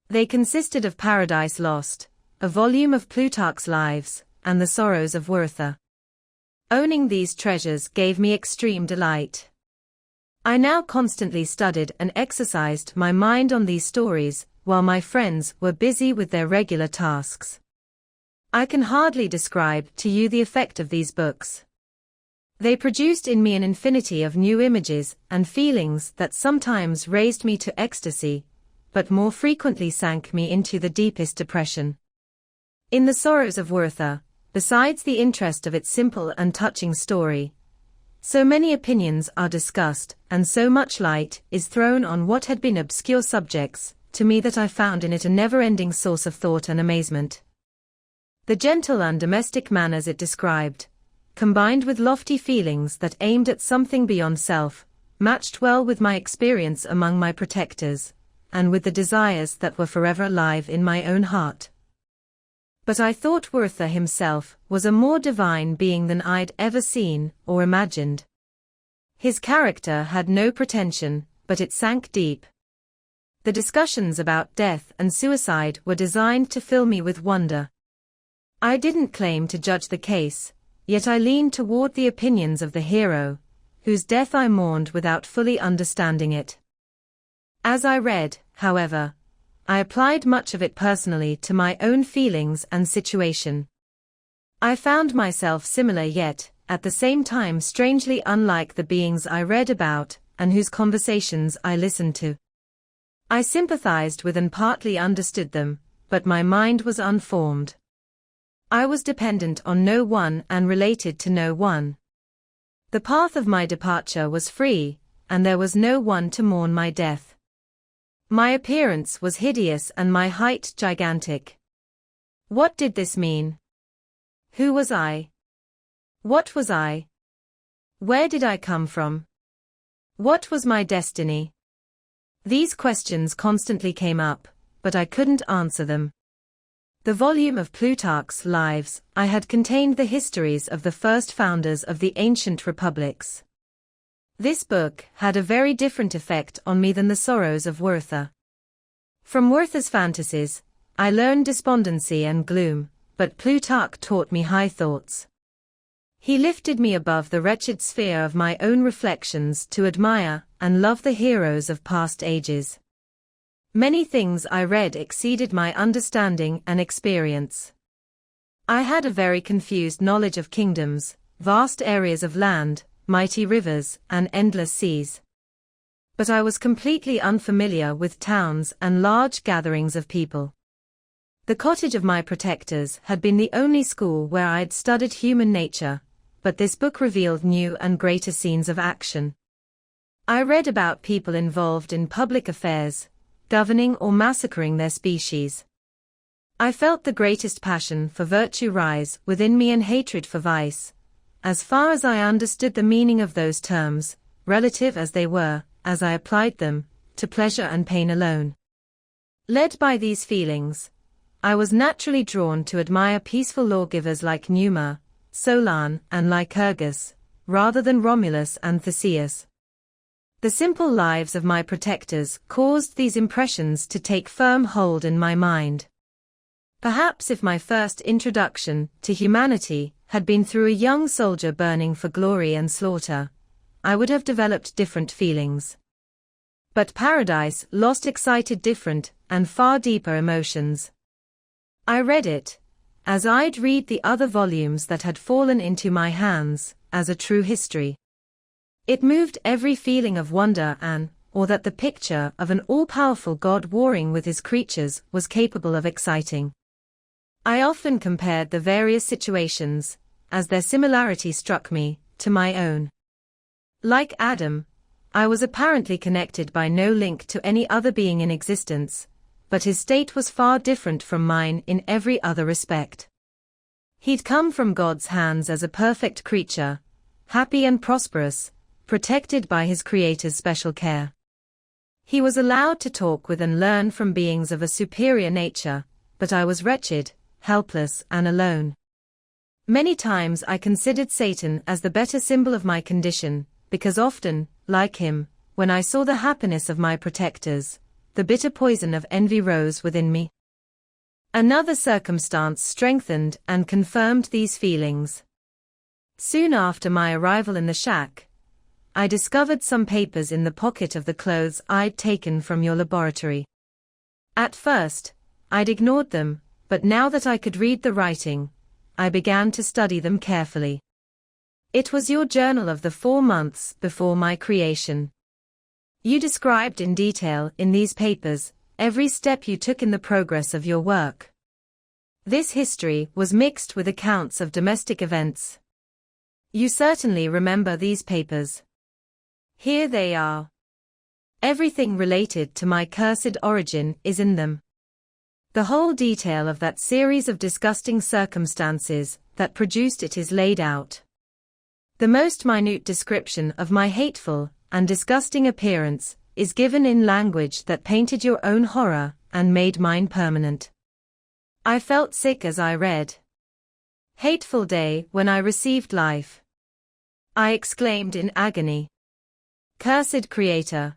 They consisted of Paradise Lost, a volume of Plutarch's Lives, and The Sorrows of Werther. Owning these treasures gave me extreme delight. I now constantly studied and exercised my mind on these stories, while my friends were busy with their regular tasks. I can hardly describe to you the effect of these books. They produced in me an infinity of new images and feelings that sometimes raised me to ecstasy, but more frequently sank me into the deepest depression. In The Sorrows of Werther, besides the interest of its simple and touching story, so many opinions are discussed, and so much light is thrown on what had been obscure subjects, to me that I found in it a never-ending source of thought and amazement. The gentle and domestic manners it described, combined with lofty feelings that aimed at something beyond self, matched well with my experience among my protectors, and with the desires that were forever alive in my own heart. But I thought Werther himself was a more divine being than I'd ever seen or imagined. His character had no pretension, but it sank deep. The discussions about death and suicide were designed to fill me with wonder. I didn't claim to judge the case, yet I leaned toward the opinions of the hero, whose death I mourned without fully understanding it. As I read, however, I applied much of it personally to my own feelings and situation. I found myself similar yet, at the same time strangely unlike the beings I read about, and whose conversations I listened to. I sympathized with and partly understood them, but my mind was unformed. I was dependent on no one and related to no one. The path of my departure was free, and there was no one to mourn my death. My appearance was hideous and my height gigantic. What did this mean? Who was I? What was I? Where did I come from? What was my destiny? These questions constantly came up, but I couldn't answer them. The volume of Plutarch's Lives I had contained the histories of the first founders of the ancient republics. This book had a very different effect on me than the sorrows of Werther. From Werther's fantasies, I learned despondency and gloom, but Plutarch taught me high thoughts. He lifted me above the wretched sphere of my own reflections to admire and love the heroes of past ages. Many things I read exceeded my understanding and experience. I had a very confused knowledge of kingdoms, vast areas of land, mighty rivers, and endless seas. But I was completely unfamiliar with towns and large gatherings of people. The cottage of my protectors had been the only school where I had studied human nature, but this book revealed new and greater scenes of action. I read about people involved in public affairs, governing or massacring their species. I felt the greatest passion for virtue rise within me and hatred for vice, as far as I understood the meaning of those terms, relative as they were, as I applied them, to pleasure and pain alone. Led by these feelings, I was naturally drawn to admire peaceful lawgivers like Numa, Solon, and Lycurgus, rather than Romulus and Theseus. The simple lives of my protectors caused these impressions to take firm hold in my mind. Perhaps if my first introduction to humanity had been through a young soldier burning for glory and slaughter, I would have developed different feelings. But Paradise Lost excited different and far deeper emotions. I read it, as I'd read the other volumes that had fallen into my hands, as a true history. It moved every feeling of wonder or that the picture of an all-powerful God warring with his creatures was capable of exciting. I often compared the various situations, as their similarity struck me, to my own. Like Adam, I was apparently connected by no link to any other being in existence, but his state was far different from mine in every other respect. He'd come from God's hands as a perfect creature, happy and prosperous, protected by his Creator's special care. He was allowed to talk with and learn from beings of a superior nature, but I was wretched, helpless, and alone. Many times I considered Satan as the better symbol of my condition, because often, like him, when I saw the happiness of my protectors, the bitter poison of envy rose within me. Another circumstance strengthened and confirmed these feelings. Soon after my arrival in the shack, I discovered some papers in the pocket of the clothes I'd taken from your laboratory. At first, I'd ignored them, but now that I could read the writing, I began to study them carefully. It was your journal of the 4 months before my creation. You described in detail in these papers every step you took in the progress of your work. This history was mixed with accounts of domestic events. You certainly remember these papers. Here they are. Everything related to my cursed origin is in them. The whole detail of that series of disgusting circumstances that produced it is laid out. The most minute description of my hateful and disgusting appearance is given in language that painted your own horror and made mine permanent. I felt sick as I read. Hateful day when I received life. I exclaimed in agony. Cursed Creator!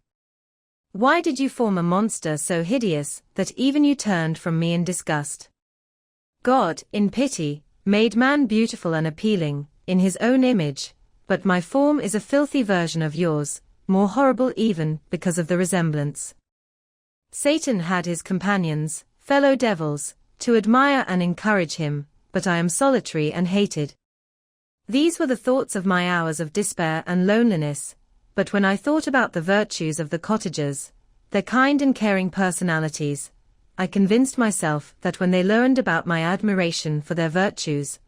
Why did you form a monster so hideous that even you turned from me in disgust? God, in pity, made man beautiful and appealing, in his own image, but my form is a filthy version of yours, more horrible even because of the resemblance. Satan had his companions, fellow devils, to admire and encourage him, but I am solitary and hated. These were the thoughts of my hours of despair and loneliness, but when I thought about the virtues of the cottagers, their kind and caring personalities, I convinced myself that when they learned about my admiration for their virtues,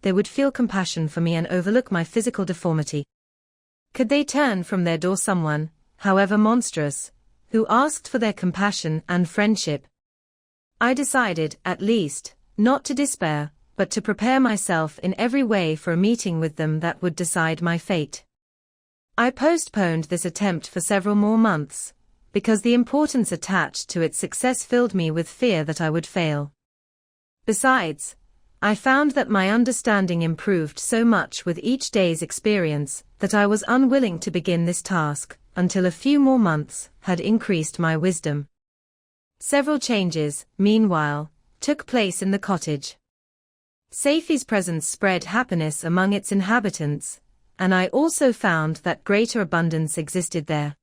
they would feel compassion for me and overlook my physical deformity. Could they turn from their door someone, however monstrous, who asked for their compassion and friendship? I decided, at least, not to despair, but to prepare myself in every way for a meeting with them that would decide my fate. I postponed this attempt for several more months, because the importance attached to its success filled me with fear that I would fail. Besides, I found that my understanding improved so much with each day's experience that I was unwilling to begin this task until a few more months had increased my wisdom. Several changes, meanwhile, took place in the cottage. Safie's presence spread happiness among its inhabitants, and I also found that greater abundance existed there.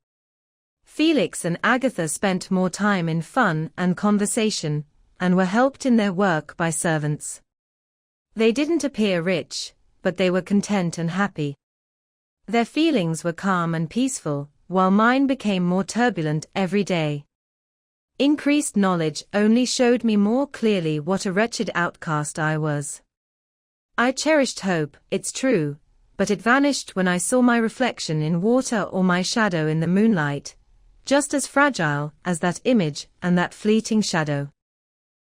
Felix and Agatha spent more time in fun and conversation, and were helped in their work by servants. They didn't appear rich, but they were content and happy. Their feelings were calm and peaceful, while mine became more turbulent every day. Increased knowledge only showed me more clearly what a wretched outcast I was. I cherished hope, it's true, but it vanished when I saw my reflection in water or my shadow in the moonlight, just as fragile as that image and that fleeting shadow.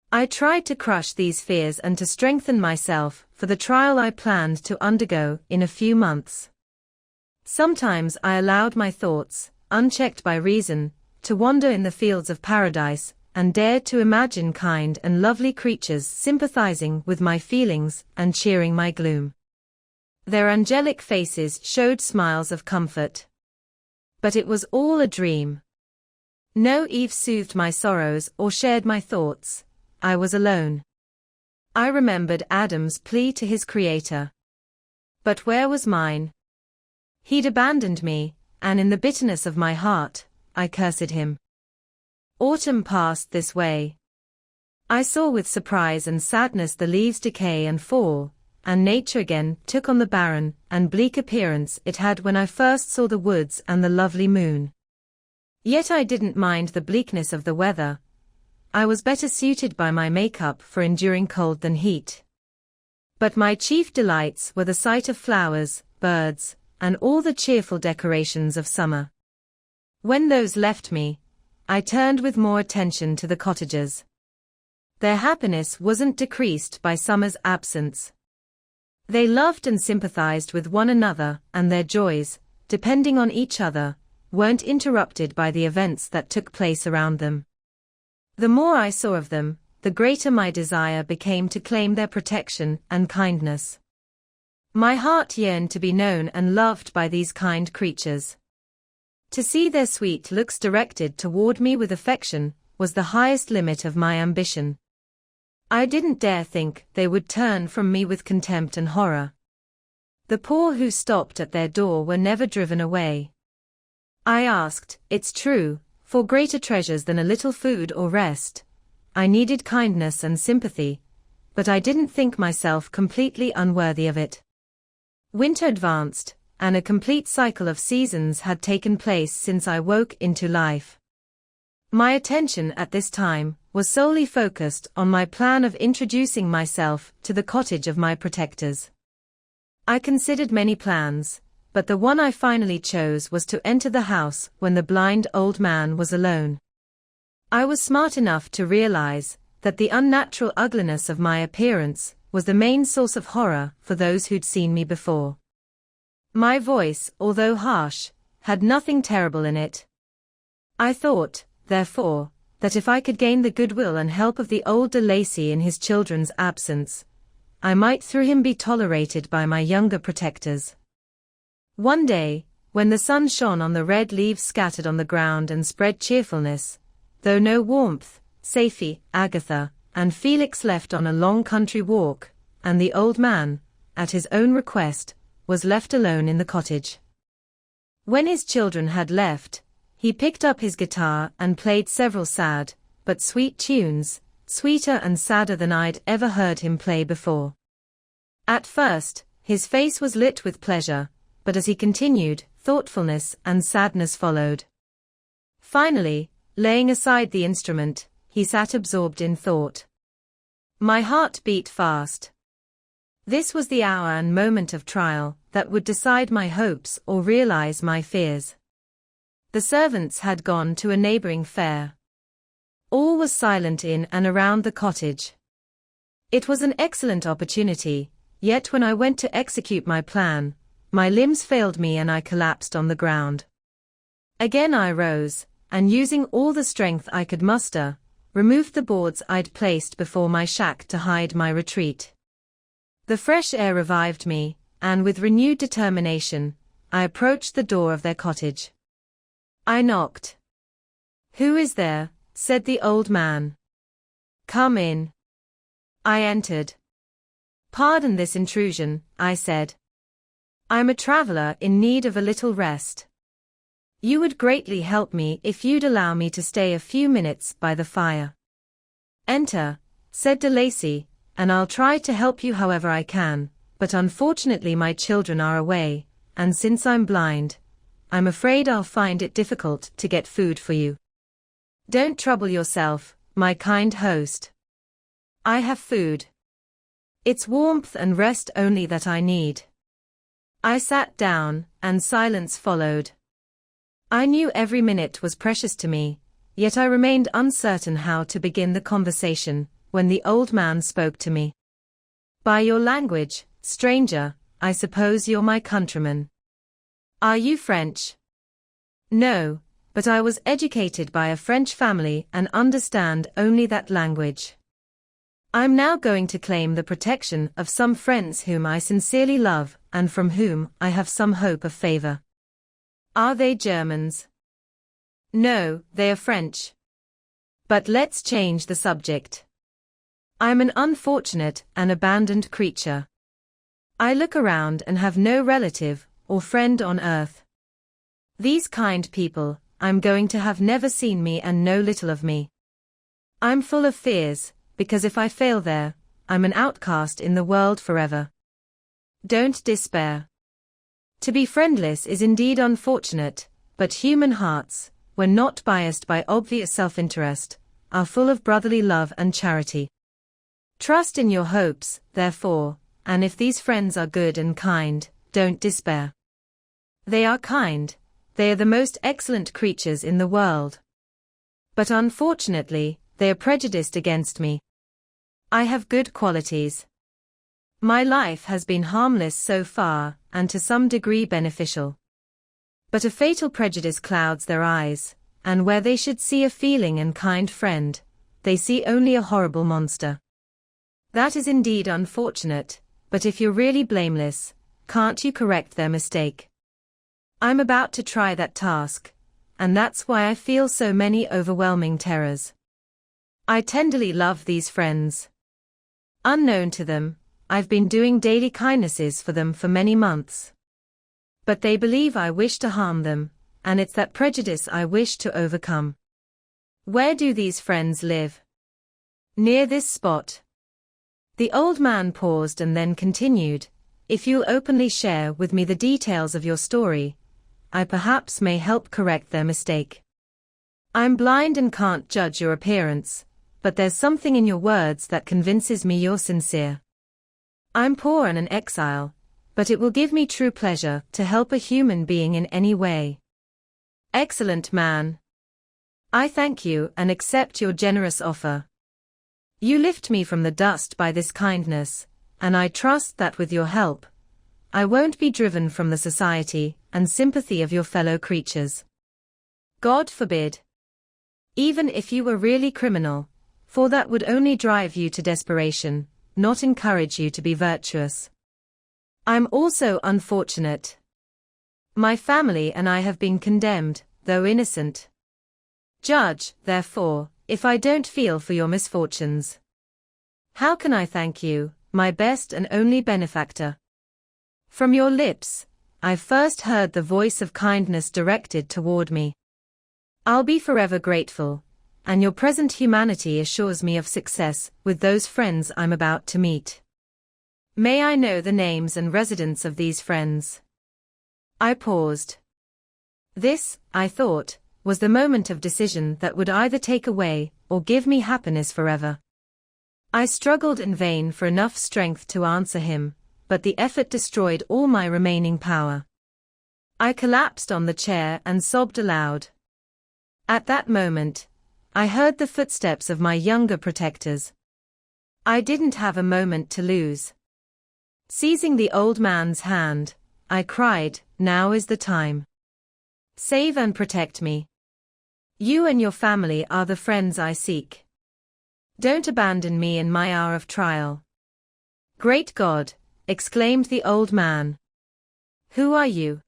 I tried to crush these fears and to strengthen myself for the trial I planned to undergo in a few months. Sometimes I allowed my thoughts, unchecked by reason, to wander in the fields of paradise, and dared to imagine kind and lovely creatures sympathizing with my feelings and cheering my gloom. Their angelic faces showed smiles of comfort. But it was all a dream. No Eve soothed my sorrows or shared my thoughts. I was alone. I remembered Adam's plea to his Creator. But where was mine? He'd abandoned me, and in the bitterness of my heart, I cursed him. Autumn passed this way. I saw with surprise and sadness the leaves decay and fall, and nature again took on the barren and bleak appearance it had when I first saw the woods and the lovely moon. Yet I didn't mind the bleakness of the weather. I was better suited by my makeup for enduring cold than heat. But my chief delights were the sight of flowers, birds, and all the cheerful decorations of summer. When those left me, I turned with more attention to the cottagers. Their happiness wasn't decreased by summer's absence. They loved and sympathized with one another, and their joys, depending on each other, weren't interrupted by the events that took place around them. The more I saw of them, the greater my desire became to claim their protection and kindness. My heart yearned to be known and loved by these kind creatures. To see their sweet looks directed toward me with affection was the highest limit of my ambition. I didn't dare think they would turn from me with contempt and horror. The poor who stopped at their door were never driven away. I asked, it's true, for greater treasures than a little food or rest. I needed kindness and sympathy, but I didn't think myself completely unworthy of it. Winter advanced, and a complete cycle of seasons had taken place since I woke into life. My attention at this time was solely focused on my plan of introducing myself to the cottage of my protectors. I considered many plans, but the one I finally chose was to enter the house when the blind old man was alone. I was smart enough to realize that the unnatural ugliness of my appearance was the main source of horror for those who'd seen me before. My voice, although harsh, had nothing terrible in it. I thought, therefore, that if I could gain the goodwill and help of the old de Lacy in his children's absence, I might through him be tolerated by my younger protectors. One day, when the sun shone on the red leaves scattered on the ground and spread cheerfulness, though no warmth, Safie, Agatha, and Felix left on a long country walk, and the old man, at his own request, was left alone in the cottage. When his children had left, he picked up his guitar and played several sad, but sweet tunes, sweeter and sadder than I'd ever heard him play before. At first, his face was lit with pleasure, but as he continued, thoughtfulness and sadness followed. Finally, laying aside the instrument, he sat absorbed in thought. My heart beat fast. This was the hour and moment of trial that would decide my hopes or realize my fears. The servants had gone to a neighboring fair. All was silent in and around the cottage. It was an excellent opportunity, yet when I went to execute my plan, my limbs failed me and I collapsed on the ground. Again I rose, and using all the strength I could muster, removed the boards I'd placed before my shack to hide my retreat. The fresh air revived me, and with renewed determination, I approached the door of their cottage. I knocked. "Who is there?" said the old man. "Come in." I entered. "Pardon this intrusion," I said. "I'm a traveler in need of a little rest. You would greatly help me if you'd allow me to stay a few minutes by the fire." "Enter," said de Lacy, "and I'll try to help you however I can, but unfortunately my children are away, and since I'm blind, I'm afraid I'll find it difficult to get food for you." "Don't trouble yourself, my kind host. I have food. It's warmth and rest only that I need." I sat down, and silence followed. I knew every minute was precious to me, yet I remained uncertain how to begin the conversation, when the old man spoke to me. "By your language, stranger, I suppose you're my countryman. Are you French?" "No, but I was educated by a French family and understand only that language. I'm now going to claim the protection of some friends whom I sincerely love and from whom I have some hope of favor." "Are they Germans?" "No, they are French. But let's change the subject. I'm an unfortunate and abandoned creature. I look around and have no relative or friend on earth. These kind people, I'm going to have never seen me and know little of me. I'm full of fears, because if I fail there, I'm an outcast in the world forever. Don't despair. To be friendless is indeed unfortunate, but human hearts, when not biased by obvious self-interest, are full of brotherly love and charity. Trust in your hopes, therefore, and if these friends are good and kind, don't despair. They are kind, they are the most excellent creatures in the world. But unfortunately, they are prejudiced against me. I have good qualities. My life has been harmless so far, and to some degree beneficial. But a fatal prejudice clouds their eyes, and where they should see a feeling and kind friend, they see only a horrible monster. That is indeed unfortunate, but if you're really blameless, can't you correct their mistake? I'm about to try that task, and that's why I feel so many overwhelming terrors. I tenderly love these friends. Unknown to them, I've been doing daily kindnesses for them for many months. But they believe I wish to harm them, and it's that prejudice I wish to overcome. Where do these friends live? Near this spot. The old man paused and then continued, "If you'll openly share with me the details of your story, I perhaps may help correct their mistake. I'm blind and can't judge your appearance, but there's something in your words that convinces me you're sincere. I'm poor and an exile, but it will give me true pleasure to help a human being in any way." "Excellent man. I thank you and accept your generous offer. You lift me from the dust by this kindness, and I trust that with your help, I won't be driven from the society and sympathy of your fellow creatures." "God forbid." Even if you were really criminal, for that would only drive you to desperation, not encourage you to be virtuous. I'm also unfortunate. My family and I have been condemned, though innocent. Judge, therefore, if I don't feel for your misfortunes. How can I thank you, my best and only benefactor? From your lips, I first heard the voice of kindness directed toward me. I'll be forever grateful, and your present humanity assures me of success with those friends I'm about to meet. May I know the names and residence of these friends? I paused. This, I thought, was the moment of decision that would either take away or give me happiness forever. I struggled in vain for enough strength to answer him, but the effort destroyed all my remaining power. I collapsed on the chair and sobbed aloud. At that moment, I heard the footsteps of my younger protectors. I didn't have a moment to lose. Seizing the old man's hand, I cried, "Now is the time. Save and protect me. You and your family are the friends I seek. Don't abandon me in my hour of trial." "Great God!" exclaimed the old man. "Who are you?"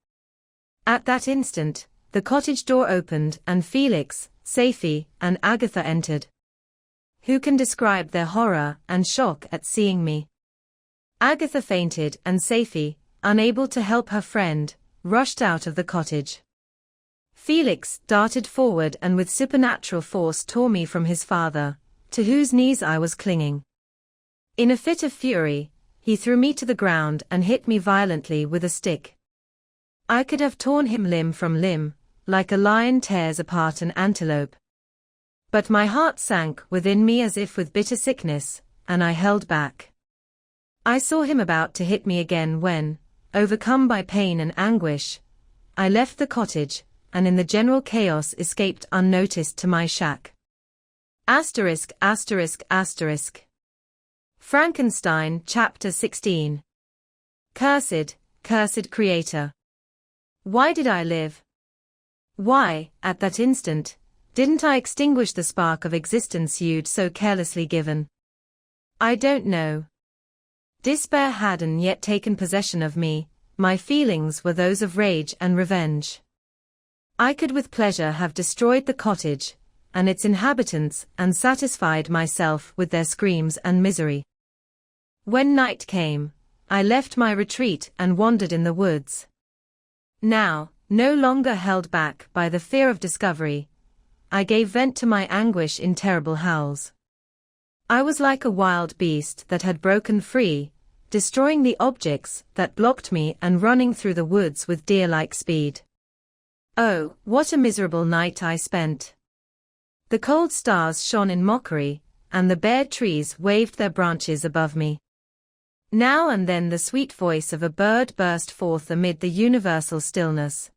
At that instant, the cottage door opened and Felix, Safie, and Agatha entered. Who can describe their horror and shock at seeing me? Agatha fainted and Safie, unable to help her friend, rushed out of the cottage. Felix darted forward and with supernatural force tore me from his father, to whose knees I was clinging. In a fit of fury, he threw me to the ground and hit me violently with a stick. I could have torn him limb from limb, like a lion tears apart an antelope. But my heart sank within me as if with bitter sickness, and I held back. I saw him about to hit me again when, overcome by pain and anguish, I left the cottage, and in the general chaos escaped unnoticed to my shack. Asterisk, asterisk, asterisk. Frankenstein, Chapter 16. Cursed, cursed creator. Why did I live? Why, at that instant, didn't I extinguish the spark of existence you'd so carelessly given? I don't know. Despair hadn't yet taken possession of me, my feelings were those of rage and revenge. I could with pleasure have destroyed the cottage and its inhabitants and satisfied myself with their screams and misery. When night came, I left my retreat and wandered in the woods. Now, no longer held back by the fear of discovery, I gave vent to my anguish in terrible howls. I was like a wild beast that had broken free, destroying the objects that blocked me and running through the woods with deer-like speed. Oh, what a miserable night I spent! The cold stars shone in mockery, and the bare trees waved their branches above me. Now and then the sweet voice of a bird burst forth amid the universal stillness.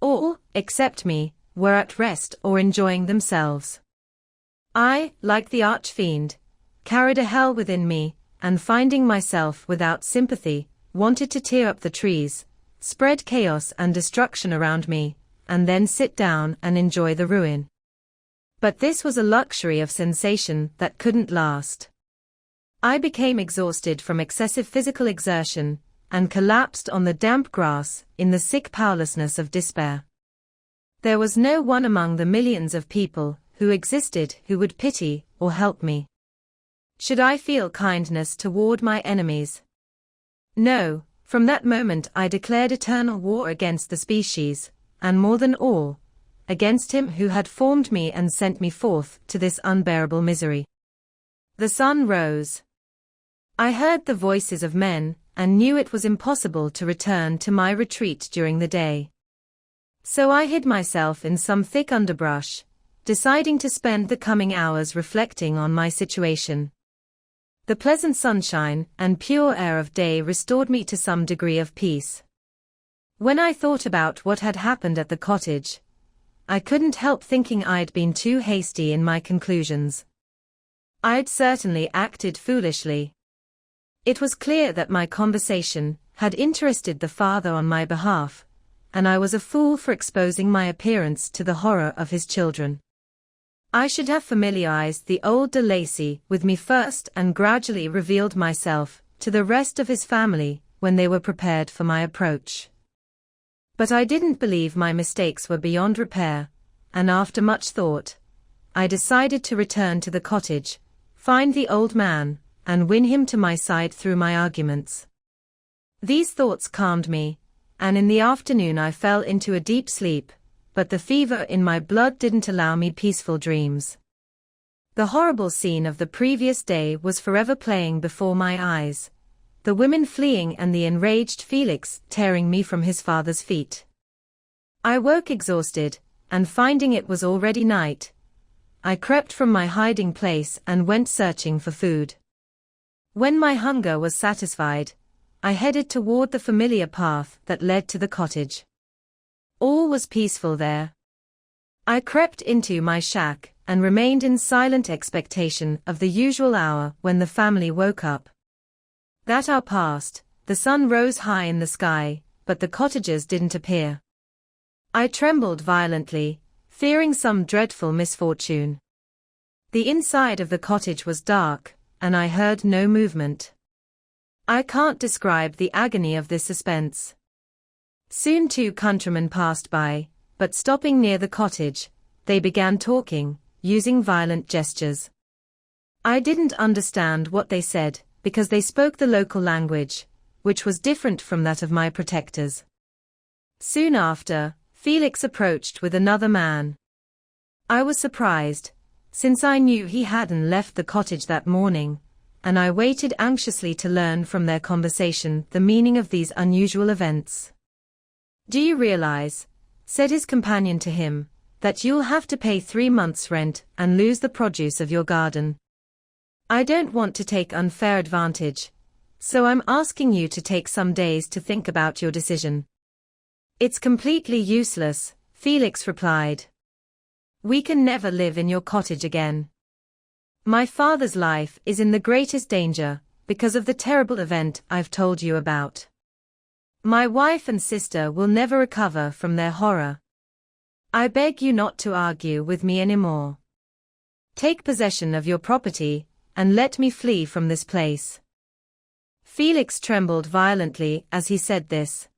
All, except me, were at rest or enjoying themselves. I, like the arch-fiend, carried a hell within me, and finding myself without sympathy, wanted to tear up the trees, spread chaos and destruction around me, and then sit down and enjoy the ruin. But this was a luxury of sensation that couldn't last. I became exhausted from excessive physical exertion, and collapsed on the damp grass in the sick powerlessness of despair. There was no one among the millions of people who existed who would pity or help me. Should I feel kindness toward my enemies? No, from that moment I declared eternal war against the species, and more than all, against him who had formed me and sent me forth to this unbearable misery. The sun rose. I heard the voices of men, and knew it was impossible to return to my retreat during the day. So I hid myself in some thick underbrush, deciding to spend the coming hours reflecting on my situation. The pleasant sunshine and pure air of day restored me to some degree of peace. When I thought about what had happened at the cottage, I couldn't help thinking I'd been too hasty in my conclusions. I'd certainly acted foolishly. It was clear that my conversation had interested the father on my behalf, and I was a fool for exposing my appearance to the horror of his children. I should have familiarized the old de Lacy with me first and gradually revealed myself to the rest of his family when they were prepared for my approach. But I didn't believe my mistakes were beyond repair, and after much thought, I decided to return to the cottage, find the old man, and win him to my side through my arguments. These thoughts calmed me, and in the afternoon I fell into a deep sleep, but the fever in my blood didn't allow me peaceful dreams. The horrible scene of the previous day was forever playing before my eyes, the women fleeing and the enraged Felix tearing me from his father's feet. I woke exhausted, and finding it was already night, I crept from my hiding place and went searching for food. When my hunger was satisfied, I headed toward the familiar path that led to the cottage. All was peaceful there. I crept into my shack and remained in silent expectation of the usual hour when the family woke up. That hour passed, the sun rose high in the sky, but the cottagers didn't appear. I trembled violently, fearing some dreadful misfortune. The inside of the cottage was dark, and I heard no movement. I can't describe the agony of this suspense. Soon 2 countrymen passed by, but stopping near the cottage, they began talking, using violent gestures. I didn't understand what they said, because they spoke the local language, which was different from that of my protectors. Soon after, Felix approached with another man. I was surprised, since I knew he hadn't left the cottage that morning, and I waited anxiously to learn from their conversation the meaning of these unusual events. "Do you realize," said his companion to him, "that you'll have to pay 3 months' rent and lose the produce of your garden? I don't want to take unfair advantage, so I'm asking you to take some days to think about your decision." "It's completely useless," Felix replied. "We can never live in your cottage again. My father's life is in the greatest danger, because of the terrible event I've told you about. My wife and sister will never recover from their horror. I beg you not to argue with me anymore. Take possession of your property, and let me flee from this place." Felix trembled violently as he said this.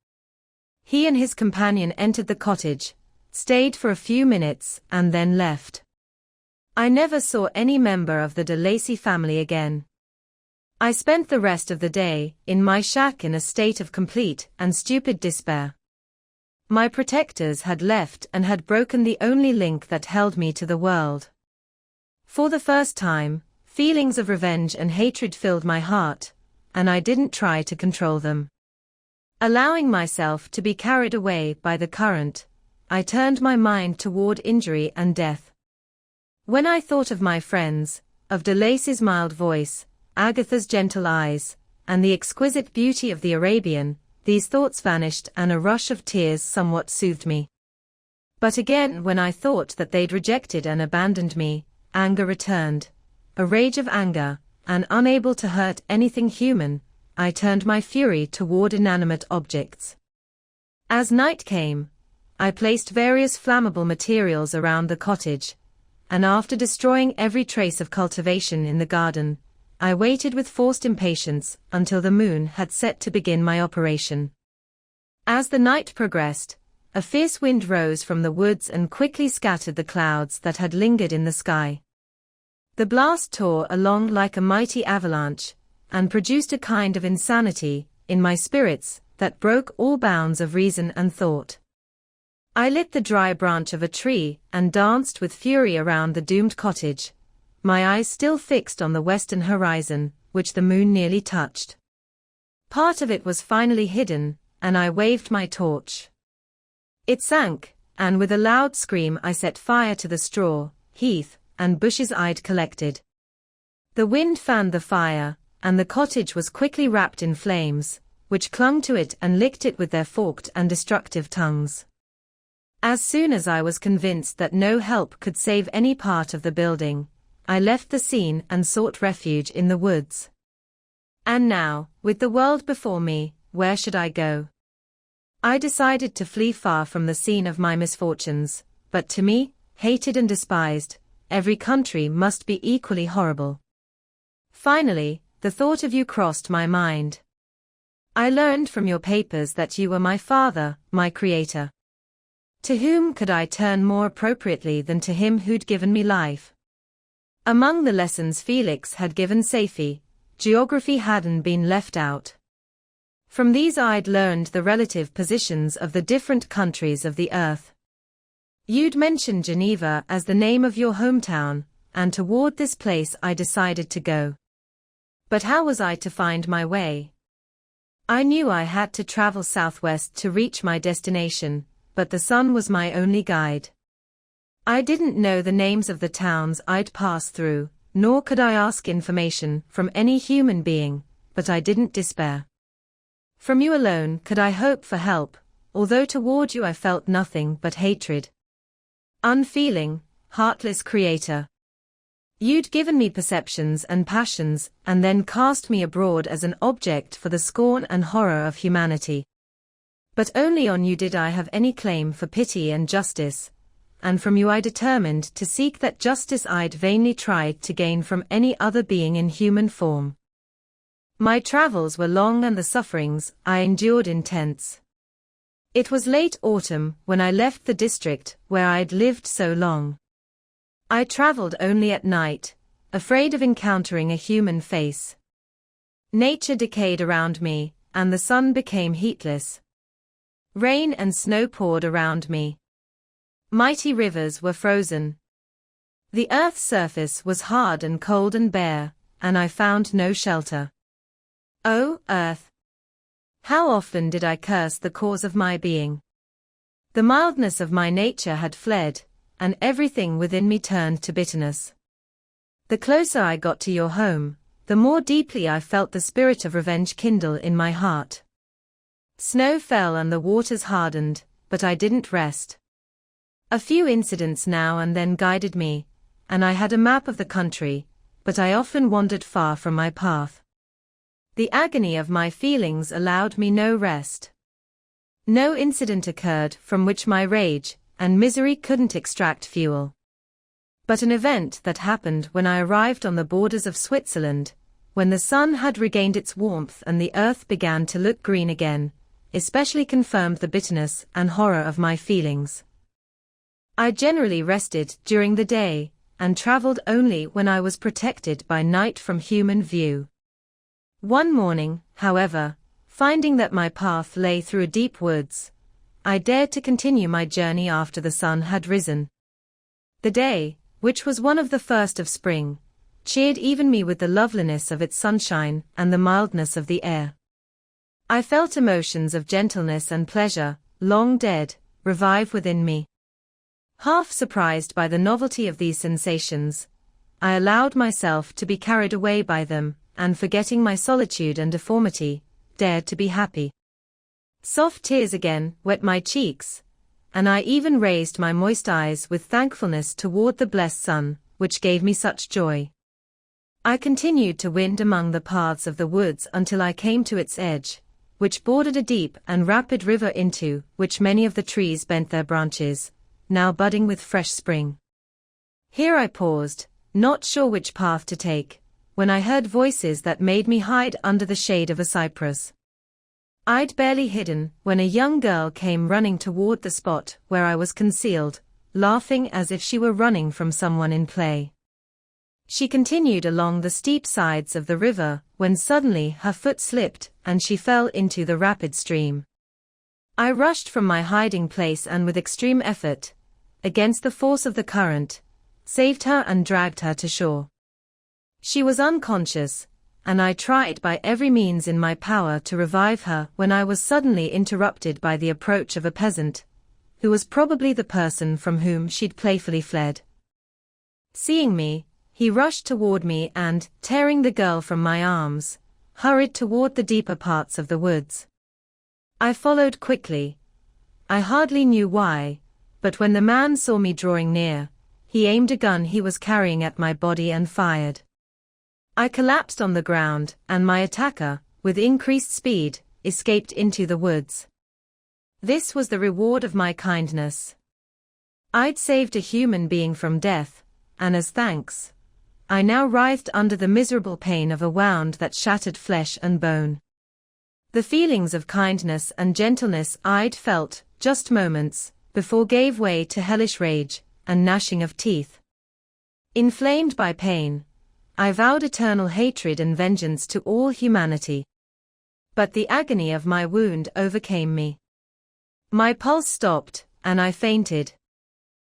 He and his companion entered the cottage, stayed for a few minutes, and then left. I never saw any member of the de Lacy family again. I spent the rest of the day in my shack in a state of complete and stupid despair. My protectors had left and had broken the only link that held me to the world. For the first time, feelings of revenge and hatred filled my heart, and I didn't try to control them. Allowing myself to be carried away by the current, I turned my mind toward injury and death. When I thought of my friends, of de Lacy's mild voice, Agatha's gentle eyes, and the exquisite beauty of the Arabian, these thoughts vanished and a rush of tears somewhat soothed me. But again when I thought that they'd rejected and abandoned me, anger returned, a rage of anger, and unable to hurt anything human, I turned my fury toward inanimate objects. As night came, I placed various flammable materials around the cottage, and after destroying every trace of cultivation in the garden, I waited with forced impatience until the moon had set to begin my operation. As the night progressed, a fierce wind rose from the woods and quickly scattered the clouds that had lingered in the sky. The blast tore along like a mighty avalanche, and produced a kind of insanity in my spirits that broke all bounds of reason and thought. I lit the dry branch of a tree and danced with fury around the doomed cottage, my eyes still fixed on the western horizon, which the moon nearly touched. Part of it was finally hidden, and I waved my torch. It sank, and with a loud scream I set fire to the straw, heath, and bushes I'd collected. The wind fanned the fire, and the cottage was quickly wrapped in flames, which clung to it and licked it with their forked and destructive tongues. As soon as I was convinced that no help could save any part of the building, I left the scene and sought refuge in the woods. And now, with the world before me, where should I go? I decided to flee far from the scene of my misfortunes, but to me, hated and despised, every country must be equally horrible. Finally, the thought of you crossed my mind. I learned from your papers that you were my father, my creator. To whom could I turn more appropriately than to him who'd given me life? Among the lessons Felix had given Safie, geography hadn't been left out. From these I'd learned the relative positions of the different countries of the earth. You'd mentioned Geneva as the name of your hometown, and toward this place I decided to go. But how was I to find my way? I knew I had to travel southwest to reach my destination, but the sun was my only guide. I didn't know the names of the towns I'd pass through, nor could I ask information from any human being, but I didn't despair. From you alone could I hope for help, although toward you I felt nothing but hatred. Unfeeling, heartless creator. You'd given me perceptions and passions, and then cast me abroad as an object for the scorn and horror of humanity. But only on you did I have any claim for pity and justice, and from you I determined to seek that justice I'd vainly tried to gain from any other being in human form. My travels were long and the sufferings I endured intense. It was late autumn when I left the district where I'd lived so long. I traveled only at night, afraid of encountering a human face. Nature decayed around me, and the sun became heatless. Rain and snow poured around me. Mighty rivers were frozen. The earth's surface was hard and cold and bare, and I found no shelter. O earth! How often did I curse the cause of my being? The mildness of my nature had fled, and everything within me turned to bitterness. The closer I got to your home, the more deeply I felt the spirit of revenge kindle in my heart. Snow fell and the waters hardened, but I didn't rest. A few incidents now and then guided me, and I had a map of the country, but I often wandered far from my path. The agony of my feelings allowed me no rest. No incident occurred from which my rage and misery couldn't extract fuel. But an event that happened when I arrived on the borders of Switzerland, when the sun had regained its warmth and the earth began to look green again, especially confirmed the bitterness and horror of my feelings. I generally rested during the day, and traveled only when I was protected by night from human view. One morning, however, finding that my path lay through deep woods, I dared to continue my journey after the sun had risen. The day, which was one of the first of spring, cheered even me with the loveliness of its sunshine and the mildness of the air. I felt emotions of gentleness and pleasure, long dead, revive within me. Half surprised by the novelty of these sensations, I allowed myself to be carried away by them, and forgetting my solitude and deformity, dared to be happy. Soft tears again wet my cheeks, and I even raised my moist eyes with thankfulness toward the blessed sun, which gave me such joy. I continued to wind among the paths of the woods until I came to its edge, which bordered a deep and rapid river into which many of the trees bent their branches, now budding with fresh spring. Here I paused, not sure which path to take, when I heard voices that made me hide under the shade of a cypress. I'd barely hidden when a young girl came running toward the spot where I was concealed, laughing as if she were running from someone in play. She continued along the steep sides of the river when suddenly her foot slipped and she fell into the rapid stream. I rushed from my hiding place and with extreme effort, against the force of the current, saved her and dragged her to shore. She was unconscious, and I tried by every means in my power to revive her when I was suddenly interrupted by the approach of a peasant, who was probably the person from whom she'd playfully fled. Seeing me, he rushed toward me and, tearing the girl from my arms, hurried toward the deeper parts of the woods. I followed quickly. I hardly knew why, but when the man saw me drawing near, he aimed a gun he was carrying at my body and fired. I collapsed on the ground, and my attacker, with increased speed, escaped into the woods. This was the reward of my kindness. I'd saved a human being from death, and as thanks, I now writhed under the miserable pain of a wound that shattered flesh and bone. The feelings of kindness and gentleness I'd felt, just moments before, gave way to hellish rage and gnashing of teeth. Inflamed by pain, I vowed eternal hatred and vengeance to all humanity. But the agony of my wound overcame me. My pulse stopped, and I fainted.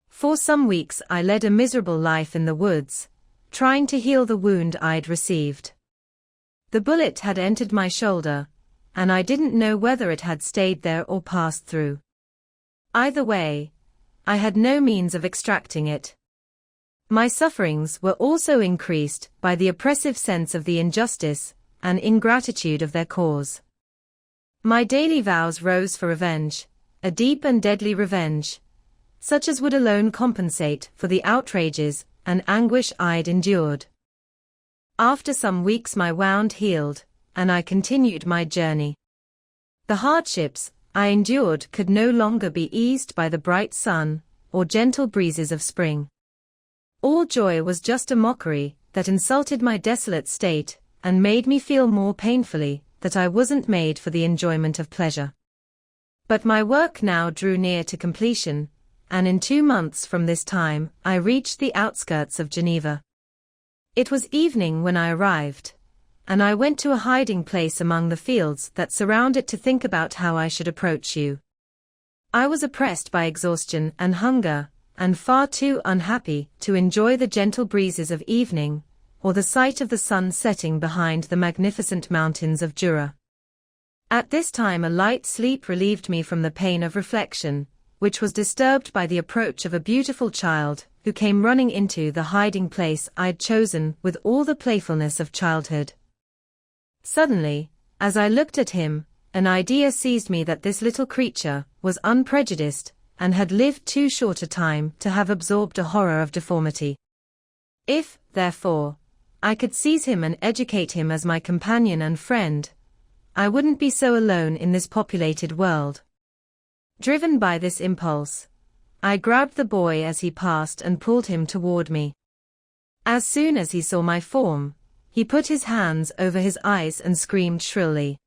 For some weeks I led a miserable life in the woods, trying to heal the wound I'd received. The bullet had entered my shoulder, and I didn't know whether it had stayed there or passed through. Either way, I had no means of extracting it. My sufferings were also increased by the oppressive sense of the injustice and ingratitude of their cause. My daily vows rose for revenge, a deep and deadly revenge, such as would alone compensate for the outrages and anguish I'd endured. After some weeks my wound healed, and I continued my journey. The hardships I endured could no longer be eased by the bright sun or gentle breezes of spring. All joy was just a mockery that insulted my desolate state and made me feel more painfully that I wasn't made for the enjoyment of pleasure. But my work now drew near to completion, and in 2 months from this time I reached the outskirts of Geneva. It was evening when I arrived, and I went to a hiding place among the fields that surround it to think about how I should approach you. I was oppressed by exhaustion and hunger, and far too unhappy to enjoy the gentle breezes of evening, or the sight of the sun setting behind the magnificent mountains of Jura. At this time a light sleep relieved me from the pain of reflection, which was disturbed by the approach of a beautiful child, who came running into the hiding place I'd chosen with all the playfulness of childhood. Suddenly, as I looked at him, an idea seized me that this little creature was unprejudiced, and had lived too short a time to have absorbed a horror of deformity. If, therefore, I could seize him and educate him as my companion and friend, I wouldn't be so alone in this populated world. Driven by this impulse, I grabbed the boy as he passed and pulled him toward me. As soon as he saw my form, he put his hands over his eyes and screamed shrilly.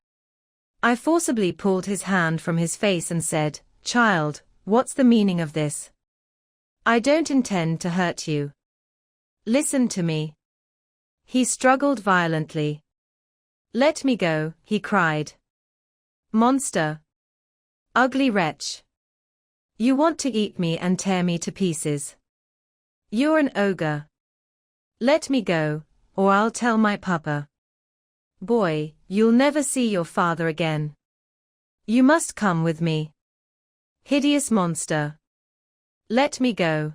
I forcibly pulled his hand from his face and said, "Child, what's the meaning of this? I don't intend to hurt you. Listen to me." He struggled violently. "Let me go," he cried. "Monster! Ugly wretch! You want to eat me and tear me to pieces. You're an ogre. Let me go, or I'll tell my papa. Boy, you'll never see your father again. You must come with me. Hideous monster. Let me go.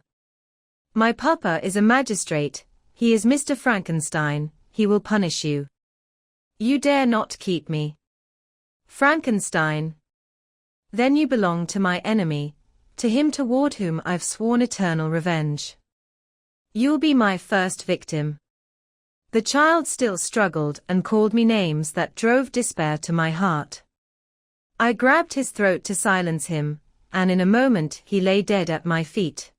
My papa is a magistrate, he is Mr. Frankenstein, he will punish you. You dare not keep me. Frankenstein. Then you belong to my enemy, to him toward whom I've sworn eternal revenge. You'll be my first victim." The child still struggled and called me names that drove despair to my heart. I grabbed his throat to silence him, and in a moment he lay dead at my feet.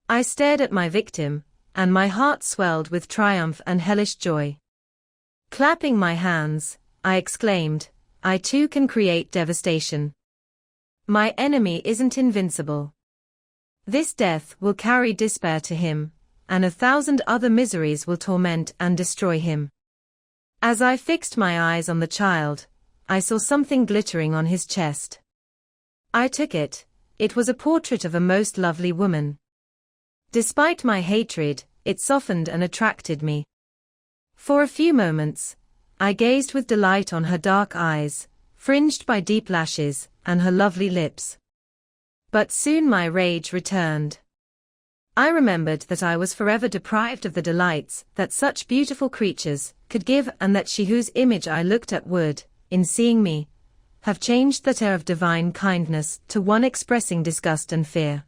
I stared at my victim, and my heart swelled with triumph and hellish joy. Clapping my hands, I exclaimed, "I too can create devastation. My enemy isn't invincible. This death will carry despair to him, and 1,000 other miseries will torment and destroy him." As I fixed my eyes on the child, I saw something glittering on his chest. I took it. It was a portrait of a most lovely woman. Despite my hatred, it softened and attracted me. For a few moments, I gazed with delight on her dark eyes, fringed by deep lashes, and her lovely lips. But soon my rage returned. I remembered that I was forever deprived of the delights that such beautiful creatures could give, and that she whose image I looked at would, in seeing me, have changed that air of divine kindness to one expressing disgust and fear.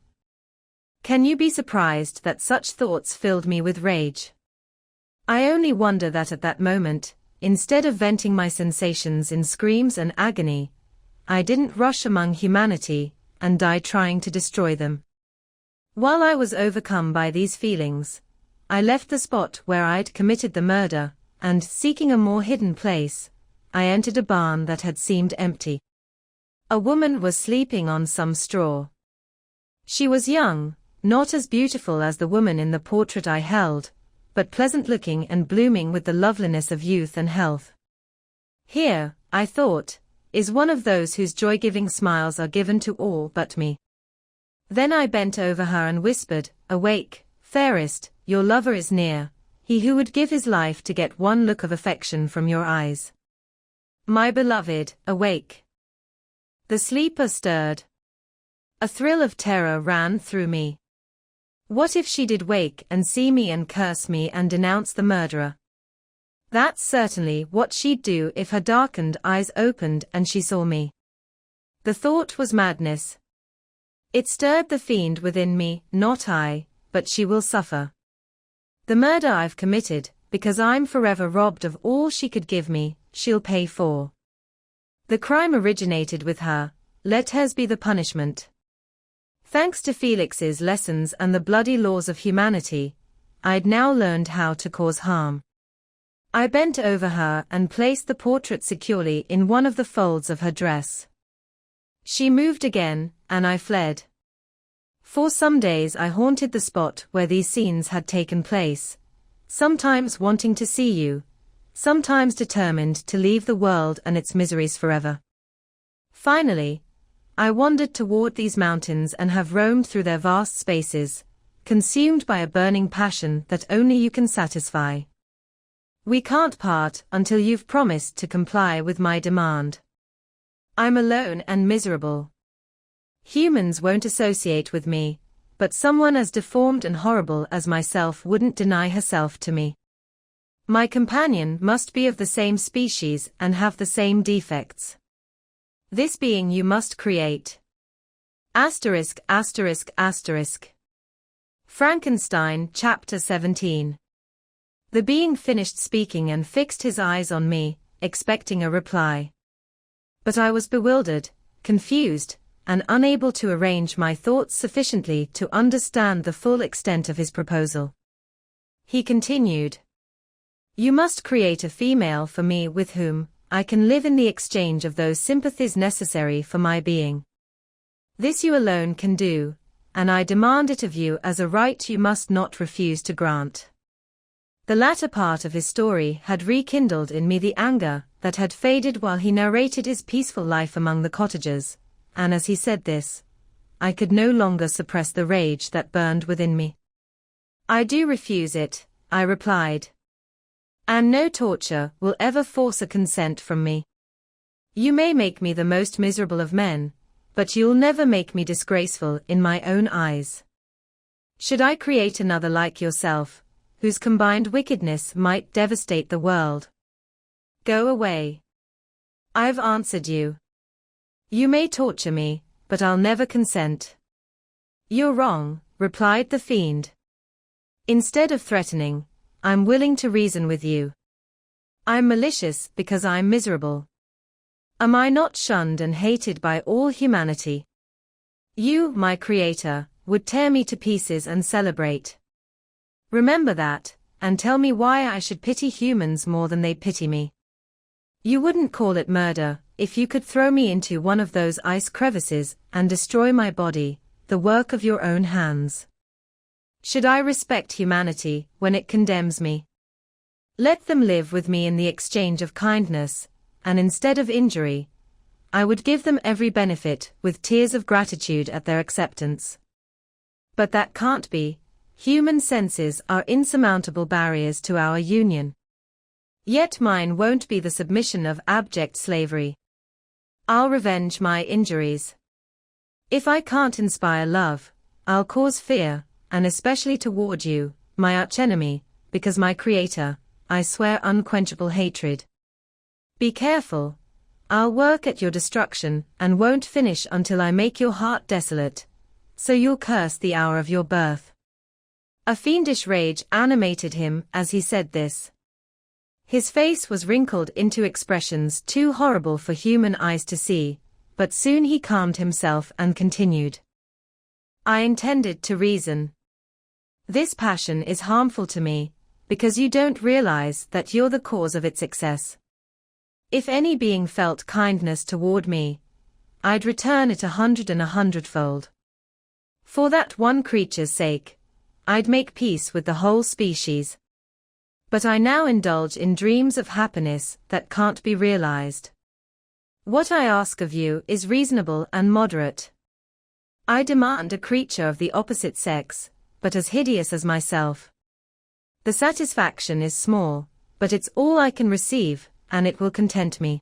Can you be surprised that such thoughts filled me with rage? I only wonder that at that moment, instead of venting my sensations in screams and agony, I didn't rush among humanity and die trying to destroy them. While I was overcome by these feelings, I left the spot where I'd committed the murder, and, seeking a more hidden place, I entered a barn that had seemed empty. A woman was sleeping on some straw. She was young, not as beautiful as the woman in the portrait I held, but pleasant-looking and blooming with the loveliness of youth and health. Here, I thought, is one of those whose joy-giving smiles are given to all but me. Then I bent over her and whispered, "Awake, fairest, your lover is near, he who would give his life to get one look of affection from your eyes. My beloved, awake." The sleeper stirred. A thrill of terror ran through me. What if she did wake and see me and curse me and denounce the murderer? That's certainly what she'd do if her darkened eyes opened and she saw me. The thought was madness. It stirred the fiend within me, not I, but she will suffer. The murder I've committed, because I'm forever robbed of all she could give me, she'll pay for. The crime originated with her, let hers be the punishment. Thanks to Felix's lessons and the bloody laws of humanity, I'd now learned how to cause harm. I bent over her and placed the portrait securely in one of the folds of her dress. She moved again, and I fled. For some days I haunted the spot where these scenes had taken place, sometimes wanting to see you, sometimes determined to leave the world and its miseries forever. Finally, I wandered toward these mountains and have roamed through their vast spaces, consumed by a burning passion that only you can satisfy. We can't part until you've promised to comply with my demand. I'm alone and miserable. Humans won't associate with me, but someone as deformed and horrible as myself wouldn't deny herself to me. My companion must be of the same species and have the same defects. This being you must create. Asterisk, asterisk, asterisk. Frankenstein, Chapter 17. The being finished speaking and fixed his eyes on me, expecting a reply. But I was bewildered, confused, and unable to arrange my thoughts sufficiently to understand the full extent of his proposal. He continued. You must create a female for me with whom I can live in the exchange of those sympathies necessary for my being. This you alone can do, and I demand it of you as a right you must not refuse to grant. The latter part of his story had rekindled in me the anger that had faded while he narrated his peaceful life among the cottagers, and as he said this, I could no longer suppress the rage that burned within me. I do refuse it, I replied. And no torture will ever force a consent from me. You may make me the most miserable of men, but you'll never make me disgraceful in my own eyes. Should I create another like yourself, whose combined wickedness might devastate the world? Go away. I've answered you. You may torture me, but I'll never consent. You're wrong, replied the fiend. Instead of threatening, I'm willing to reason with you. I'm malicious because I'm miserable. Am I not shunned and hated by all humanity? You, my creator, would tear me to pieces and celebrate. Remember that, and tell me why I should pity humans more than they pity me. You wouldn't call it murder if you could throw me into one of those ice crevices and destroy my body, the work of your own hands. Should I respect humanity when it condemns me? Let them live with me in the exchange of kindness, and instead of injury, I would give them every benefit with tears of gratitude at their acceptance. But that can't be. Human senses are insurmountable barriers to our union. Yet mine won't be the submission of abject slavery. I'll revenge my injuries. If I can't inspire love, I'll cause fear, and especially toward you, my archenemy, because my creator, I swear unquenchable hatred. Be careful. I'll work at your destruction and won't finish until I make your heart desolate, so you'll curse the hour of your birth. A fiendish rage animated him as he said this. His face was wrinkled into expressions too horrible for human eyes to see, but soon he calmed himself and continued. I intended to reason. This passion is harmful to me, because you don't realize that you're the cause of its excess. If any being felt kindness toward me, I'd return it 100 For that one creature's sake, I'd make peace with the whole species. But I now indulge in dreams of happiness that can't be realized. What I ask of you is reasonable and moderate. I demand a creature of the opposite sex, but as hideous as myself. The satisfaction is small, but it's all I can receive, and it will content me.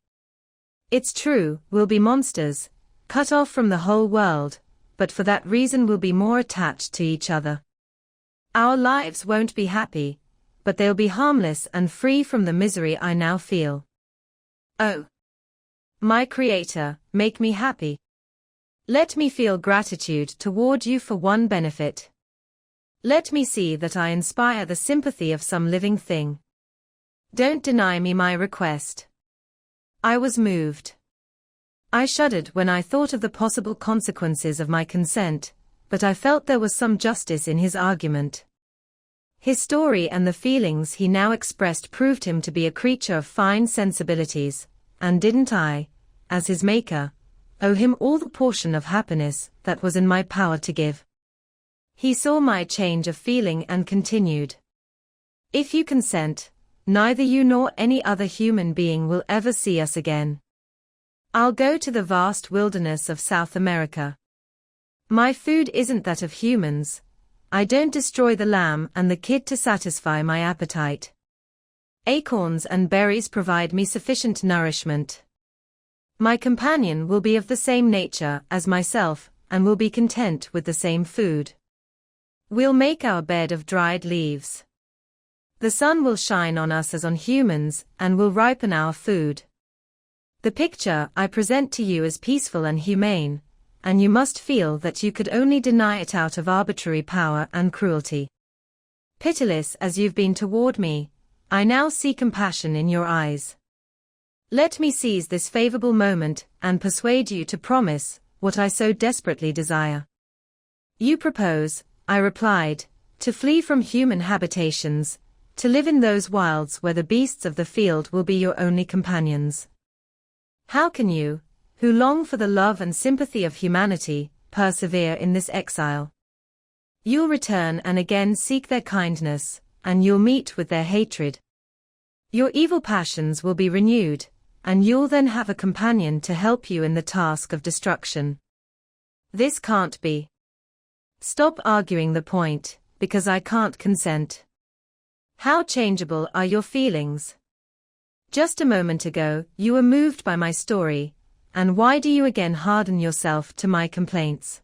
It's true, we'll be monsters, cut off from the whole world, but for that reason we'll be more attached to each other. Our lives won't be happy, but they'll be harmless and free from the misery I now feel. Oh, my Creator, make me happy. Let me feel gratitude toward you for one benefit. Let me see that I inspire the sympathy of some living thing. Don't deny me my request. I was moved. I shuddered when I thought of the possible consequences of my consent, but I felt there was some justice in his argument. His story and the feelings he now expressed proved him to be a creature of fine sensibilities, and didn't I, as his maker, owe him all the portion of happiness that was in my power to give? He saw my change of feeling and continued. If you consent, neither you nor any other human being will ever see us again. I'll go to the vast wilderness of South America. My food isn't that of humans. I don't destroy the lamb and the kid to satisfy my appetite. Acorns and berries provide me sufficient nourishment. My companion will be of the same nature as myself, and will be content with the same food. We'll make our bed of dried leaves. The sun will shine on us as on humans, and will ripen our food. The picture I present to you is peaceful and humane, and you must feel that you could only deny it out of arbitrary power and cruelty. Pitiless as you've been toward me, I now see compassion in your eyes. Let me seize this favorable moment and persuade you to promise what I so desperately desire. You propose, I replied, to flee from human habitations, to live in those wilds where the beasts of the field will be your only companions. How can you, who long for the love and sympathy of humanity, persevere in this exile? You'll return and again seek their kindness, and you'll meet with their hatred. Your evil passions will be renewed, and you'll then have a companion to help you in the task of destruction. This can't be. Stop arguing the point, because I can't consent. How changeable are your feelings? Just a moment ago, you were moved by my story, and why do you again harden yourself to my complaints?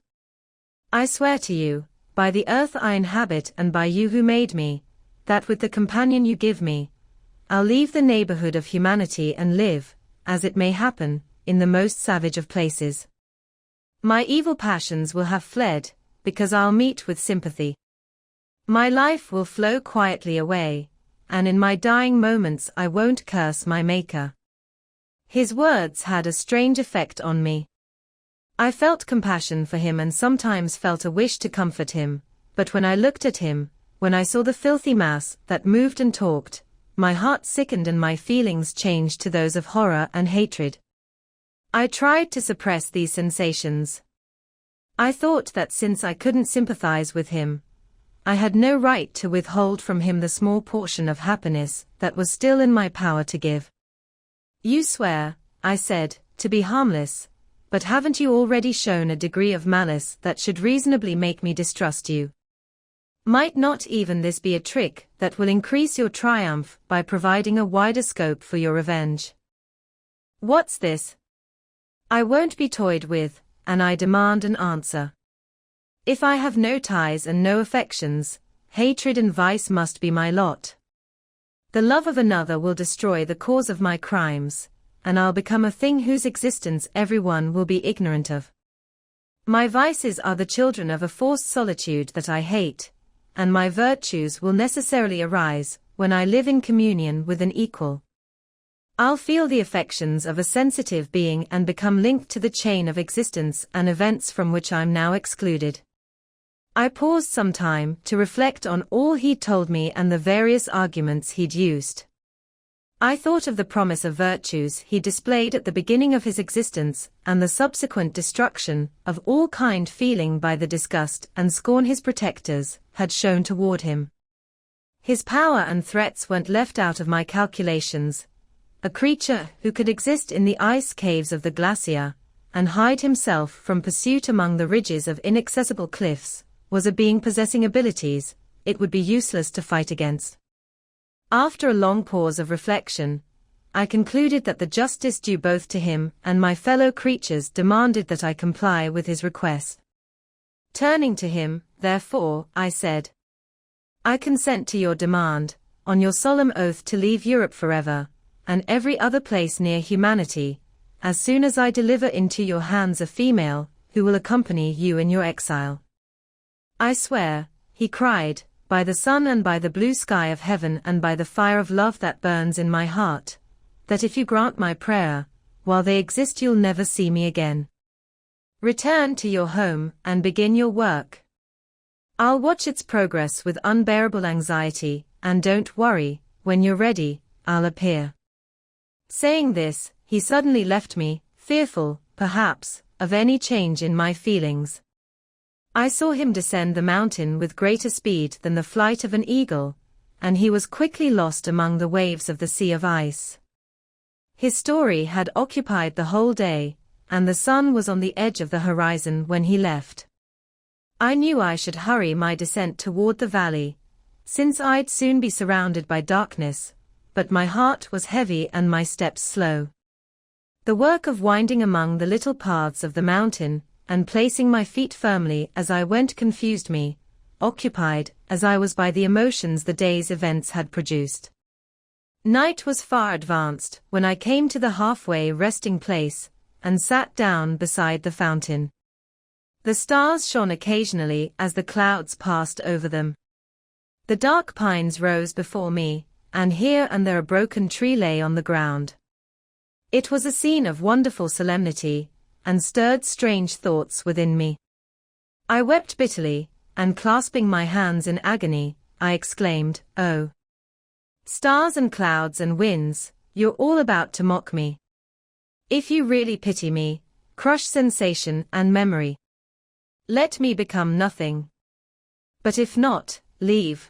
I swear to you, by the earth I inhabit and by you who made me, that with the companion you give me, I'll leave the neighborhood of humanity and live, as it may happen, in the most savage of places. My evil passions will have fled, because I'll meet with sympathy. My life will flow quietly away, and in my dying moments I won't curse my Maker. His words had a strange effect on me. I felt compassion for him and sometimes felt a wish to comfort him, but when I looked at him, when I saw the filthy mass that moved and talked, my heart sickened and my feelings changed to those of horror and hatred. I tried to suppress these sensations. I thought that since I couldn't sympathize with him, I had no right to withhold from him the small portion of happiness that was still in my power to give. You swear, I said, to be harmless, but haven't you already shown a degree of malice that should reasonably make me distrust you? Might not even this be a trick that will increase your triumph by providing a wider scope for your revenge? What's this? I won't be toyed with, and I demand an answer. If I have no ties and no affections, hatred and vice must be my lot. The love of another will destroy the cause of my crimes, and I'll become a thing whose existence everyone will be ignorant of. My vices are the children of a forced solitude that I hate, and my virtues will necessarily arise when I live in communion with an equal. I'll feel the affections of a sensitive being and become linked to the chain of existence and events from which I'm now excluded. I paused some time to reflect on all he'd told me and the various arguments he'd used. I thought of the promise of virtues he displayed at the beginning of his existence and the subsequent destruction of all kind feeling by the disgust and scorn his protectors had shown toward him. His power and threats weren't left out of my calculations. A creature who could exist in the ice caves of the glacier and hide himself from pursuit among the ridges of inaccessible cliffs was a being possessing abilities it would be useless to fight against. After a long pause of reflection, I concluded that the justice due both to him and my fellow creatures demanded that I comply with his request. Turning to him, therefore, I said, "I consent to your demand, on your solemn oath to leave Europe forever, and every other place near humanity, as soon as I deliver into your hands a female, who will accompany you in your exile." "I swear," he cried, "by the sun and by the blue sky of heaven and by the fire of love that burns in my heart, that if you grant my prayer, while they exist you'll never see me again. Return to your home and begin your work. I'll watch its progress with unbearable anxiety, and don't worry, when you're ready, I'll appear." Saying this, he suddenly left me, fearful, perhaps, of any change in my feelings. I saw him descend the mountain with greater speed than the flight of an eagle, and he was quickly lost among the waves of the sea of ice. His story had occupied the whole day, and the sun was on the edge of the horizon when he left. I knew I should hurry my descent toward the valley, since I'd soon be surrounded by darkness, but my heart was heavy and my steps slow. The work of winding among the little paths of the mountain, and placing my feet firmly as I went confused me, occupied as I was by the emotions the day's events had produced. Night was far advanced when I came to the halfway resting place, and sat down beside the fountain. The stars shone occasionally as the clouds passed over them. The dark pines rose before me, and here and there a broken tree lay on the ground. It was a scene of wonderful solemnity, and stirred strange thoughts within me. I wept bitterly, and clasping my hands in agony, I exclaimed, "Oh, stars and clouds and winds, you're all about to mock me. If you really pity me, crush sensation and memory. Let me become nothing. But if not, leave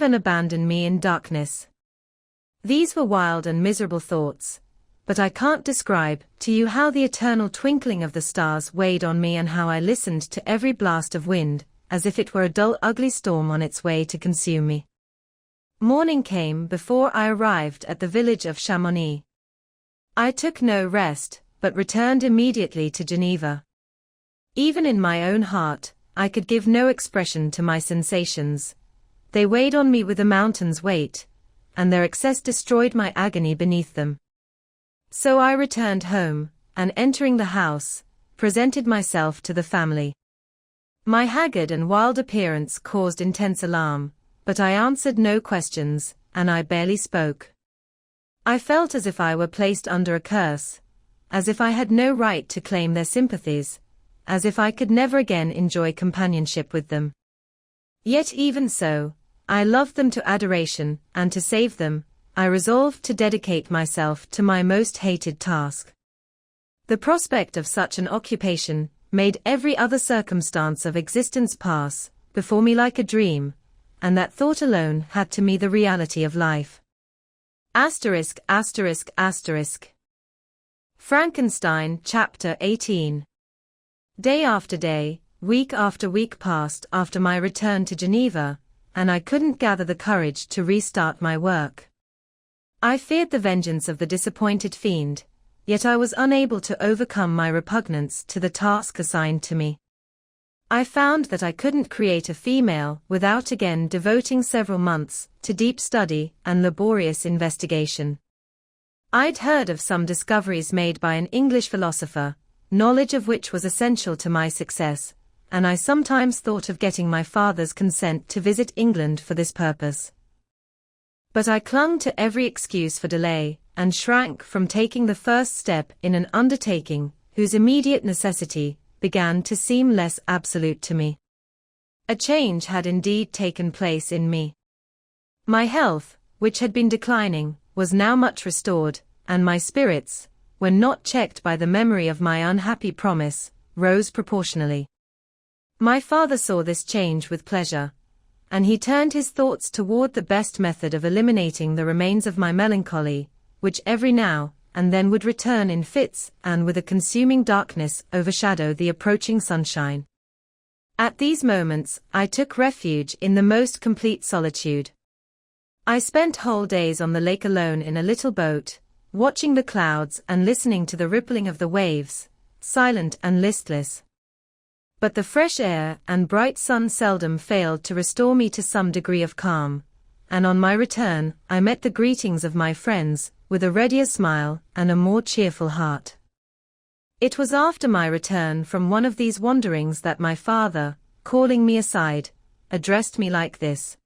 and abandon me in darkness." These were wild and miserable thoughts, but I can't describe to you how the eternal twinkling of the stars weighed on me and how I listened to every blast of wind, as if it were a dull ugly storm on its way to consume me. Morning came before I arrived at the village of Chamonix. I took no rest, but returned immediately to Geneva. Even in my own heart, I could give no expression to my sensations. They weighed on me with a mountain's weight, and their excess destroyed my agony beneath them. So I returned home, and entering the house, presented myself to the family. My haggard and wild appearance caused intense alarm, but I answered no questions, and I barely spoke. I felt as if I were placed under a curse, as if I had no right to claim their sympathies, as if I could never again enjoy companionship with them. Yet even so, I loved them to adoration, and to save them, I resolved to dedicate myself to my most hated task. The prospect of such an occupation made every other circumstance of existence pass before me like a dream, and that thought alone had to me the reality of life. Frankenstein, Chapter 18. Day after day, week after week passed after my return to Geneva, and I couldn't gather the courage to restart my work. I feared the vengeance of the disappointed fiend, yet I was unable to overcome my repugnance to the task assigned to me. I found that I couldn't create a female without again devoting several months to deep study and laborious investigation. I'd heard of some discoveries made by an English philosopher, knowledge of which was essential to my success, and I sometimes thought of getting my father's consent to visit England for this purpose. But I clung to every excuse for delay, and shrank from taking the first step in an undertaking whose immediate necessity began to seem less absolute to me. A change had indeed taken place in me. My health, which had been declining, was now much restored, and my spirits, when not checked by the memory of my unhappy promise, rose proportionally. My father saw this change with pleasure, and he turned his thoughts toward the best method of eliminating the remains of my melancholy, which every now and then would return in fits and with a consuming darkness overshadow the approaching sunshine. At these moments, I took refuge in the most complete solitude. I spent whole days on the lake alone in a little boat, watching the clouds and listening to the rippling of the waves, silent and listless. But the fresh air and bright sun seldom failed to restore me to some degree of calm, and on my return I met the greetings of my friends with a readier smile and a more cheerful heart. It was after my return from one of these wanderings that my father, calling me aside, addressed me like this.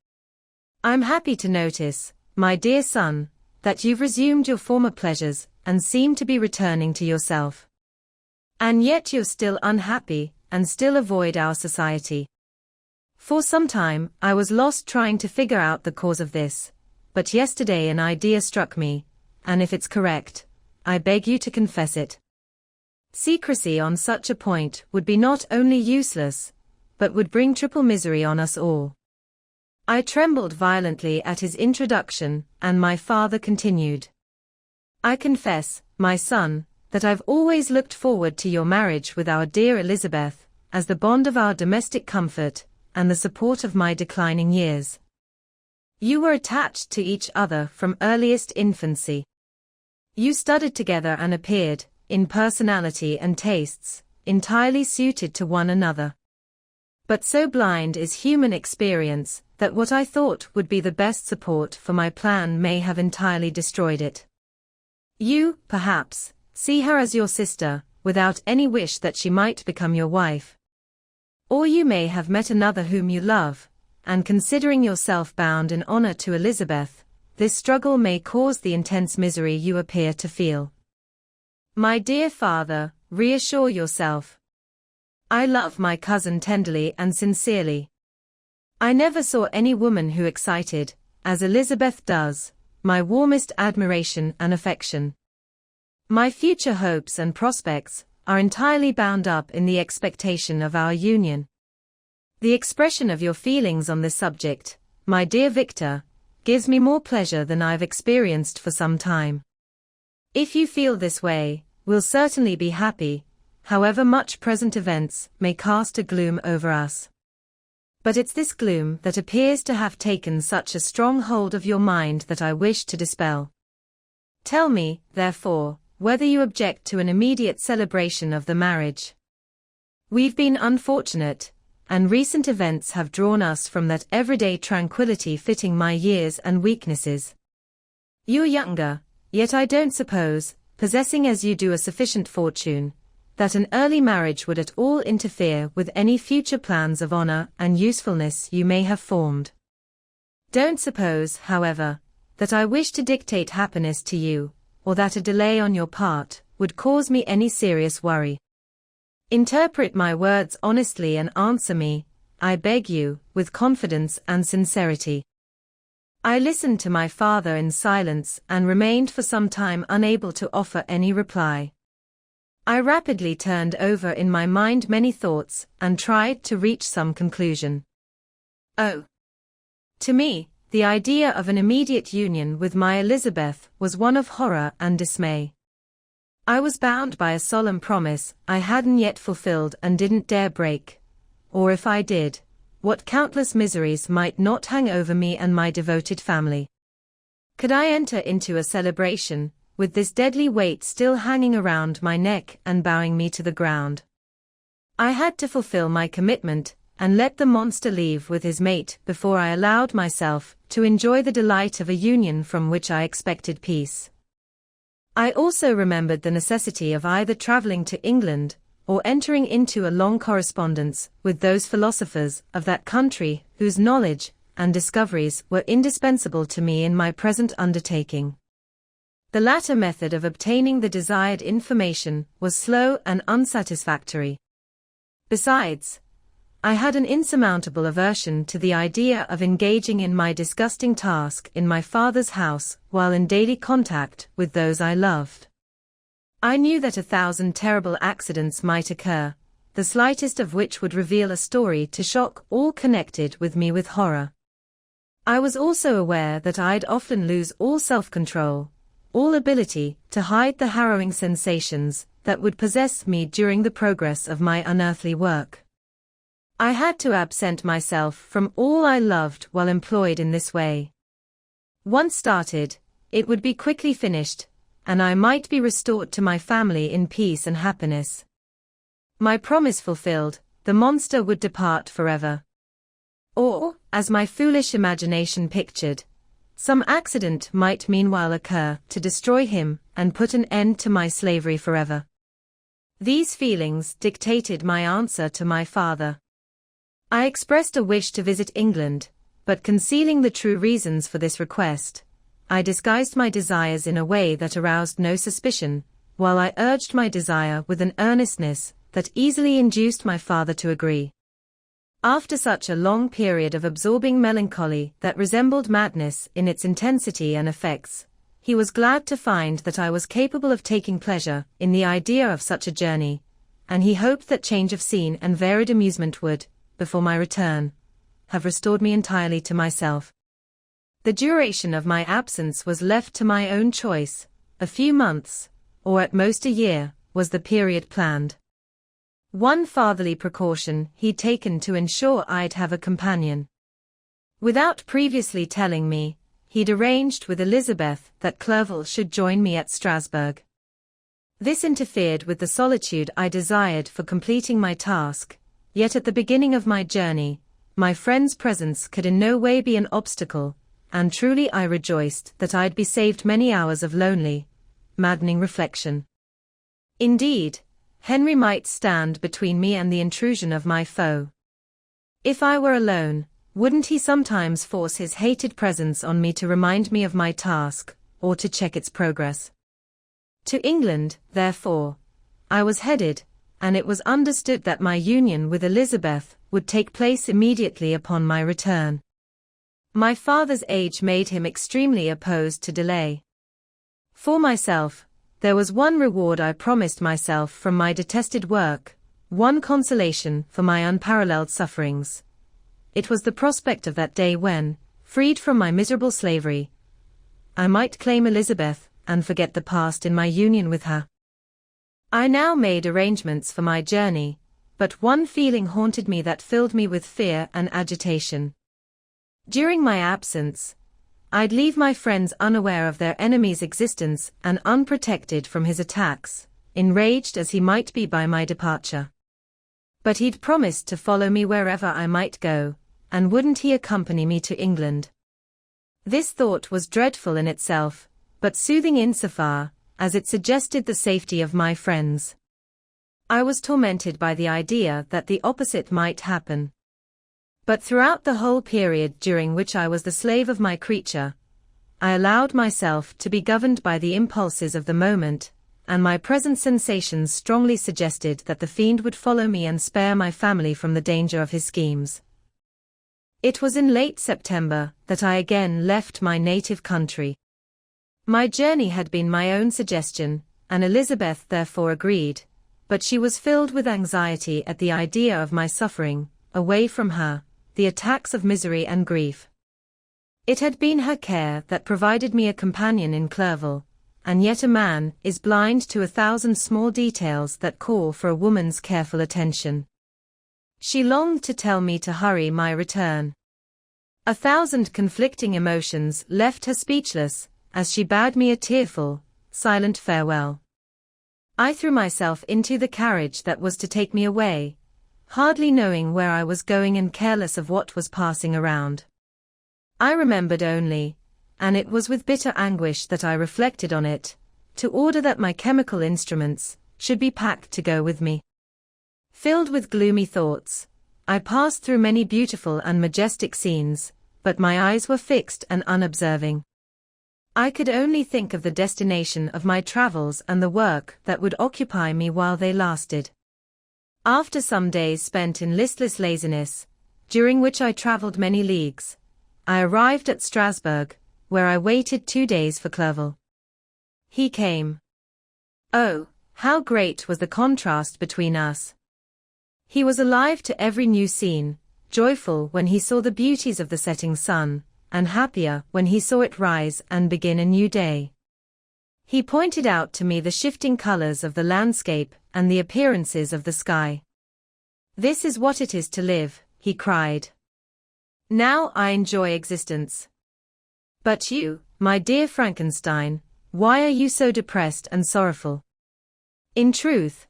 "I'm happy to notice, my dear son, that you've resumed your former pleasures and seem to be returning to yourself. And yet you're still unhappy and still avoid our society. For some time I was lost trying to figure out the cause of this, but yesterday an idea struck me, and if it's correct, I beg you to confess it. Secrecy on such a point would be not only useless, but would bring triple misery on us all." I trembled violently at his introduction, and my father continued. "I confess, my son, that I've always looked forward to your marriage with our dear Elizabeth, as the bond of our domestic comfort, and the support of my declining years. You were attached to each other from earliest infancy. You studied together and appeared, in personality and tastes, entirely suited to one another. But so blind is human experience, that what I thought would be the best support for my plan may have entirely destroyed it. You, perhaps, see her as your sister, without any wish that she might become your wife. Or you may have met another whom you love, and considering yourself bound in honor to Elizabeth, this struggle may cause the intense misery you appear to feel. My dear father, reassure yourself. I love my cousin tenderly and sincerely. I never saw any woman who excited, as Elizabeth does, my warmest admiration and affection. My future hopes and prospects are entirely bound up in the expectation of our union. The expression of your feelings on this subject, my dear Victor, gives me more pleasure than I've experienced for some time. If you feel this way, we'll certainly be happy, however much present events may cast a gloom over us. But it's this gloom that appears to have taken such a strong hold of your mind that I wish to dispel. Tell me, therefore, whether you object to an immediate celebration of the marriage. We've been unfortunate, and recent events have drawn us from that everyday tranquility fitting my years and weaknesses. You're younger, yet I don't suppose, possessing as you do a sufficient fortune, that an early marriage would at all interfere with any future plans of honor and usefulness you may have formed. Don't suppose, however, that I wish to dictate happiness to you, or that a delay on your part would cause me any serious worry. Interpret my words honestly and answer me, I beg you, with confidence and sincerity. I listened to my father in silence and remained for some time unable to offer any reply. I rapidly turned over in my mind many thoughts and tried to reach some conclusion. Oh! To me, the idea of an immediate union with my Elizabeth was one of horror and dismay. I was bound by a solemn promise I hadn't yet fulfilled and didn't dare break, or if I did, what countless miseries might not hang over me and my devoted family. Could I enter into a celebration, with this deadly weight still hanging around my neck and bowing me to the ground? I had to fulfill my commitment, and let the monster leave with his mate before I allowed myself to enjoy the delight of a union from which I expected peace. I also remembered the necessity of either traveling to England, or entering into a long correspondence with those philosophers of that country whose knowledge and discoveries were indispensable to me in my present undertaking. The latter method of obtaining the desired information was slow and unsatisfactory. Besides, I had an insurmountable aversion to the idea of engaging in my disgusting task in my father's house while in daily contact with those I loved. I knew that 1,000 terrible accidents might occur, the slightest of which would reveal a story to shock all connected with me with horror. I was also aware that I'd often lose all self-control, all ability to hide the harrowing sensations that would possess me during the progress of my unearthly work. I had to absent myself from all I loved while employed in this way. Once started, it would be quickly finished, and I might be restored to my family in peace and happiness. My promise fulfilled, the monster would depart forever. Or, as my foolish imagination pictured, some accident might meanwhile occur to destroy him and put an end to my slavery forever. These feelings dictated my answer to my father. I expressed a wish to visit England, but concealing the true reasons for this request, I disguised my desires in a way that aroused no suspicion, while I urged my desire with an earnestness that easily induced my father to agree. After such a long period of absorbing melancholy that resembled madness in its intensity and effects, he was glad to find that I was capable of taking pleasure in the idea of such a journey, and he hoped that change of scene and varied amusement would, before my return, have restored me entirely to myself. The duration of my absence was left to my own choice. A few months, or at most a year, was the period planned. One fatherly precaution he'd taken to ensure I'd have a companion. Without previously telling me, he'd arranged with Elizabeth that Clerval should join me at Strasbourg. This interfered with the solitude I desired for completing my task. Yet at the beginning of my journey, my friend's presence could in no way be an obstacle, and truly I rejoiced that I'd be saved many hours of lonely, maddening reflection. Indeed, Henry might stand between me and the intrusion of my foe. If I were alone, wouldn't he sometimes force his hated presence on me to remind me of my task, or to check its progress? To England, therefore, I was headed, and it was understood that my union with Elizabeth would take place immediately upon my return. My father's age made him extremely opposed to delay. For myself, there was one reward I promised myself from my detested work, one consolation for my unparalleled sufferings. It was the prospect of that day when, freed from my miserable slavery, I might claim Elizabeth and forget the past in my union with her. I now made arrangements for my journey, but one feeling haunted me that filled me with fear and agitation. During my absence, I'd leave my friends unaware of their enemy's existence and unprotected from his attacks, enraged as he might be by my departure. But he'd promised to follow me wherever I might go, and wouldn't he accompany me to England? This thought was dreadful in itself, but soothing insofar as it suggested the safety of my friends. I was tormented by the idea that the opposite might happen. But throughout the whole period during which I was the slave of my creature, I allowed myself to be governed by the impulses of the moment, and my present sensations strongly suggested that the fiend would follow me and spare my family from the danger of his schemes. It was in late September that I again left my native country. My journey had been my own suggestion, and Elizabeth therefore agreed, but she was filled with anxiety at the idea of my suffering, away from her, the attacks of misery and grief. It had been her care that provided me a companion in Clerval, and yet a man is blind to 1,000 small details that call for a woman's careful attention. She longed to tell me to hurry my return. 1,000 conflicting emotions left her speechless, as she bade me a tearful, silent farewell. I threw myself into the carriage that was to take me away, hardly knowing where I was going and careless of what was passing around. I remembered only, and it was with bitter anguish that I reflected on it, to order that my chemical instruments should be packed to go with me. Filled with gloomy thoughts, I passed through many beautiful and majestic scenes, but my eyes were fixed and unobserving. I could only think of the destination of my travels and the work that would occupy me while they lasted. After some days spent in listless laziness, during which I travelled many leagues, I arrived at Strasbourg, where I waited 2 days for Clerval. He came. Oh, how great was the contrast between us! He was alive to every new scene, joyful when he saw the beauties of the setting sun, and happier when he saw it rise and begin a new day. He pointed out to me the shifting colors of the landscape and the appearances of the sky. "This is what it is to live," he cried. "Now I enjoy existence. But you, my dear Frankenstein, why are you so depressed and sorrowful?" In truth,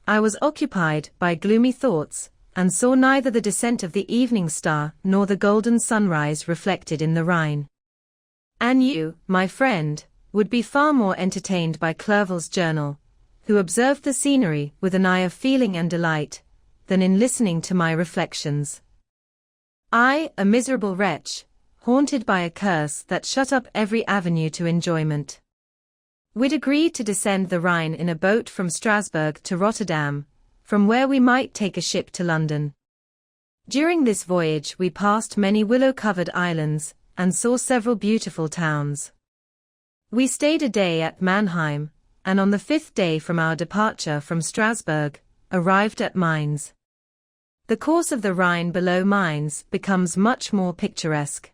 I was occupied by gloomy thoughts, and saw neither the descent of the evening star nor the golden sunrise reflected in the Rhine. And you, my friend, would be far more entertained by Clerval's journal, who observed the scenery with an eye of feeling and delight, than in listening to my reflections. I, a miserable wretch, haunted by a curse that shut up every avenue to enjoyment. We'd agreed to descend the Rhine in a boat from Strasbourg to Rotterdam, from where we might take a ship to London. During this voyage we passed many willow-covered islands, and saw several beautiful towns. We stayed a day at Mannheim, and on the 5th day from our departure from Strasbourg, arrived at Mainz. The course of the Rhine below Mainz becomes much more picturesque.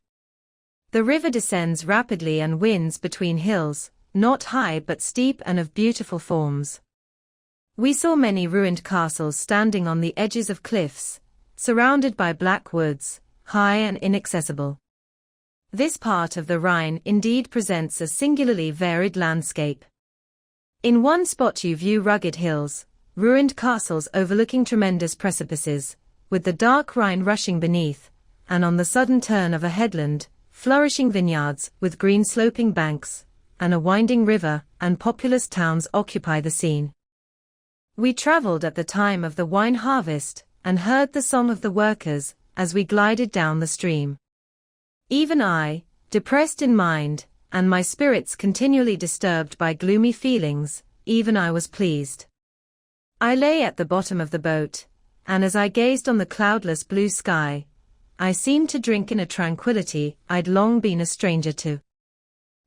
The river descends rapidly and winds between hills, not high but steep and of beautiful forms. We saw many ruined castles standing on the edges of cliffs, surrounded by black woods, high and inaccessible. This part of the Rhine indeed presents a singularly varied landscape. In one spot you view rugged hills, ruined castles overlooking tremendous precipices, with the dark Rhine rushing beneath, and on the sudden turn of a headland, flourishing vineyards with green sloping banks, and a winding river and populous towns occupy the scene. We traveled at the time of the wine harvest, and heard the song of the workers, as we glided down the stream. Even I, depressed in mind, and my spirits continually disturbed by gloomy feelings, even I was pleased. I lay at the bottom of the boat, and as I gazed on the cloudless blue sky, I seemed to drink in a tranquility I'd long been a stranger to.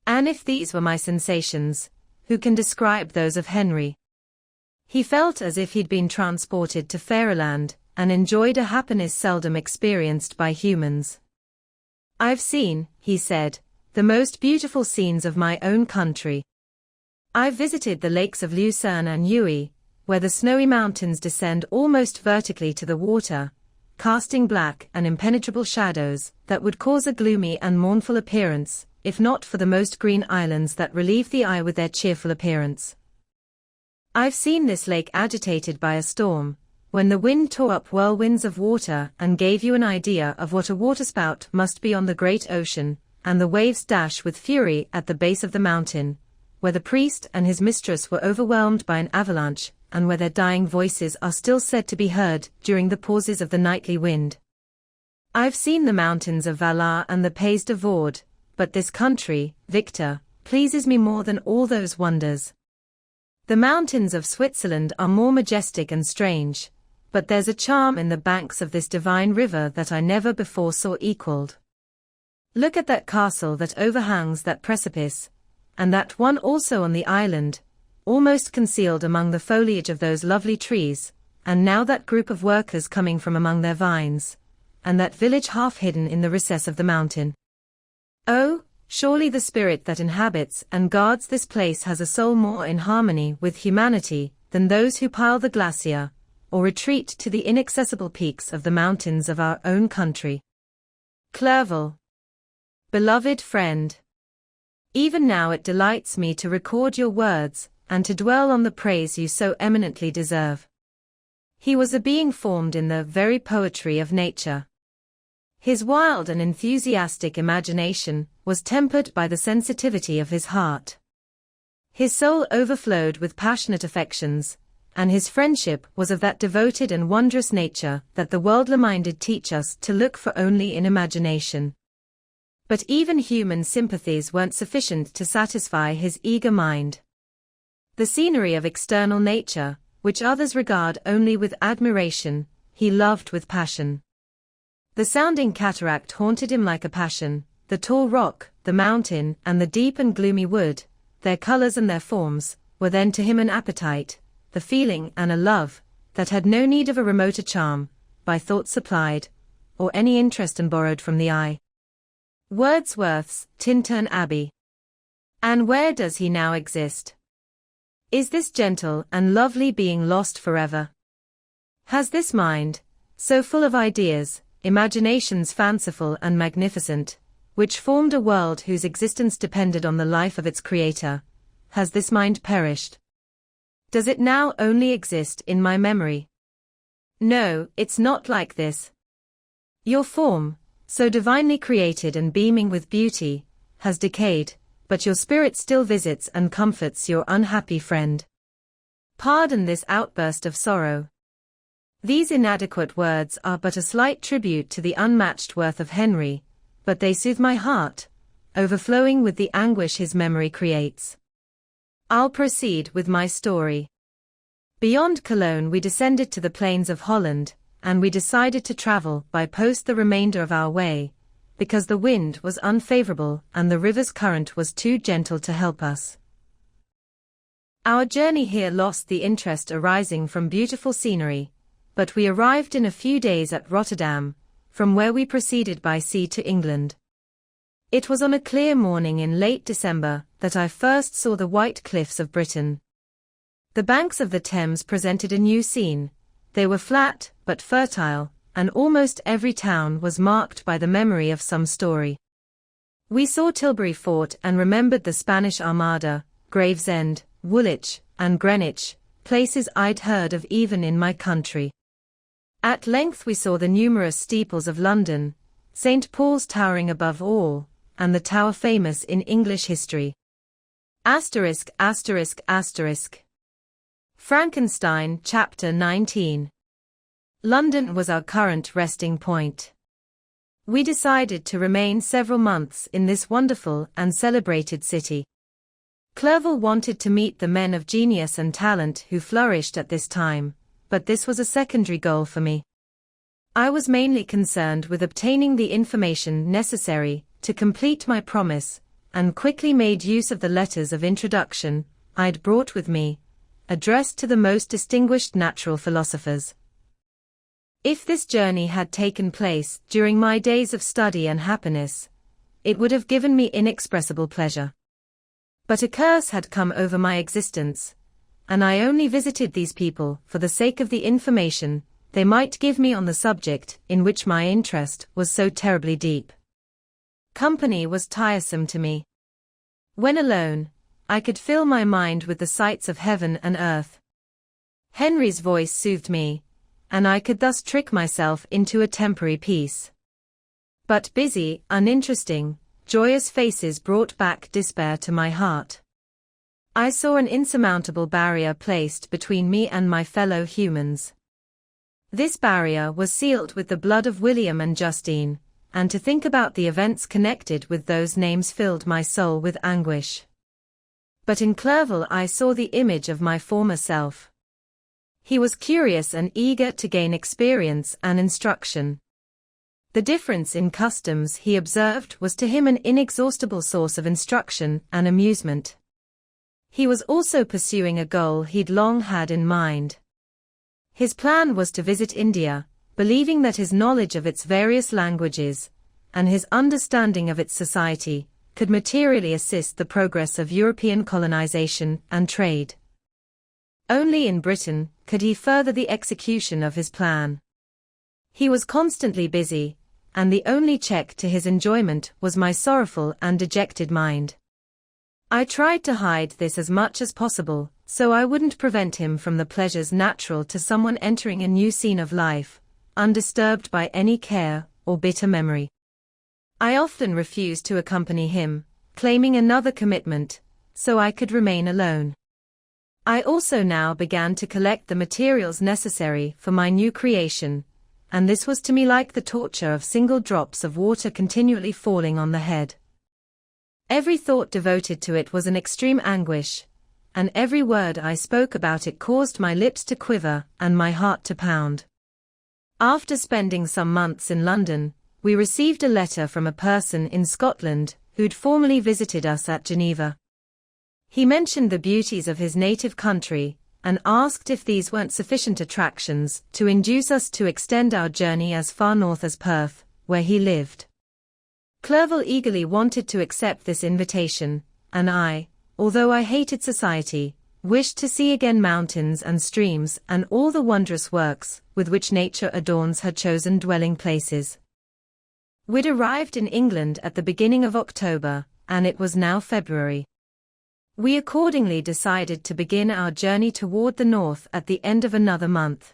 And if these were my sensations, who can describe those of Henry? He felt as if he'd been transported to fairyland, and enjoyed a happiness seldom experienced by humans. "I've seen," he said, "the most beautiful scenes of my own country. I've visited the lakes of Lucerne and Uy, where the snowy mountains descend almost vertically to the water, casting black and impenetrable shadows that would cause a gloomy and mournful appearance, if not for the most green islands that relieve the eye with their cheerful appearance. I've seen this lake agitated by a storm, when the wind tore up whirlwinds of water and gave you an idea of what a waterspout must be on the great ocean, and the waves dash with fury at the base of the mountain, where the priest and his mistress were overwhelmed by an avalanche, and where their dying voices are still said to be heard during the pauses of the nightly wind. I've seen the mountains of Valar and the Pays de Vaud, but this country, Victor, pleases me more than all those wonders. The mountains of Switzerland are more majestic and strange, but there's a charm in the banks of this divine river that I never before saw equaled. Look at that castle that overhangs that precipice, and that one also on the island, almost concealed among the foliage of those lovely trees, and now that group of workers coming from among their vines, and that village half hidden in the recess of the mountain. Oh, surely the spirit that inhabits and guards this place has a soul more in harmony with humanity than those who pile the glacier, or retreat to the inaccessible peaks of the mountains of our own country. Clerval. Beloved friend. Even now it delights me to record your words, and to dwell on the praise you so eminently deserve. He was a being formed in the very poetry of nature. His wild and enthusiastic imagination was tempered by the sensitivity of his heart. His soul overflowed with passionate affections, and his friendship was of that devoted and wondrous nature that the worldly-minded teach us to look for only in imagination. But even human sympathies weren't sufficient to satisfy his eager mind. The scenery of external nature, which others regard only with admiration, he loved with passion. The sounding cataract haunted him like a passion, the tall rock, the mountain, and the deep and gloomy wood, their colors and their forms, were then to him an appetite, the feeling and a love, that had no need of a remoter charm, by thought supplied, or any interest and borrowed from the eye. Wordsworth's Tintern Abbey. And where does he now exist? Is this gentle and lovely being lost forever? Has this mind, so full of ideas, imaginations fanciful and magnificent, which formed a world whose existence depended on the life of its creator, has this mind perished? Does it now only exist in my memory? No, it's not like this. Your form, so divinely created and beaming with beauty, has decayed, but your spirit still visits and comforts your unhappy friend. Pardon this outburst of sorrow. These inadequate words are but a slight tribute to the unmatched worth of Henry, but they soothe my heart, overflowing with the anguish his memory creates. I'll proceed with my story. Beyond Cologne we descended to the plains of Holland, and we decided to travel by post the remainder of our way, because the wind was unfavorable and the river's current was too gentle to help us. Our journey here lost the interest arising from beautiful scenery, but we arrived in a few days at Rotterdam, from where we proceeded by sea to England. It was on a clear morning in late December that I first saw the white cliffs of Britain. The banks of the Thames presented a new scene. They were flat, but fertile, and almost every town was marked by the memory of some story. We saw Tilbury Fort and remembered the Spanish Armada, Gravesend, Woolwich, and Greenwich, places I'd heard of even in my country. At length we saw the numerous steeples of London, St. Paul's towering above all, and the tower famous in English history. Asterisk, asterisk, asterisk. Frankenstein, Chapter 19. London was our current resting point. We decided to remain several months in this wonderful and celebrated city. Clerval wanted to meet the men of genius and talent who flourished at this time, but this was a secondary goal for me. I was mainly concerned with obtaining the information necessary to complete my promise, and quickly made use of the letters of introduction I'd brought with me, addressed to the most distinguished natural philosophers. If this journey had taken place during my days of study and happiness, it would have given me inexpressible pleasure. But a curse had come over my existence, and I only visited these people for the sake of the information they might give me on the subject in which my interest was so terribly deep. Company was tiresome to me. When alone, I could fill my mind with the sights of heaven and earth. Henry's voice soothed me, and I could thus trick myself into a temporary peace. But busy, uninteresting, joyous faces brought back despair to my heart. I saw an insurmountable barrier placed between me and my fellow humans. This barrier was sealed with the blood of William and Justine, and to think about the events connected with those names filled my soul with anguish. But in Clerval I saw the image of my former self. He was curious and eager to gain experience and instruction. The difference in customs he observed was to him an inexhaustible source of instruction and amusement. He was also pursuing a goal he'd long had in mind. His plan was to visit India, believing that his knowledge of its various languages, and his understanding of its society, could materially assist the progress of European colonization and trade. Only in Britain could he further the execution of his plan. He was constantly busy, and the only check to his enjoyment was my sorrowful and dejected mind. I tried to hide this as much as possible, so I wouldn't prevent him from the pleasures natural to someone entering a new scene of life, undisturbed by any care or bitter memory. I often refused to accompany him, claiming another commitment, so I could remain alone. I also now began to collect the materials necessary for my new creation, and this was to me like the torture of single drops of water continually falling on the head. Every thought devoted to it was an extreme anguish, and every word I spoke about it caused my lips to quiver and my heart to pound. After spending some months in London, we received a letter from a person in Scotland who'd formerly visited us at Geneva. He mentioned the beauties of his native country and asked if these weren't sufficient attractions to induce us to extend our journey as far north as Perth, where he lived. Clerval eagerly wanted to accept this invitation, and I, although I hated society, wished to see again mountains and streams and all the wondrous works with which nature adorns her chosen dwelling places. We'd arrived in England at the beginning of October, and it was now February. We accordingly decided to begin our journey toward the north at the end of another month.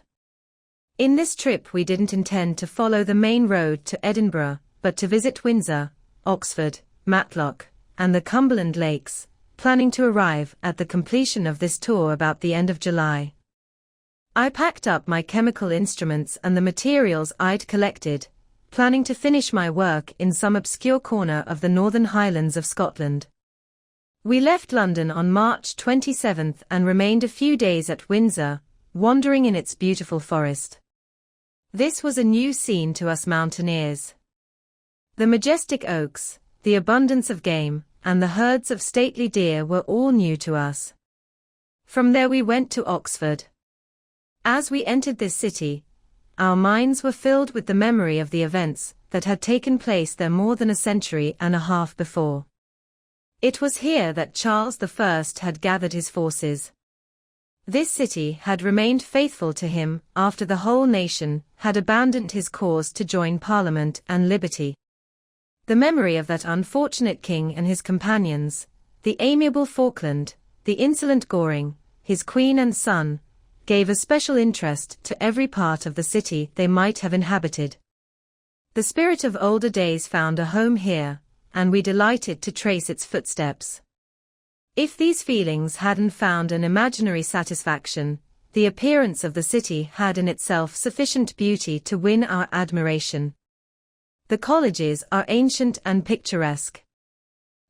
In this trip we didn't intend to follow the main road to Edinburgh, but to visit Windsor, Oxford, Matlock, and the Cumberland Lakes, planning to arrive at the completion of this tour about the end of July. I packed up my chemical instruments and the materials I'd collected, planning to finish my work in some obscure corner of the Northern Highlands of Scotland. We left London on March 27 and remained a few days at Windsor, wandering in its beautiful forest. This was a new scene to us mountaineers. The majestic oaks, the abundance of game, and the herds of stately deer were all new to us. From there we went to Oxford. As we entered this city, our minds were filled with the memory of the events that had taken place there more than a century and a half before. It was here that Charles I had gathered his forces. This city had remained faithful to him after the whole nation had abandoned his cause to join Parliament and liberty. The memory of that unfortunate king and his companions, the amiable Falkland, the insolent Goring, his queen and son, gave a special interest to every part of the city they might have inhabited. The spirit of older days found a home here, and we delighted to trace its footsteps. If these feelings hadn't found an imaginary satisfaction, the appearance of the city had in itself sufficient beauty to win our admiration. The colleges are ancient and picturesque.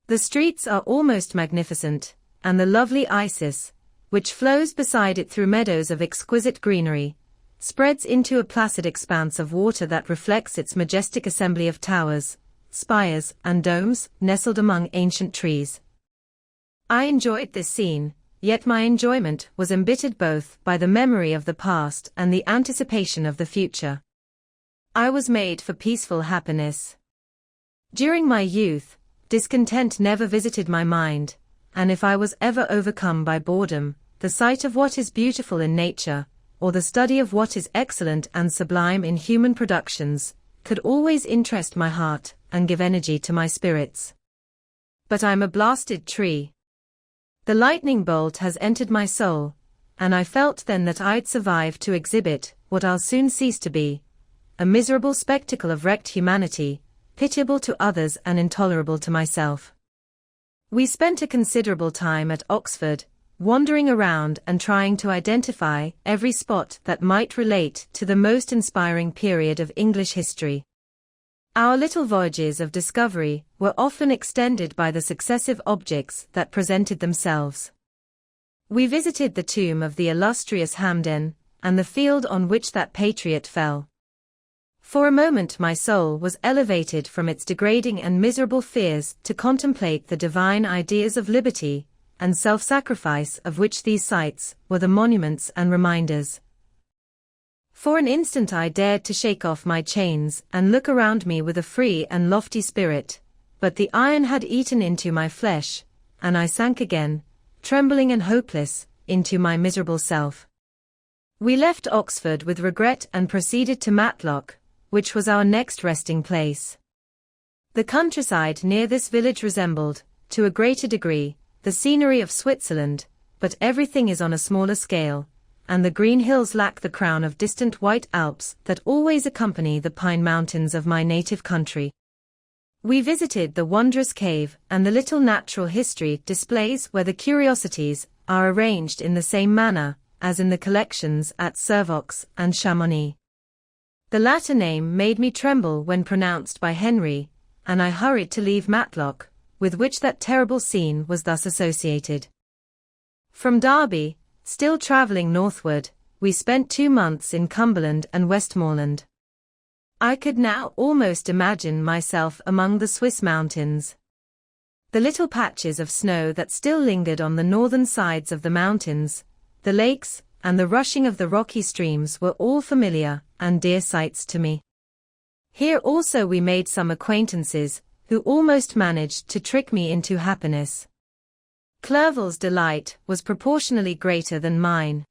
The streets are almost magnificent, and the lovely Isis, which flows beside it through meadows of exquisite greenery, spreads into a placid expanse of water that reflects its majestic assembly of towers, spires, and domes, nestled among ancient trees. I enjoyed this scene, yet my enjoyment was embittered both by the memory of the past and the anticipation of the future. I was made for peaceful happiness. During my youth, discontent never visited my mind, and if I was ever overcome by boredom, the sight of what is beautiful in nature, or the study of what is excellent and sublime in human productions, could always interest my heart and give energy to my spirits. But I'm a blasted tree. The lightning bolt has entered my soul, and I felt then that I'd survive to exhibit what I'll soon cease to be, a miserable spectacle of wrecked humanity, pitiable to others and intolerable to myself. We spent a considerable time at Oxford, wandering around and trying to identify every spot that might relate to the most inspiring period of English history. Our little voyages of discovery were often extended by the successive objects that presented themselves. We visited the tomb of the illustrious Hampden, and the field on which that patriot fell. For a moment my soul was elevated from its degrading and miserable fears to contemplate the divine ideas of liberty and self-sacrifice of which these sites were the monuments and reminders. For an instant I dared to shake off my chains and look around me with a free and lofty spirit, but the iron had eaten into my flesh, and I sank again, trembling and hopeless, into my miserable self. We left Oxford with regret and proceeded to Matlock, which was our next resting place. The countryside near this village resembled, to a greater degree, the scenery of Switzerland, but everything is on a smaller scale, and the green hills lack the crown of distant white Alps that always accompany the pine mountains of my native country. We visited the wondrous cave and the little natural history displays where the curiosities are arranged in the same manner as in the collections at Servox and Chamonix. The latter name made me tremble when pronounced by Henry, and I hurried to leave Matlock, with which that terrible scene was thus associated. From Derby, still travelling northward, we spent 2 months in Cumberland and Westmoreland. I could now almost imagine myself among the Swiss mountains. The little patches of snow that still lingered on the northern sides of the mountains, the lakes, and the rushing of the rocky streams were all familiar and dear sights to me. Here also we made some acquaintances, who almost managed to trick me into happiness. Clerval's delight was proportionally greater than mine.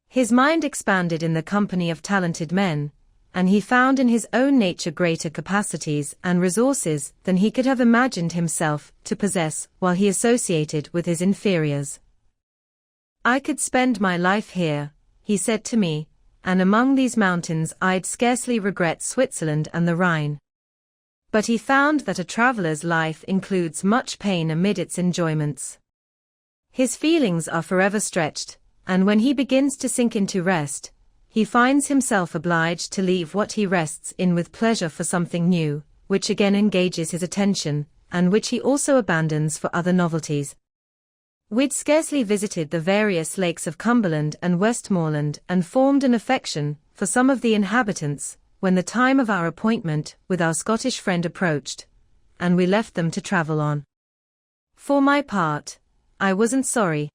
His mind expanded in the company of talented men, and he found in his own nature greater capacities and resources than he could have imagined himself to possess while he associated with his inferiors. I could spend my life here, he said to me, and among these mountains I'd scarcely regret Switzerland and the Rhine. But he found that a traveller's life includes much pain amid its enjoyments. His feelings are forever stretched, and when he begins to sink into rest, he finds himself obliged to leave what he rests in with pleasure for something new, which again engages his attention, and which he also abandons for other novelties. We'd scarcely visited the various lakes of Cumberland and Westmoreland and formed an affection for some of the inhabitants, when the time of our appointment with our Scottish friend approached, and we left them to travel on. For my part, I wasn't sorry.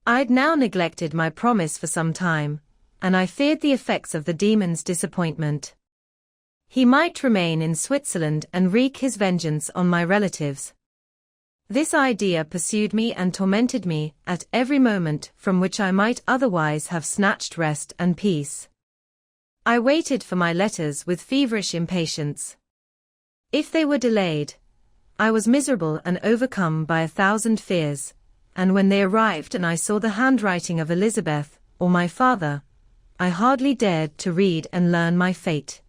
I'd now neglected my promise for some time, and I feared the effects of the demon's disappointment. He might remain in Switzerland and wreak his vengeance on my relatives. This idea pursued me and tormented me at every moment from which I might otherwise have snatched rest and peace. I waited for my letters with feverish impatience. If they were delayed, I was miserable and overcome by 1,000 fears, and when they arrived and I saw the handwriting of Elizabeth, or my father, I hardly dared to read and learn my fate.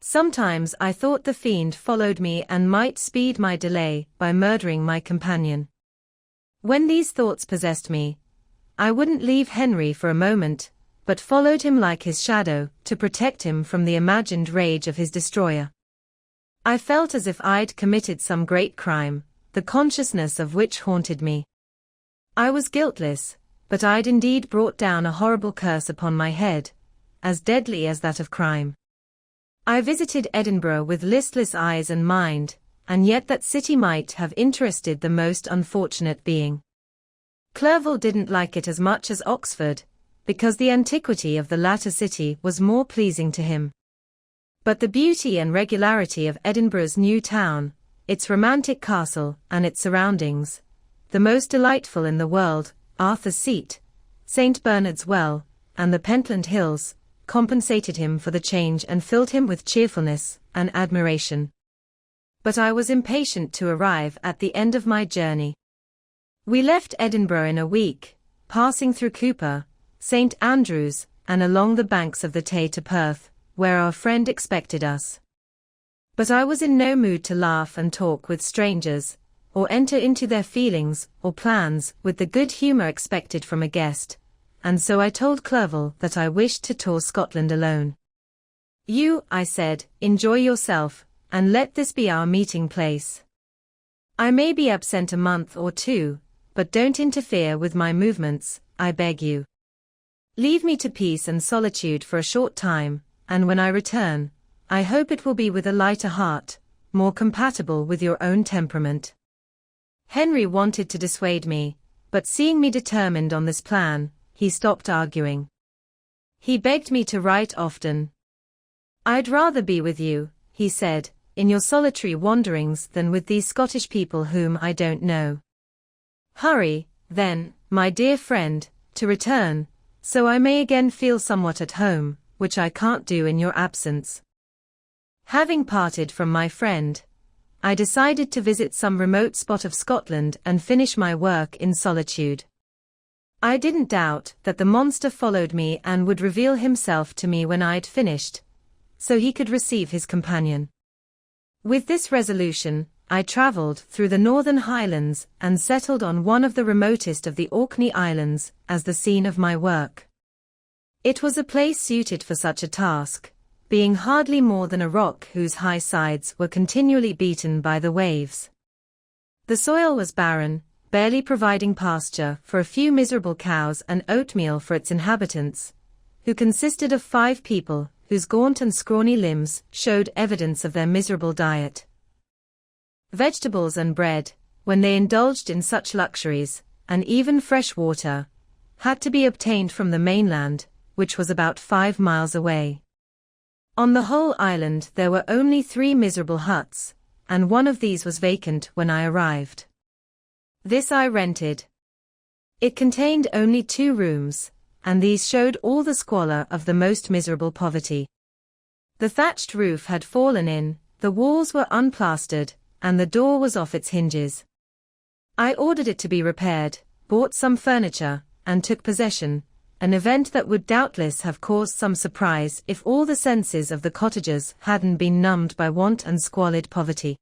Sometimes I thought the fiend followed me and might speed my delay by murdering my companion. When these thoughts possessed me, I wouldn't leave Henry for a moment, but followed him like his shadow to protect him from the imagined rage of his destroyer. I felt as if I'd committed some great crime, the consciousness of which haunted me. I was guiltless, but I'd indeed brought down a horrible curse upon my head, as deadly as that of crime. I visited Edinburgh with listless eyes and mind, and yet that city might have interested the most unfortunate being. Clerval didn't like it as much as Oxford, because the antiquity of the latter city was more pleasing to him. But the beauty and regularity of Edinburgh's new town, its romantic castle and its surroundings, the most delightful in the world, Arthur's Seat, St. Bernard's Well, and the Pentland Hills, compensated him for the change and filled him with cheerfulness and admiration. But I was impatient to arrive at the end of my journey. We left Edinburgh in a week, passing through Cooper, St. Andrews, and along the banks of the Tay to Perth, where our friend expected us. But I was in no mood to laugh and talk with strangers, or enter into their feelings or plans with the good humour expected from a guest, and so I told Clerval that I wished to tour Scotland alone. You, I said, enjoy yourself, and let this be our meeting place. I may be absent a month or 2, but don't interfere with my movements, I beg you. Leave me to peace and solitude for a short time, and when I return, I hope it will be with a lighter heart, more compatible with your own temperament. Henry wanted to dissuade me, but seeing me determined on this plan, he stopped arguing. He begged me to write often. I'd rather be with you, he said, in your solitary wanderings than with these Scottish people whom I don't know. Hurry, then, my dear friend, to return, so I may again feel somewhat at home, which I can't do in your absence. Having parted from my friend, I decided to visit some remote spot of Scotland and finish my work in solitude. I didn't doubt that the monster followed me and would reveal himself to me when I'd finished, so he could receive his companion. With this resolution, I travelled through the Northern Highlands and settled on one of the remotest of the Orkney Islands as the scene of my work. It was a place suited for such a task, being hardly more than a rock whose high sides were continually beaten by the waves. The soil was barren, barely providing pasture for a few miserable cows and oatmeal for its inhabitants, who consisted of 5 people, whose gaunt and scrawny limbs showed evidence of their miserable diet. Vegetables and bread, when they indulged in such luxuries, and even fresh water, had to be obtained from the mainland, which was about 5 miles away. On the whole island there were only 3 miserable huts, and one of these was vacant when I arrived. This I rented. It contained only 2 rooms, and these showed all the squalor of the most miserable poverty. The thatched roof had fallen in, the walls were unplastered, and the door was off its hinges. I ordered it to be repaired, bought some furniture, and took possession, an event that would doubtless have caused some surprise if all the senses of the cottagers hadn't been numbed by want and squalid poverty.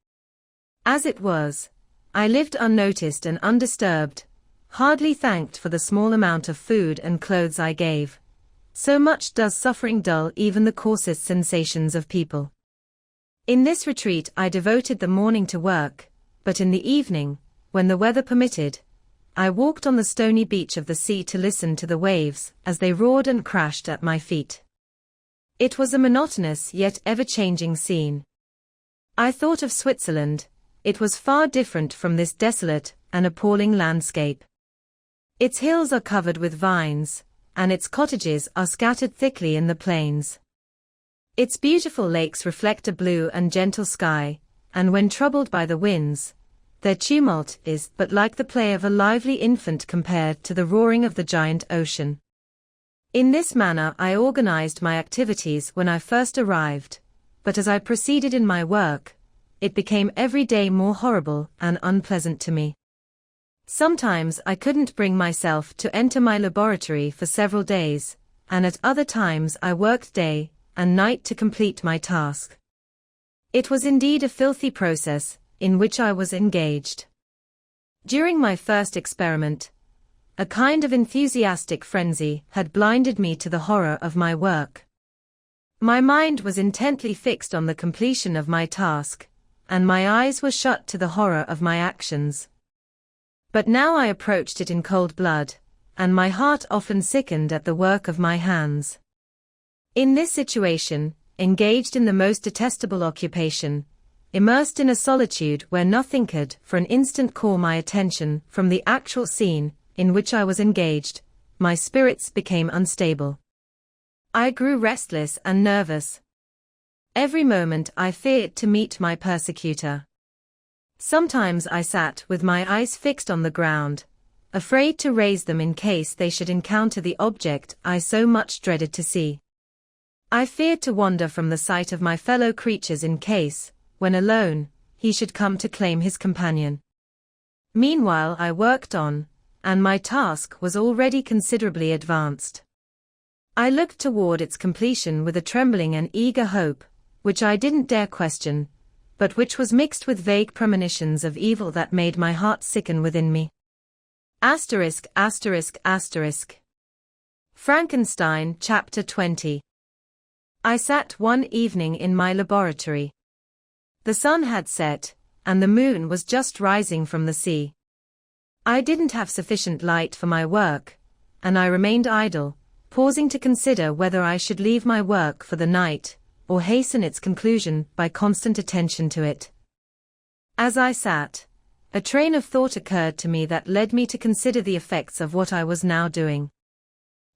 As it was, I lived unnoticed and undisturbed, hardly thanked for the small amount of food and clothes I gave. So much does suffering dull even the coarsest sensations of people. In this retreat I devoted the morning to work, but in the evening, when the weather permitted, I walked on the stony beach of the sea to listen to the waves as they roared and crashed at my feet. It was a monotonous yet ever-changing scene. I thought of Switzerland. It was far different from this desolate and appalling landscape. Its hills are covered with vines, and its cottages are scattered thickly in the plains. Its beautiful lakes reflect a blue and gentle sky, and when troubled by the winds, their tumult is but like the play of a lively infant compared to the roaring of the giant ocean. In this manner I organized my activities when I first arrived, but as I proceeded in my work, it became every day more horrible and unpleasant to me. Sometimes I couldn't bring myself to enter my laboratory for several days, and at other times I worked day and night to complete my task. It was indeed a filthy process in which I was engaged. During my first experiment, a kind of enthusiastic frenzy had blinded me to the horror of my work. My mind was intently fixed on the completion of my task, and my eyes were shut to the horror of my actions. But now I approached it in cold blood, and my heart often sickened at the work of my hands. In this situation, engaged in the most detestable occupation, immersed in a solitude where nothing could for an instant call my attention from the actual scene in which I was engaged, my spirits became unstable. I grew restless and nervous. Every moment I feared to meet my persecutor. Sometimes I sat with my eyes fixed on the ground, afraid to raise them in case they should encounter the object I so much dreaded to see. I feared to wander from the sight of my fellow creatures in case, when alone, he should come to claim his companion. Meanwhile I worked on, and my task was already considerably advanced. I looked toward its completion with a trembling and eager hope, which I didn't dare question, but which was mixed with vague premonitions of evil that made my heart sicken within me. Frankenstein, Chapter 20. I sat one evening in my laboratory. The sun had set, and the moon was just rising from the sea. I didn't have sufficient light for my work, and I remained idle, pausing to consider whether I should leave my work for the night, or hasten its conclusion by constant attention to it. As I sat, a train of thought occurred to me that led me to consider the effects of what I was now doing.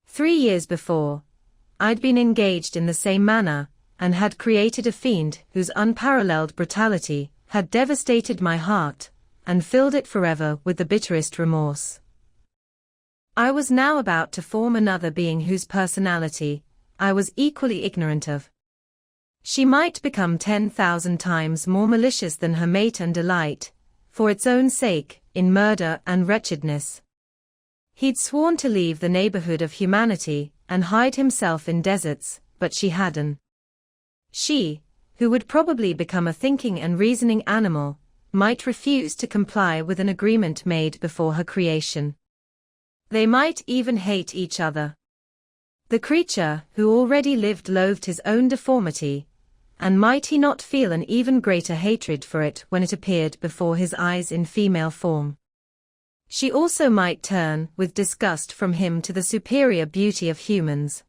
3 years before, I'd been engaged in the same manner, and had created a fiend whose unparalleled brutality had devastated my heart, and filled it forever with the bitterest remorse. I was now about to form another being whose personality I was equally ignorant of. She might become 10,000 times more malicious than her mate and delight, for its own sake, in murder and wretchedness. He'd sworn to leave the neighborhood of humanity and hide himself in deserts, but she hadn't. She, who would probably become a thinking and reasoning animal, might refuse to comply with an agreement made before her creation. They might even hate each other. The creature who already lived loathed his own deformity, and might he not feel an even greater hatred for it when it appeared before his eyes in female form? She also might turn with disgust from him to the superior beauty of humans.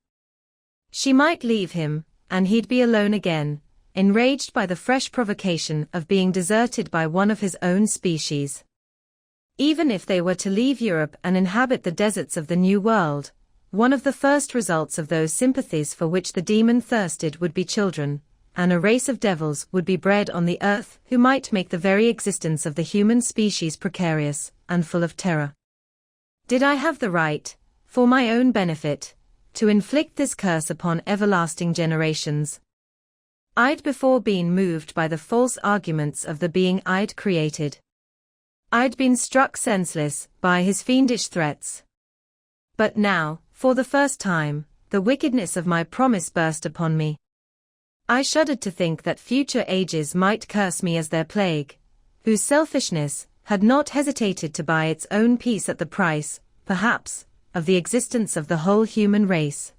She might leave him, and he'd be alone again, enraged by the fresh provocation of being deserted by one of his own species. Even if they were to leave Europe and inhabit the deserts of the New World, one of the first results of those sympathies for which the demon thirsted would be children, and a race of devils would be bred on the earth who might make the very existence of the human species precarious and full of terror. Did I have the right, for my own benefit, to inflict this curse upon everlasting generations? I'd before been moved by the false arguments of the being I'd created. I'd been struck senseless by his fiendish threats. But now, for the first time, the wickedness of my promise burst upon me. I shuddered to think that future ages might curse me as their plague, whose selfishness had not hesitated to buy its own peace at the price, perhaps, of the existence of the whole human race.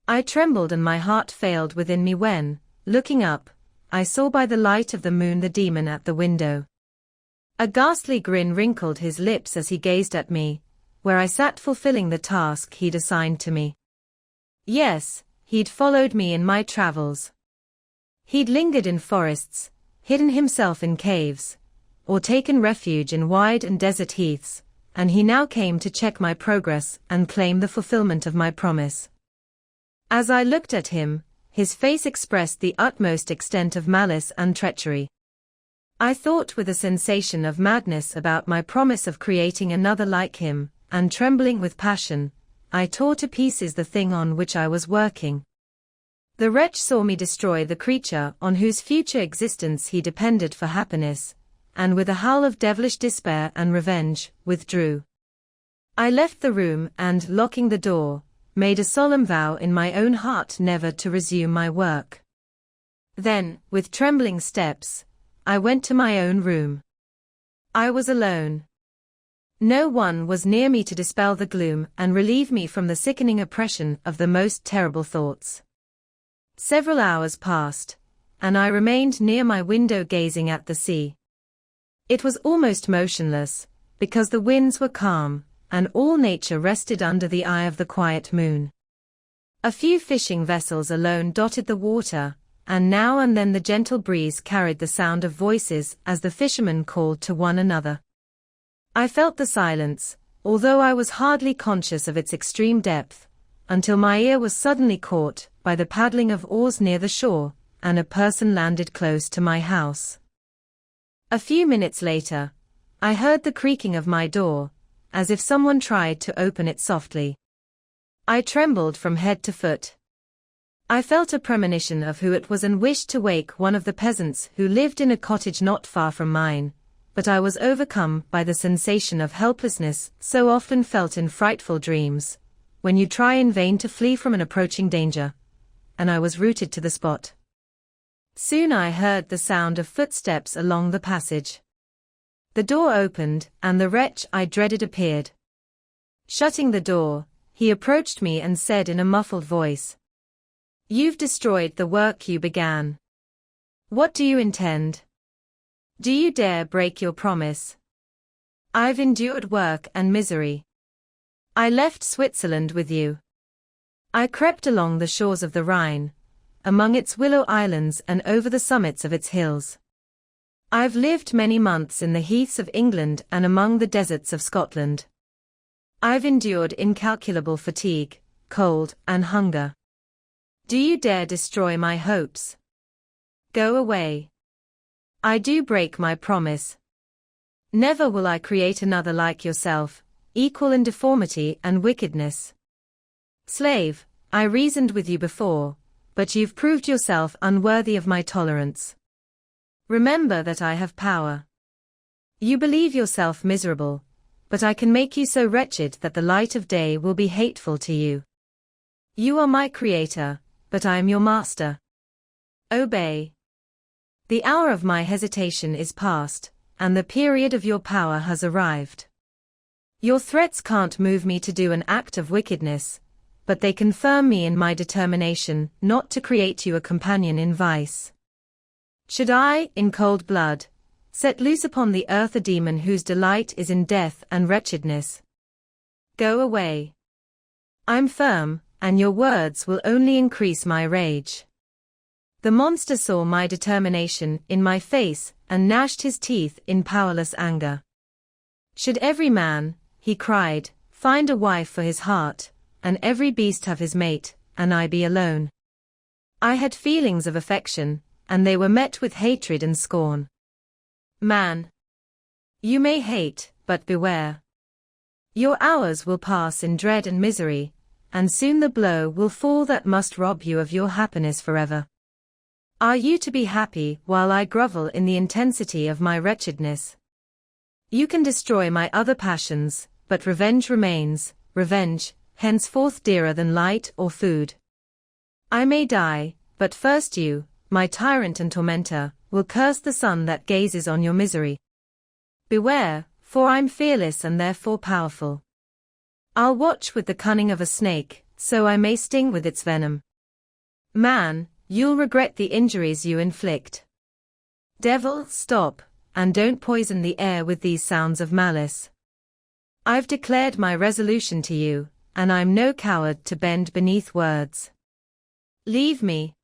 I trembled and my heart failed within me when, looking up, I saw by the light of the moon the demon at the window. A ghastly grin wrinkled his lips as he gazed at me, where I sat fulfilling the task he'd assigned to me. Yes, he'd followed me in my travels. He'd lingered in forests, hidden himself in caves, or taken refuge in wide and desert heaths, and he now came to check my progress and claim the fulfillment of my promise. As I looked at him, his face expressed the utmost extent of malice and treachery. I thought with a sensation of madness about my promise of creating another like him, and trembling with passion, I tore to pieces the thing on which I was working. The wretch saw me destroy the creature on whose future existence he depended for happiness, and with a howl of devilish despair and revenge, withdrew. I left the room and, locking the door, made a solemn vow in my own heart never to resume my work. Then, with trembling steps, I went to my own room. I was alone. No one was near me to dispel the gloom and relieve me from the sickening oppression of the most terrible thoughts. Several hours passed, and I remained near my window gazing at the sea. It was almost motionless, because the winds were calm, and all nature rested under the eye of the quiet moon. A few fishing vessels alone dotted the water, and now and then the gentle breeze carried the sound of voices as the fishermen called to one another. I felt the silence, although I was hardly conscious of its extreme depth, until my ear was suddenly caught by the paddling of oars near the shore, and a person landed close to my house. A few minutes later, I heard the creaking of my door, as if someone tried to open it softly. I trembled from head to foot. I felt a premonition of who it was and wished to wake one of the peasants who lived in a cottage not far from mine, but I was overcome by the sensation of helplessness so often felt in frightful dreams, when you try in vain to flee from an approaching danger, and I was rooted to the spot. Soon I heard the sound of footsteps along the passage. The door opened, and the wretch I dreaded appeared. Shutting the door, he approached me and said in a muffled voice, "You've destroyed the work you began. What do you intend? Do you dare break your promise? I've endured work and misery. I left Switzerland with you. I crept along the shores of the Rhine, among its willow islands and over the summits of its hills. I've lived many months in the heaths of England and among the deserts of Scotland. I've endured incalculable fatigue, cold, and hunger. Do you dare destroy my hopes? Go away. I do break my promise. Never will I create another like yourself, equal in deformity and wickedness. Slave, I reasoned with you before, but you've proved yourself unworthy of my tolerance. Remember that I have power. You believe yourself miserable, but I can make you so wretched that the light of day will be hateful to you. You are my creator, but I am your master. Obey. The hour of my hesitation is past, and the period of your power has arrived. Your threats can't move me to do an act of wickedness, but they confirm me in my determination not to create you a companion in vice. Should I, in cold blood, Set loose upon the earth a demon whose delight is in death and wretchedness. Go away. I'm firm, and your words will only increase my rage. The monster saw my determination in my face and gnashed his teeth in powerless anger. Should every man, he cried, find a wife for his heart, and every beast have his mate, and I be alone? I had feelings of affection, and they were met with hatred and scorn. Man, you may hate, but beware. Your hours will pass in dread and misery, and soon the blow will fall that must rob you of your happiness forever. Are you to be happy while I grovel in the intensity of my wretchedness? You can destroy my other passions, but revenge remains, revenge, henceforth dearer than light or food. I may die, but first you, my tyrant and tormentor, will curse the sun that gazes on your misery. Beware, for I'm fearless and therefore powerful. I'll watch with the cunning of a snake, so I may sting with its venom. Man, you'll regret the injuries you inflict. Devil, stop, and don't poison the air with these sounds of malice. I've declared my resolution to you, and I'm no coward to bend beneath words. Leave me.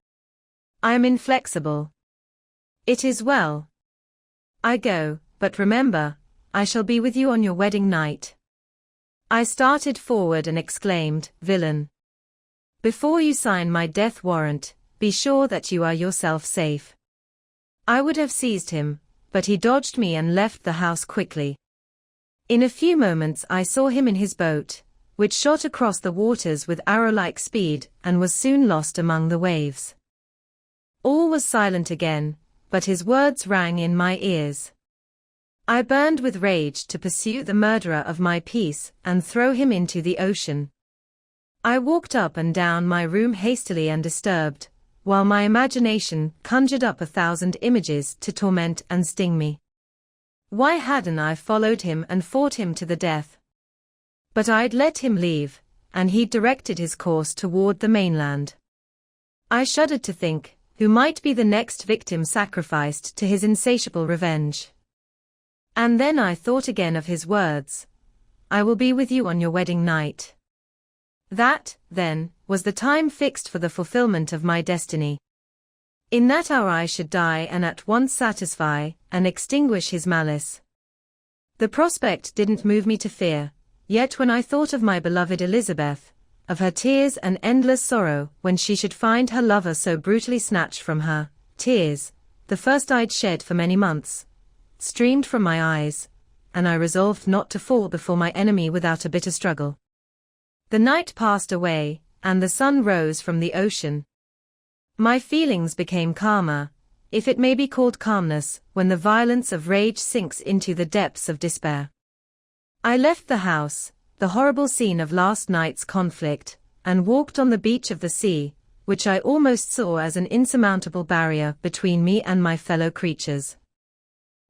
I am inflexible. It is well. I go, but remember, I shall be with you on your wedding night. I started forward and exclaimed, Villain! Before you sign my death warrant, be sure that you are yourself safe. I would have seized him, but he dodged me and left the house quickly. In a few moments I saw him in his boat, which shot across the waters with arrow-like speed and was soon lost among the waves. All was silent again, but his words rang in my ears. I burned with rage to pursue the murderer of my peace and throw him into the ocean. I walked up and down my room hastily and disturbed, while my imagination conjured up 1,000 images to torment and sting me. Why hadn't I followed him and fought him to the death? But I'd let him leave, and he'd directed his course toward the mainland. I shuddered to think who might be the next victim sacrificed to his insatiable revenge. And then I thought again of his words, I will be with you on your wedding night. That, then, was the time fixed for the fulfillment of my destiny. In that hour I should die and at once satisfy and extinguish his malice. The prospect didn't move me to fear, yet when I thought of my beloved Elizabeth, of her tears and endless sorrow when she should find her lover so brutally snatched from her, tears, the first I'd shed for many months, streamed from my eyes, and I resolved not to fall before my enemy without a bitter struggle. The night passed away, and the sun rose from the ocean. My feelings became calmer, if it may be called calmness, when the violence of rage sinks into the depths of despair. I left the house, the horrible scene of last night's conflict, and walked on the beach of the sea, which I almost saw as an insurmountable barrier between me and my fellow creatures.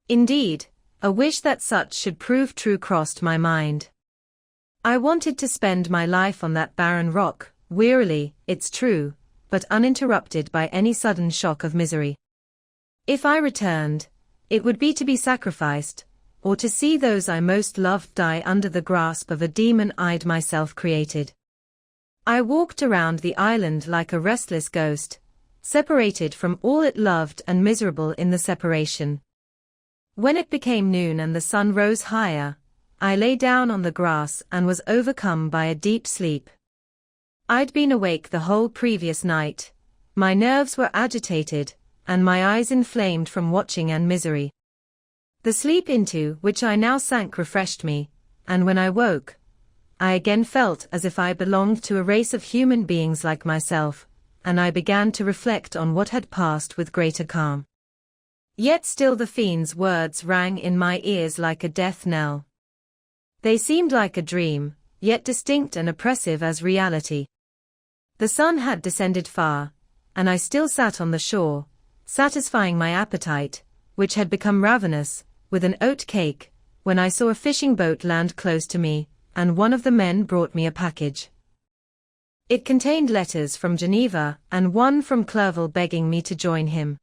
Indeed, a wish that such should prove true crossed my mind. I wanted to spend my life on that barren rock, wearily, it's true, but uninterrupted by any sudden shock of misery. If I returned, it would be to be sacrificed, or to see those I most loved die under the grasp of a demon I'd myself created. I walked around the island like a restless ghost, separated from all it loved and miserable in the separation. When it became noon and the sun rose higher, I lay down on the grass and was overcome by a deep sleep. I'd been awake the whole previous night, my nerves were agitated, and my eyes inflamed from watching and misery. The sleep into which I now sank refreshed me, and when I woke, I again felt as if I belonged to a race of human beings like myself, and I began to reflect on what had passed with greater calm. Yet still the fiend's words rang in my ears like a death knell. They seemed like a dream, yet distinct and oppressive as reality. The sun had descended far, and I still sat on the shore, satisfying my appetite, which had become ravenous, with an oat cake, when I saw a fishing boat land close to me, and one of the men brought me a package. It contained letters from Geneva and one from Clerval begging me to join him.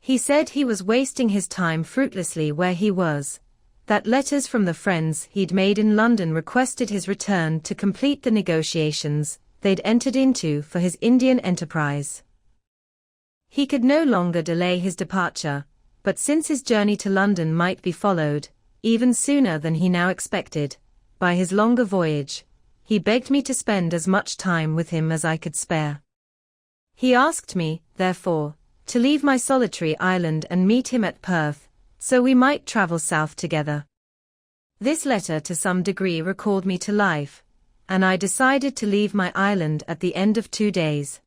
He said he was wasting his time fruitlessly where he was, that letters from the friends he'd made in London requested his return to complete the negotiations they'd entered into for his Indian enterprise. He could no longer delay his departure, but since his journey to London might be followed, even sooner than he now expected, by his longer voyage, he begged me to spend as much time with him as I could spare. He asked me, therefore, to leave my solitary island and meet him at Perth, so we might travel south together. This letter to some degree recalled me to life, and I decided to leave my island at the end of 2 days.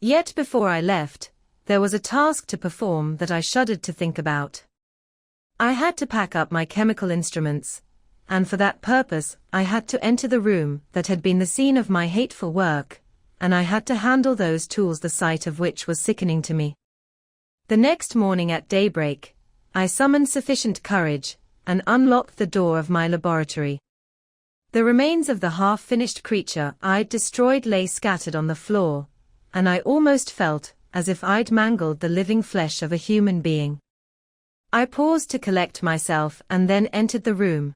Yet before I left, there was a task to perform that I shuddered to think about. I had to pack up my chemical instruments, and for that purpose I had to enter the room that had been the scene of my hateful work, and I had to handle those tools the sight of which was sickening to me. The next morning at daybreak, I summoned sufficient courage, and unlocked the door of my laboratory. The remains of the half-finished creature I'd destroyed lay scattered on the floor, and I almost felt as if I'd mangled the living flesh of a human being. I paused to collect myself and then entered the room.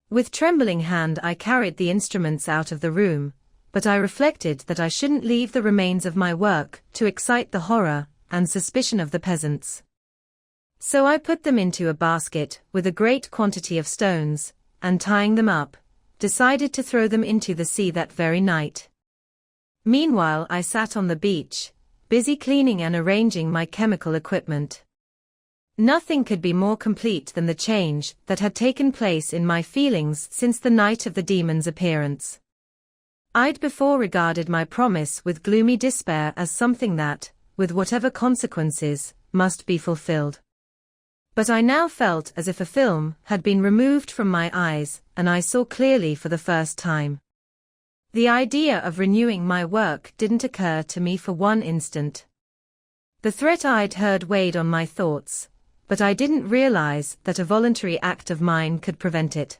With trembling hand I carried the instruments out of the room, but I reflected that I shouldn't leave the remains of my work to excite the horror and suspicion of the peasants. So I put them into a basket with a great quantity of stones, and tying them up, decided to throw them into the sea that very night. Meanwhile I sat on the beach, busy cleaning and arranging my chemical equipment. Nothing could be more complete than the change that had taken place in my feelings since the night of the demon's appearance. I'd before regarded my promise with gloomy despair as something that, with whatever consequences, must be fulfilled. But I now felt as if a film had been removed from my eyes, and I saw clearly for the first time. The idea of renewing my work didn't occur to me for one instant. The threat I'd heard weighed on my thoughts, but I didn't realize that a voluntary act of mine could prevent it.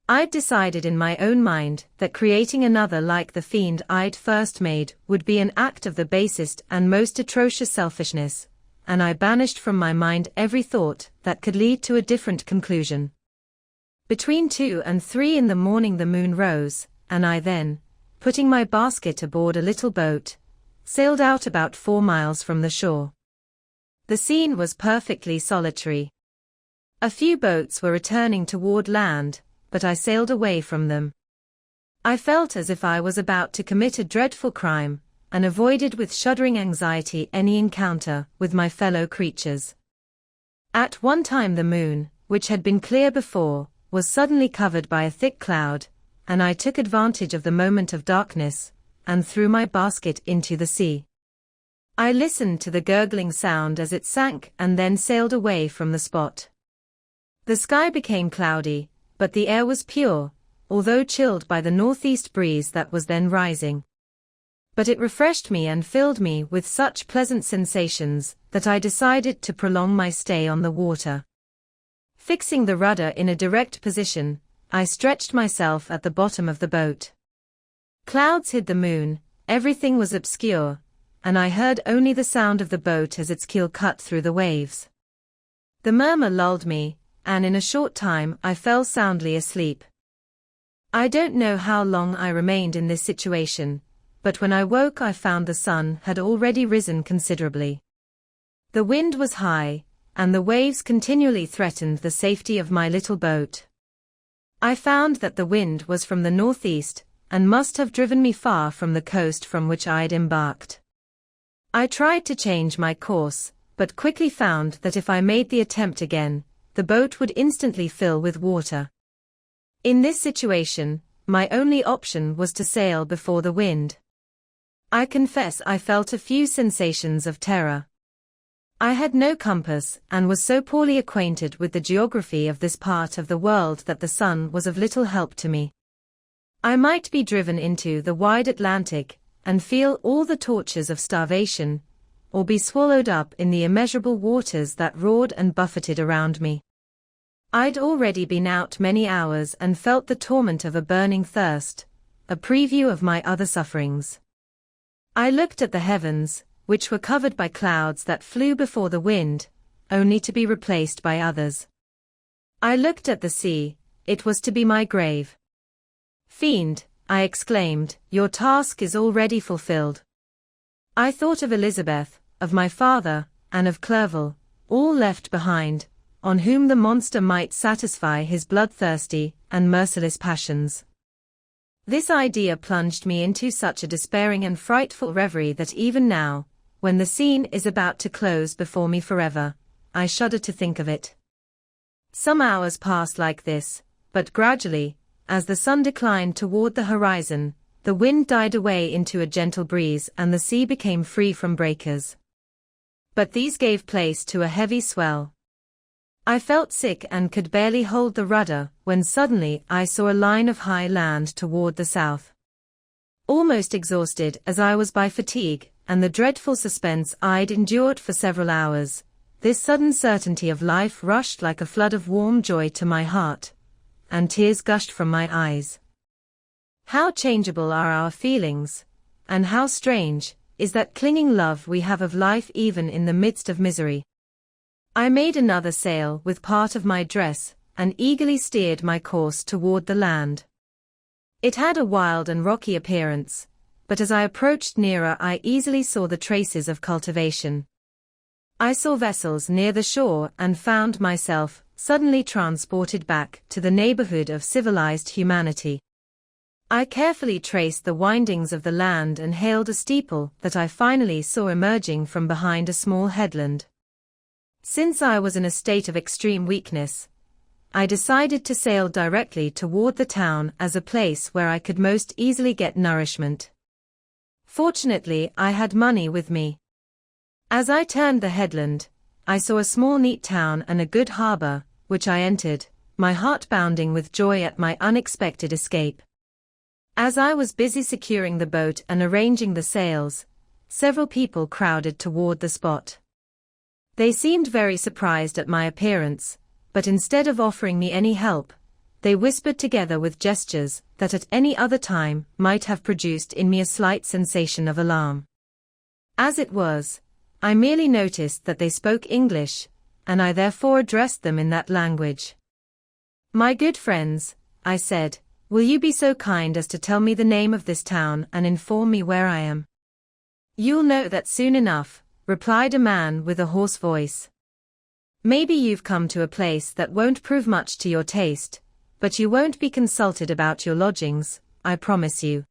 I'd decided in my own mind that creating another like the fiend I'd first made would be an act of the basest and most atrocious selfishness, and I banished from my mind every thought that could lead to a different conclusion. Between 2 and 3 in the morning the moon rose, and I then, putting my basket aboard a little boat, sailed out about 4 miles from the shore. The scene was perfectly solitary. A few boats were returning toward land, but I sailed away from them. I felt as if I was about to commit a dreadful crime, and avoided with shuddering anxiety any encounter with my fellow creatures. At one time the moon, which had been clear before, was suddenly covered by a thick cloud, and I took advantage of the moment of darkness, and threw my basket into the sea. I listened to the gurgling sound as it sank and then sailed away from the spot. The sky became cloudy, but the air was pure, although chilled by the northeast breeze that was then rising. But it refreshed me and filled me with such pleasant sensations that I decided to prolong my stay on the water. Fixing the rudder in a direct position, I stretched myself at the bottom of the boat. Clouds hid the moon, everything was obscure, and I heard only the sound of the boat as its keel cut through the waves. The murmur lulled me, and in a short time I fell soundly asleep. I don't know how long I remained in this situation, but when I woke I found the sun had already risen considerably. The wind was high, and the waves continually threatened the safety of my little boat. I found that the wind was from the northeast, and must have driven me far from the coast from which I had embarked. I tried to change my course, but quickly found that if I made the attempt again, the boat would instantly fill with water. In this situation, my only option was to sail before the wind. I confess I felt a few sensations of terror. I had no compass and was so poorly acquainted with the geography of this part of the world that the sun was of little help to me. I might be driven into the wide Atlantic and feel all the tortures of starvation, or be swallowed up in the immeasurable waters that roared and buffeted around me. I'd already been out many hours and felt the torment of a burning thirst, a preview of my other sufferings. I looked at the heavens, which were covered by clouds that flew before the wind, only to be replaced by others. I looked at the sea, it was to be my grave. "Fiend," I exclaimed, "your task is already fulfilled." I thought of Elizabeth, of my father, and of Clerval, all left behind, on whom the monster might satisfy his bloodthirsty and merciless passions. This idea plunged me into such a despairing and frightful reverie that even now, when the scene is about to close before me forever, I shudder to think of it. Some hours passed like this, but gradually, as the sun declined toward the horizon, the wind died away into a gentle breeze and the sea became free from breakers. But these gave place to a heavy swell. I felt sick and could barely hold the rudder, when suddenly I saw a line of high land toward the south. Almost exhausted as I was by fatigue, and the dreadful suspense I'd endured for several hours, this sudden certainty of life rushed like a flood of warm joy to my heart, and tears gushed from my eyes. How changeable are our feelings, and how strange is that clinging love we have of life even in the midst of misery. I made another sail with part of my dress, and eagerly steered my course toward the land. It had a wild and rocky appearance, but as I approached nearer I easily saw the traces of cultivation. I saw vessels near the shore and found myself suddenly transported back to the neighborhood of civilized humanity. I carefully traced the windings of the land and hailed a steeple that I finally saw emerging from behind a small headland. Since I was in a state of extreme weakness, I decided to sail directly toward the town as a place where I could most easily get nourishment. Fortunately, I had money with me. As I turned the headland, I saw a small neat town and a good harbor, which I entered, my heart bounding with joy at my unexpected escape. As I was busy securing the boat and arranging the sails, several people crowded toward the spot. They seemed very surprised at my appearance, but instead of offering me any help, they whispered together with gestures that at any other time might have produced in me a slight sensation of alarm. As it was, I merely noticed that they spoke English, and I therefore addressed them in that language. "My good friends," I said, "will you be so kind as to tell me the name of this town and inform me where I am?" "You'll know that soon enough," replied a man with a hoarse voice. "Maybe you've come to a place that won't prove much to your taste, but you won't be consulted about your lodgings, I promise you."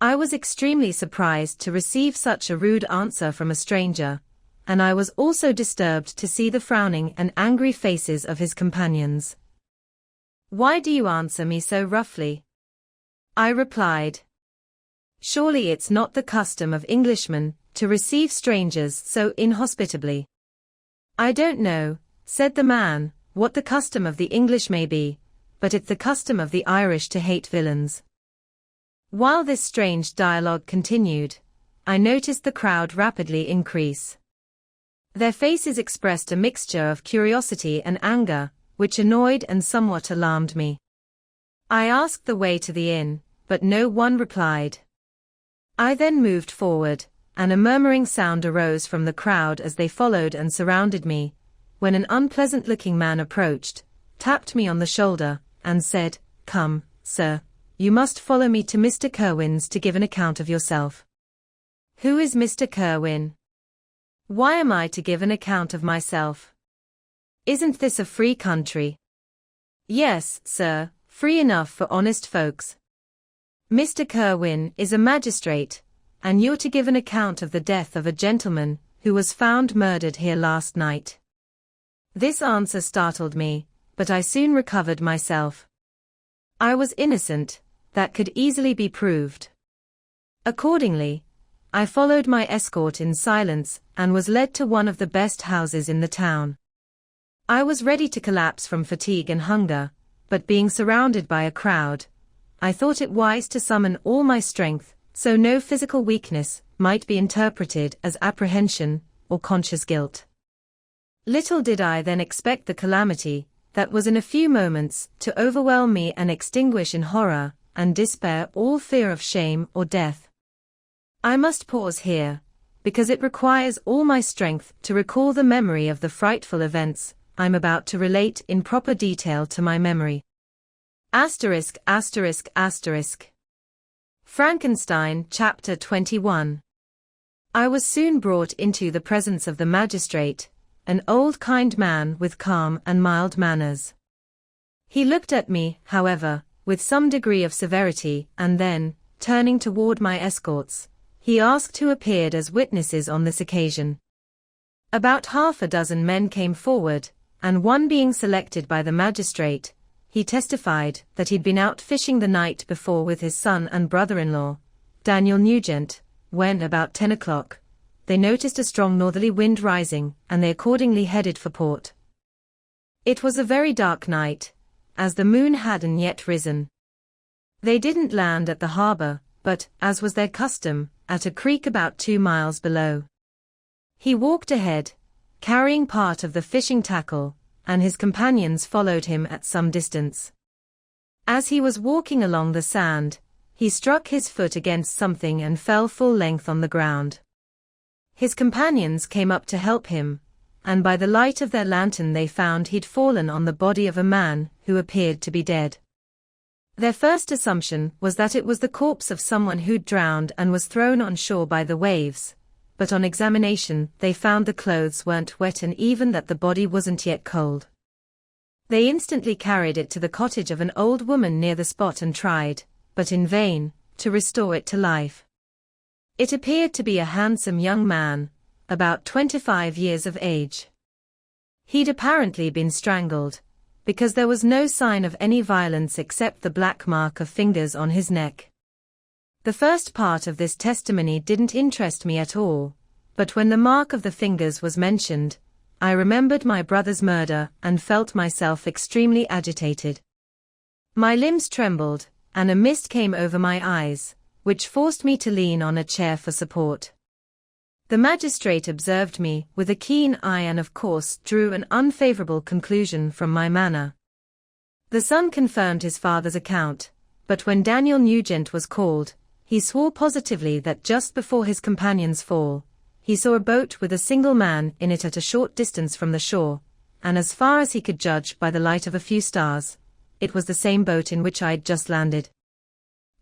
I was extremely surprised to receive such a rude answer from a stranger, and I was also disturbed to see the frowning and angry faces of his companions. "Why do you answer me so roughly?" I replied. "Surely it's not the custom of Englishmen to receive strangers so inhospitably." "I don't know," said the man, "what the custom of the English may be, but it's the custom of the Irish to hate villains." While this strange dialogue continued, I noticed the crowd rapidly increase. Their faces expressed a mixture of curiosity and anger, which annoyed and somewhat alarmed me. I asked the way to the inn, but no one replied. I then moved forward, and a murmuring sound arose from the crowd as they followed and surrounded me, when an unpleasant-looking man approached, tapped me on the shoulder, and said, "Come, sir, you must follow me to Mr. Kerwin's to give an account of yourself." "Who is Mr. Kerwin? Why am I to give an account of myself? Isn't this a free country?" "Yes, sir, free enough for honest folks. Mr. Kerwin is a magistrate, and you're to give an account of the death of a gentleman who was found murdered here last night." This answer startled me, but I soon recovered myself. I was innocent, that could easily be proved. Accordingly, I followed my escort in silence and was led to one of the best houses in the town. I was ready to collapse from fatigue and hunger, but being surrounded by a crowd, I thought it wise to summon all my strength, so no physical weakness might be interpreted as apprehension or conscious guilt. Little did I then expect the calamity that was in a few moments to overwhelm me and extinguish in horror and despair all fear of shame or death. I must pause here, because it requires all my strength to recall the memory of the frightful events I'm about to relate in proper detail to my memory. ******. Frankenstein, Chapter 21. I was soon brought into the presence of the magistrate, an old kind man with calm and mild manners. He looked at me, however, with some degree of severity, and then, turning toward my escorts, he asked who appeared as witnesses on this occasion. About half a dozen men came forward, and one being selected by the magistrate, he testified that he'd been out fishing the night before with his son and brother-in-law, Daniel Nugent, when, about 10 o'clock, they noticed a strong northerly wind rising, and they accordingly headed for port. It was a very dark night, as the moon hadn't yet risen. They didn't land at the harbor, but, as was their custom, at a creek about 2 miles below. He walked ahead, carrying part of the fishing tackle, and his companions followed him at some distance. As he was walking along the sand, he struck his foot against something and fell full length on the ground. His companions came up to help him, and by the light of their lantern they found he'd fallen on the body of a man who appeared to be dead. Their first assumption was that it was the corpse of someone who'd drowned and was thrown on shore by the waves, but on examination they found the clothes weren't wet and even that the body wasn't yet cold. They instantly carried it to the cottage of an old woman near the spot and tried, but in vain, to restore it to life. It appeared to be a handsome young man, about 25 years of age. He'd apparently been strangled, because there was no sign of any violence except the black mark of fingers on his neck. The first part of this testimony didn't interest me at all, but when the mark of the fingers was mentioned, I remembered my brother's murder and felt myself extremely agitated. My limbs trembled, and a mist came over my eyes, which forced me to lean on a chair for support. The magistrate observed me with a keen eye and of course drew an unfavorable conclusion from my manner. The son confirmed his father's account, but when Daniel Nugent was called, he swore positively that just before his companion's fall, he saw a boat with a single man in it at a short distance from the shore, and as far as he could judge by the light of a few stars, it was the same boat in which I'd just landed.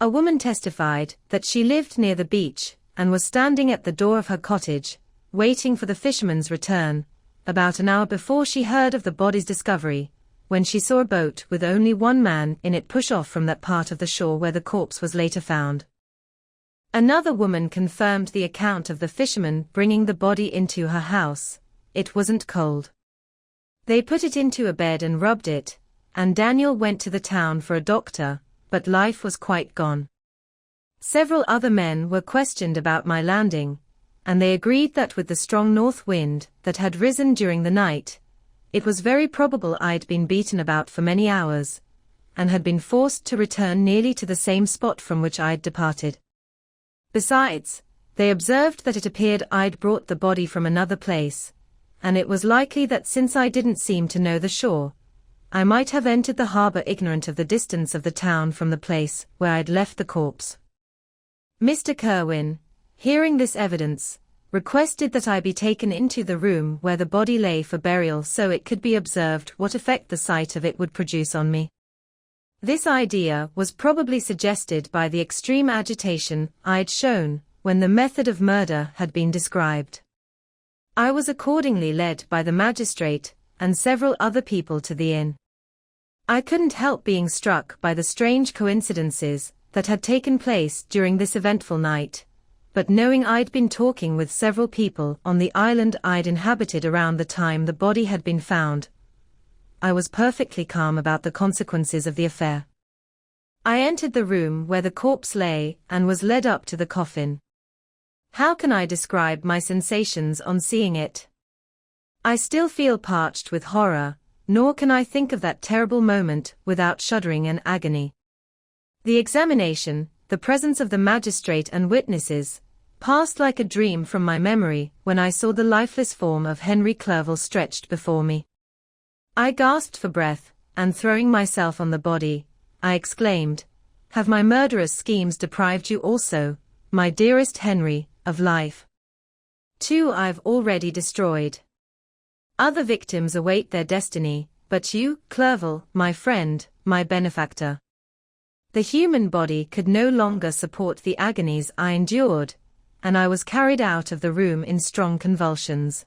A woman testified that she lived near the beach, and was standing at the door of her cottage, waiting for the fisherman's return, about an hour before she heard of the body's discovery, when she saw a boat with only one man in it push off from that part of the shore where the corpse was later found. Another woman confirmed the account of the fisherman bringing the body into her house. It wasn't cold. They put it into a bed and rubbed it, and Daniel went to the town for a doctor, but life was quite gone. Several other men were questioned about my landing, and they agreed that with the strong north wind that had risen during the night, it was very probable I'd been beaten about for many hours, and had been forced to return nearly to the same spot from which I'd departed. Besides, they observed that it appeared I'd brought the body from another place, and it was likely that since I didn't seem to know the shore, I might have entered the harbor ignorant of the distance of the town from the place where I'd left the corpse. Mr. Kerwin, hearing this evidence, requested that I be taken into the room where the body lay for burial so it could be observed what effect the sight of it would produce on me. This idea was probably suggested by the extreme agitation I'd shown when the method of murder had been described. I was accordingly led by the magistrate and several other people to the inn. I couldn't help being struck by the strange coincidences that had taken place during this eventful night, but knowing I'd been talking with several people on the island I'd inhabited around the time the body had been found, I was perfectly calm about the consequences of the affair. I entered the room where the corpse lay and was led up to the coffin. How can I describe my sensations on seeing it? I still feel parched with horror, nor can I think of that terrible moment without shuddering and agony. The examination, the presence of the magistrate and witnesses, passed like a dream from my memory when I saw the lifeless form of Henry Clerval stretched before me. I gasped for breath, and throwing myself on the body, I exclaimed, "Have my murderous schemes deprived you also, my dearest Henry, of life?" 2 I've already destroyed. Other victims await their destiny, but you, Clerval, my friend, my benefactor. The human body could no longer support the agonies I endured, and I was carried out of the room in strong convulsions.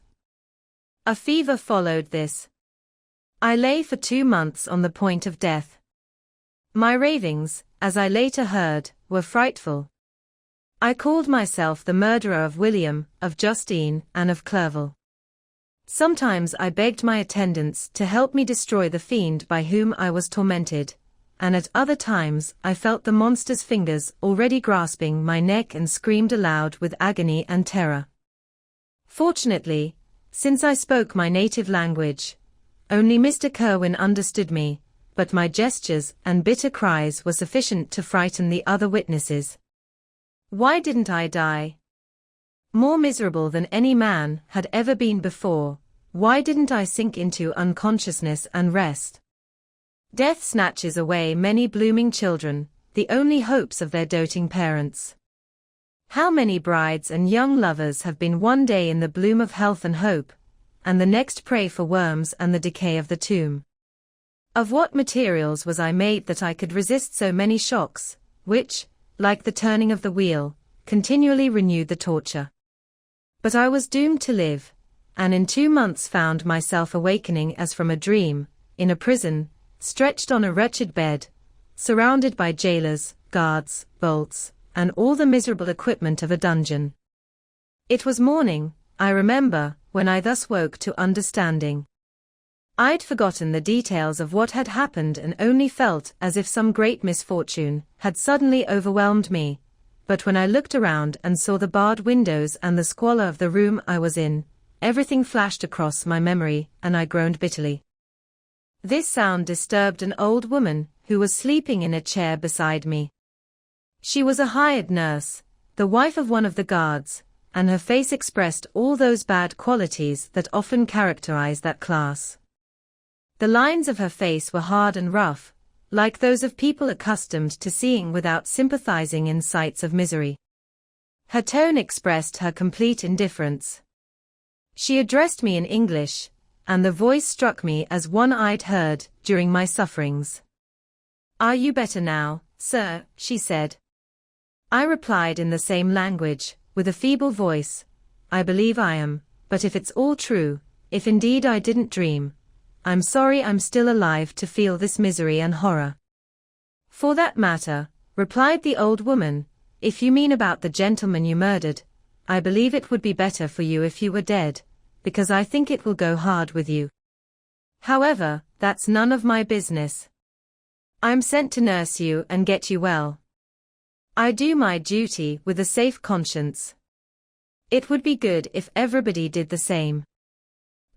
A fever followed this. I lay for 2 months on the point of death. My ravings, as I later heard, were frightful. I called myself the murderer of William, of Justine, and of Clerval. Sometimes I begged my attendants to help me destroy the fiend by whom I was tormented, and at other times I felt the monster's fingers already grasping my neck and screamed aloud with agony and terror. Fortunately, since I spoke my native language, only Mr. Kerwin understood me, but my gestures and bitter cries were sufficient to frighten the other witnesses. Why didn't I die? More miserable than any man had ever been before, why didn't I sink into unconsciousness and rest? Death snatches away many blooming children, the only hopes of their doting parents. How many brides and young lovers have been one day in the bloom of health and hope, and the next prey for worms and the decay of the tomb? Of what materials was I made that I could resist so many shocks, which, like the turning of the wheel, continually renewed the torture? But I was doomed to live, and in 2 months found myself awakening as from a dream, in a prison, stretched on a wretched bed, surrounded by jailers, guards, bolts, and all the miserable equipment of a dungeon. It was morning, I remember, when I thus woke to understanding. I'd forgotten the details of what had happened and only felt as if some great misfortune had suddenly overwhelmed me, but when I looked around and saw the barred windows and the squalor of the room I was in, everything flashed across my memory, and I groaned bitterly. This sound disturbed an old woman who was sleeping in a chair beside me. She was a hired nurse, the wife of one of the guards, and her face expressed all those bad qualities that often characterize that class. The lines of her face were hard and rough, like those of people accustomed to seeing without sympathizing in sights of misery. Her tone expressed her complete indifference. She addressed me in English, and the voice struck me as one I'd heard during my sufferings. "Are you better now, sir?" she said. I replied in the same language, with a feeble voice, "I believe I am, but if it's all true, if indeed I didn't dream, I'm sorry I'm still alive to feel this misery and horror." "For that matter," replied the old woman, "if you mean about the gentleman you murdered, I believe it would be better for you if you were dead, because I think it will go hard with you. However, that's none of my business. I'm sent to nurse you and get you well. I do my duty with a safe conscience. It would be good if everybody did the same."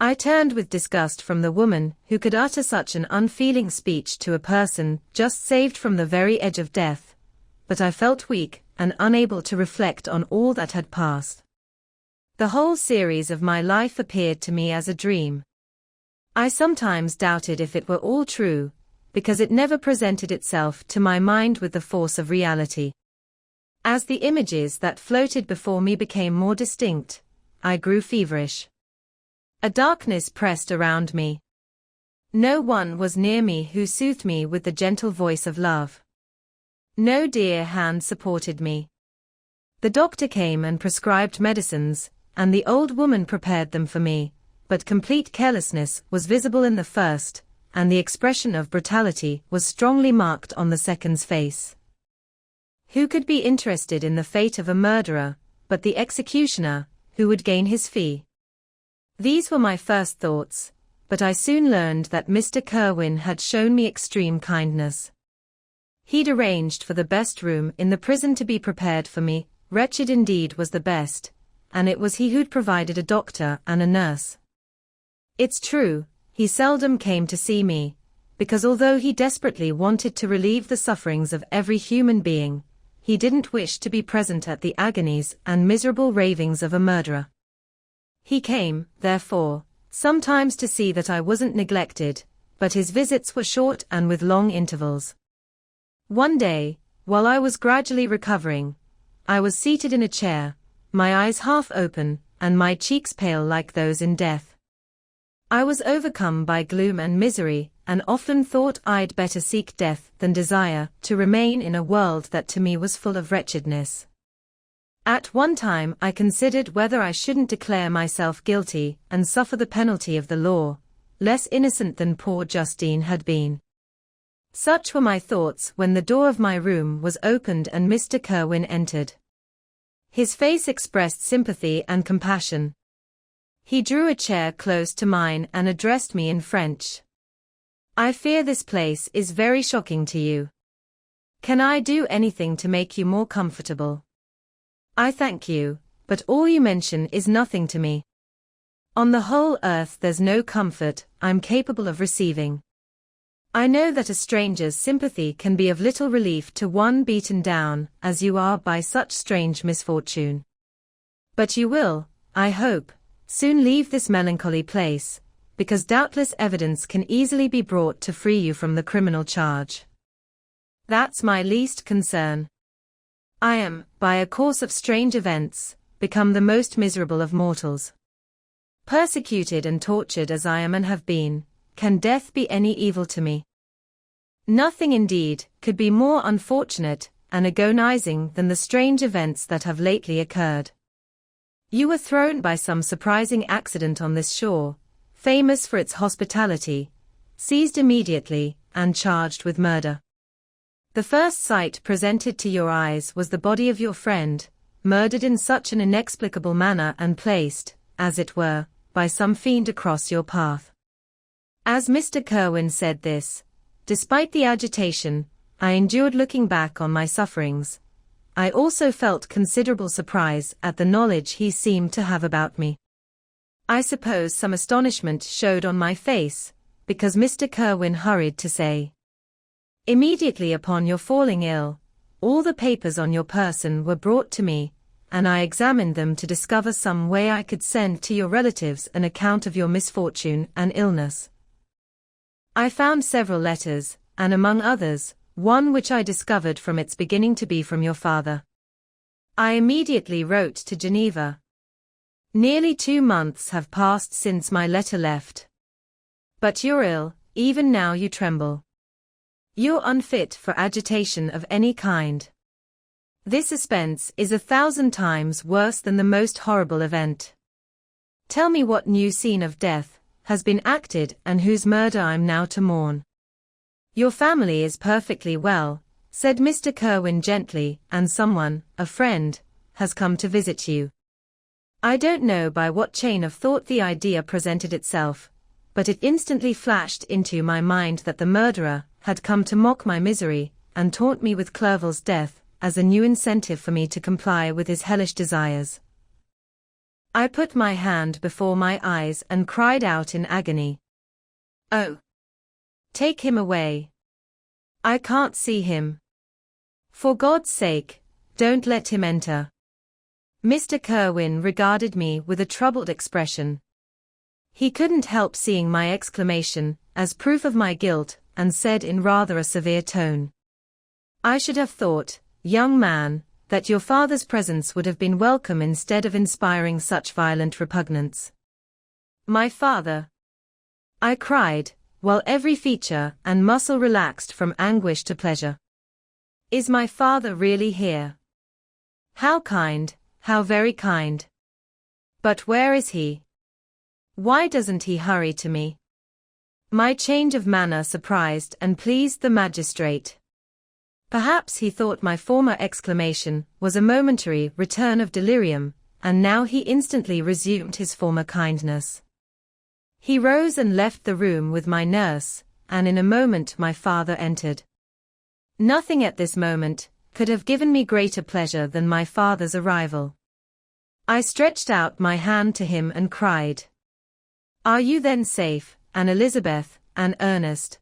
I turned with disgust from the woman who could utter such an unfeeling speech to a person just saved from the very edge of death, but I felt weak and unable to reflect on all that had passed. The whole series of my life appeared to me as a dream. I sometimes doubted if it were all true, because it never presented itself to my mind with the force of reality. As the images that floated before me became more distinct, I grew feverish. A darkness pressed around me. No one was near me who soothed me with the gentle voice of love. No dear hand supported me. The doctor came and prescribed medicines, and the old woman prepared them for me, but complete carelessness was visible in the first, and the expression of brutality was strongly marked on the second's face. Who could be interested in the fate of a murderer, but the executioner, who would gain his fee? These were my first thoughts, but I soon learned that Mr. Kerwin had shown me extreme kindness. He'd arranged for the best room in the prison to be prepared for me, wretched indeed was the best, and it was he who'd provided a doctor and a nurse. It's true, he seldom came to see me, because although he desperately wanted to relieve the sufferings of every human being, he didn't wish to be present at the agonies and miserable ravings of a murderer. He came, therefore, sometimes to see that I wasn't neglected, but his visits were short and with long intervals. One day, while I was gradually recovering, I was seated in a chair, my eyes half open, and my cheeks pale like those in death. I was overcome by gloom and misery, and often thought I'd better seek death than desire to remain in a world that to me was full of wretchedness. At one time I considered whether I shouldn't declare myself guilty and suffer the penalty of the law, less innocent than poor Justine had been. Such were my thoughts when the door of my room was opened and Mr. Kerwin entered. His face expressed sympathy and compassion. He drew a chair close to mine and addressed me in French. "I fear this place is very shocking to you. Can I do anything to make you more comfortable?" "I thank you, but all you mention is nothing to me. On the whole earth there's no comfort I'm capable of receiving. I know that a stranger's sympathy can be of little relief to one beaten down, as you are, by such strange misfortune. But you will, I hope, soon leave this melancholy place, because doubtless evidence can easily be brought to free you from the criminal charge. That's my least concern. I am, by a course of strange events, become the most miserable of mortals. Persecuted and tortured as I am and have been, can death be any evil to me? Nothing indeed could be more unfortunate and agonizing than the strange events that have lately occurred. You were thrown by some surprising accident on this shore, famous for its hospitality, seized immediately, and charged with murder. The first sight presented to your eyes was the body of your friend, murdered in such an inexplicable manner and placed, as it were, by some fiend across your path. As Mr. Kerwin said this, despite the agitation I endured looking back on my sufferings, I also felt considerable surprise at the knowledge he seemed to have about me. I suppose some astonishment showed on my face, because Mr. Kerwin hurried to say, "Immediately upon your falling ill, all the papers on your person were brought to me, and I examined them to discover some way I could send to your relatives an account of your misfortune and illness. I found several letters, and among others, one which I discovered from its beginning to be from your father. I immediately wrote to Geneva. Nearly 2 months have passed since my letter left. But you're ill, even now you tremble. You're unfit for agitation of any kind. This suspense is 1,000 times worse than the most horrible event. Tell me what new scene of death has been acted and whose murder I'm now to mourn." "Your family is perfectly well," said Mr. Kerwin gently, "and someone, a friend, has come to visit you." I don't know by what chain of thought the idea presented itself, but it instantly flashed into my mind that the murderer had come to mock my misery and taunt me with Clerval's death as a new incentive for me to comply with his hellish desires. I put my hand before my eyes and cried out in agony, "Oh! Take him away. I can't see him. For God's sake, don't let him enter." Mr. Kerwin regarded me with a troubled expression. He couldn't help seeing my exclamation as proof of my guilt, and said in rather a severe tone, "I should have thought, young man, that your father's presence would have been welcome instead of inspiring such violent repugnance." "My father?" I cried, while every feature and muscle relaxed from anguish to pleasure. "Is my father really here? How kind, how very kind. But where is he? Why doesn't he hurry to me?" My change of manner surprised and pleased the magistrate. Perhaps he thought my former exclamation was a momentary return of delirium, and now he instantly resumed his former kindness. He rose and left the room with my nurse, and in a moment my father entered. Nothing at this moment could have given me greater pleasure than my father's arrival. I stretched out my hand to him and cried, "Are you then safe, and Elizabeth, and Ernest?"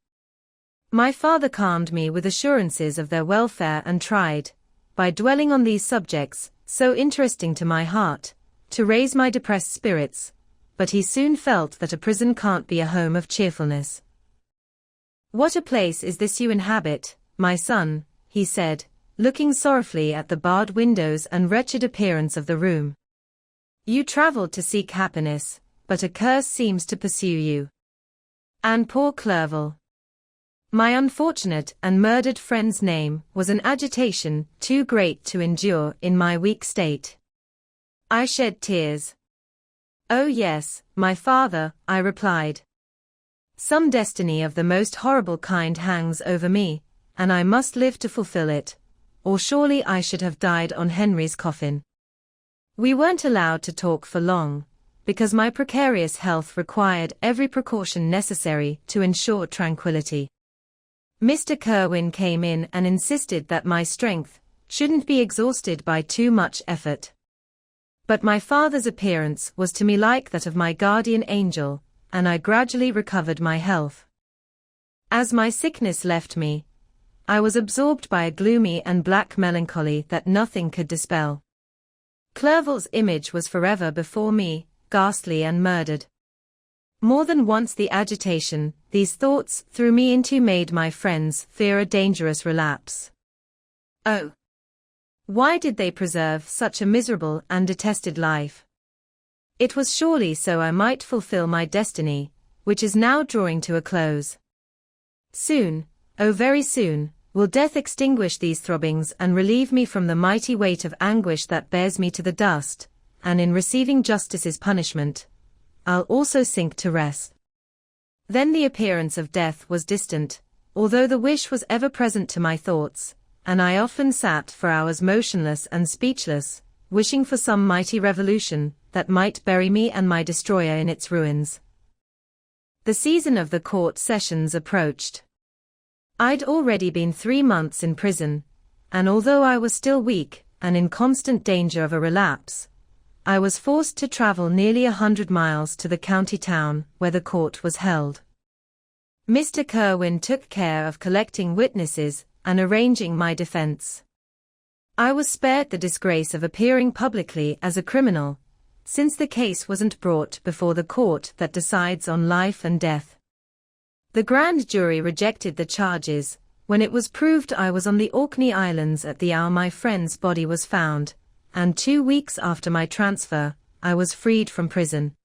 My father calmed me with assurances of their welfare and tried, by dwelling on these subjects, so interesting to my heart, to raise my depressed spirits, but he soon felt that a prison can't be a home of cheerfulness. "What a place is this you inhabit, my son," he said, looking sorrowfully at the barred windows and wretched appearance of the room. You traveled to seek happiness, but a curse seems to pursue you. And poor Clerval. My unfortunate and murdered friend's name was an agitation too great to endure in my weak state. I shed tears. Oh yes, my father, I replied. Some destiny of the most horrible kind hangs over me, and I must live to fulfill it, or surely I should have died on Henry's coffin. We weren't allowed to talk for long, because my precarious health required every precaution necessary to ensure tranquility. Mr. Kerwin came in and insisted that my strength shouldn't be exhausted by too much effort. But my father's appearance was to me like that of my guardian angel, and I gradually recovered my health. As my sickness left me, I was absorbed by a gloomy and black melancholy that nothing could dispel. Clerval's image was forever before me, ghastly and murdered. More than once the agitation these thoughts threw me into made my friends fear a dangerous relapse. Oh! Why did they preserve such a miserable and detested life? It was surely so I might fulfill my destiny, which is now drawing to a close. Soon, oh very soon, will death extinguish these throbbings and relieve me from the mighty weight of anguish that bears me to the dust, and in receiving justice's punishment, I'll also sink to rest. Then the appearance of death was distant, although the wish was ever present to my thoughts, and I often sat for hours motionless and speechless, wishing for some mighty revolution that might bury me and my destroyer in its ruins. The season of the court sessions approached. I'd already been 3 months in prison, and although I was still weak and in constant danger of a relapse, I was forced to travel nearly 100 miles to the county town where the court was held. Mr. Kerwin took care of collecting witnesses and arranging my defense. I was spared the disgrace of appearing publicly as a criminal, since the case wasn't brought before the court that decides on life and death. The grand jury rejected the charges when it was proved I was on the Orkney Islands at the hour my friend's body was found, and 2 weeks after my transfer, I was freed from prison.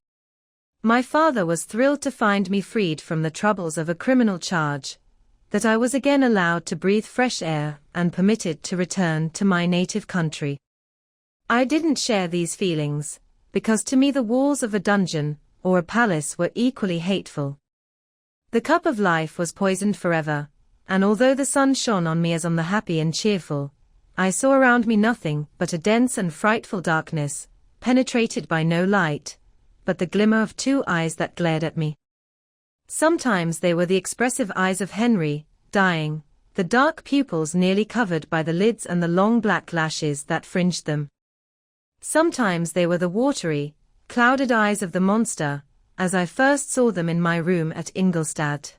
My father was thrilled to find me freed from the troubles of a criminal charge, that I was again allowed to breathe fresh air and permitted to return to my native country. I didn't share these feelings, because to me the walls of a dungeon or a palace were equally hateful. The cup of life was poisoned forever, and although the sun shone on me as on the happy and cheerful, I saw around me nothing but a dense and frightful darkness, penetrated by no light, but the glimmer of 2 eyes that glared at me. Sometimes they were the expressive eyes of Henry, dying, the dark pupils nearly covered by the lids and the long black lashes that fringed them. Sometimes they were the watery, clouded eyes of the monster, as I first saw them in my room at Ingolstadt.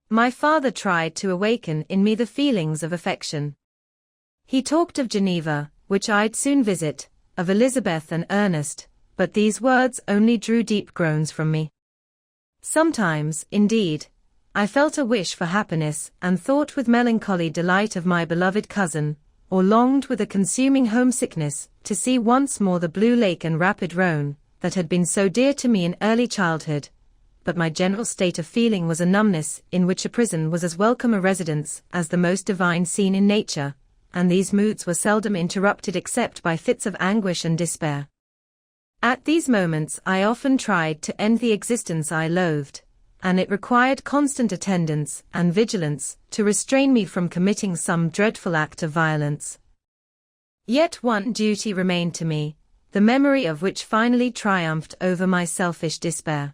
My father tried to awaken in me the feelings of affection. He talked of Geneva, which I'd soon visit, of Elizabeth and Ernest, but these words only drew deep groans from me. Sometimes, indeed, I felt a wish for happiness and thought with melancholy delight of my beloved cousin, or longed with a consuming homesickness to see once more the blue lake and rapid Rhone, that had been so dear to me in early childhood, but my general state of feeling was a numbness in which a prison was as welcome a residence as the most divine scene in nature, and these moods were seldom interrupted except by fits of anguish and despair. At these moments I often tried to end the existence I loathed, and it required constant attendance and vigilance to restrain me from committing some dreadful act of violence. Yet one duty remained to me, the memory of which finally triumphed over my selfish despair.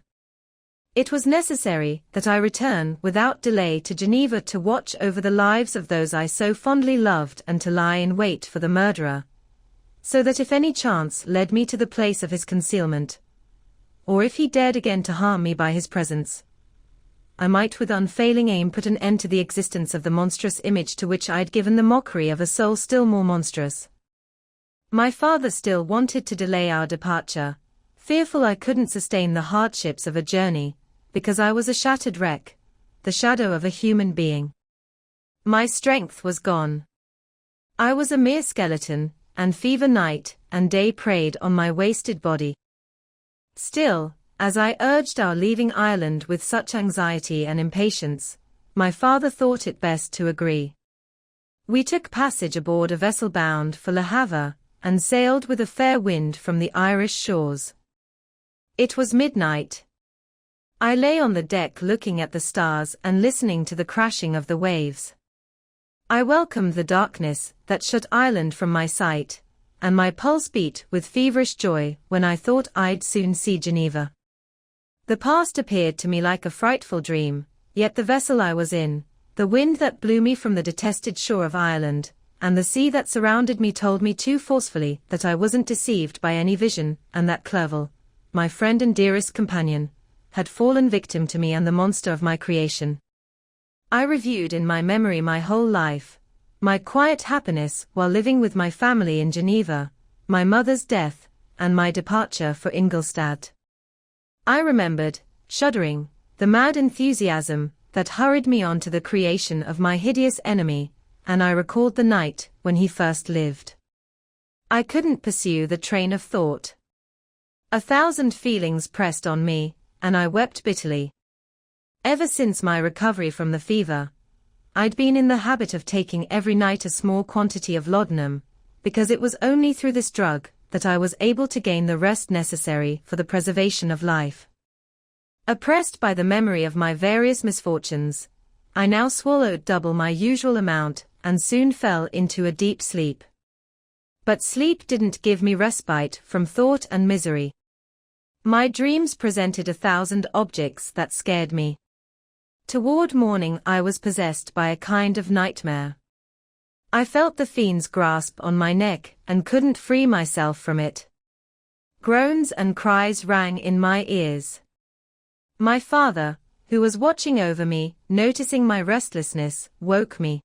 It was necessary that I return without delay to Geneva to watch over the lives of those I so fondly loved and to lie in wait for the murderer, so that if any chance led me to the place of his concealment, or if he dared again to harm me by his presence, I might with unfailing aim put an end to the existence of the monstrous image to which I had given the mockery of a soul still more monstrous. My father still wanted to delay our departure, fearful I couldn't sustain the hardships of a journey, because I was a shattered wreck, the shadow of a human being. My strength was gone. I was a mere skeleton, and fever night and day preyed on my wasted body. Still, as I urged our leaving Ireland with such anxiety and impatience, my father thought it best to agree. We took passage aboard a vessel bound for Le Havre, and sailed with a fair wind from the Irish shores. It was midnight. I lay on the deck looking at the stars and listening to the crashing of the waves. I welcomed the darkness that shut Ireland from my sight, and my pulse beat with feverish joy when I thought I'd soon see Geneva. The past appeared to me like a frightful dream, yet the vessel I was in, the wind that blew me from the detested shore of Ireland, and the sea that surrounded me told me too forcefully that I wasn't deceived by any vision, and that Clerval, my friend and dearest companion, had fallen victim to me and the monster of my creation. I reviewed in my memory my whole life, my quiet happiness while living with my family in Geneva, my mother's death, and my departure for Ingolstadt. I remembered, shuddering, the mad enthusiasm that hurried me on to the creation of my hideous enemy, and I recalled the night when he first lived. I couldn't pursue the train of thought. 1,000 feelings pressed on me, and I wept bitterly. Ever since my recovery from the fever, I'd been in the habit of taking every night a small quantity of laudanum, because it was only through this drug that I was able to gain the rest necessary for the preservation of life. Oppressed by the memory of my various misfortunes, I now swallowed double my usual amount and soon fell into a deep sleep. But sleep didn't give me respite from thought and misery. My dreams presented 1,000 objects that scared me. Toward morning I was possessed by a kind of nightmare. I felt the fiend's grasp on my neck and couldn't free myself from it. Groans and cries rang in my ears. My father, who was watching over me, noticing my restlessness, woke me.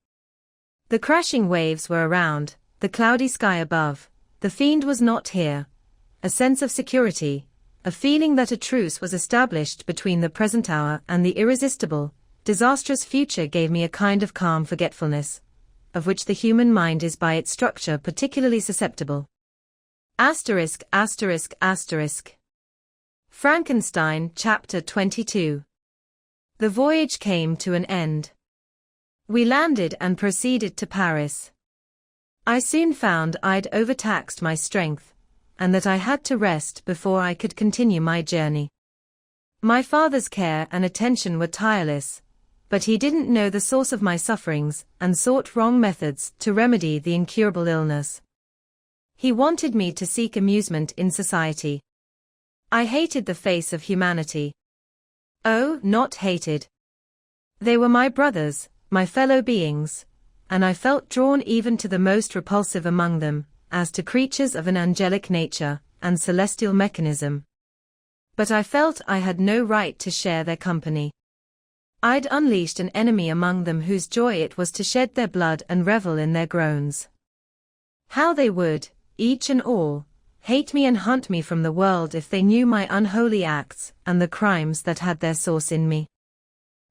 The crashing waves were around, the cloudy sky above. The fiend was not here. A sense of security, a feeling that a truce was established between the present hour and the irresistible, disastrous future gave me a kind of calm forgetfulness, of which the human mind is by its structure particularly susceptible. Asterisk, asterisk, asterisk. Frankenstein, Chapter 22. The voyage came to an end. We landed and proceeded to Paris. I soon found I'd overtaxed my strength, and that I had to rest before I could continue my journey. My father's care and attention were tireless, but he didn't know the source of my sufferings and sought wrong methods to remedy the incurable illness. He wanted me to seek amusement in society. I hated the face of humanity. Oh, not hated. They were my brothers, my fellow beings, and I felt drawn even to the most repulsive among them, as to creatures of an angelic nature and celestial mechanism. But I felt I had no right to share their company. I'd unleashed an enemy among them whose joy it was to shed their blood and revel in their groans. How they would, each and all, hate me and hunt me from the world if they knew my unholy acts and the crimes that had their source in me.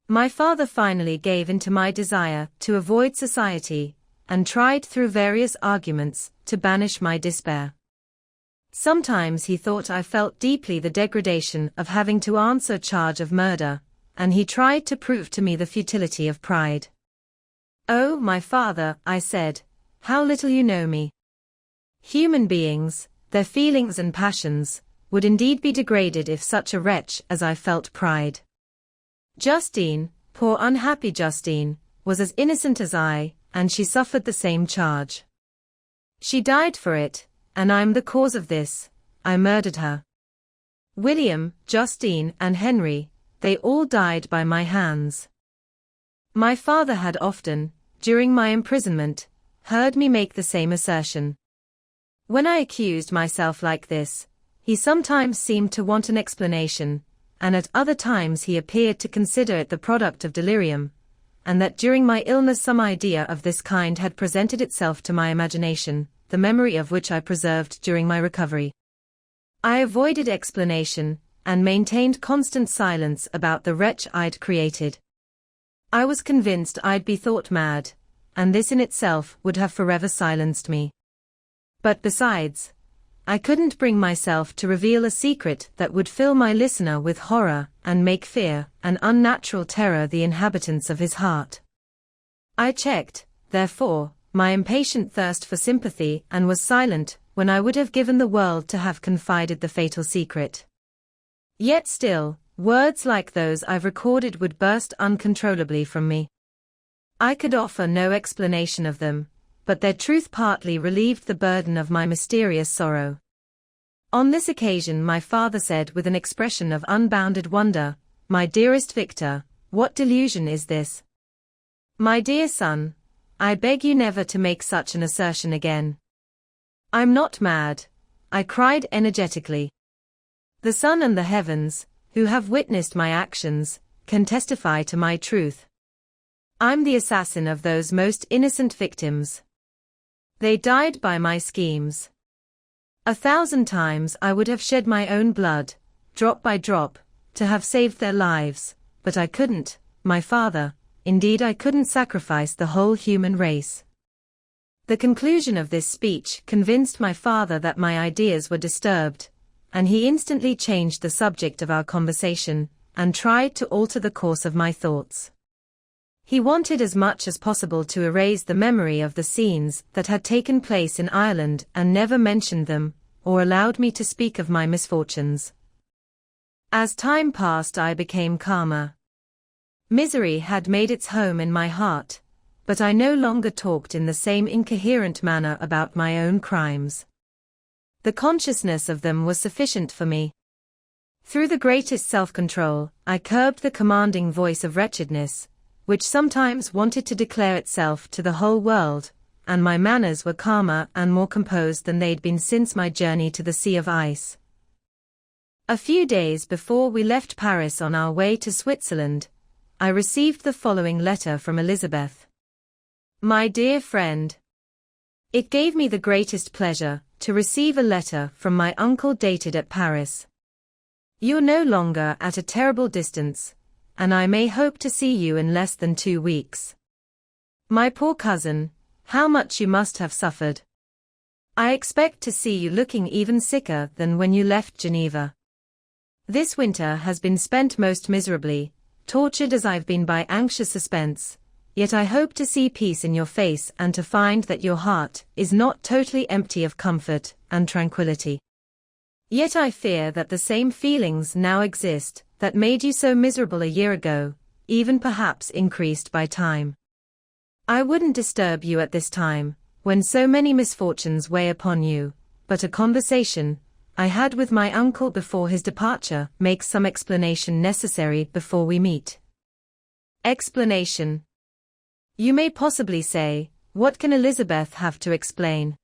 My father finally gave in to my desire to avoid society, and tried through various arguments to banish my despair. Sometimes he thought I felt deeply the degradation of having to answer a charge of murder, and he tried to prove to me the futility of pride. "Oh, my father," I said, "how little you know me. Human beings, their feelings and passions, would indeed be degraded if such a wretch as I felt pride. Justine, poor unhappy Justine, was as innocent as I, and she suffered the same charge. She died for it, and I'm the cause of this. I murdered her. William, Justine, and Henry, they all died by my hands." My father had often, during my imprisonment, heard me make the same assertion. When I accused myself like this, he sometimes seemed to want an explanation, and at other times he appeared to consider it the product of delirium, and that during my illness some idea of this kind had presented itself to my imagination, the memory of which I preserved during my recovery. I avoided explanation, and maintained constant silence about the wretch I'd created. I was convinced I'd be thought mad, and this in itself would have forever silenced me. But besides, I couldn't bring myself to reveal a secret that would fill my listener with horror and make fear and unnatural terror the inhabitants of his heart. I checked, therefore, my impatient thirst for sympathy and was silent when I would have given the world to have confided the fatal secret. Yet still, words like those I've recorded would burst uncontrollably from me. I could offer no explanation of them, but their truth partly relieved the burden of my mysterious sorrow. On this occasion my father said with an expression of unbounded wonder, "My dearest Victor, what delusion is this? My dear son, I beg you never to make such an assertion again." "I'm not mad," I cried energetically. "The sun and the heavens, who have witnessed my actions, can testify to my truth. I'm the assassin of those most innocent victims. They died by my schemes. 1,000 times I would have shed my own blood, drop by drop, to have saved their lives, but I couldn't, my father, indeed I couldn't sacrifice the whole human race." The conclusion of this speech convinced my father that my ideas were disturbed, and he instantly changed the subject of our conversation, and tried to alter the course of my thoughts. He wanted as much as possible to erase the memory of the scenes that had taken place in Ireland and never mentioned them, or allowed me to speak of my misfortunes. As time passed I became calmer. Misery had made its home in my heart, but I no longer talked in the same incoherent manner about my own crimes. The consciousness of them was sufficient for me. Through the greatest self-control, I curbed the commanding voice of wretchedness, which sometimes wanted to declare itself to the whole world, and my manners were calmer and more composed than they'd been since my journey to the Sea of Ice. A few days before we left Paris on our way to Switzerland, I received the following letter from Elizabeth. "My dear friend, it gave me the greatest pleasure to receive a letter from my uncle dated at Paris. You're no longer at a terrible distance, and I may hope to see you in less than 2 weeks. My poor cousin, how much you must have suffered. I expect to see you looking even sicker than when you left Geneva. This winter has been spent most miserably, tortured as I've been by anxious suspense, yet I hope to see peace in your face and to find that your heart is not totally empty of comfort and tranquility. Yet I fear that the same feelings now exist that made you so miserable a year ago, even perhaps increased by time. I wouldn't disturb you at this time, when so many misfortunes weigh upon you, but a conversation I had with my uncle before his departure makes some explanation necessary before we meet." Explanation. You may possibly say, what can Elizabeth have to explain?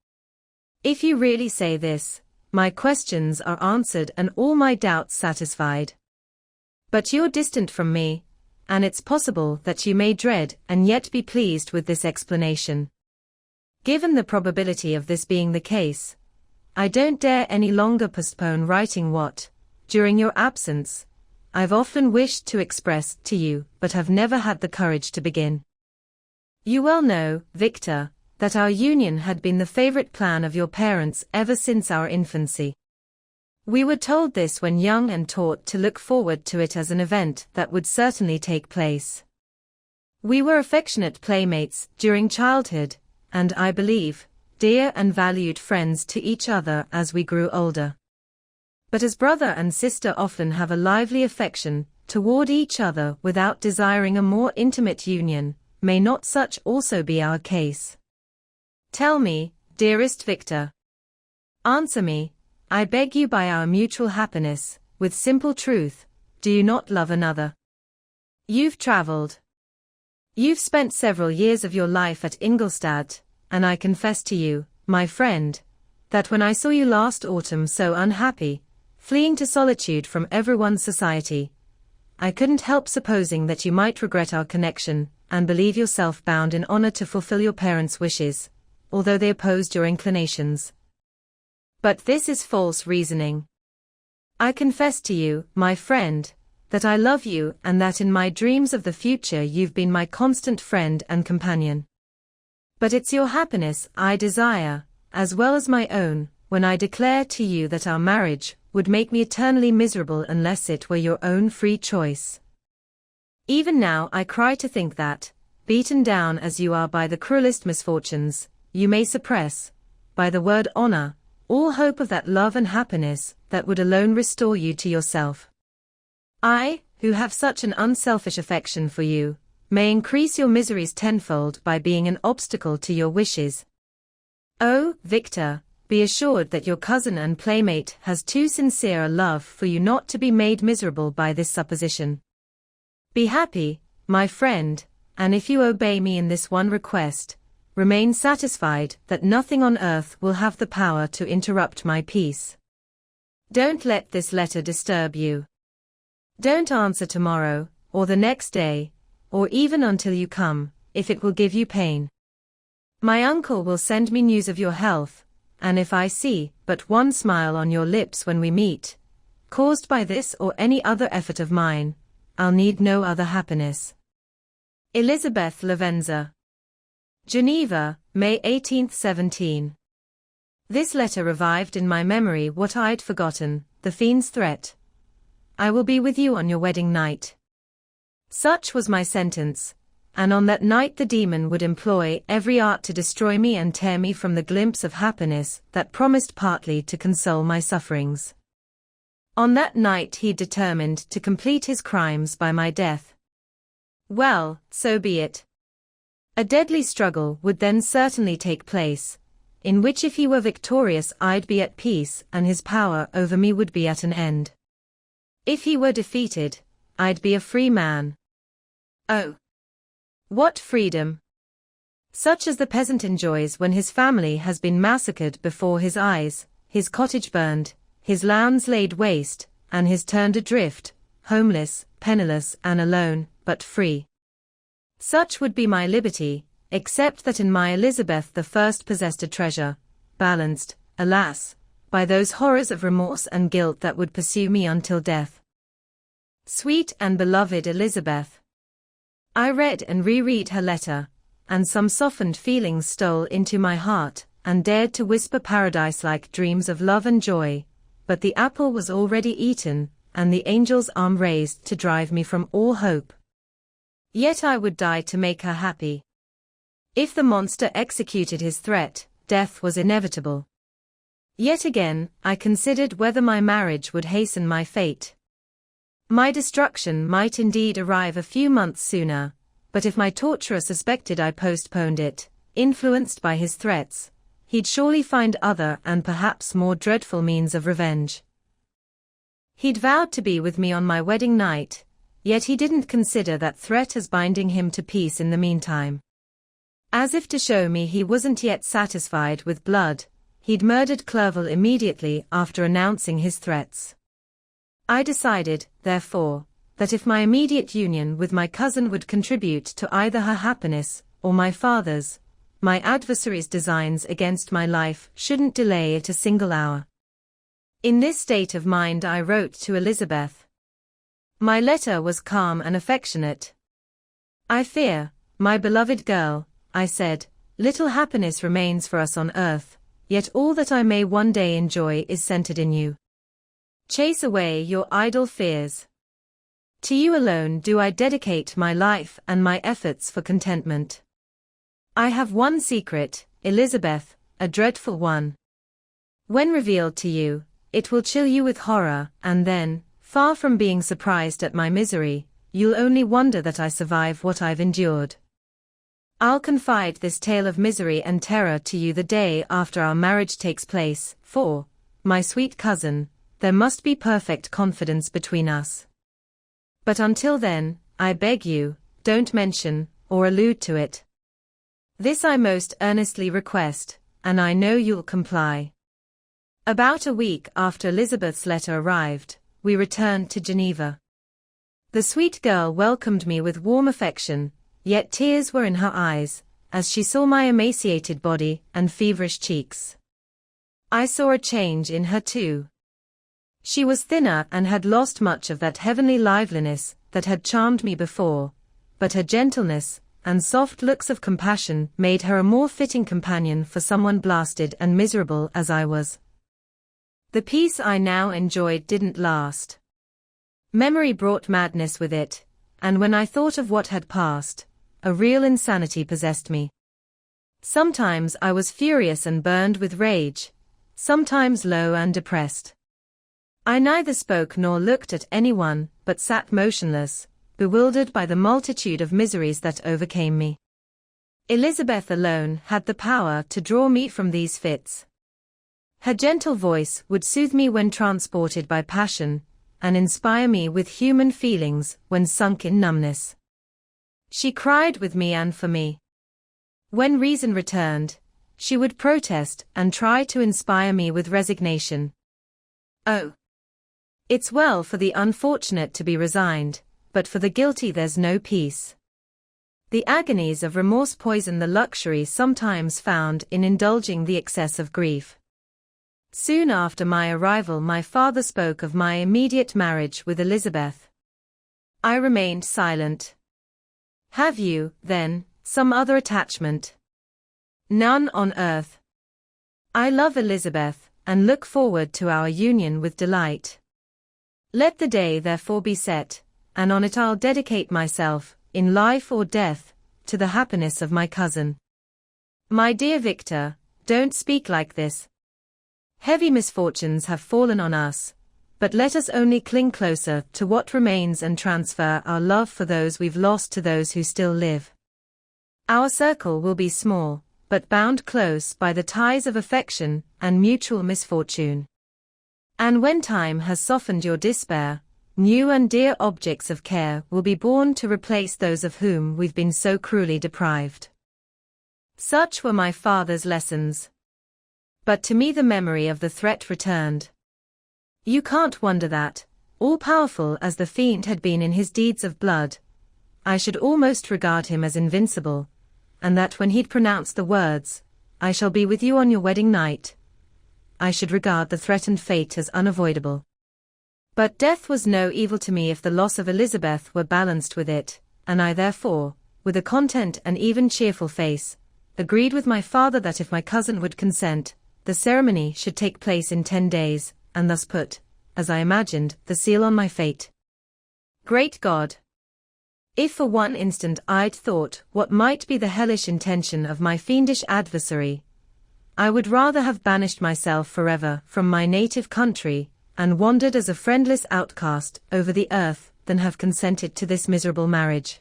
If you really say this, my questions are answered and all my doubts satisfied. But you're distant from me, and it's possible that you may dread and yet be pleased with this explanation. Given the probability of this being the case, I don't dare any longer postpone writing what, during your absence, I've often wished to express to you but have never had the courage to begin. You well know, Victor, that our union had been the favorite plan of your parents ever since our infancy. We were told this when young and taught to look forward to it as an event that would certainly take place. We were affectionate playmates during childhood, and I believe, dear and valued friends to each other as we grew older. But as brother and sister often have a lively affection toward each other without desiring a more intimate union, may not such also be our case? Tell me, dearest Victor. Answer me, I beg you by our mutual happiness, with simple truth, do you not love another? You've traveled. You've spent several years of your life at Ingolstadt, and I confess to you, my friend, that when I saw you last autumn so unhappy, fleeing to solitude from everyone's society, I couldn't help supposing that you might regret our connection, and believe yourself bound in honor to fulfill your parents' wishes, although they opposed your inclinations. But this is false reasoning. I confess to you, my friend, that I love you and that in my dreams of the future you've been my constant friend and companion. But it's your happiness I desire, as well as my own, when I declare to you that our marriage would make me eternally miserable unless it were your own free choice. Even now I cry to think that, beaten down as you are by the cruelest misfortunes, you may suppress, by the word honor, all hope of that love and happiness that would alone restore you to yourself. I, who have such an unselfish affection for you, may increase your miseries tenfold by being an obstacle to your wishes. Oh, Victor, be assured that your cousin and playmate has too sincere a love for you not to be made miserable by this supposition. Be happy, my friend, and if you obey me in this one request, remain satisfied that nothing on earth will have the power to interrupt my peace. Don't let this letter disturb you. Don't answer tomorrow, or the next day, or even until you come, if it will give you pain. My uncle will send me news of your health, and if I see but one smile on your lips when we meet, caused by this or any other effort of mine, I'll need no other happiness. Elizabeth Lavenza. Geneva, May 18, 17. This letter revived in my memory what I'd forgotten, the fiend's threat. I will be with you on your wedding night. Such was my sentence, and on that night the demon would employ every art to destroy me and tear me from the glimpse of happiness that promised partly to console my sufferings. On that night he determined to complete his crimes by my death. Well, so be it. A deadly struggle would then certainly take place, in which if he were victorious I'd be at peace and his power over me would be at an end. If he were defeated, I'd be a free man. Oh! What freedom! Such as the peasant enjoys when his family has been massacred before his eyes, his cottage burned, his lands laid waste, and his turned adrift, homeless, penniless and alone, but free. Such would be my liberty, except that in my Elizabeth the first possessed a treasure, balanced, alas, by those horrors of remorse and guilt that would pursue me until death. Sweet and beloved Elizabeth! I read and reread her letter, and some softened feelings stole into my heart, and dared to whisper paradise-like dreams of love and joy, but the apple was already eaten, and the angel's arm raised to drive me from all hope. Yet I would die to make her happy. If the monster executed his threat, death was inevitable. Yet again, I considered whether my marriage would hasten my fate. My destruction might indeed arrive a few months sooner, but if my torturer suspected I postponed it, influenced by his threats, he'd surely find other and perhaps more dreadful means of revenge. He'd vowed to be with me on my wedding night, yet he didn't consider that threat as binding him to peace in the meantime. As if to show me he wasn't yet satisfied with blood, he'd murdered Clerval immediately after announcing his threats. I decided, therefore, that if my immediate union with my cousin would contribute to either her happiness, or my father's, my adversary's designs against my life shouldn't delay it a single hour. In this state of mind I wrote to Elizabeth. My letter was calm and affectionate. I fear, my beloved girl, I said, little happiness remains for us on earth, yet all that I may one day enjoy is centered in you. Chase away your idle fears. To you alone do I dedicate my life and my efforts for contentment. I have one secret, Elizabeth, a dreadful one. When revealed to you, it will chill you with horror, and then, far from being surprised at my misery, you'll only wonder that I survive what I've endured. I'll confide this tale of misery and terror to you the day after our marriage takes place, for, my sweet cousin, there must be perfect confidence between us. But until then, I beg you, don't mention, or allude to it. This I most earnestly request, and I know you'll comply. About a week after Elizabeth's letter arrived, we returned to Geneva. The sweet girl welcomed me with warm affection, yet tears were in her eyes, as she saw my emaciated body and feverish cheeks. I saw a change in her too. She was thinner and had lost much of that heavenly liveliness that had charmed me before, but her gentleness, and soft looks of compassion made her a more fitting companion for someone blasted and miserable as I was. The peace I now enjoyed didn't last. Memory brought madness with it, and when I thought of what had passed, a real insanity possessed me. Sometimes I was furious and burned with rage, sometimes low and depressed. I neither spoke nor looked at anyone, but sat motionless, bewildered by the multitude of miseries that overcame me. Elizabeth alone had the power to draw me from these fits. Her gentle voice would soothe me when transported by passion, and inspire me with human feelings when sunk in numbness. She cried with me and for me. When reason returned, she would protest and try to inspire me with resignation. Oh, it's well for the unfortunate to be resigned, but for the guilty there's no peace. The agonies of remorse poison the luxury sometimes found in indulging the excess of grief. Soon after my arrival my father spoke of my immediate marriage with Elizabeth. I remained silent. Have you, then, some other attachment? None on earth. I love Elizabeth, and look forward to our union with delight. Let the day therefore be set, and on it I'll dedicate myself, in life or death, to the happiness of my cousin. My dear Victor, don't speak like this. Heavy misfortunes have fallen on us, but let us only cling closer to what remains and transfer our love for those we've lost to those who still live. Our circle will be small, but bound close by the ties of affection and mutual misfortune. And when time has softened your despair, new and dear objects of care will be born to replace those of whom we've been so cruelly deprived. Such were my father's lessons. But to me the memory of the threat returned. You can't wonder that, all-powerful as the fiend had been in his deeds of blood, I should almost regard him as invincible, and that when he'd pronounced the words, "I shall be with you on your wedding night," I should regard the threatened fate as unavoidable. But death was no evil to me if the loss of Elizabeth were balanced with it, and I therefore, with a content and even cheerful face, agreed with my father that if my cousin would consent, the ceremony should take place in 10 days, and thus put, as I imagined, the seal on my fate. Great God! If for one instant I'd thought what might be the hellish intention of my fiendish adversary, I would rather have banished myself forever from my native country, and wandered as a friendless outcast over the earth, than have consented to this miserable marriage.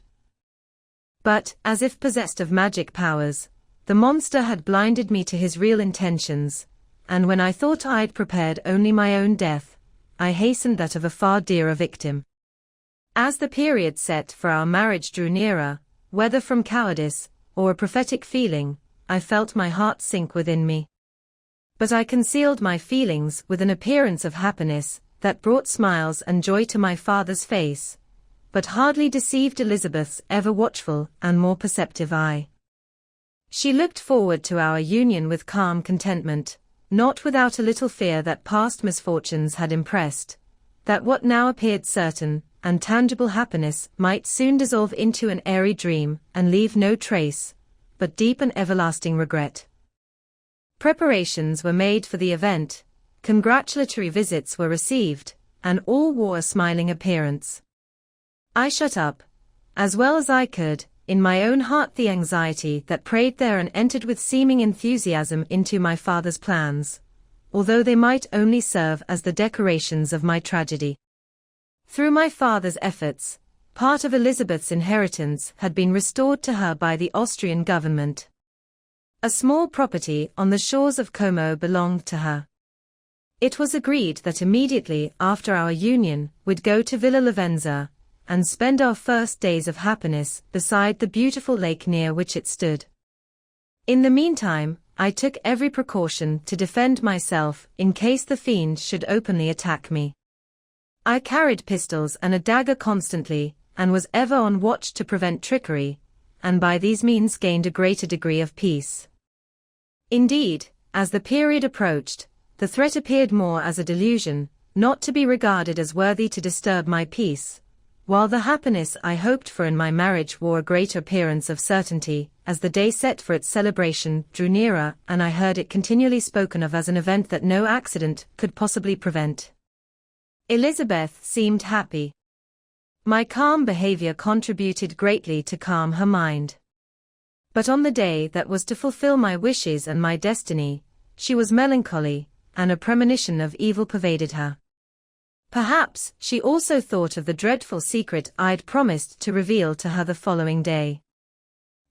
But, as if possessed of magic powers, the monster had blinded me to his real intentions, and when I thought I'd prepared only my own death, I hastened that of a far dearer victim. As the period set for our marriage drew nearer, whether from cowardice, or a prophetic feeling, I felt my heart sink within me. But I concealed my feelings with an appearance of happiness, that brought smiles and joy to my father's face, but hardly deceived Elizabeth's ever-watchful and more perceptive eye. She looked forward to our union with calm contentment, not without a little fear that past misfortunes had impressed, that what now appeared certain and tangible happiness might soon dissolve into an airy dream and leave no trace, but deep and everlasting regret. Preparations were made for the event, congratulatory visits were received, and all wore a smiling appearance. I shut up, as well as I could, in my own heart the anxiety that preyed there and entered with seeming enthusiasm into my father's plans, although they might only serve as the decorations of my tragedy. Through my father's efforts, part of Elizabeth's inheritance had been restored to her by the Austrian government. A small property on the shores of Como belonged to her. It was agreed that immediately after our union we'd go to Villa Lavenza, and spend our first days of happiness beside the beautiful lake near which it stood. In the meantime, I took every precaution to defend myself in case the fiend should openly attack me. I carried pistols and a dagger constantly, and was ever on watch to prevent trickery, and by these means gained a greater degree of peace. Indeed, as the period approached, the threat appeared more as a delusion, not to be regarded as worthy to disturb my peace, while the happiness I hoped for in my marriage wore a greater appearance of certainty, as the day set for its celebration drew nearer, and I heard it continually spoken of as an event that no accident could possibly prevent. Elizabeth seemed happy. My calm behavior contributed greatly to calm her mind. But on the day that was to fulfill my wishes and my destiny, she was melancholy, and a premonition of evil pervaded her. Perhaps she also thought of the dreadful secret I'd promised to reveal to her the following day.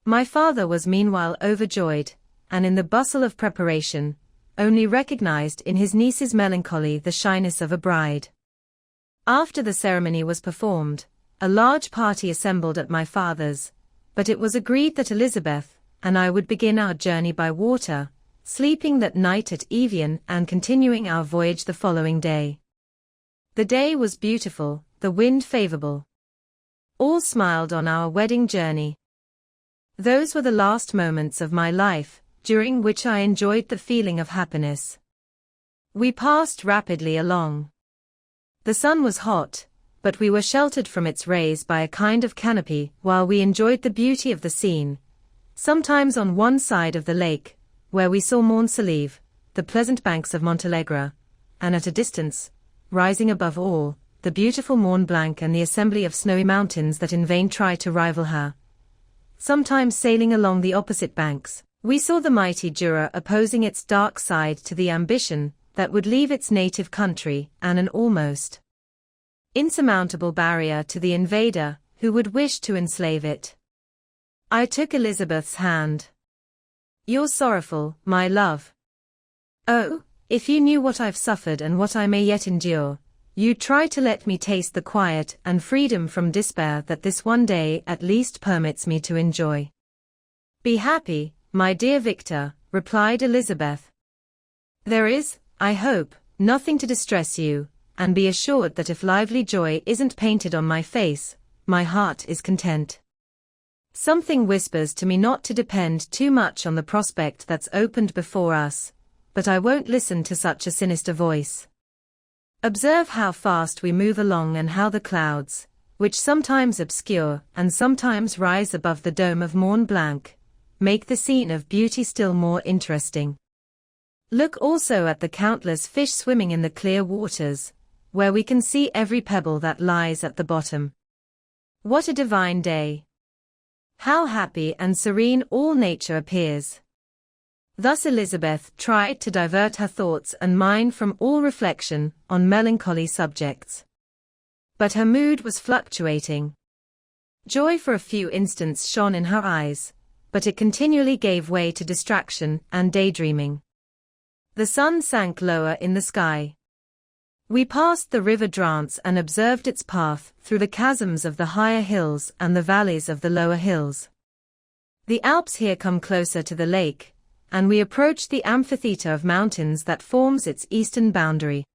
My father was meanwhile overjoyed, and in the bustle of preparation, only recognized in his niece's melancholy the shyness of a bride. After the ceremony was performed, a large party assembled at my father's, but it was agreed that Elizabeth and I would begin our journey by water, sleeping that night at Evian and continuing our voyage the following day. The day was beautiful, the wind favorable. All smiled on our wedding journey. Those were the last moments of my life, during which I enjoyed the feeling of happiness. We passed rapidly along. The sun was hot, but we were sheltered from its rays by a kind of canopy while we enjoyed the beauty of the scene, sometimes on one side of the lake, where we saw Mont-Salive, the pleasant banks of Montalegre, and at a distance, rising above all, the beautiful Mont Blanc and the assembly of snowy mountains that in vain try to rival her. Sometimes sailing along the opposite banks, we saw the mighty Jura opposing its dark side to the ambition that would leave its native country and an almost insurmountable barrier to the invader who would wish to enslave it. I took Elizabeth's hand. "You're sorrowful, my love. Oh, if you knew what I've suffered and what I may yet endure, you'd try to let me taste the quiet and freedom from despair that this one day at least permits me to enjoy." "Be happy, my dear Victor," replied Elizabeth. "There is, I hope, nothing to distress you, and be assured that if lively joy isn't painted on my face, my heart is content. Something whispers to me not to depend too much on the prospect that's opened before us, but I won't listen to such a sinister voice. Observe how fast we move along and how the clouds, which sometimes obscure and sometimes rise above the dome of Mont Blanc, make the scene of beauty still more interesting. Look also at the countless fish swimming in the clear waters, where we can see every pebble that lies at the bottom. What a divine day! How happy and serene all nature appears!" Thus Elizabeth tried to divert her thoughts and mine from all reflection on melancholy subjects. But her mood was fluctuating. Joy for a few instants shone in her eyes, but it continually gave way to distraction and daydreaming. The sun sank lower in the sky. We passed the river Drance and observed its path through the chasms of the higher hills and the valleys of the lower hills. The Alps here come closer to the lake, and we approached the amphitheater of mountains that forms its eastern boundary.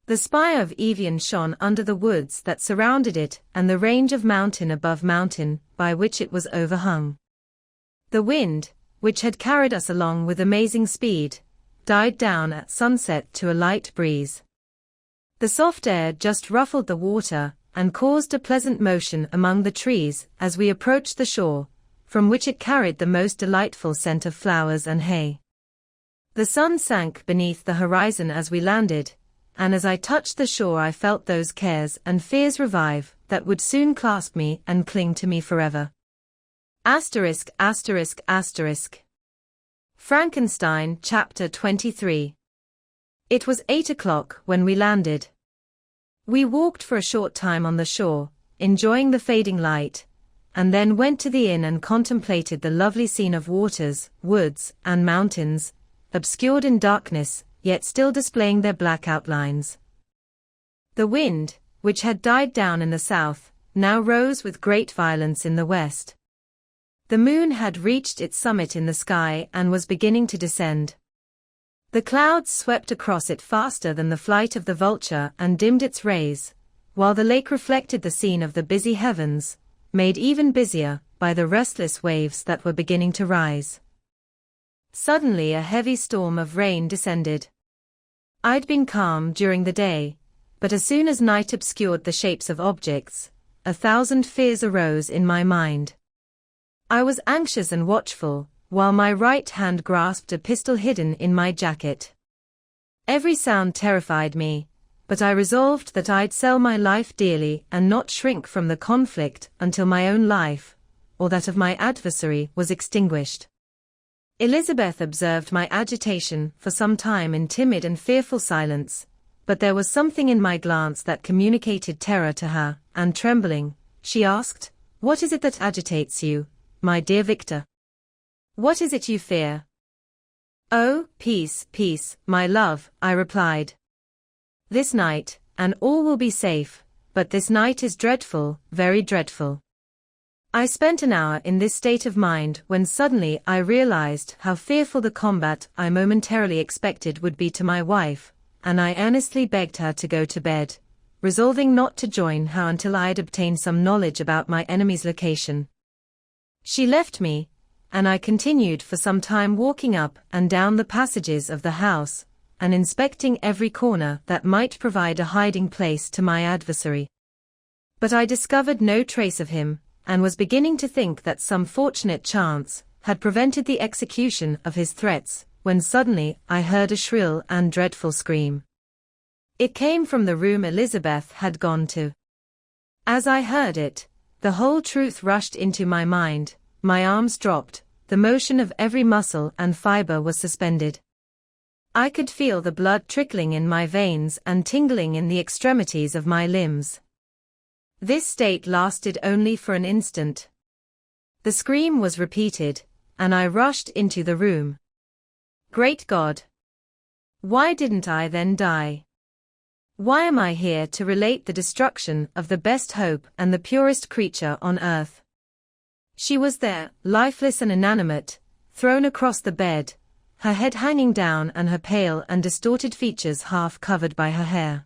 The spire of Evian shone under the woods that surrounded it and the range of mountain above mountain by which it was overhung. The wind, which had carried us along with amazing speed, died down at sunset to a light breeze. The soft air just ruffled the water and caused a pleasant motion among the trees as we approached the shore, from which it carried the most delightful scent of flowers and hay. The sun sank beneath the horizon as we landed, and as I touched the shore I felt those cares and fears revive that would soon clasp me and cling to me forever. Asterisk, asterisk, asterisk. Frankenstein, Chapter 23. It was 8 o'clock when we landed. We walked for a short time on the shore, enjoying the fading light, and then went to the inn and contemplated the lovely scene of waters, woods, and mountains, obscured in darkness, yet still displaying their black outlines. The wind, which had died down in the south, now rose with great violence in the west. The moon had reached its summit in the sky and was beginning to descend. The clouds swept across it faster than the flight of the vulture and dimmed its rays, while the lake reflected the scene of the busy heavens, made even busier by the restless waves that were beginning to rise. Suddenly a heavy storm of rain descended. I'd been calm during the day, but as soon as night obscured the shapes of objects, 1,000 fears arose in my mind. I was anxious and watchful, while my right hand grasped a pistol hidden in my jacket. Every sound terrified me, but I resolved that I'd sell my life dearly and not shrink from the conflict until my own life, or that of my adversary, was extinguished. Elizabeth observed my agitation for some time in timid and fearful silence, but there was something in my glance that communicated terror to her, and trembling, she asked, "What is it that agitates you, my dear Victor? What is it you fear?" "Oh, peace, peace, my love," I replied. "This night, and all will be safe, but this night is dreadful, very dreadful." I spent an hour in this state of mind when suddenly I realized how fearful the combat I momentarily expected would be to my wife, and I earnestly begged her to go to bed, resolving not to join her until I had obtained some knowledge about my enemy's location. She left me, and I continued for some time walking up and down the passages of the house, and inspecting every corner that might provide a hiding place to my adversary. But I discovered no trace of him, and was beginning to think that some fortunate chance had prevented the execution of his threats, when suddenly I heard a shrill and dreadful scream. It came from the room Elizabeth had gone to. As I heard it, the whole truth rushed into my mind, my arms dropped, the motion of every muscle and fiber was suspended. I could feel the blood trickling in my veins and tingling in the extremities of my limbs. This state lasted only for an instant. The scream was repeated, and I rushed into the room. Great God! Why didn't I then die? Why am I here to relate the destruction of the best hope and the purest creature on earth? She was there, lifeless and inanimate, thrown across the bed, her head hanging down and her pale and distorted features half covered by her hair.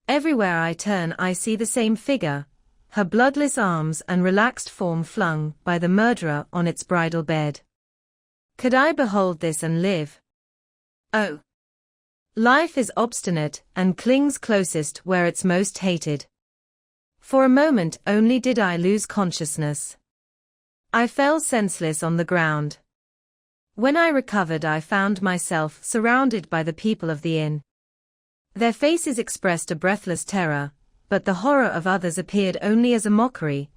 Everywhere I turn I see the same figure, her bloodless arms and relaxed form flung by the murderer on its bridal bed. Could I behold this and live? Oh! Life is obstinate and clings closest where it's most hated. For a moment only did I lose consciousness. I fell senseless on the ground. When I recovered I found myself surrounded by the people of the inn. Their faces expressed a breathless terror, but the horror of others appeared only as a mockery,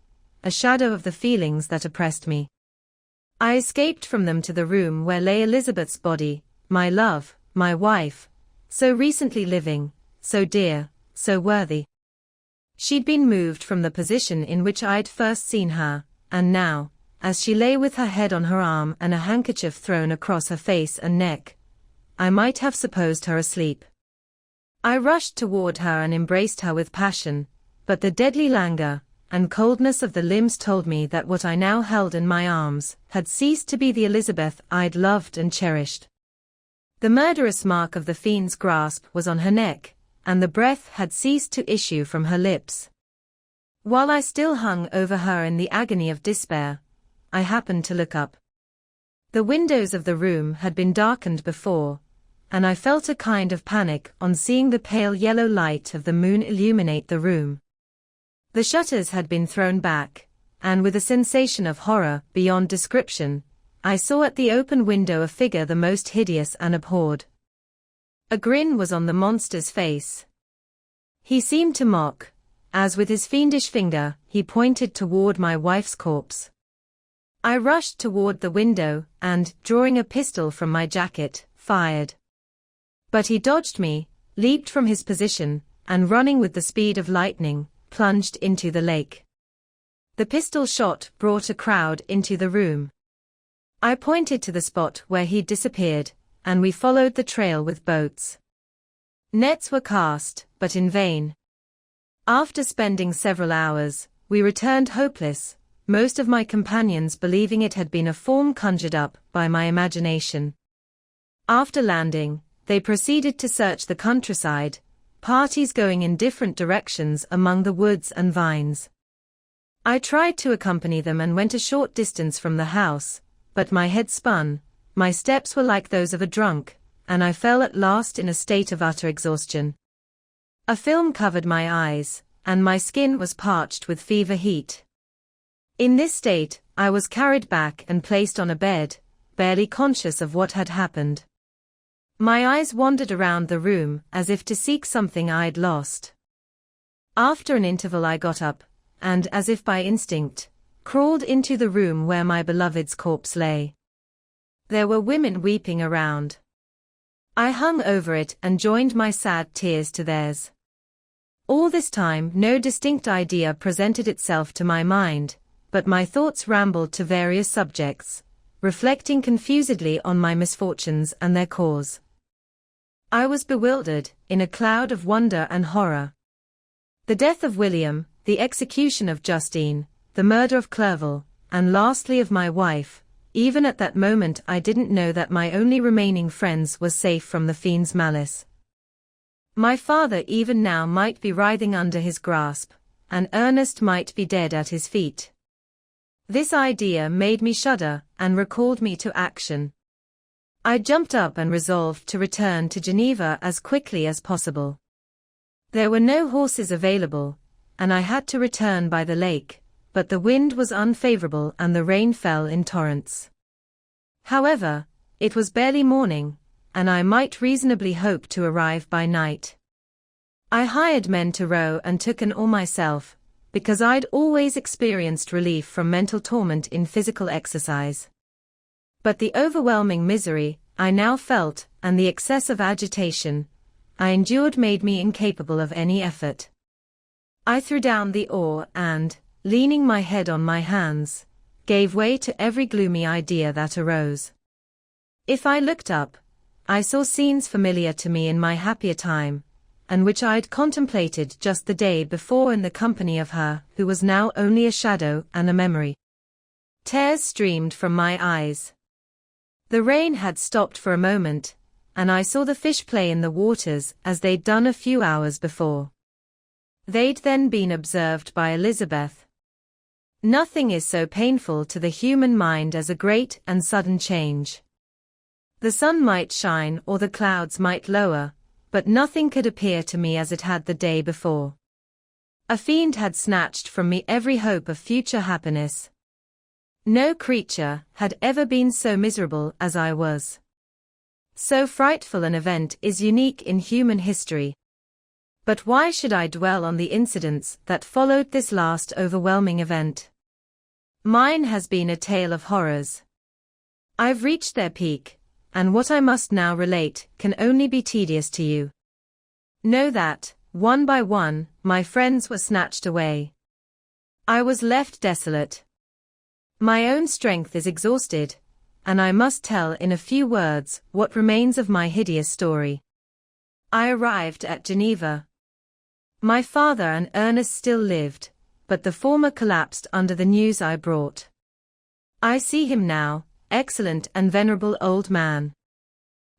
a shadow of the feelings that oppressed me. I escaped from them to the room where lay Elizabeth's body, my love, my wife, so recently living, so dear, so worthy. She'd been moved from the position in which I'd first seen her, and now, as she lay with her head on her arm and a handkerchief thrown across her face and neck, I might have supposed her asleep. I rushed toward her and embraced her with passion, but the deadly languor and coldness of the limbs told me that what I now held in my arms had ceased to be the Elizabeth I'd loved and cherished. The murderous mark of the fiend's grasp was on her neck, and the breath had ceased to issue from her lips. While I still hung over her in the agony of despair, I happened to look up. The windows of the room had been darkened before, and I felt a kind of panic on seeing the pale yellow light of the moon illuminate the room. The shutters had been thrown back, and with a sensation of horror beyond description, I saw at the open window a figure the most hideous and abhorred. A grin was on the monster's face. He seemed to mock, as with his fiendish finger he pointed toward my wife's corpse. I rushed toward the window and, drawing a pistol from my jacket, fired. But he dodged me, leaped from his position, and running with the speed of lightning, plunged into the lake. The pistol shot brought a crowd into the room. I pointed to the spot where he'd disappeared, and we followed the trail with boats. Nets were cast, but in vain. After spending several hours, we returned hopeless, most of my companions believing it had been a form conjured up by my imagination. After landing, they proceeded to search the countryside, parties going in different directions among the woods and vines. I tried to accompany them and went a short distance from the house, but my head spun, my steps were like those of a drunk, and I fell at last in a state of utter exhaustion. A film covered my eyes, and my skin was parched with fever heat. In this state, I was carried back and placed on a bed, barely conscious of what had happened. My eyes wandered around the room as if to seek something I'd lost. After an interval I got up, and as if by instinct, crawled into the room where my beloved's corpse lay. There were women weeping around. I hung over it and joined my sad tears to theirs. All this time no distinct idea presented itself to my mind, but my thoughts rambled to various subjects, reflecting confusedly on my misfortunes and their cause. I was bewildered, in a cloud of wonder and horror. The death of William, the execution of Justine, the murder of Clerval, and lastly of my wife. Even at that moment I didn't know that my only remaining friends was safe from the fiend's malice. My father even now might be writhing under his grasp, and Ernest might be dead at his feet. This idea made me shudder and recalled me to action. I jumped up and resolved to return to Geneva as quickly as possible. There were no horses available, and I had to return by the lake, but the wind was unfavorable and the rain fell in torrents. However, it was barely morning, and I might reasonably hope to arrive by night. I hired men to row and took an oar myself, because I'd always experienced relief from mental torment in physical exercise. But the overwhelming misery I now felt, and the excessive agitation I endured made me incapable of any effort. I threw down the oar and, leaning my head on my hands, gave way to every gloomy idea that arose. If I looked up, I saw scenes familiar to me in my happier time, and which I'd contemplated just the day before in the company of her who was now only a shadow and a memory. Tears streamed from my eyes. The rain had stopped for a moment, and I saw the fish play in the waters as they'd done a few hours before. They'd then been observed by Elizabeth. Nothing is so painful to the human mind as a great and sudden change. The sun might shine or the clouds might lower, but nothing could appear to me as it had the day before. A fiend had snatched from me every hope of future happiness. No creature had ever been so miserable as I was. So frightful an event is unique in human history. But why should I dwell on the incidents that followed this last overwhelming event? Mine has been a tale of horrors. I've reached their peak, and what I must now relate can only be tedious to you. Know that, one by one, my friends were snatched away. I was left desolate. My own strength is exhausted, and I must tell in a few words what remains of my hideous story. I arrived at Geneva. My father and Ernest still lived, but the former collapsed under the news I brought. I see him now, excellent and venerable old man.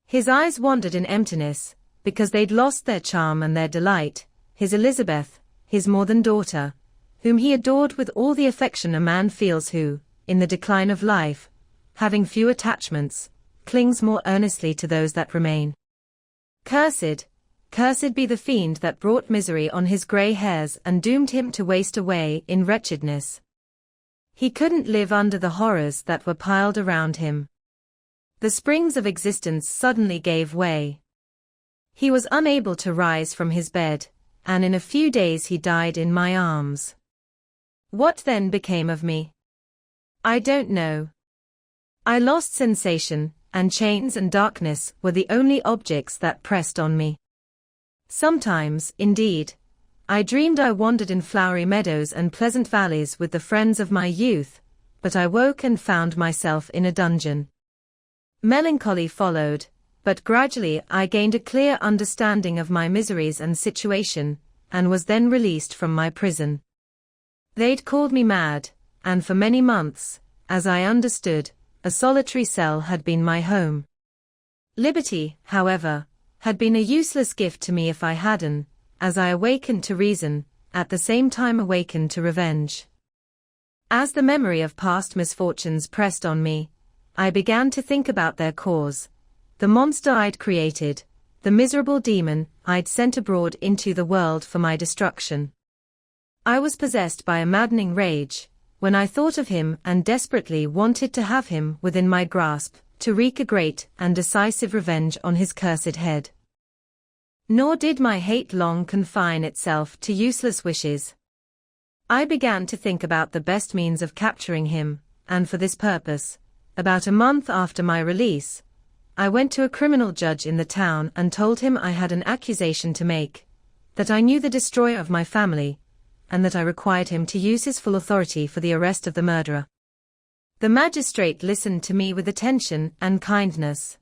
His eyes wandered in emptiness, because they'd lost their charm and their delight, his Elizabeth, his more than daughter, whom he adored with all the affection a man feels who, in the decline of life, having few attachments, clings more earnestly to those that remain. Cursed be the fiend that brought misery on his grey hairs and doomed him to waste away in wretchedness. He couldn't live under the horrors that were piled around him. The springs of existence suddenly gave way. He was unable to rise from his bed, and in a few days he died in my arms. What then became of me? I don't know. I lost sensation, and chains and darkness were the only objects that pressed on me. Sometimes, indeed, I dreamed I wandered in flowery meadows and pleasant valleys with the friends of my youth, but I woke and found myself in a dungeon. Melancholy followed, but gradually I gained a clear understanding of my miseries and situation, and was then released from my prison. They'd called me mad, and for many months, as I understood, a solitary cell had been my home. Liberty, however, had been a useless gift to me if I hadn't, as I awakened to reason, at the same time awakened to revenge. As the memory of past misfortunes pressed on me, I began to think about their cause, the monster I'd created, the miserable demon I'd sent abroad into the world for my destruction. I was possessed by a maddening rage when I thought of him and desperately wanted to have him within my grasp, to wreak a great and decisive revenge on his cursed head. Nor did my hate long confine itself to useless wishes. I began to think about the best means of capturing him, and for this purpose, about a month after my release, I went to a criminal judge in the town and told him I had an accusation to make, that I knew the destroyer of my family, and that I required him to use his full authority for the arrest of the murderer. The magistrate listened to me with attention and kindness.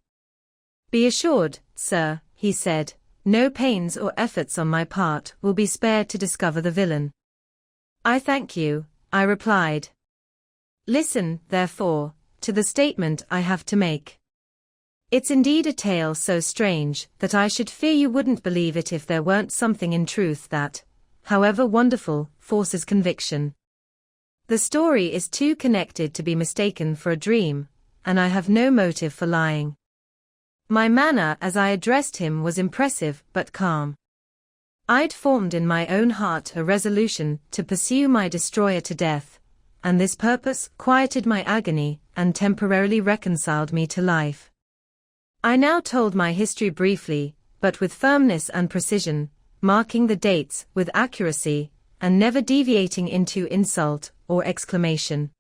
"Be assured, sir," he said, "no pains or efforts on my part will be spared to discover the villain." "I thank you," I replied. "Listen, therefore, to the statement I have to make. It's indeed a tale so strange that I should fear you wouldn't believe it if there weren't something in truth that, however wonderful, forces conviction. The story is too connected to be mistaken for a dream, and I have no motive for lying." My manner as I addressed him was impressive but calm. I'd formed in my own heart a resolution to pursue my destroyer to death, and this purpose quieted my agony and temporarily reconciled me to life. I now told my history briefly, but with firmness and precision, marking the dates with accuracy, and never deviating into insult or exclamation.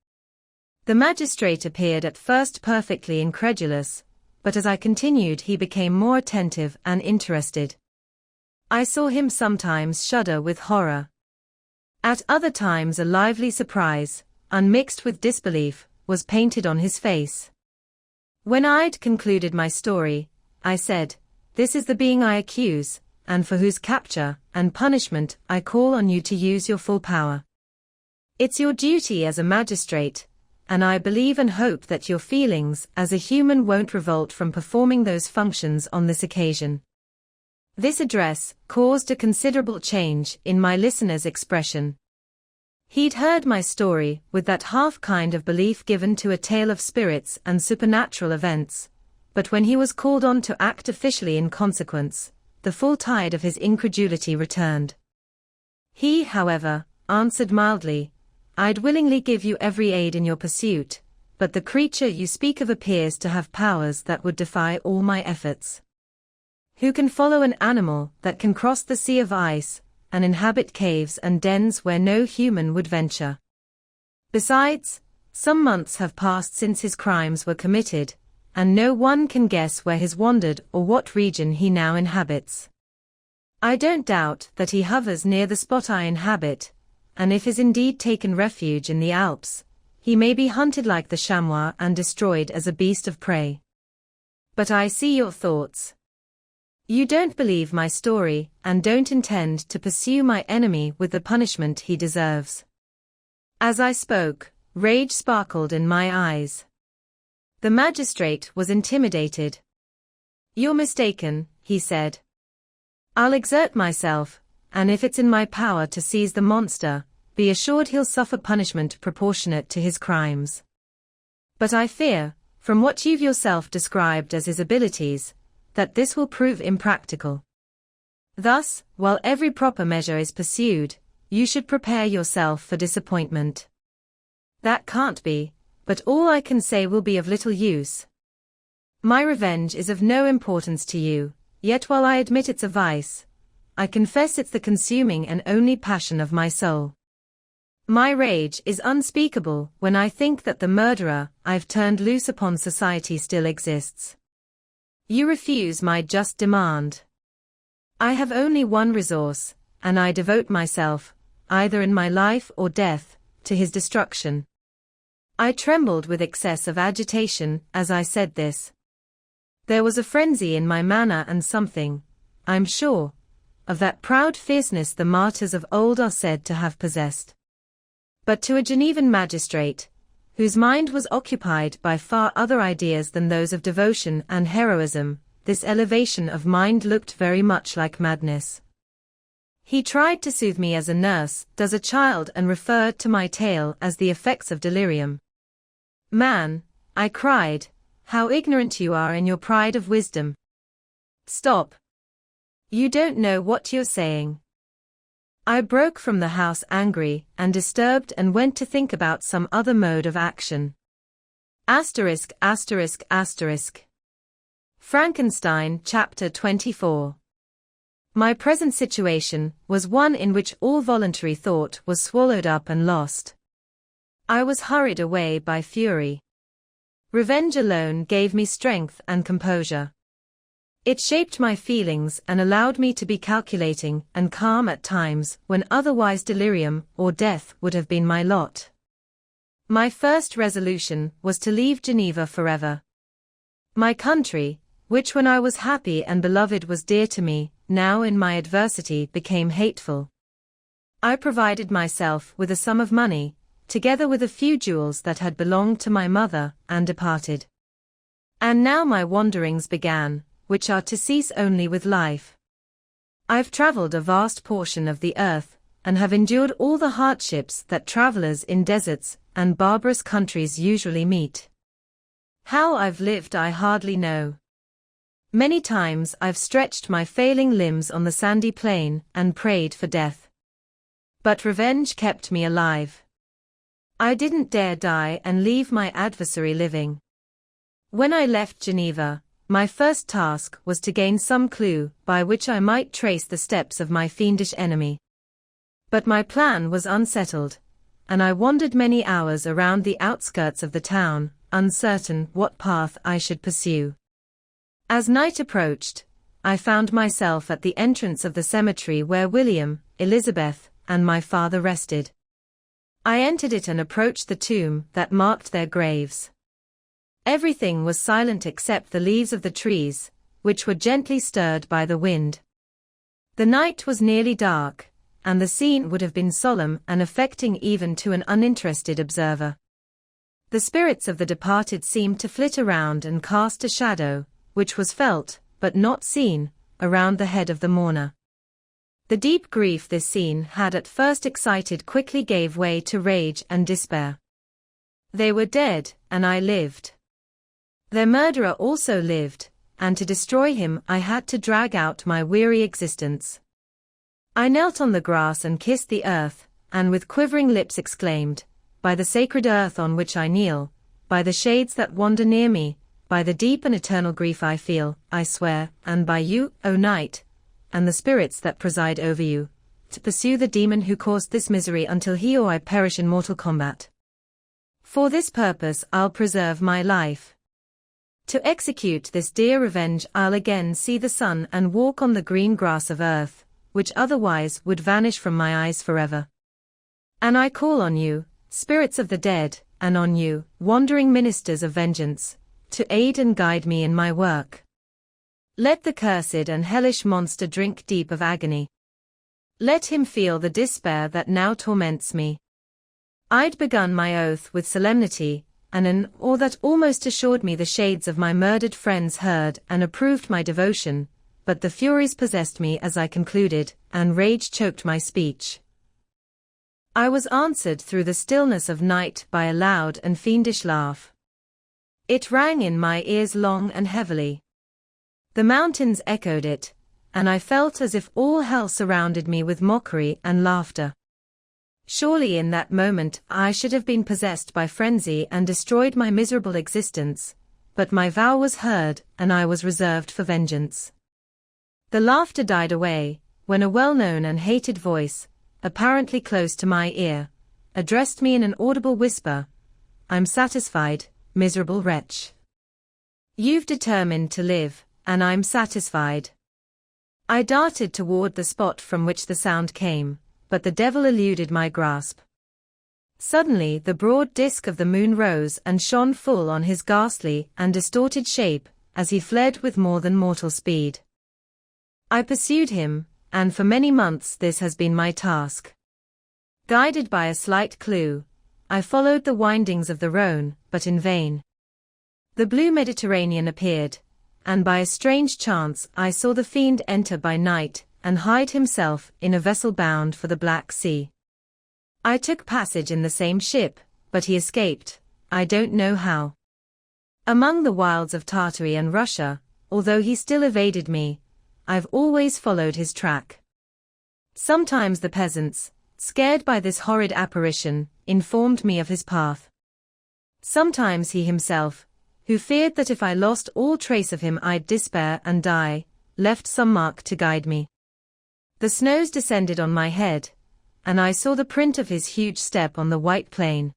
The magistrate appeared at first perfectly incredulous, but as I continued he became more attentive and interested. I saw him sometimes shudder with horror. At other times a lively surprise, unmixed with disbelief, was painted on his face. When I'd concluded my story, I said, "This is the being I accuse, and for whose capture and punishment I call on you to use your full power. It's your duty as a magistrate, and I believe and hope that your feelings as a human won't revolt from performing those functions on this occasion." This address caused a considerable change in my listener's expression. He'd heard my story with that half kind of belief given to a tale of spirits and supernatural events, but when he was called on to act officially in consequence, the full tide of his incredulity returned. He, however, answered mildly, "I'd willingly give you every aid in your pursuit, but the creature you speak of appears to have powers that would defy all my efforts. Who can follow an animal that can cross the sea of ice, and inhabit caves and dens where no human would venture? Besides, some months have passed since his crimes were committed, and no one can guess where he's wandered or what region he now inhabits. I don't doubt that he hovers near the spot I inhabit, and if he's indeed taken refuge in the Alps, he may be hunted like the chamois and destroyed as a beast of prey. But I see your thoughts. You don't believe my story, and don't intend to pursue my enemy with the punishment he deserves." As I spoke, rage sparkled in my eyes. The magistrate was intimidated. "You're mistaken," he said. "I'll exert myself, and if it's in my power to seize the monster, be assured he'll suffer punishment proportionate to his crimes. But I fear, from what you've yourself described as his abilities, that this will prove impractical. Thus, while every proper measure is pursued, you should prepare yourself for disappointment." "That can't be, but all I can say will be of little use. My revenge is of no importance to you, yet while I admit it's a vice, I confess it's the consuming and only passion of my soul. My rage is unspeakable when I think that the murderer I've turned loose upon society still exists. You refuse my just demand. I have only one resource, and I devote myself, either in my life or death, to his destruction." I trembled with excess of agitation as I said this. There was a frenzy in my manner and something, I'm sure, of that proud fierceness the martyrs of old are said to have possessed. But to a Genevan magistrate, whose mind was occupied by far other ideas than those of devotion and heroism, this elevation of mind looked very much like madness. He tried to soothe me as a nurse does a child and referred to my tale as the effects of delirium. "Man," I cried, "how ignorant you are in your pride of wisdom. Stop. You don't know what you're saying. I broke from the house angry and disturbed and went to think about some other mode of action. Asterisk, asterisk, asterisk. Frankenstein, Chapter 24. My present situation was one in which all voluntary thought was swallowed up and lost. I was hurried away by fury. Revenge alone gave me strength and composure. It shaped my feelings and allowed me to be calculating and calm at times when otherwise delirium or death would have been my lot. My first resolution was to leave Geneva forever. My country, which when I was happy and beloved was dear to me, now in my adversity became hateful. I provided myself with a sum of money, together with a few jewels that had belonged to my mother, and departed. And now my wanderings began, which are to cease only with life. I've traveled a vast portion of the earth, and have endured all the hardships that travelers in deserts and barbarous countries usually meet. How I've lived I hardly know. Many times I've stretched my failing limbs on the sandy plain and prayed for death. But revenge kept me alive. I didn't dare die and leave my adversary living. When I left Geneva, my first task was to gain some clue by which I might trace the steps of my fiendish enemy. But my plan was unsettled, and I wandered many hours around the outskirts of the town, uncertain what path I should pursue. As night approached, I found myself at the entrance of the cemetery where William, Elizabeth, and my father rested. I entered it and approached the tomb that marked their graves. Everything was silent except the leaves of the trees, which were gently stirred by the wind. The night was nearly dark, and the scene would have been solemn and affecting even to an uninterested observer. The spirits of the departed seemed to flit around and cast a shadow, which was felt, but not seen, around the head of the mourner. The deep grief this scene had at first excited quickly gave way to rage and despair. They were dead, and I lived. Their murderer also lived, and to destroy him I had to drag out my weary existence. I knelt on the grass and kissed the earth, and with quivering lips exclaimed, "By the sacred earth on which I kneel, by the shades that wander near me, by the deep and eternal grief I feel, I swear, and by you, O night, and the spirits that preside over you, to pursue the demon who caused this misery until he or I perish in mortal combat. For this purpose I'll preserve my life. To execute this dear revenge I'll again see the sun and walk on the green grass of earth, which otherwise would vanish from my eyes forever. And I call on you, spirits of the dead, and on you, wandering ministers of vengeance, to aid and guide me in my work. Let the cursed and hellish monster drink deep of agony. Let him feel the despair that now torments me." I'd begun my oath with solemnity, and an awe that almost assured me the shades of my murdered friends heard and approved my devotion, but the furies possessed me as I concluded, and rage choked my speech. I was answered through the stillness of night by a loud and fiendish laugh. It rang in my ears long and heavily. The mountains echoed it, and I felt as if all hell surrounded me with mockery and laughter. Surely in that moment I should have been possessed by frenzy and destroyed my miserable existence, but my vow was heard and I was reserved for vengeance. The laughter died away, when a well-known and hated voice, apparently close to my ear, addressed me in an audible whisper, "I'm satisfied, miserable wretch. You've determined to live, and I'm satisfied." I darted toward the spot from which the sound came, but the devil eluded my grasp. Suddenly the broad disk of the moon rose and shone full on his ghastly and distorted shape, as he fled with more than mortal speed. I pursued him, and for many months this has been my task. Guided by a slight clue, I followed the windings of the Rhone, but in vain. The blue Mediterranean appeared, and by a strange chance I saw the fiend enter by night, and hide himself in a vessel bound for the Black Sea. I took passage in the same ship, but he escaped, I don't know how. Among the wilds of Tartary and Russia, although he still evaded me, I've always followed his track. Sometimes the peasants, scared by this horrid apparition, informed me of his path. Sometimes he himself, who feared that if I lost all trace of him I'd despair and die, left some mark to guide me. The snows descended on my head, and I saw the print of his huge step on the white plain.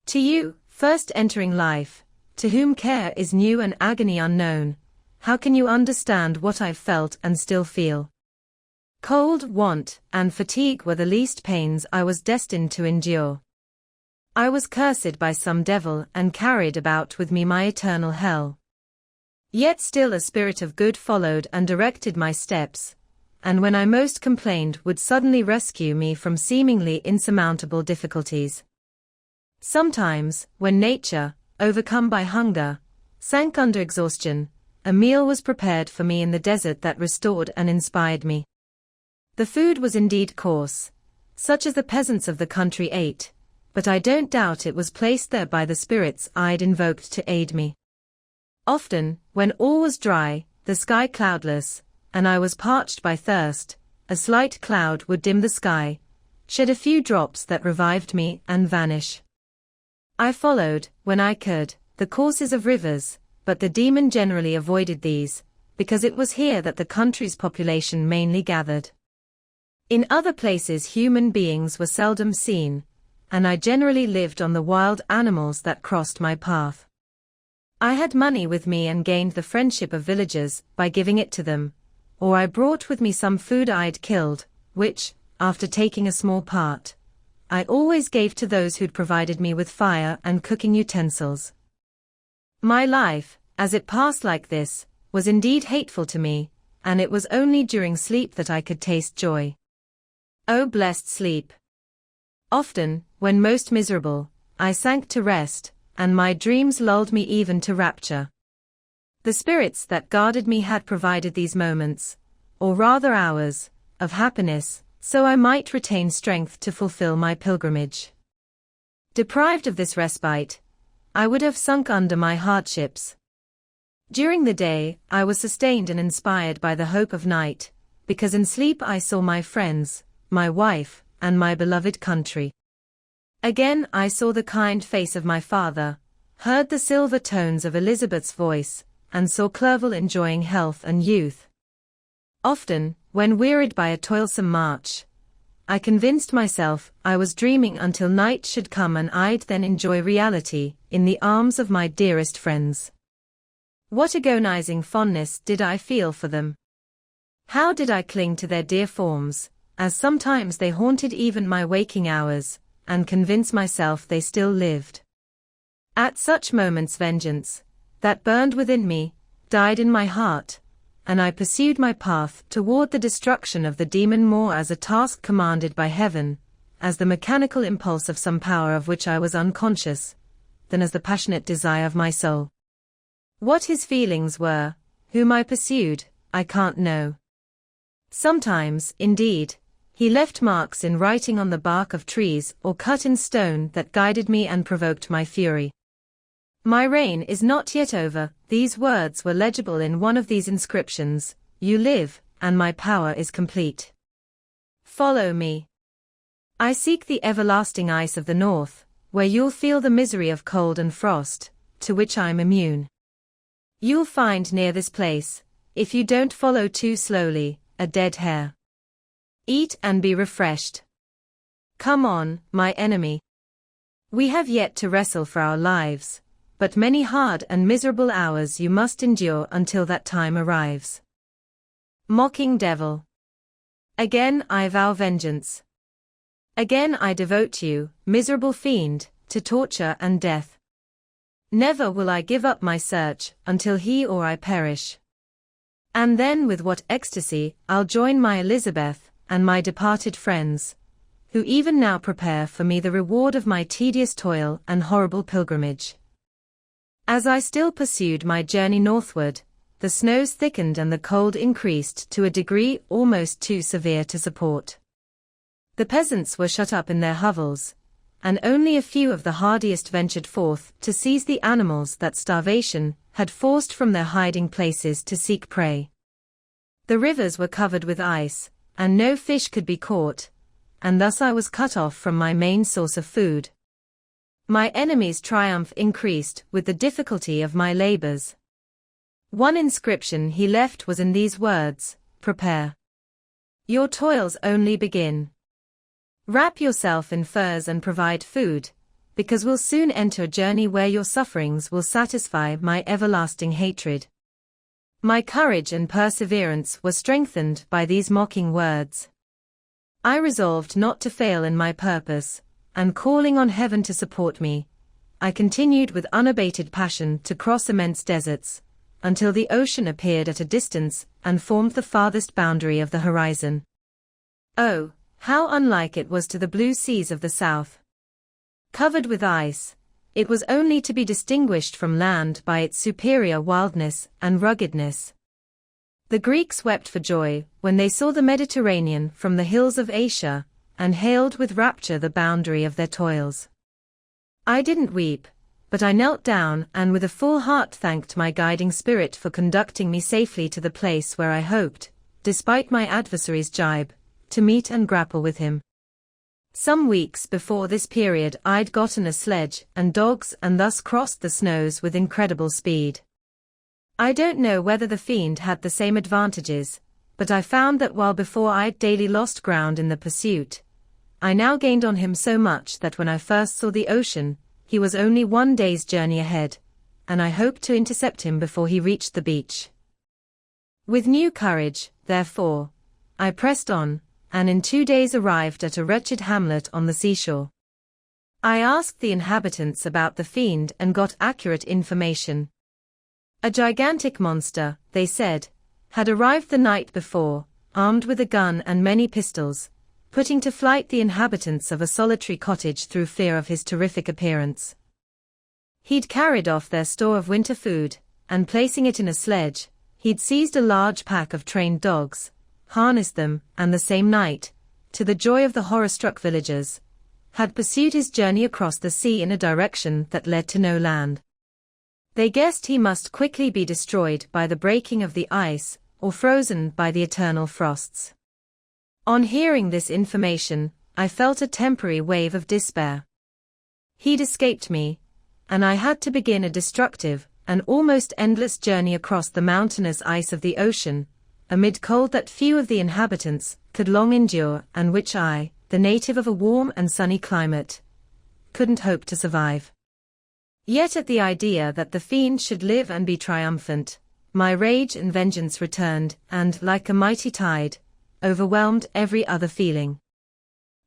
To you, first entering life, to whom care is new and agony unknown, how can you understand what I've felt and still feel? Cold, want, and fatigue were the least pains I was destined to endure. I was cursed by some devil and carried about with me my eternal hell. Yet still a spirit of good followed and directed my steps, and when I most complained would suddenly rescue me from seemingly insurmountable difficulties. Sometimes, when nature, overcome by hunger, sank under exhaustion, a meal was prepared for me in the desert that restored and inspired me. The food was indeed coarse, such as the peasants of the country ate, but I don't doubt it was placed there by the spirits I'd invoked to aid me. Often, when all was dry, the sky cloudless, and I was parched by thirst, a slight cloud would dim the sky, shed a few drops that revived me and vanish. I followed, when I could, the courses of rivers, but the demon generally avoided these, because it was here that the country's population mainly gathered. In other places human beings were seldom seen, and I generally lived on the wild animals that crossed my path. I had money with me and gained the friendship of villagers by giving it to them, or I brought with me some food I'd killed, which, after taking a small part, I always gave to those who'd provided me with fire and cooking utensils. My life, as it passed like this, was indeed hateful to me, and it was only during sleep that I could taste joy. O blessed sleep! Often, when most miserable, I sank to rest, and my dreams lulled me even to rapture. The spirits that guarded me had provided these moments, or rather hours, of happiness, so I might retain strength to fulfill my pilgrimage. Deprived of this respite, I would have sunk under my hardships. During the day, I was sustained and inspired by the hope of night, because in sleep I saw my friends, my wife, and my beloved country. Again I saw the kind face of my father, heard the silver tones of Elizabeth's voice, and saw Clerval enjoying health and youth. Often, when wearied by a toilsome march, I convinced myself I was dreaming until night should come and I'd then enjoy reality, in the arms of my dearest friends. What agonizing fondness did I feel for them! How did I cling to their dear forms, as sometimes they haunted even my waking hours, and convince myself they still lived. At such moments vengeance, that burned within me, died in my heart, and I pursued my path toward the destruction of the demon more as a task commanded by heaven, as the mechanical impulse of some power of which I was unconscious, than as the passionate desire of my soul. What his feelings were, whom I pursued, I can't know. Sometimes, indeed, he left marks in writing on the bark of trees or cut in stone that guided me and provoked my fury. My reign is not yet over, these words were legible in one of these inscriptions, you live, and my power is complete. Follow me. I seek the everlasting ice of the north, where you'll feel the misery of cold and frost, to which I'm immune. You'll find near this place, if you don't follow too slowly, a dead hare. Eat and be refreshed. Come on, my enemy. We have yet to wrestle for our lives, but many hard and miserable hours you must endure until that time arrives. Mocking devil. Again I vow vengeance. Again I devote you, miserable fiend, to torture and death. Never will I give up my search until he or I perish. And then with what ecstasy I'll join my Elizabeth and my departed friends, who even now prepare for me the reward of my tedious toil and horrible pilgrimage. As I still pursued my journey northward, the snows thickened and the cold increased to a degree almost too severe to support. The peasants were shut up in their hovels, and only a few of the hardiest ventured forth to seize the animals that starvation had forced from their hiding places to seek prey. The rivers were covered with ice, and no fish could be caught, and thus I was cut off from my main source of food. My enemy's triumph increased with the difficulty of my labors. One inscription he left was in these words: "Prepare. Your toils only begin. Wrap yourself in furs and provide food, because we'll soon enter a journey where your sufferings will satisfy my everlasting hatred." My courage and perseverance were strengthened by these mocking words. I resolved not to fail in my purpose, and calling on heaven to support me, I continued with unabated passion to cross immense deserts, until the ocean appeared at a distance and formed the farthest boundary of the horizon. Oh, how unlike it was to the blue seas of the south! Covered with ice, it was only to be distinguished from land by its superior wildness and ruggedness. The Greeks wept for joy when they saw the Mediterranean from the hills of Asia, and hailed with rapture the boundary of their toils. I didn't weep, but I knelt down and with a full heart thanked my guiding spirit for conducting me safely to the place where I hoped, despite my adversary's jibe, to meet and grapple with him. Some weeks before this period I'd gotten a sledge and dogs and thus crossed the snows with incredible speed. I don't know whether the fiend had the same advantages, but I found that while before I'd daily lost ground in the pursuit, I now gained on him so much that when I first saw the ocean, he was only 1 day's journey ahead, and I hoped to intercept him before he reached the beach. With new courage, therefore, I pressed on, and in 2 days arrived at a wretched hamlet on the seashore. I asked the inhabitants about the fiend and got accurate information. A gigantic monster, they said, had arrived the night before, armed with a gun and many pistols, putting to flight the inhabitants of a solitary cottage through fear of his terrific appearance. He'd carried off their store of winter food, and placing it in a sledge, he'd seized a large pack of trained dogs, harnessed them, and the same night, to the joy of the horror-struck villagers, had pursued his journey across the sea in a direction that led to no land. They guessed he must quickly be destroyed by the breaking of the ice, or frozen by the eternal frosts. On hearing this information, I felt a temporary wave of despair. He'd escaped me, and I had to begin a destructive and almost endless journey across the mountainous ice of the ocean, amid cold that few of the inhabitants could long endure and which I, the native of a warm and sunny climate, couldn't hope to survive. Yet at the idea that the fiend should live and be triumphant, my rage and vengeance returned and, like a mighty tide, overwhelmed every other feeling.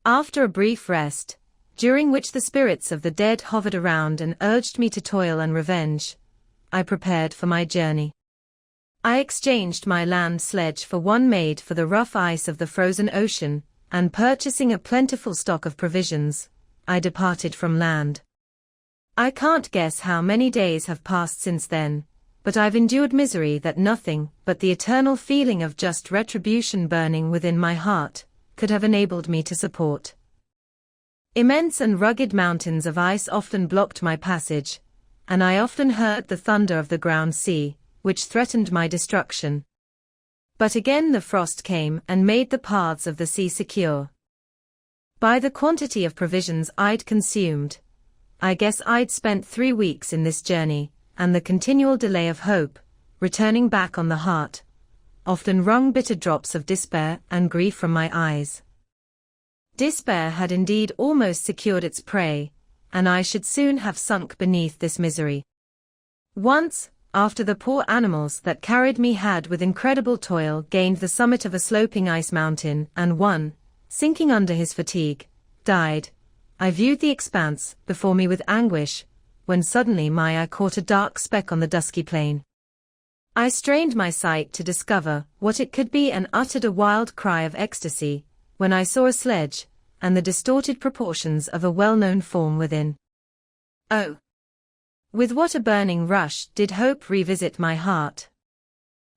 After a brief rest, during which the spirits of the dead hovered around and urged me to toil and revenge, I prepared for my journey. I exchanged my land sledge for one made for the rough ice of the frozen ocean, and purchasing a plentiful stock of provisions, I departed from land. I can't guess how many days have passed since then, but I've endured misery that nothing but the eternal feeling of just retribution burning within my heart could have enabled me to support. Immense and rugged mountains of ice often blocked my passage, and I often heard the thunder of the ground sea, which threatened my destruction. But again the frost came and made the paths of the sea secure. By the quantity of provisions I'd consumed, I guess I'd spent 3 weeks in this journey, and the continual delay of hope, returning back on the heart, often wrung bitter drops of despair and grief from my eyes. Despair had indeed almost secured its prey, and I should soon have sunk beneath this misery. Once, after the poor animals that carried me had with incredible toil gained the summit of a sloping ice mountain, and one, sinking under his fatigue, died, I viewed the expanse before me with anguish, when suddenly my eye caught a dark speck on the dusky plain. I strained my sight to discover what it could be and uttered a wild cry of ecstasy, when I saw a sledge, and the distorted proportions of a well-known form within. Oh! With what a burning rush did hope revisit my heart.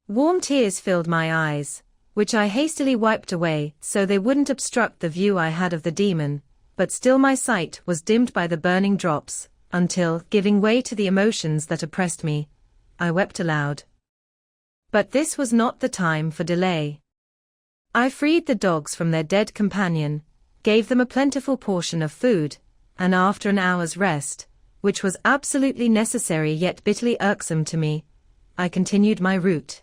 Warm tears filled my eyes, which I hastily wiped away so they wouldn't obstruct the view I had of the demon, but still my sight was dimmed by the burning drops, until, giving way to the emotions that oppressed me, I wept aloud. But this was not the time for delay. I freed the dogs from their dead companion, gave them a plentiful portion of food, and after an hour's rest, which was absolutely necessary yet bitterly irksome to me, I continued my route.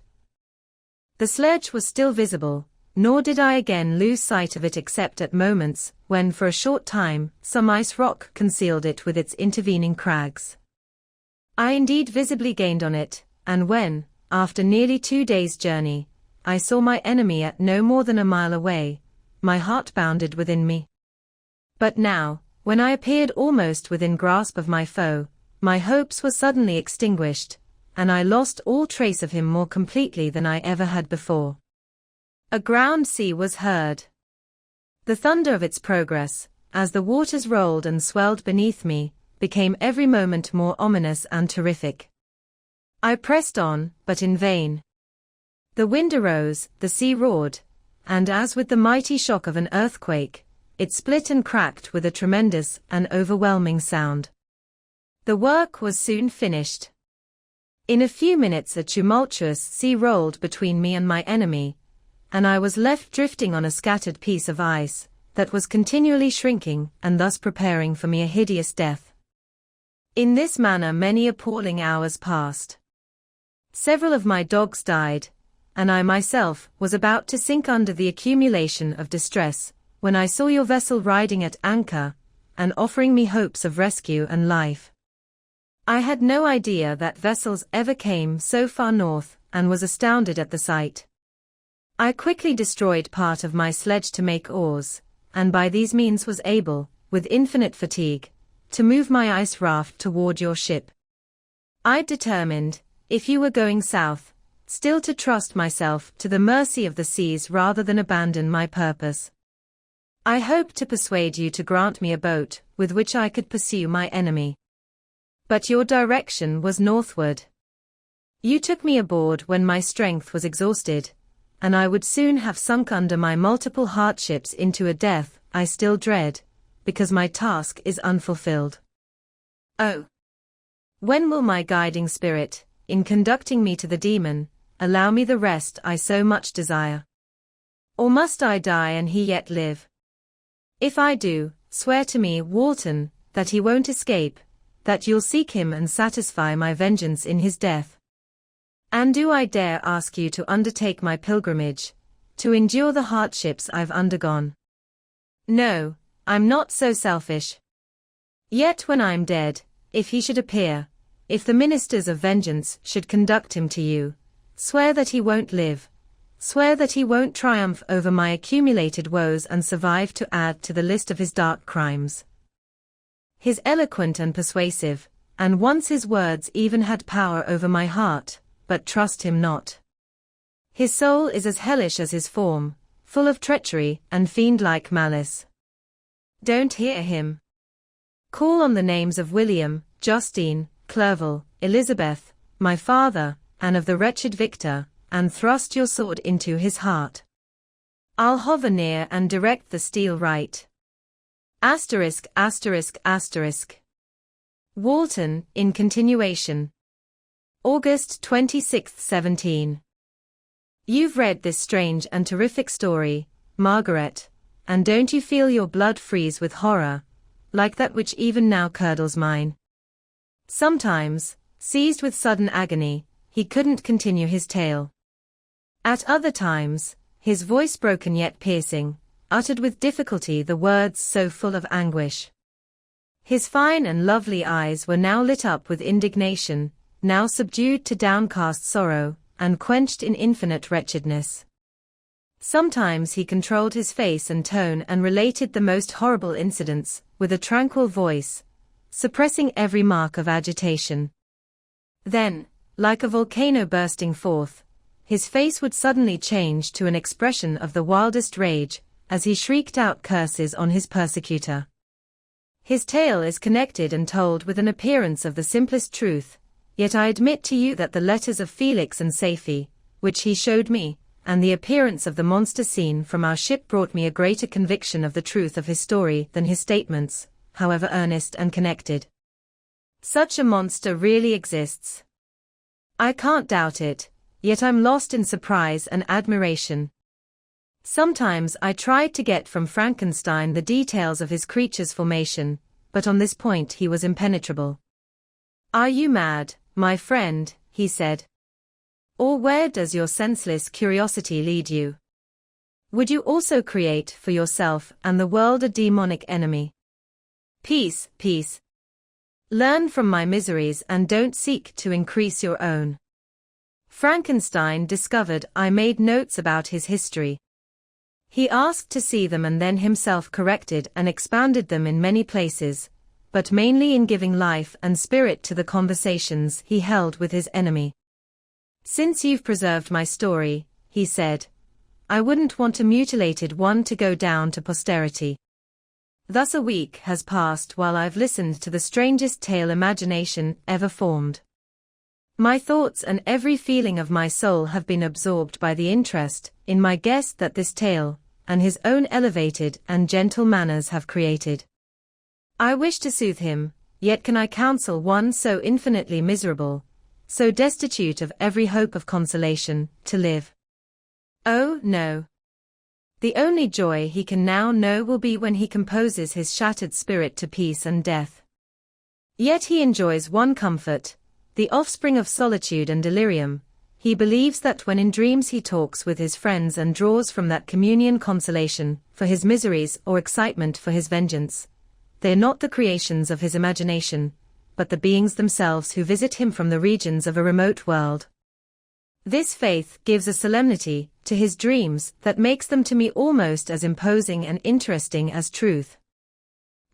The sledge was still visible, nor did I again lose sight of it except at moments when for a short time some ice rock concealed it with its intervening crags. I indeed visibly gained on it, and when, after nearly 2 days' journey, I saw my enemy at no more than a mile away, my heart bounded within me. But now, when I appeared almost within grasp of my foe, my hopes were suddenly extinguished, and I lost all trace of him more completely than I ever had before. A ground sea was heard. The thunder of its progress, as the waters rolled and swelled beneath me, became every moment more ominous and terrific. I pressed on, but in vain. The wind arose, the sea roared, and as with the mighty shock of an earthquake, it split and cracked with a tremendous and overwhelming sound. The work was soon finished. In a few minutes a tumultuous sea rolled between me and my enemy, and I was left drifting on a scattered piece of ice, that was continually shrinking and thus preparing for me a hideous death. In this manner many appalling hours passed. Several of my dogs died, and I myself was about to sink under the accumulation of distress, when I saw your vessel riding at anchor, and offering me hopes of rescue and life. I had no idea that vessels ever came so far north, and was astounded at the sight. I quickly destroyed part of my sledge to make oars, and by these means was able, with infinite fatigue, to move my ice raft toward your ship. I determined, if you were going south, still to trust myself to the mercy of the seas rather than abandon my purpose. I hoped to persuade you to grant me a boat, with which I could pursue my enemy. But your direction was northward. You took me aboard when my strength was exhausted, and I would soon have sunk under my multiple hardships into a death I still dread, because my task is unfulfilled. Oh! When will my guiding spirit, in conducting me to the demon, allow me the rest I so much desire? Or must I die and he yet live? If I do, swear to me, Walton, that he won't escape, that you'll seek him and satisfy my vengeance in his death. And do I dare ask you to undertake my pilgrimage, to endure the hardships I've undergone? No, I'm not so selfish. Yet when I'm dead, if he should appear, if the ministers of vengeance should conduct him to you, swear that he won't live, swear that he won't triumph over my accumulated woes and survive to add to the list of his dark crimes. He's eloquent and persuasive, and once his words even had power over my heart, but trust him not. His soul is as hellish as his form, full of treachery and fiend-like malice. Don't hear him. Call on the names of William, Justine, Clerval, Elizabeth, my father, and of the wretched Victor, and thrust your sword into his heart. I'll hover near and direct the steel right. Asterisk, asterisk, asterisk. Walton, in continuation. August 26, 17. You've read this strange and terrific story, Margaret, and don't you feel your blood freeze with horror, like that which even now curdles mine? Sometimes, seized with sudden agony, he couldn't continue his tale. At other times, his voice broken yet piercing, uttered with difficulty the words so full of anguish. His fine and lovely eyes were now lit up with indignation, now subdued to downcast sorrow, and quenched in infinite wretchedness. Sometimes he controlled his face and tone and related the most horrible incidents, with a tranquil voice, suppressing every mark of agitation. Then, like a volcano bursting forth, his face would suddenly change to an expression of the wildest rage, as he shrieked out curses on his persecutor. His tale is connected and told with an appearance of the simplest truth, yet I admit to you that the letters of Felix and Safie, which he showed me, and the appearance of the monster seen from our ship brought me a greater conviction of the truth of his story than his statements, however earnest and connected. Such a monster really exists. I can't doubt it, yet I'm lost in surprise and admiration. Sometimes I tried to get from Frankenstein the details of his creature's formation, but on this point he was impenetrable. "Are you mad, my friend?" he said. "Or where does your senseless curiosity lead you? Would you also create for yourself and the world a demonic enemy? Peace, peace. Learn from my miseries and don't seek to increase your own." Frankenstein discovered I made notes about his history. He asked to see them and then himself corrected and expanded them in many places, but mainly in giving life and spirit to the conversations he held with his enemy. "Since you've preserved my story," he said, "I wouldn't want a mutilated one to go down to posterity." Thus a week has passed while I've listened to the strangest tale imagination ever formed. My thoughts and every feeling of my soul have been absorbed by the interest in my guest that this tale, and his own elevated and gentle manners have created. I wish to soothe him, yet can I counsel one so infinitely miserable, so destitute of every hope of consolation, to live? Oh, no. The only joy he can now know will be when he composes his shattered spirit to peace and death. Yet he enjoys one comfort, the offspring of solitude and delirium. He believes that when in dreams he talks with his friends and draws from that communion consolation for his miseries or excitement for his vengeance, they are not the creations of his imagination, but the beings themselves who visit him from the regions of a remote world. This faith gives a solemnity to his dreams that makes them to me almost as imposing and interesting as truth.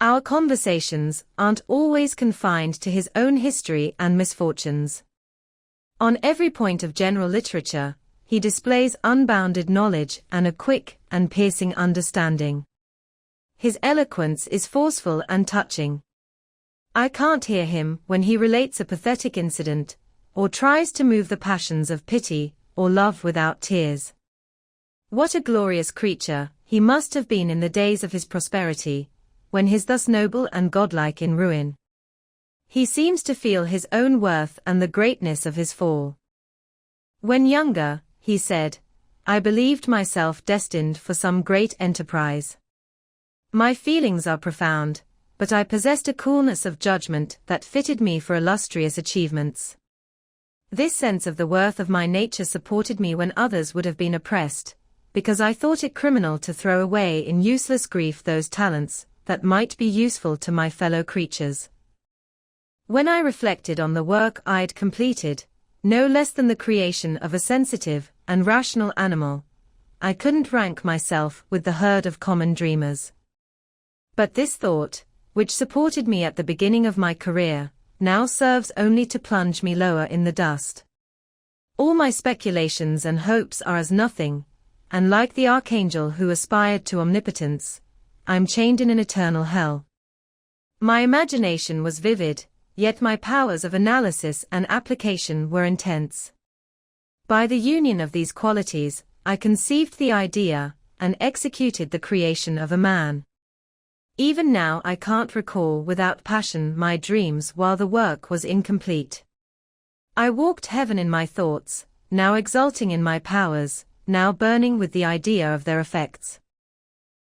Our conversations aren't always confined to his own history and misfortunes. On every point of general literature, he displays unbounded knowledge and a quick and piercing understanding. His eloquence is forceful and touching. I can't hear him when he relates a pathetic incident, or tries to move the passions of pity or love without tears. What a glorious creature he must have been in the days of his prosperity, when he is thus noble and godlike in ruin. He seems to feel his own worth and the greatness of his fall. "When younger," he said, "I believed myself destined for some great enterprise. My feelings are profound, but I possessed a coolness of judgment that fitted me for illustrious achievements. This sense of the worth of my nature supported me when others would have been oppressed, because I thought it criminal to throw away in useless grief those talents that might be useful to my fellow creatures. When I reflected on the work I'd completed, no less than the creation of a sensitive and rational animal, I couldn't rank myself with the herd of common dreamers. But this thought, which supported me at the beginning of my career, now serves only to plunge me lower in the dust. All my speculations and hopes are as nothing, and like the archangel who aspired to omnipotence, I am chained in an eternal hell. My imagination was vivid, yet my powers of analysis and application were intense. By the union of these qualities, I conceived the idea, and executed the creation of a man. Even now I can't recall without passion my dreams while the work was incomplete. I walked heaven in my thoughts, now exulting in my powers, now burning with the idea of their effects.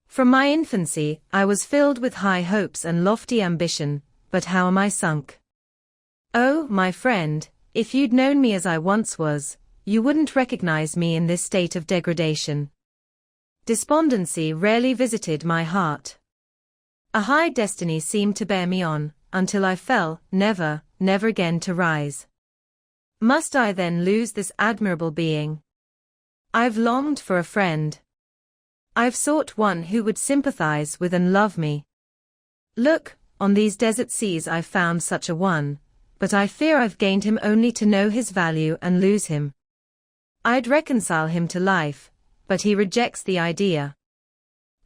From my infancy, I was filled with high hopes and lofty ambition, but how am I sunk? Oh, my friend, if you'd known me as I once was, you wouldn't recognize me in this state of degradation. Despondency rarely visited my heart. A high destiny seemed to bear me on, until I fell, never again to rise. Must I then lose this admirable being? I've longed for a friend. I've sought one who would sympathize with and love me. Look, on these desert seas I've found such a one, but I fear I've gained him only to know his value and lose him. I'd reconcile him to life, but he rejects the idea.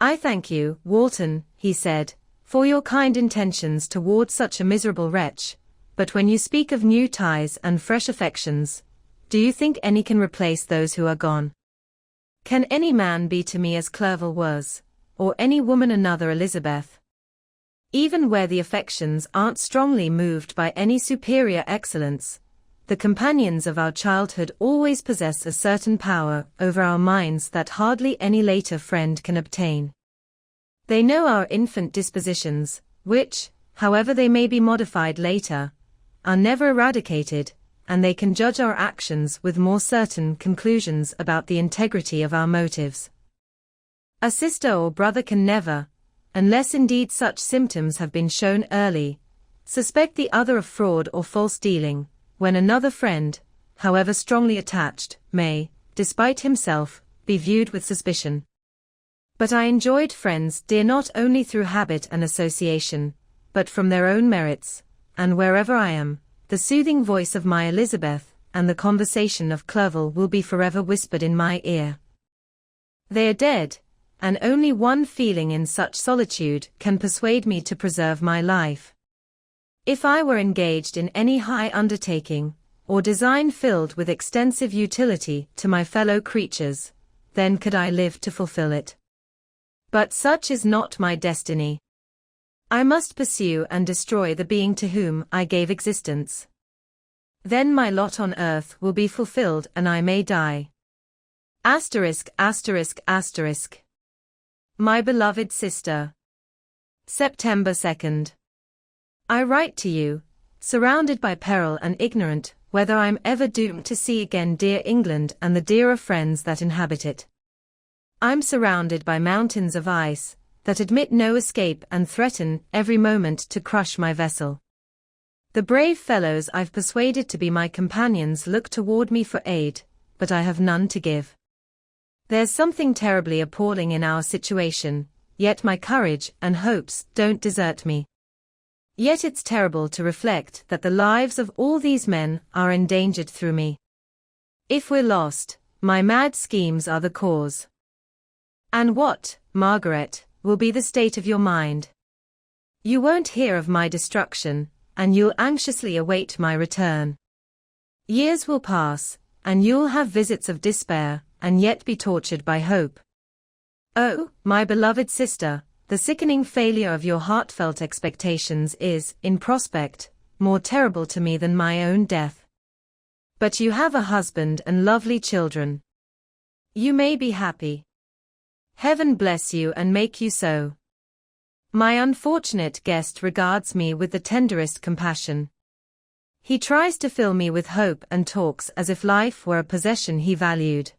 I thank you, Walton, he said, for your kind intentions toward such a miserable wretch, but when you speak of new ties and fresh affections, do you think any can replace those who are gone? Can any man be to me as Clerval was, or any woman another Elizabeth? Even where the affections aren't strongly moved by any superior excellence, the companions of our childhood always possess a certain power over our minds that hardly any later friend can obtain. They know our infant dispositions, which, however they may be modified later, are never eradicated, and they can judge our actions with more certain conclusions about the integrity of our motives. A sister or brother can never, unless indeed such symptoms have been shown early, suspect the other of fraud or false dealing, when another friend, however strongly attached, may, despite himself, be viewed with suspicion. But I enjoyed friends dear not only through habit and association, but from their own merits, and wherever I am, the soothing voice of my Elizabeth and the conversation of Clerval will be forever whispered in my ear. They are dead, and only one feeling in such solitude can persuade me to preserve my life. If I were engaged in any high undertaking, or design filled with extensive utility to my fellow creatures, then could I live to fulfill it. But such is not my destiny. I must pursue and destroy the being to whom I gave existence. Then my lot on earth will be fulfilled and I may die. ******. My beloved sister. September 2nd. I write to you, surrounded by peril and ignorant whether I am ever doomed to see again dear England and the dearer friends that inhabit it. I'm surrounded by mountains of ice that admit no escape and threaten every moment to crush my vessel. The brave fellows I've persuaded to be my companions look toward me for aid, but I have none to give. There's something terribly appalling in our situation, yet my courage and hopes don't desert me. Yet it's terrible to reflect that the lives of all these men are endangered through me. If we're lost, my mad schemes are the cause. And what, Margaret, will be the state of your mind? You won't hear of my destruction, and you'll anxiously await my return. Years will pass, and you'll have visits of despair, and yet be tortured by hope. Oh, my beloved sister, the sickening failure of your heartfelt expectations is, in prospect, more terrible to me than my own death. But you have a husband and lovely children. You may be happy. Heaven bless you and make you so. My unfortunate guest regards me with the tenderest compassion. He tries to fill me with hope and talks as if life were a possession he valued.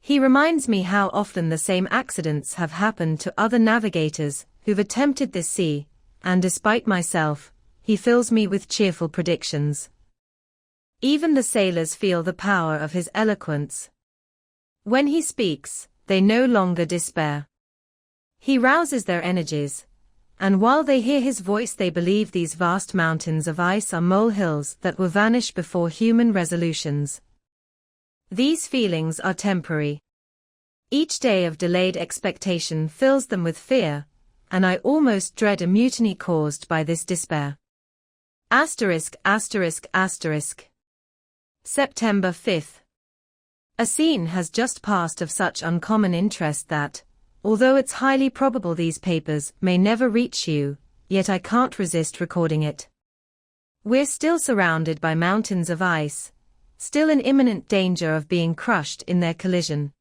He reminds me how often the same accidents have happened to other navigators who've attempted this sea, and despite myself, he fills me with cheerful predictions. Even the sailors feel the power of his eloquence. When he speaks, they no longer despair. He rouses their energies, and while they hear his voice they believe these vast mountains of ice are molehills that will vanish before human resolutions. These feelings are temporary. Each day of delayed expectation fills them with fear, and I almost dread a mutiny caused by this despair. September 5th. A scene has just passed of such uncommon interest that, although it's highly probable these papers may never reach you, yet I can't resist recording it. We're still surrounded by mountains of ice, still in imminent danger of being crushed in their collision.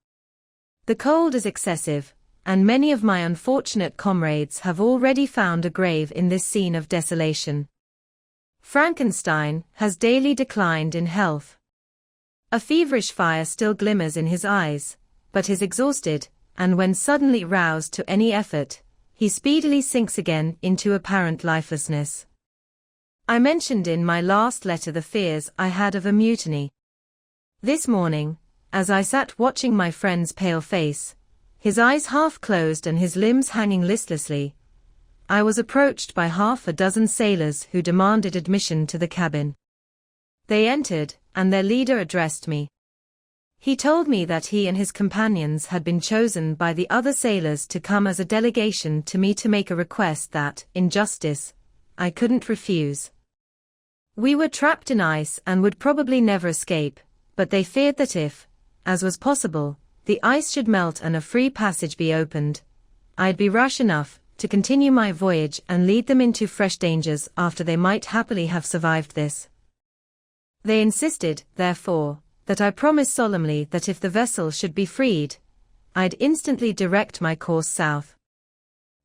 The cold is excessive, and many of my unfortunate comrades have already found a grave in this scene of desolation. Frankenstein has daily declined in health. A feverish fire still glimmers in his eyes, but is exhausted, and when suddenly roused to any effort, he speedily sinks again into apparent lifelessness. I mentioned in my last letter the fears I had of a mutiny. This morning, as I sat watching my friend's pale face, his eyes half closed and his limbs hanging listlessly, I was approached by half a dozen sailors who demanded admission to the cabin. They entered, and their leader addressed me. He told me that he and his companions had been chosen by the other sailors to come as a delegation to me to make a request that, in justice, I couldn't refuse. We were trapped in ice and would probably never escape, but they feared that if, as was possible, the ice should melt and a free passage be opened, I'd be rash enough to continue my voyage and lead them into fresh dangers after they might happily have survived this. They insisted, therefore, that I promise solemnly that if the vessel should be freed, I'd instantly direct my course south.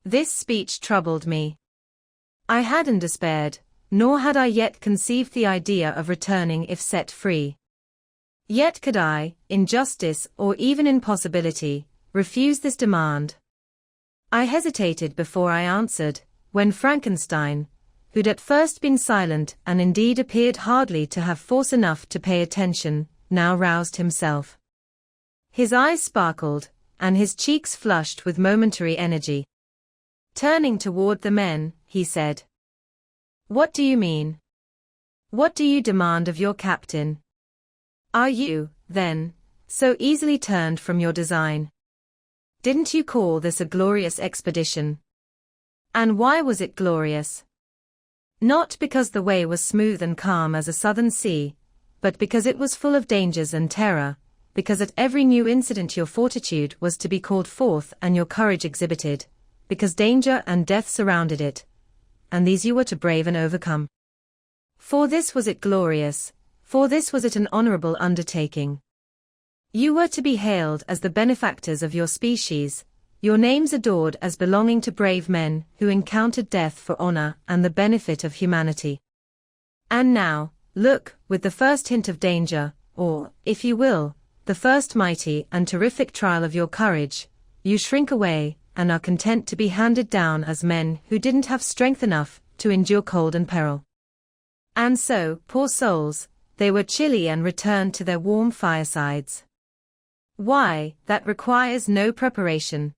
This speech troubled me. I hadn't despaired, nor had I yet conceived the idea of returning if set free. Yet could I, in justice or even in possibility, refuse this demand? I hesitated before I answered, when Frankenstein, who'd at first been silent and indeed appeared hardly to have force enough to pay attention, now roused himself. His eyes sparkled, and his cheeks flushed with momentary energy. Turning toward the men, he said, "What do you mean? What do you demand of your captain? Are you, then, so easily turned from your design? Didn't you call this a glorious expedition? And why was it glorious? Not because the way was smooth and calm as a southern sea, but because it was full of dangers and terror, because at every new incident your fortitude was to be called forth and your courage exhibited, because danger and death surrounded it, and these you were to brave and overcome. For this was it glorious, for this was it an honorable undertaking. You were to be hailed as the benefactors of your species, your names adored as belonging to brave men who encountered death for honor and the benefit of humanity. And now, look, with the first hint of danger, or, if you will, the first mighty and terrific trial of your courage, you shrink away and are content to be handed down as men who didn't have strength enough to endure cold and peril. And so, poor souls, they were chilly and returned to their warm firesides. Why, that requires no preparation.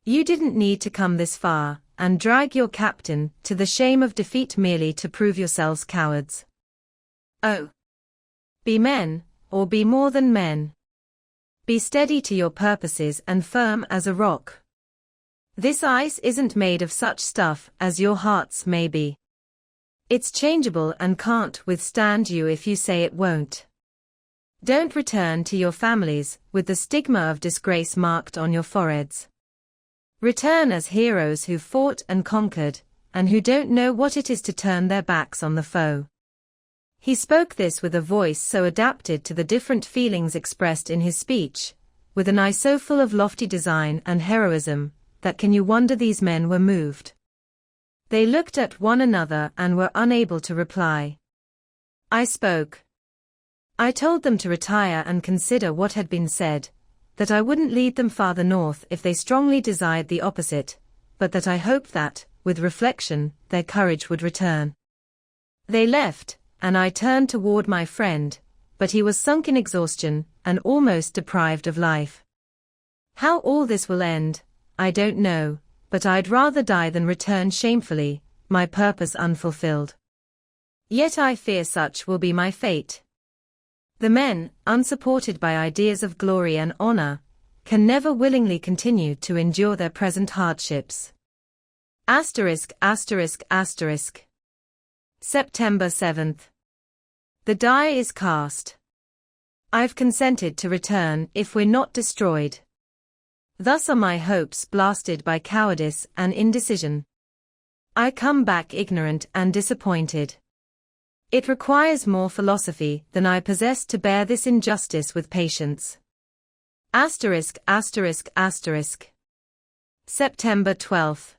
You didn't need to come this far, and drag your captain to the shame of defeat merely to prove yourselves cowards. Oh! Be men, or be more than men. Be steady to your purposes and firm as a rock. This ice isn't made of such stuff as your hearts may be. It's changeable and can't withstand you if you say it won't. Don't return to your families with the stigma of disgrace marked on your foreheads. Return as heroes who fought and conquered, and who don't know what it is to turn their backs on the foe. He spoke this with a voice so adapted to the different feelings expressed in his speech, with an eye so full of lofty design and heroism, that can you wonder these men were moved? They looked at one another and were unable to reply. I spoke. I told them to retire and consider what had been said, that I wouldn't lead them farther north if they strongly desired the opposite, but that I hoped that, with reflection, their courage would return. They left, and I turned toward my friend, but he was sunk in exhaustion and almost deprived of life. How all this will end, I don't know, but I'd rather die than return shamefully, my purpose unfulfilled. Yet I fear such will be my fate. The men, unsupported by ideas of glory and honor, can never willingly continue to endure their present hardships. Asterisk. September 7th. The die is cast. I've consented to return if we're not destroyed. Thus are my hopes blasted by cowardice and indecision. I come back ignorant and disappointed. It requires more philosophy than I possess to bear this injustice with patience. Asterisk. September 12th.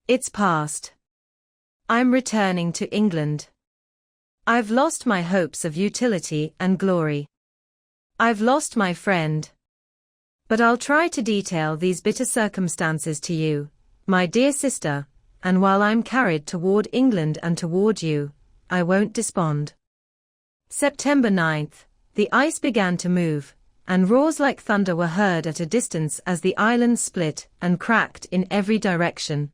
It's past. I'm returning to England. I've lost my hopes of utility and glory. I've lost my friend. But I'll try to detail these bitter circumstances to you, my dear sister, and while I'm carried toward England and toward you, I won't despond. September 9th, the ice began to move, and roars like thunder were heard at a distance as the island split and cracked in every direction.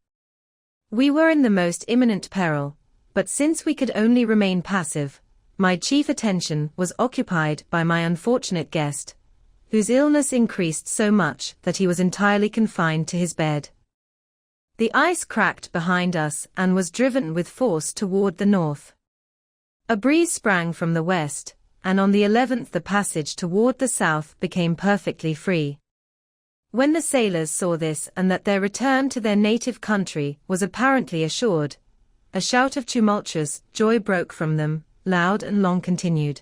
We were in the most imminent peril, but since we could only remain passive, my chief attention was occupied by my unfortunate guest, whose illness increased so much that he was entirely confined to his bed. The ice cracked behind us and was driven with force toward the north. A breeze sprang from the west, and on the 11th the passage toward the south became perfectly free. When the sailors saw this and that their return to their native country was apparently assured, a shout of tumultuous joy broke from them, loud and long continued.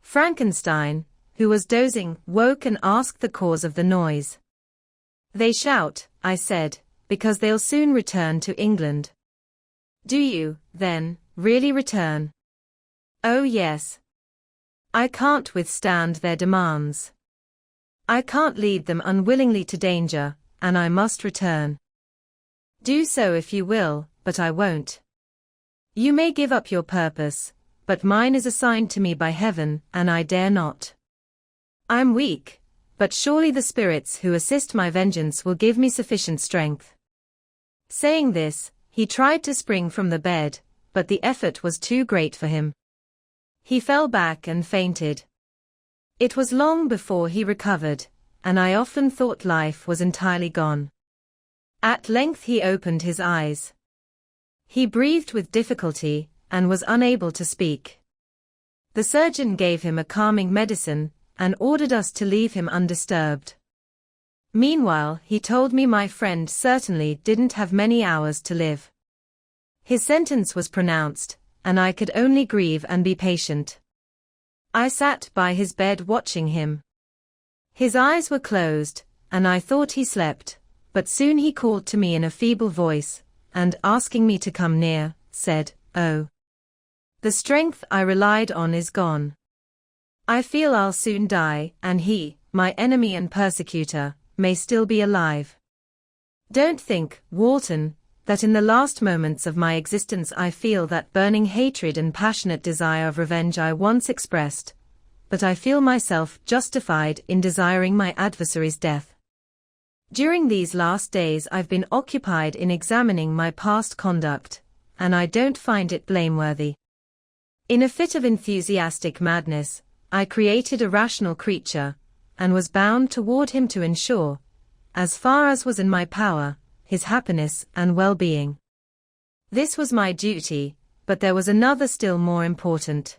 Frankenstein, who was dozing, woke and asked the cause of the noise. They shout, I said, because they'll soon return to England. Do you, then, really return? Oh yes. I can't withstand their demands. I can't lead them unwillingly to danger, and I must return. Do so if you will, but I won't. You may give up your purpose, but mine is assigned to me by heaven, and I dare not. I am weak, but surely the spirits who assist my vengeance will give me sufficient strength. Saying this, he tried to spring from the bed, but the effort was too great for him. He fell back and fainted. It was long before he recovered, and I often thought life was entirely gone. At length he opened his eyes. He breathed with difficulty, and was unable to speak. The surgeon gave him a calming medicine, and ordered us to leave him undisturbed. Meanwhile, he told me my friend certainly didn't have many hours to live. His sentence was pronounced, and I could only grieve and be patient. I sat by his bed watching him. His eyes were closed, and I thought he slept, but soon he called to me in a feeble voice, and asking me to come near, said, "Oh, the strength I relied on is gone. I feel I'll soon die, and he, my enemy and persecutor, may still be alive. Don't think, Walton, that in the last moments of my existence I feel that burning hatred and passionate desire of revenge I once expressed, but I feel myself justified in desiring my adversary's death. During these last days I've been occupied in examining my past conduct, and I don't find it blameworthy. In a fit of enthusiastic madness, I created a rational creature, and was bound toward him to ensure, as far as was in my power, his happiness and well-being. This was my duty, but there was another still more important.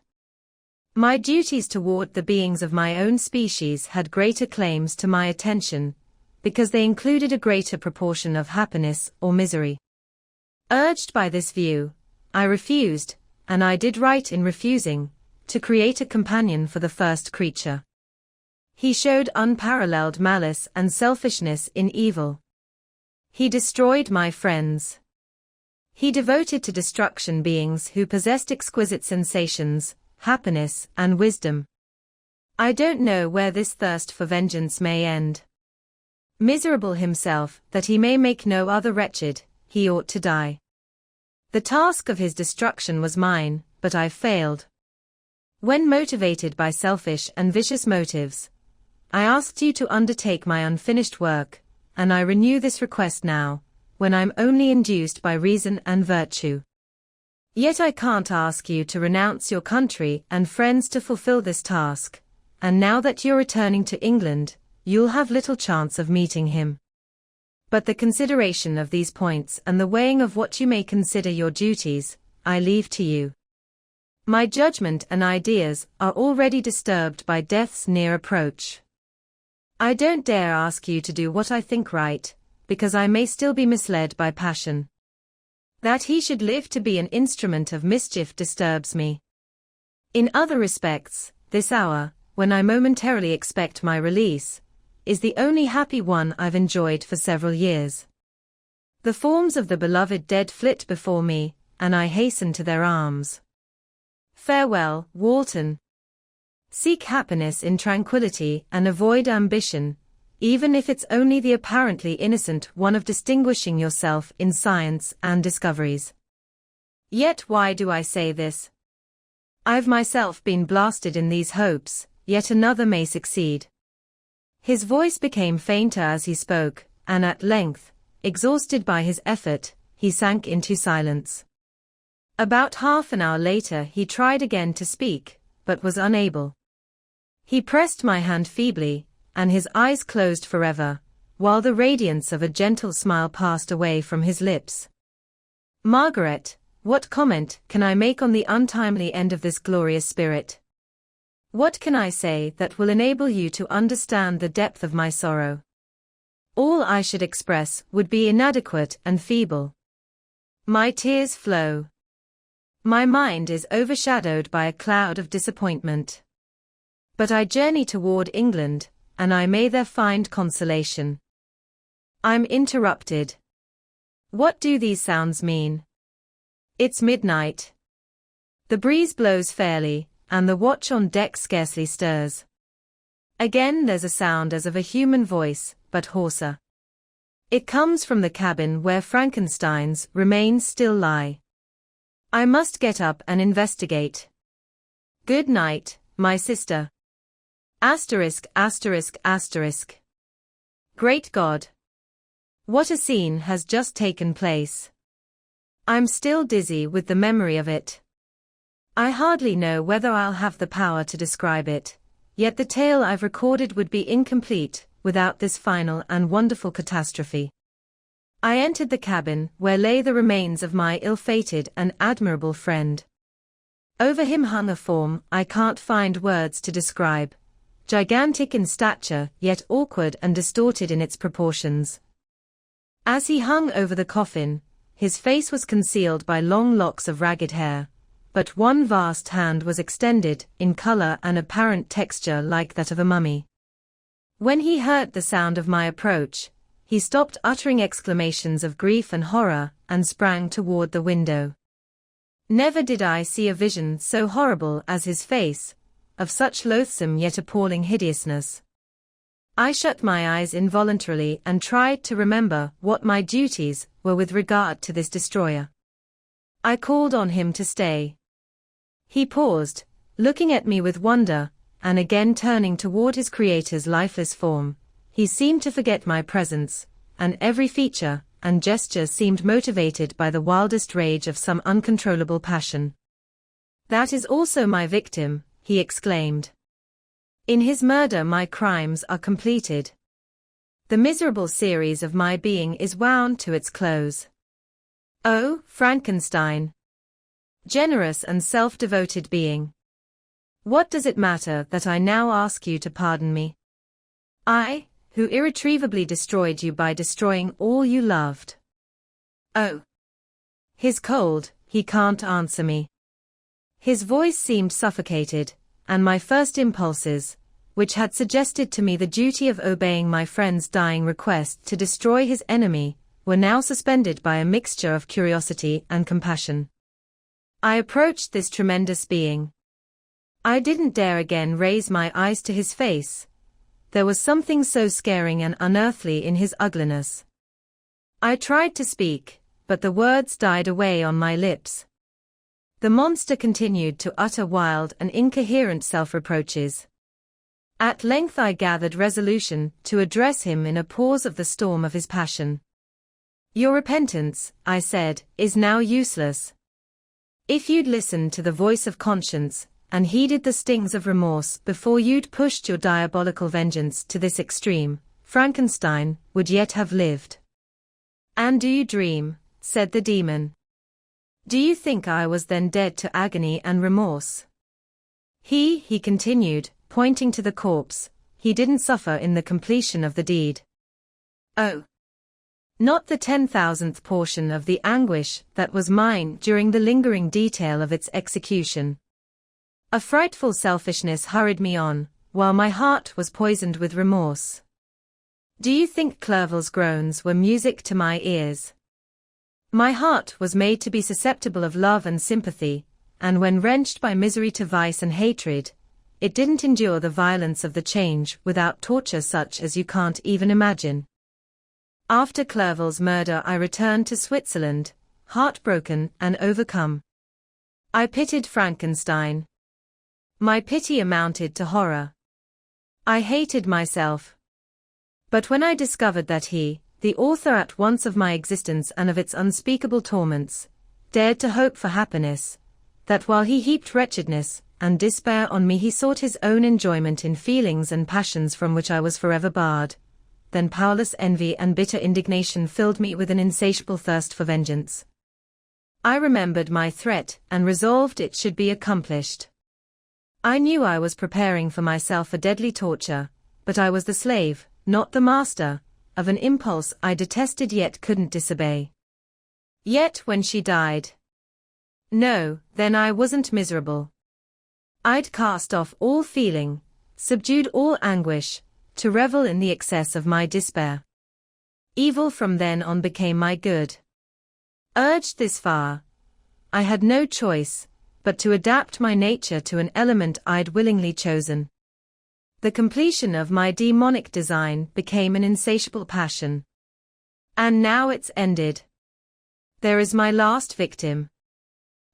My duties toward the beings of my own species had greater claims to my attention, because they included a greater proportion of happiness or misery. Urged by this view, I refused, and I did right in refusing, to create a companion for the first creature. He showed unparalleled malice and selfishness in evil. He destroyed my friends. He devoted to destruction beings who possessed exquisite sensations, happiness, and wisdom. I don't know where this thirst for vengeance may end. Miserable himself, that he may make no other wretched, he ought to die. The task of his destruction was mine, but I failed. When motivated by selfish and vicious motives, I asked you to undertake my unfinished work, and I renew this request now, when I'm only induced by reason and virtue. Yet I can't ask you to renounce your country and friends to fulfill this task, and now that you're returning to England, you'll have little chance of meeting him. But the consideration of these points and the weighing of what you may consider your duties, I leave to you. My judgment and ideas are already disturbed by death's near approach. I don't dare ask you to do what I think right, because I may still be misled by passion. That he should live to be an instrument of mischief disturbs me. In other respects, this hour, when I momentarily expect my release, is the only happy one I've enjoyed for several years. The forms of the beloved dead flit before me, and I hasten to their arms. Farewell, Walton. Seek happiness in tranquility and avoid ambition, even if it's only the apparently innocent one of distinguishing yourself in science and discoveries. Yet why do I say this? I've myself been blasted in these hopes, yet another may succeed. His voice became fainter as he spoke, and at length, exhausted by his effort, he sank into silence. About half an hour later he tried again to speak, but was unable. He pressed my hand feebly, and his eyes closed forever, while the radiance of a gentle smile passed away from his lips. Margaret, what comment can I make on the untimely end of this glorious spirit? What can I say that will enable you to understand the depth of my sorrow? All I should express would be inadequate and feeble. My tears flow. My mind is overshadowed by a cloud of disappointment. But I journey toward England, and I may there find consolation. I'm interrupted. What do these sounds mean? It's midnight. The breeze blows fairly, and the watch on deck scarcely stirs. Again there's a sound as of a human voice, but hoarser. It comes from the cabin where Frankenstein's remains still lie. I must get up and investigate. Good night, my sister. Asterisk, asterisk, asterisk. Great God! What a scene has just taken place. I'm still dizzy with the memory of it. I hardly know whether I'll have the power to describe it, yet the tale I've recorded would be incomplete without this final and wonderful catastrophe. I entered the cabin where lay the remains of my ill-fated and admirable friend. Over him hung a form I can't find words to describe, gigantic in stature yet awkward and distorted in its proportions. As he hung over the coffin, his face was concealed by long locks of ragged hair, but one vast hand was extended, in color and apparent texture like that of a mummy. When he heard the sound of my approach, he stopped uttering exclamations of grief and horror, and sprang toward the window. Never did I see a vision so horrible as his face, of such loathsome yet appalling hideousness. I shut my eyes involuntarily and tried to remember what my duties were with regard to this destroyer. I called on him to stay. He paused, looking at me with wonder, and again turning toward his creator's lifeless form. He seemed to forget my presence, and every feature and gesture seemed motivated by the wildest rage of some uncontrollable passion. That is also my victim, he exclaimed. In his murder my crimes are completed. The miserable series of my being is wound to its close. Oh, Frankenstein! Generous and self-devoted being! What does it matter that I now ask you to pardon me? I, who irretrievably destroyed you by destroying all you loved. Oh! He's cold, he can't answer me. His voice seemed suffocated, and my first impulses, which had suggested to me the duty of obeying my friend's dying request to destroy his enemy, were now suspended by a mixture of curiosity and compassion. I approached this tremendous being. I didn't dare again raise my eyes to his face. There was something so scaring and unearthly in his ugliness. I tried to speak, but the words died away on my lips. The monster continued to utter wild and incoherent self-reproaches. At length I gathered resolution to address him in a pause of the storm of his passion. Your repentance, I said, is now useless. If you'd listened to the voice of conscience, and heeded the stings of remorse before you'd pushed your diabolical vengeance to this extreme, Frankenstein would yet have lived. And do you dream, said the demon. Do you think I was then dead to agony and remorse? He continued, pointing to the corpse, he didn't suffer in the completion of the deed. Oh! Not the 10,000th portion of the anguish that was mine during the lingering detail of its execution. A frightful selfishness hurried me on, while my heart was poisoned with remorse. Do you think Clerval's groans were music to my ears? My heart was made to be susceptible of love and sympathy, and when wrenched by misery to vice and hatred, it didn't endure the violence of the change without torture such as you can't even imagine. After Clerval's murder I returned to Switzerland, heartbroken and overcome. I pitied Frankenstein. My pity amounted to horror. I hated myself. But when I discovered that he, the author at once of my existence and of its unspeakable torments, dared to hope for happiness, that while he heaped wretchedness and despair on me he sought his own enjoyment in feelings and passions from which I was forever barred, then powerless envy and bitter indignation filled me with an insatiable thirst for vengeance. I remembered my threat and resolved it should be accomplished. I knew I was preparing for myself a deadly torture, but I was the slave, not the master, of an impulse I detested yet couldn't disobey. Yet when she died, No, then I wasn't miserable. I'd cast off all feeling, subdued all anguish, to revel in the excess of my despair. Evil from then on became my good. Urged this far, I had no choice but to adapt my nature to an element I'd willingly chosen. The completion of my demonic design became an insatiable passion. And now it's ended. There is my last victim.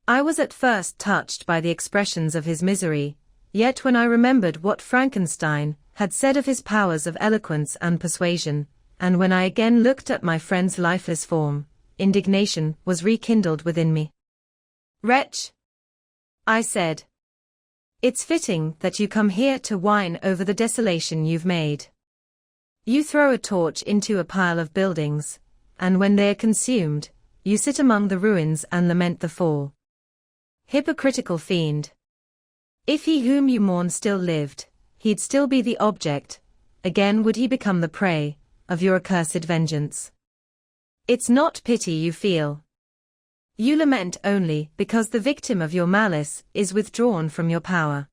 I was at first touched by the expressions of his misery, yet when I remembered what Frankenstein had said of his powers of eloquence and persuasion, and when I again looked at my friend's lifeless form, indignation was rekindled within me. "Wretch," I said, "it's fitting that you come here to whine over the desolation you've made. You throw a torch into a pile of buildings, and when they are consumed, you sit among the ruins and lament the fall. Hypocritical fiend. If he whom you mourn still lived, he'd still be the object, again would he become the prey, of your accursed vengeance. It's not pity you feel. You lament only because the victim of your malice is withdrawn from your power."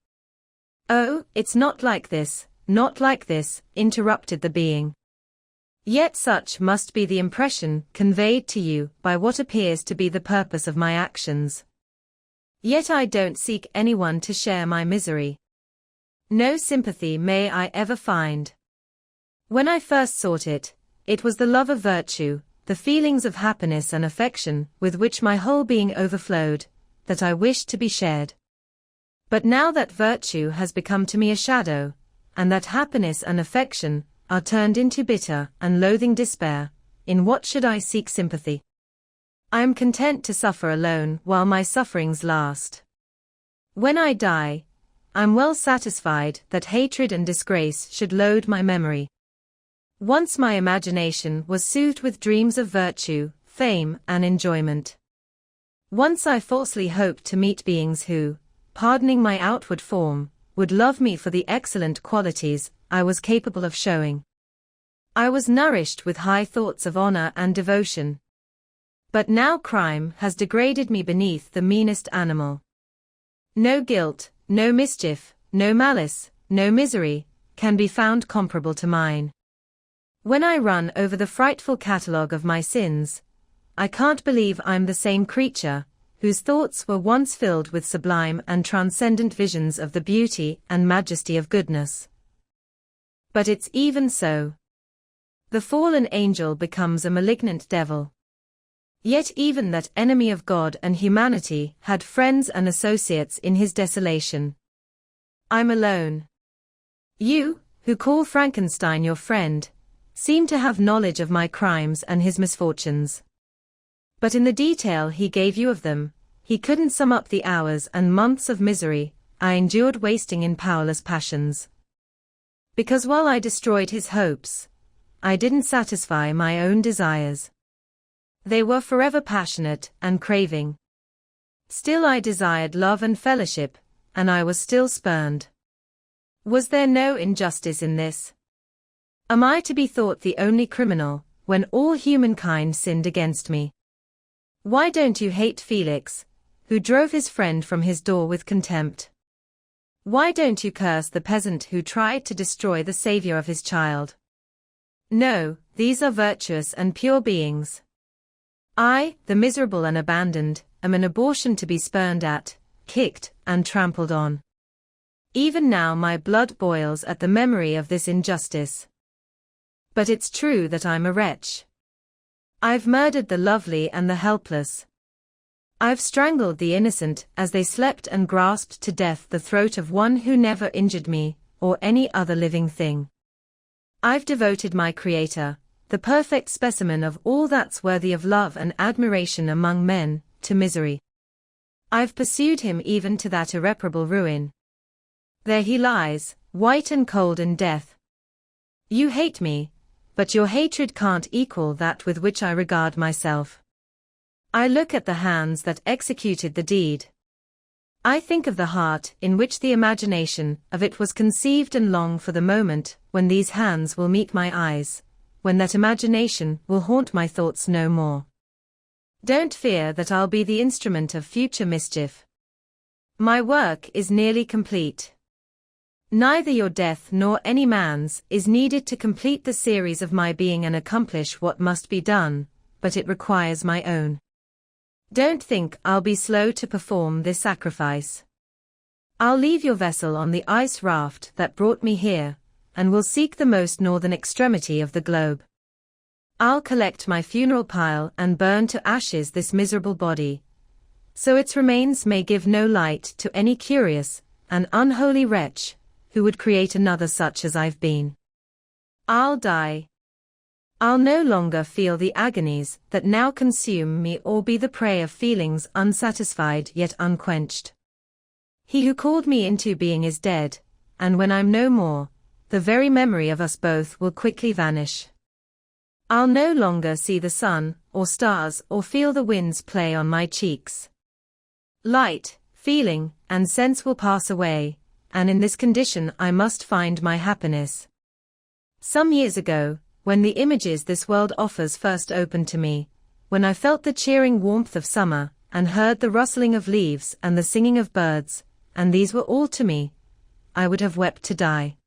"Oh, it's not like this, interrupted the being. "Yet such must be the impression conveyed to you by what appears to be the purpose of my actions. Yet I don't seek anyone to share my misery. No sympathy may I ever find. When I first sought it, it was the love of virtue, the feelings of happiness and affection with which my whole being overflowed, that I wished to be shared. But now that virtue has become to me a shadow, and that happiness and affection are turned into bitter and loathing despair, in what should I seek sympathy? I am content to suffer alone while my sufferings last. When I die, I'm well satisfied that hatred and disgrace should load my memory. Once my imagination was soothed with dreams of virtue, fame, and enjoyment. Once I falsely hoped to meet beings who, pardoning my outward form, would love me for the excellent qualities I was capable of showing. I was nourished with high thoughts of honor and devotion. But now crime has degraded me beneath the meanest animal. No guilt, no mischief, no malice, no misery, can be found comparable to mine. When I run over the frightful catalogue of my sins, I can't believe I'm the same creature, whose thoughts were once filled with sublime and transcendent visions of the beauty and majesty of goodness. But it's even so. The fallen angel becomes a malignant devil. Yet even that enemy of God and humanity had friends and associates in his desolation. I'm alone. You, who call Frankenstein your friend, seem to have knowledge of my crimes and his misfortunes. But in the detail he gave you of them, he couldn't sum up the hours and months of misery I endured wasting in powerless passions. Because while I destroyed his hopes, I didn't satisfy my own desires. They were forever passionate and craving. Still I desired love and fellowship, and I was still spurned. Was there no injustice in this? Am I to be thought the only criminal, when all humankind sinned against me? Why don't you hate Felix, who drove his friend from his door with contempt? Why don't you curse the peasant who tried to destroy the savior of his child? No, these are virtuous and pure beings. I, the miserable and abandoned, am an abortion to be spurned at, kicked, and trampled on. Even now my blood boils at the memory of this injustice. But it's true that I'm a wretch. I've murdered the lovely and the helpless. I've strangled the innocent as they slept and grasped to death the throat of one who never injured me, or any other living thing. I've devoted my Creator, the perfect specimen of all that's worthy of love and admiration among men, to misery. I've pursued him even to that irreparable ruin. There he lies, white and cold in death. You hate me, but your hatred can't equal that with which I regard myself. I look at the hands that executed the deed. I think of the heart in which the imagination of it was conceived and long for the moment when these hands will meet my eyes, when that imagination will haunt my thoughts no more. Don't fear that I'll be the instrument of future mischief. My work is nearly complete. Neither your death nor any man's is needed to complete the series of my being and accomplish what must be done, but it requires my own. Don't think I'll be slow to perform this sacrifice. I'll leave your vessel on the ice raft that brought me here, and will seek the most northern extremity of the globe. I'll collect my funeral pile and burn to ashes this miserable body, so its remains may give no light to any curious and unholy wretch who would create another such as I've been. I'll die. I'll no longer feel the agonies that now consume me or be the prey of feelings unsatisfied yet unquenched. He who called me into being is dead, and when I'm no more, the very memory of us both will quickly vanish. I'll no longer see the sun, or stars, or feel the winds play on my cheeks. Light, feeling, and sense will pass away, and in this condition I must find my happiness. Some years ago, when the images this world offers first opened to me, when I felt the cheering warmth of summer, and heard the rustling of leaves and the singing of birds, and these were all to me, I would have wept to die.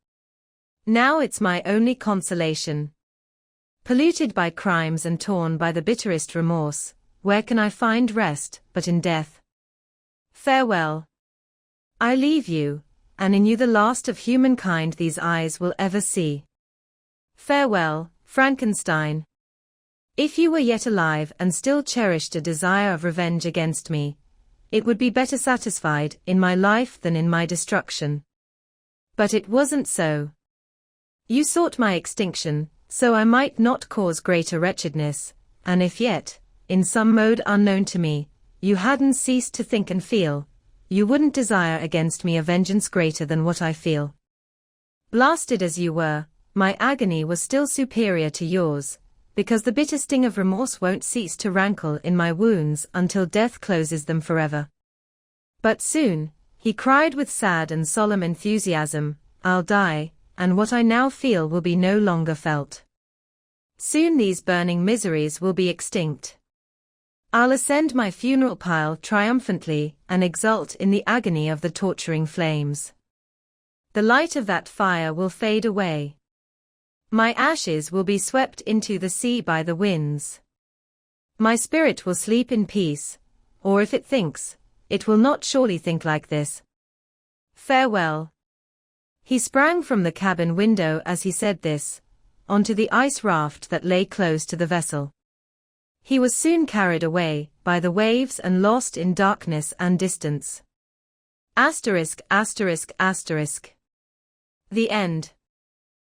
Now it's my only consolation. Polluted by crimes and torn by the bitterest remorse, where can I find rest but in death? Farewell. I leave you, and in you the last of humankind these eyes will ever see. Farewell, Frankenstein. If you were yet alive and still cherished a desire of revenge against me, it would be better satisfied in my life than in my destruction. But it wasn't so. You sought my extinction, so I might not cause greater wretchedness, and if yet, in some mode unknown to me, you hadn't ceased to think and feel, you wouldn't desire against me a vengeance greater than what I feel. Blasted as you were, my agony was still superior to yours, because the bitter sting of remorse won't cease to rankle in my wounds until death closes them forever. But soon, he cried with sad and solemn enthusiasm, I'll die, and what I now feel will be no longer felt. Soon these burning miseries will be extinct. I'll ascend my funeral pile triumphantly and exult in the agony of the torturing flames. The light of that fire will fade away. My ashes will be swept into the sea by the winds. My spirit will sleep in peace, or if it thinks, it will not surely think like this. Farewell. He sprang from the cabin window as he said this, onto the ice raft that lay close to the vessel. He was soon carried away by the waves and lost in darkness and distance. ******. The end.